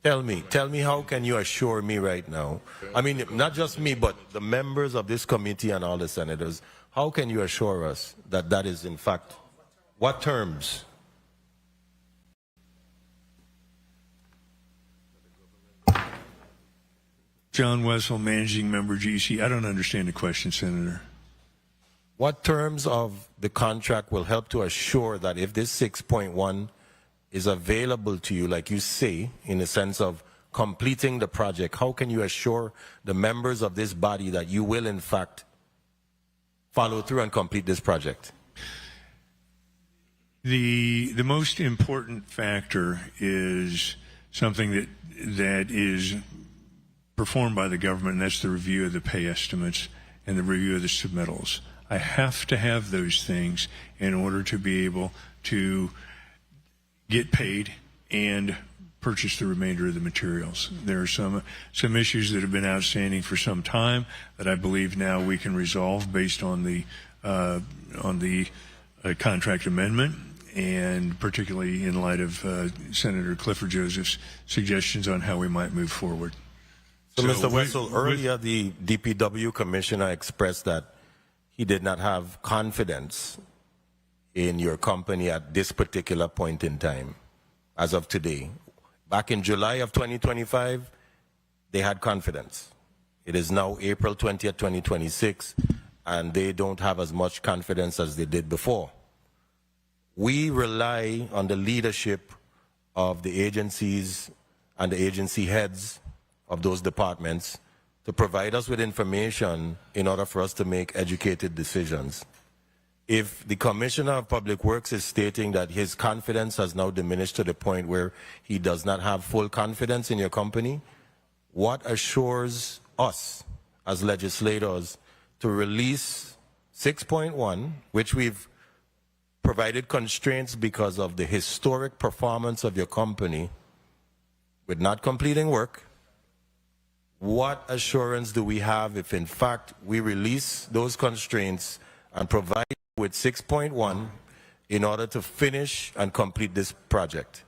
Tell me, how can you assure me right now? I mean, not just me, but the members of this committee and all the senators, how can you assure us that that is in fact, what terms? John Wessel, Managing Member, GEC. I don't understand the question, Senator. What terms of the contract will help to assure that if this 6.1 is available to you, like you say, in the sense of completing the project, how can you assure the members of this body that you will, in fact, follow through and complete this project? The most important factor is something that is performed by the government, and that's the review of the pay estimates and the review of the submittals. I have to have those things in order to be able to get paid and purchase the remainder of the materials. There are some issues that have been outstanding for some time that I believe now we can resolve based on the contract amendment, and particularly in light of Senator Clifford Joseph's suggestions on how we might move forward. So Mr. Wessel, earlier the DPW commissioner expressed that he did not have confidence in your company at this particular point in time, as of today. Back in July of 2025, they had confidence. It is now April 20th, 2026, and they don't have as much confidence as they did before. We rely on the leadership of the agencies and the agency heads of those departments to provide us with information in order for us to make educated decisions. If the Commissioner of Public Works is stating that his confidence has now diminished to the point where he does not have full confidence in your company, what assures us as legislators to release 6.1, which we've provided constraints because of the historic performance of your company with not completing work? What assurance do we have if in fact we release those constraints and provide with 6.1 in order to finish and complete this project?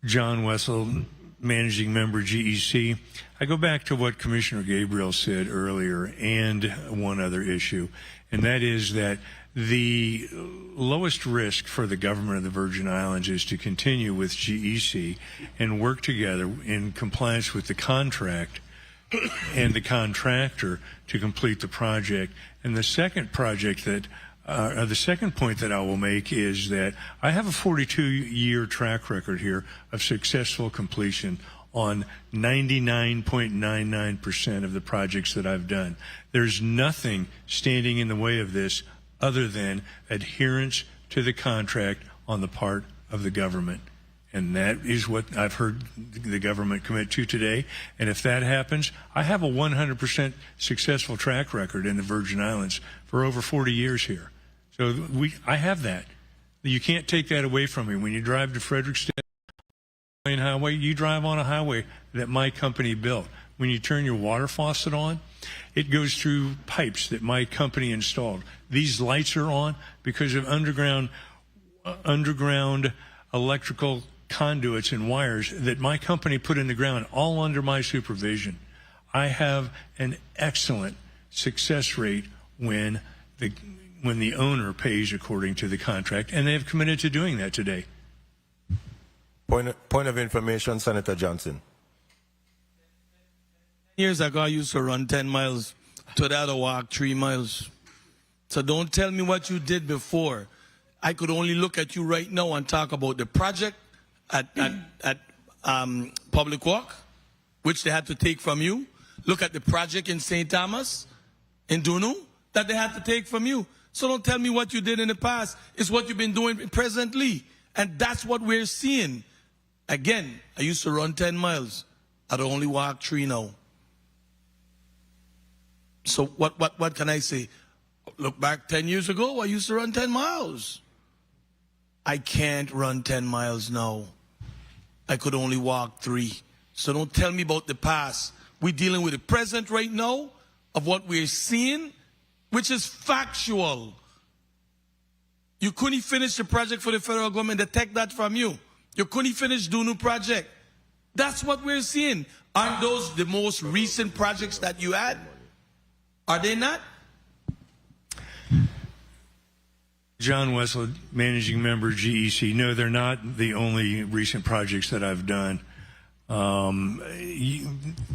John Wessel, Managing Member, GEC. I go back to what Commissioner Gabriel said earlier and one other issue, and that is that the lowest risk for the government of the Virgin Islands is to continue with GEC and work together in compliance with the contract and the contractor to complete the project. And the second project that, the second point that I will make is that I have a 42-year track record here of successful completion on 99.99% of the projects that I've done. There's nothing standing in the way of this other than adherence to the contract on the part of the government. And that is what I've heard the government commit to today. And if that happens, I have a 100% successful track record in the Virgin Islands for over 40 years here. So I have that. You can't take that away from me. When you drive to Frederickstead Highway, you drive on a highway that my company built. When you turn your water faucet on, it goes through pipes that my company installed. These lights are on because of underground electrical conduits and wires that my company put in the ground, all under my supervision. I have an excellent success rate when the owner pays according to the contract, and they have committed to doing that today. Point of information, Senator Johnson. Years ago, I used to run 10 miles. To that, I walk 3 miles. So don't tell me what you did before. I could only look at you right now and talk about the project at Public Walk, which they had to take from you. Look at the project in St. Thomas, in Dunu, that they had to take from you. So don't tell me what you did in the past. It's what you've been doing presently. And that's what we're seeing. Again, I used to run 10 miles. I'd only walk 3 now. So what can I say? Look back 10 years ago, I used to run 10 miles. I can't run 10 miles now. I could only walk 3. So don't tell me about the past. We're dealing with the present right now of what we're seeing, which is factual. You couldn't finish the project for the federal government. They take that from you. You couldn't finish Dunu project. That's what we're seeing. Aren't those the most recent projects that you had? Are they not? John Wessel, Managing Member, GEC. No, they're not the only recent projects that I've done.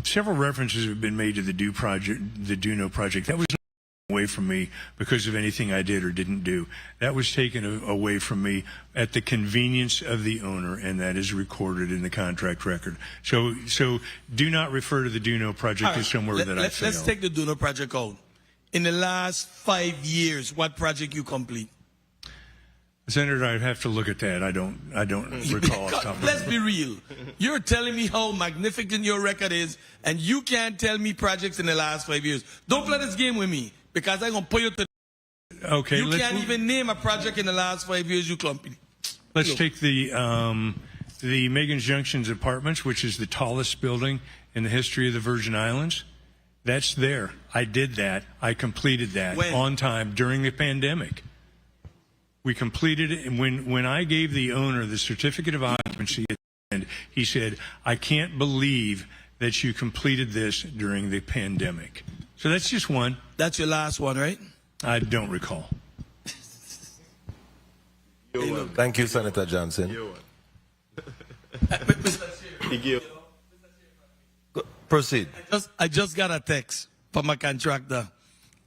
Several references have been made to the DUNO project. That was away from me because of anything I did or didn't do. That was taken away from me at the convenience of the owner, and that is recorded in the contract record. So do not refer to the DUNO project as somewhere that I failed. Let's take the DUNO project out. In the last 5 years, what project you complete? Senator, I'd have to look at that. I don't recall off the top of my head. Let's be real. You're telling me how magnificent your record is, and you can't tell me projects in the last 5 years. Don't play this game with me, because I'm going to put you to the... Okay. You can't even name a project in the last 5 years you complete. Let's take the Megan's Junctions Apartments, which is the tallest building in the history of the Virgin Islands. That's there. I did that. I completed that on time during the pandemic. We completed it, and when I gave the owner the certificate of occupancy at the end, he said, I can't believe that you completed this during the pandemic. So that's just one. That's your last one, right? I don't recall. Thank you, Senator Johnson. Proceed. I just got a text from a contractor.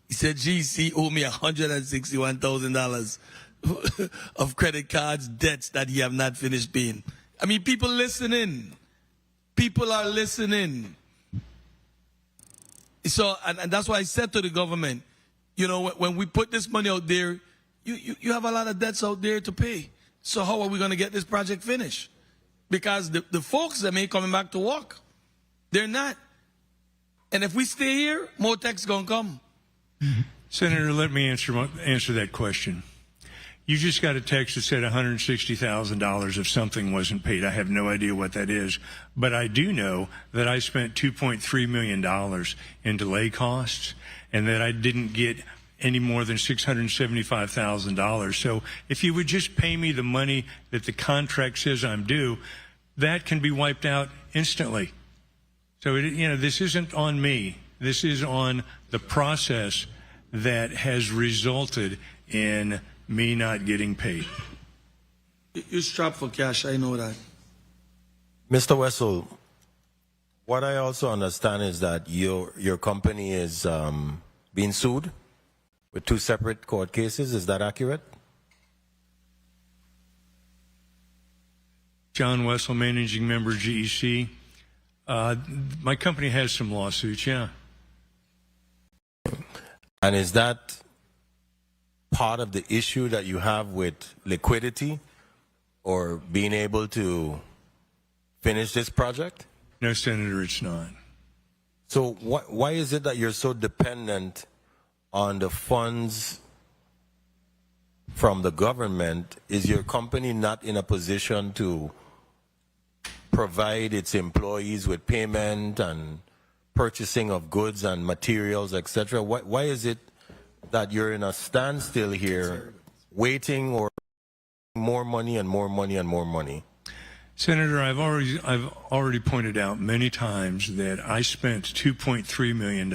He said, GC owe me $161,000 of credit cards, debts that he have not finished paying. I mean, people listening. People are listening. So, and that's why I said to the government, you know, when we put this money out there, you have a lot of debts out there to pay. So how are we going to get this project finished? Because the folks that may coming back to work, they're not. And if we stay here, more tax going to come. Senator, let me answer that question. You just got a text that said $160,000 if something wasn't paid. I have no idea what that is, but I do know that I spent $2.3 million in delay costs and that I didn't get any more than $675,000. So if you would just pay me the money that the contract says I'm due, that can be wiped out instantly. So, this isn't on me. This is on the process that has resulted in me not getting paid. You're strapped for cash, I know that. Mr. Wessel, what I also understand is that your company is being sued with 2 separate court cases. Is that accurate? John Wessel, Managing Member, GEC. My company has some lawsuits, yeah. And is that part of the issue that you have with liquidity or being able to finish this project? No, Senator, it's not. So why is it that you're so dependent on the funds from the government? Is your company not in a position to provide its employees with payment and purchasing of goods and materials, etc.? Why is it that you're in a standstill here, waiting or more money and more money and more money? Senator, I've already pointed out many times that I spent $2.3 million.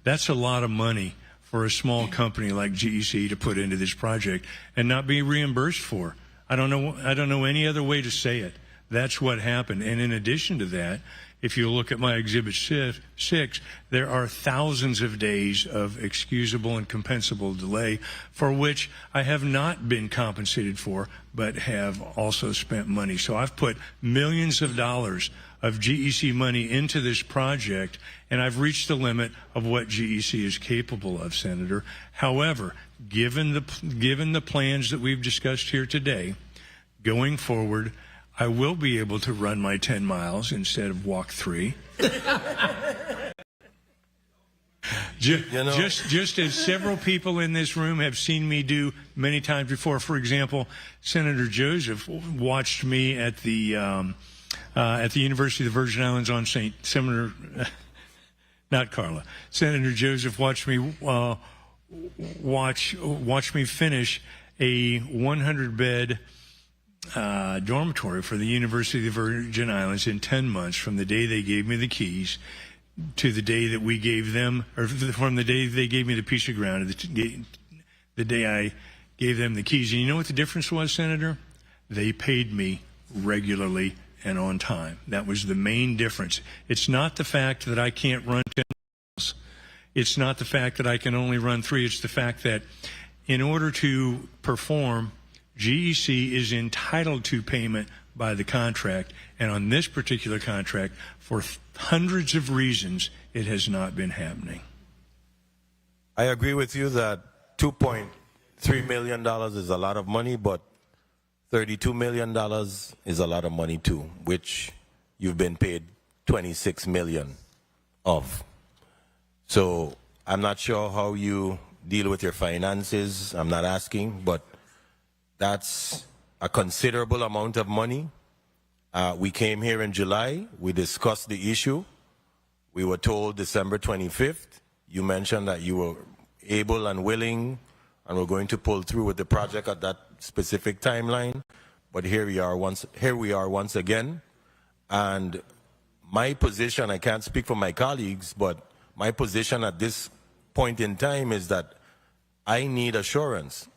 That's a lot of money for a small company like GEC to put into this project and not be reimbursed for. I don't know any other way to say it. That's what happened. And in addition to that, if you look at my Exhibit 6, there are thousands of days of excusable and compensable delay for which I have not been compensated for, but have also spent money. So I've put millions of dollars of GEC money into this project, and I've reached the limit of what GEC is capable of, Senator. However, given the plans that we've discussed here today, going forward, I will be able to run my 10 miles instead of walk 3. Just as several people in this room have seen me do many times before. For example, Senator Joseph watched me at the University of the Virgin Islands on Senator Joseph watched me watch me finish a 100-bed dormitory for the University of the Virgin Islands in 10 months, from the day they gave me the keys to the day that we gave them, or from the day they gave me the piece of ground to the day I gave them the keys. And you know what the difference was, Senator? They paid me regularly and on time. That was the main difference. It's not the fact that I can't run 10 miles. It's not the fact that I can only run 3. It's the fact that in order to perform, GEC is entitled to payment by the contract, and on this particular contract, for hundreds of reasons, it has not been happening. I agree with you that $2.3 million is a lot of money, but $32 million is a lot of money too, which you've been paid $26 million of. So I'm not sure how you deal with your finances. I'm not asking, but that's a considerable amount of money. We came here in July. We discussed the issue. We were told December 25th. You mentioned that you were able and willing and were going to pull through with the project at that specific timeline. But here we are once again. And my position, I can't speak for my colleagues, but my position at this point in time is that I need assurance.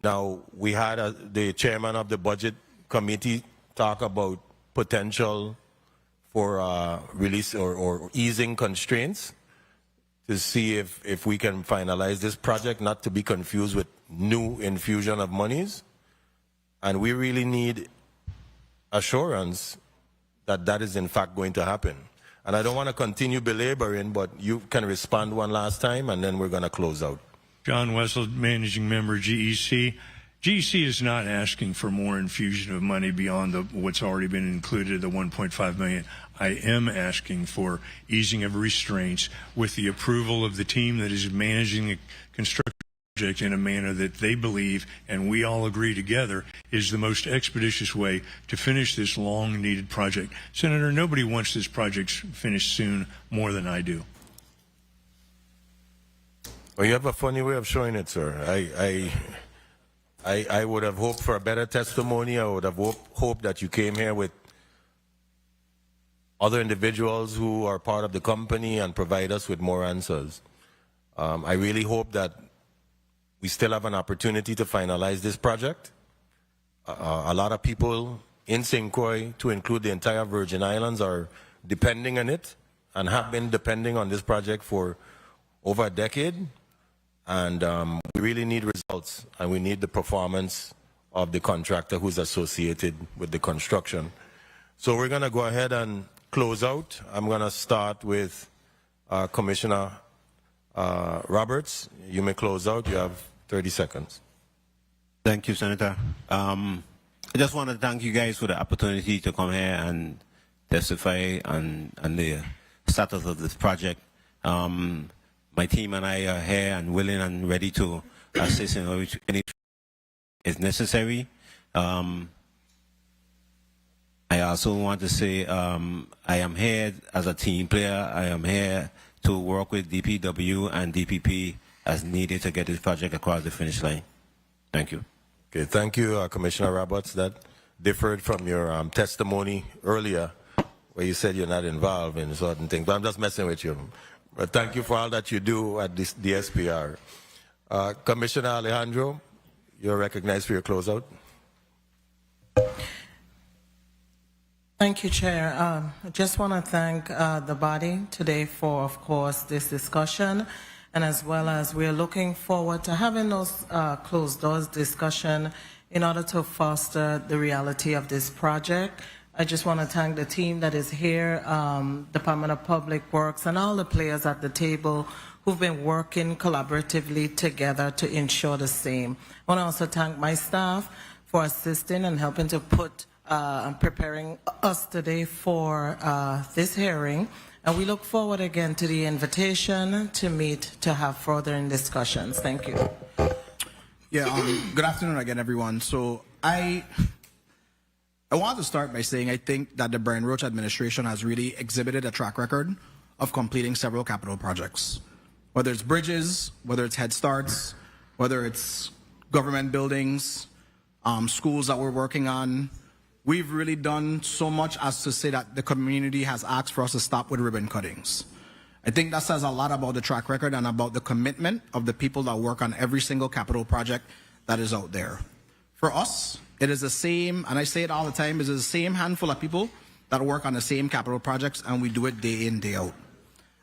Now, we had the chairman of the budget committee talk about potential for release or easing constraints to see if we can finalize this project, not to be confused with new infusion of monies. And we really need assurance that that is in fact going to happen. And I don't want to continue belaboring, but you can respond one last time, and then we're going to close out. John Wessel, Managing Member, GEC. GEC is not asking for more infusion of money beyond what's already been included, the $1.5 million. I am asking for easing of restraints with the approval of the team that is managing the construction project in a manner that they believe, and we all agree together, is the most expeditious way to finish this long-needed project. Senator, nobody wants this project finished soon more than I do. Well, you have a funny way of showing it, sir. I would have hoped for a better testimony. I would have hoped that you came here with other individuals who are part of the company and provide us with more answers. I really hope that we still have an opportunity to finalize this project. A lot of people in St. Croix, to include the entire Virgin Islands, are depending on it and have been depending on this project for over a decade. And we really need results, and we need the performance of the contractor who's associated with the construction. So we're going to go ahead and close out. I'm going to start with Commissioner Roberts. You may close out. You have 30 seconds. Thank you, Senator. I just want to thank you guys for the opportunity to come here and testify on the status of this project. My team and I are here and willing and ready to assist in any is necessary. I also want to say I am here as a team player. I am here to work with DPW and DPP as needed to get this project across the finish line. Thank you. Okay, thank you, Commissioner Roberts. That differed from your testimony earlier, where you said you're not involved in certain things. But I'm just messing with you. But thank you for all that you do at this DSPR. Commissioner Alejandro, you're recognized for your closeout. Thank you, Chair. I just want to thank the body today for, of course, this discussion, and as well as we're looking forward to having those closed doors discussion in order to foster the reality of this project. I just want to thank the team that is here, Department of Public Works, and all the players at the table who've been working collaboratively together to ensure the same. I want to also thank my staff for assisting and helping to put and preparing us today for this hearing. And we look forward again to the invitation to meet to have further discussions. Thank you. Yeah, good afternoon again, everyone. So I want to start by saying I think that the Brian Roach administration has really exhibited a track record of completing several capital projects. Whether it's bridges, whether it's Head Starts, whether it's government buildings, schools that we're working on. We've really done so much as to say that the community has asked for us to stop with ribbon cuttings. I think that says a lot about the track record and about the commitment of the people that work on every single capital project that is out there. For us, it is the same, and I say it all the time, it is the same handful of people that work on the same capital projects, and we do it day in, day out.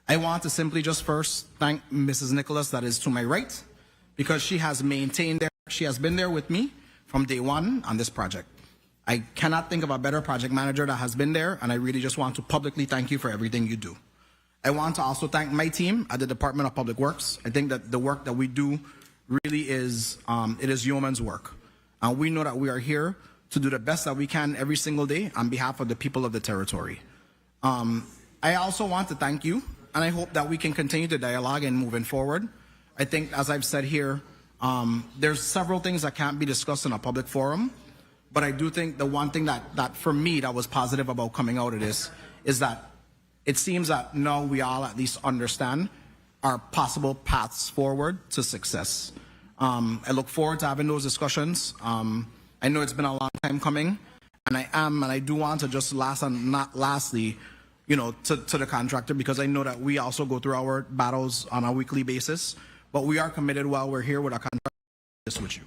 I want to simply just first thank Mrs. Nicholas, that is to my right, because she has maintained there, she has been there with me from day one on this project. I cannot think of a better project manager that has been there, and I really just want to publicly thank you for everything you do. I want to also thank my team at the Department of Public Works. I think that the work that we do really is, it is yeoman's work. And we know that we are here to do the best that we can every single day on behalf of the people of the territory. I also want to thank you, and I hope that we can continue the dialogue and moving forward. I think, as I've said here, there's several things that can't be discussed in a public forum. But I do think the one thing that for me that was positive about coming out of this is that it seems that now we all at least understand our possible paths forward to success. I look forward to having those discussions. I know it's been a long time coming, and I do want to just lastly, you know, to the contractor, because I know that we also go through our battles on a weekly basis, but we are committed while we're here with our contractor with you.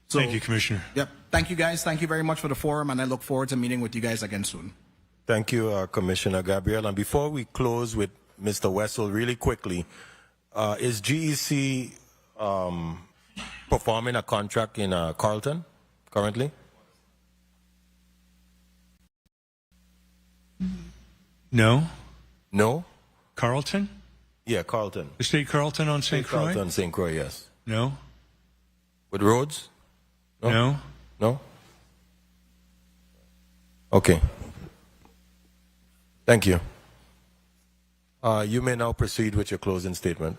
So, thank you, Commissioner. Yep. Thank you, guys. Thank you very much for the forum, and I look forward to meeting with you guys again soon. Thank you, Commissioner Gabriel. And before we close with Mr. Wessel, really quickly, is GEC performing a contract in Carlton currently? No. No? Carlton? Yeah, Carlton. The State Carlton on St. Croix? Carlton, St. Croix, yes. No. With roads? No. No? Okay. Thank you. You may now proceed with your closing statement.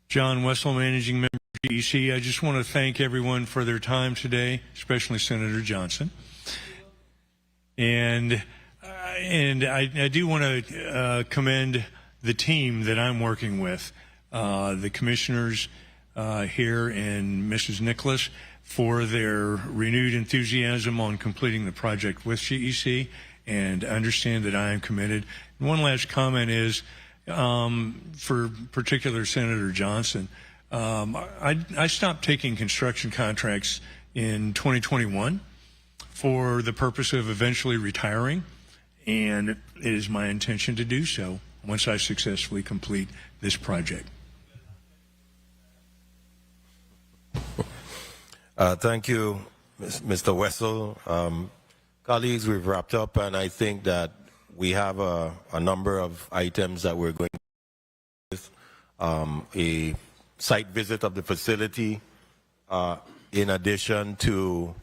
John Wessel, Managing Member of GEC. I just want to thank everyone for their time today, especially Senator Johnson. And I do want to commend the team that I'm working with, the commissioners here and Mrs. Nicholas, for their renewed enthusiasm on completing the project with GEC, and understand that I am committed. And one last comment is, for particular Senator Johnson, I stopped taking construction contracts in 2021 for the purpose of eventually retiring, and it is my intention to do so once I successfully complete this project. Thank you, Mr. Wessel. Colleagues, we've wrapped up, and I think that we have a number of items that we're going to with. A site visit of the facility, in addition to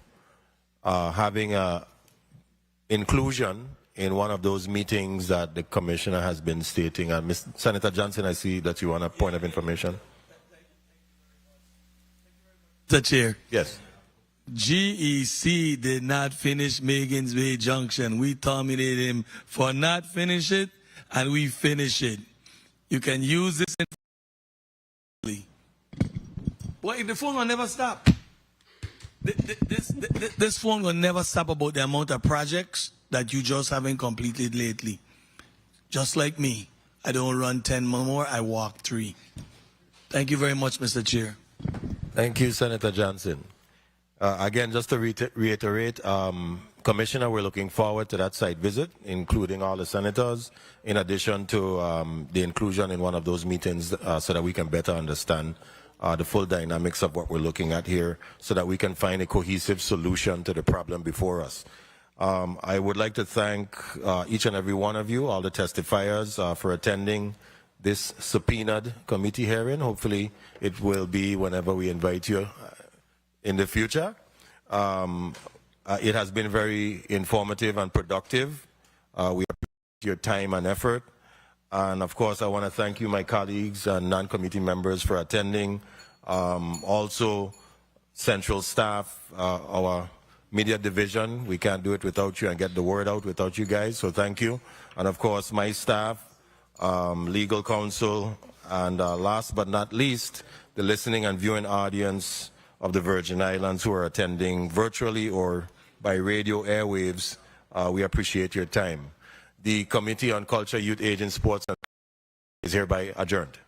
having a inclusion in one of those meetings that the Commissioner has been stating. Senator Johnson, I see that you want a point of information. Mr. Chair. Yes. GEC did not finish Megan's Bay Junction. We terminated him for not finish it, and we finish it. You can use this. Well, the phone will never stop. This phone will never stop about the amount of projects that you just haven't completed lately. Just like me. I don't run 10 more, I walk 3. Thank you very much, Mr. Chair. Thank you, Senator Johnson. Again, just to reiterate, Commissioner, we're looking forward to that site visit, including all the senators, in addition to the inclusion in one of those meetings so that we can better understand the full dynamics of what we're looking at here so that we can find a cohesive solution to the problem before us. I would like to thank each and every one of you, all the testifiers, for attending this subpoenaed committee hearing. Hopefully it will be whenever we invite you in the future. It has been very informative and productive. We appreciate your time and effort. And of course, I want to thank you, my colleagues and non-committee members, for attending. Also, central staff, our media division, we can't do it without you and get the word out without you guys, so thank you. And of course, my staff, legal counsel, and last but not least, the listening and viewing audience of the Virgin Islands who are attending virtually or by radio airwaves. We appreciate your time. The Committee on Culture, Youth, Age, and Sports is hereby adjourned.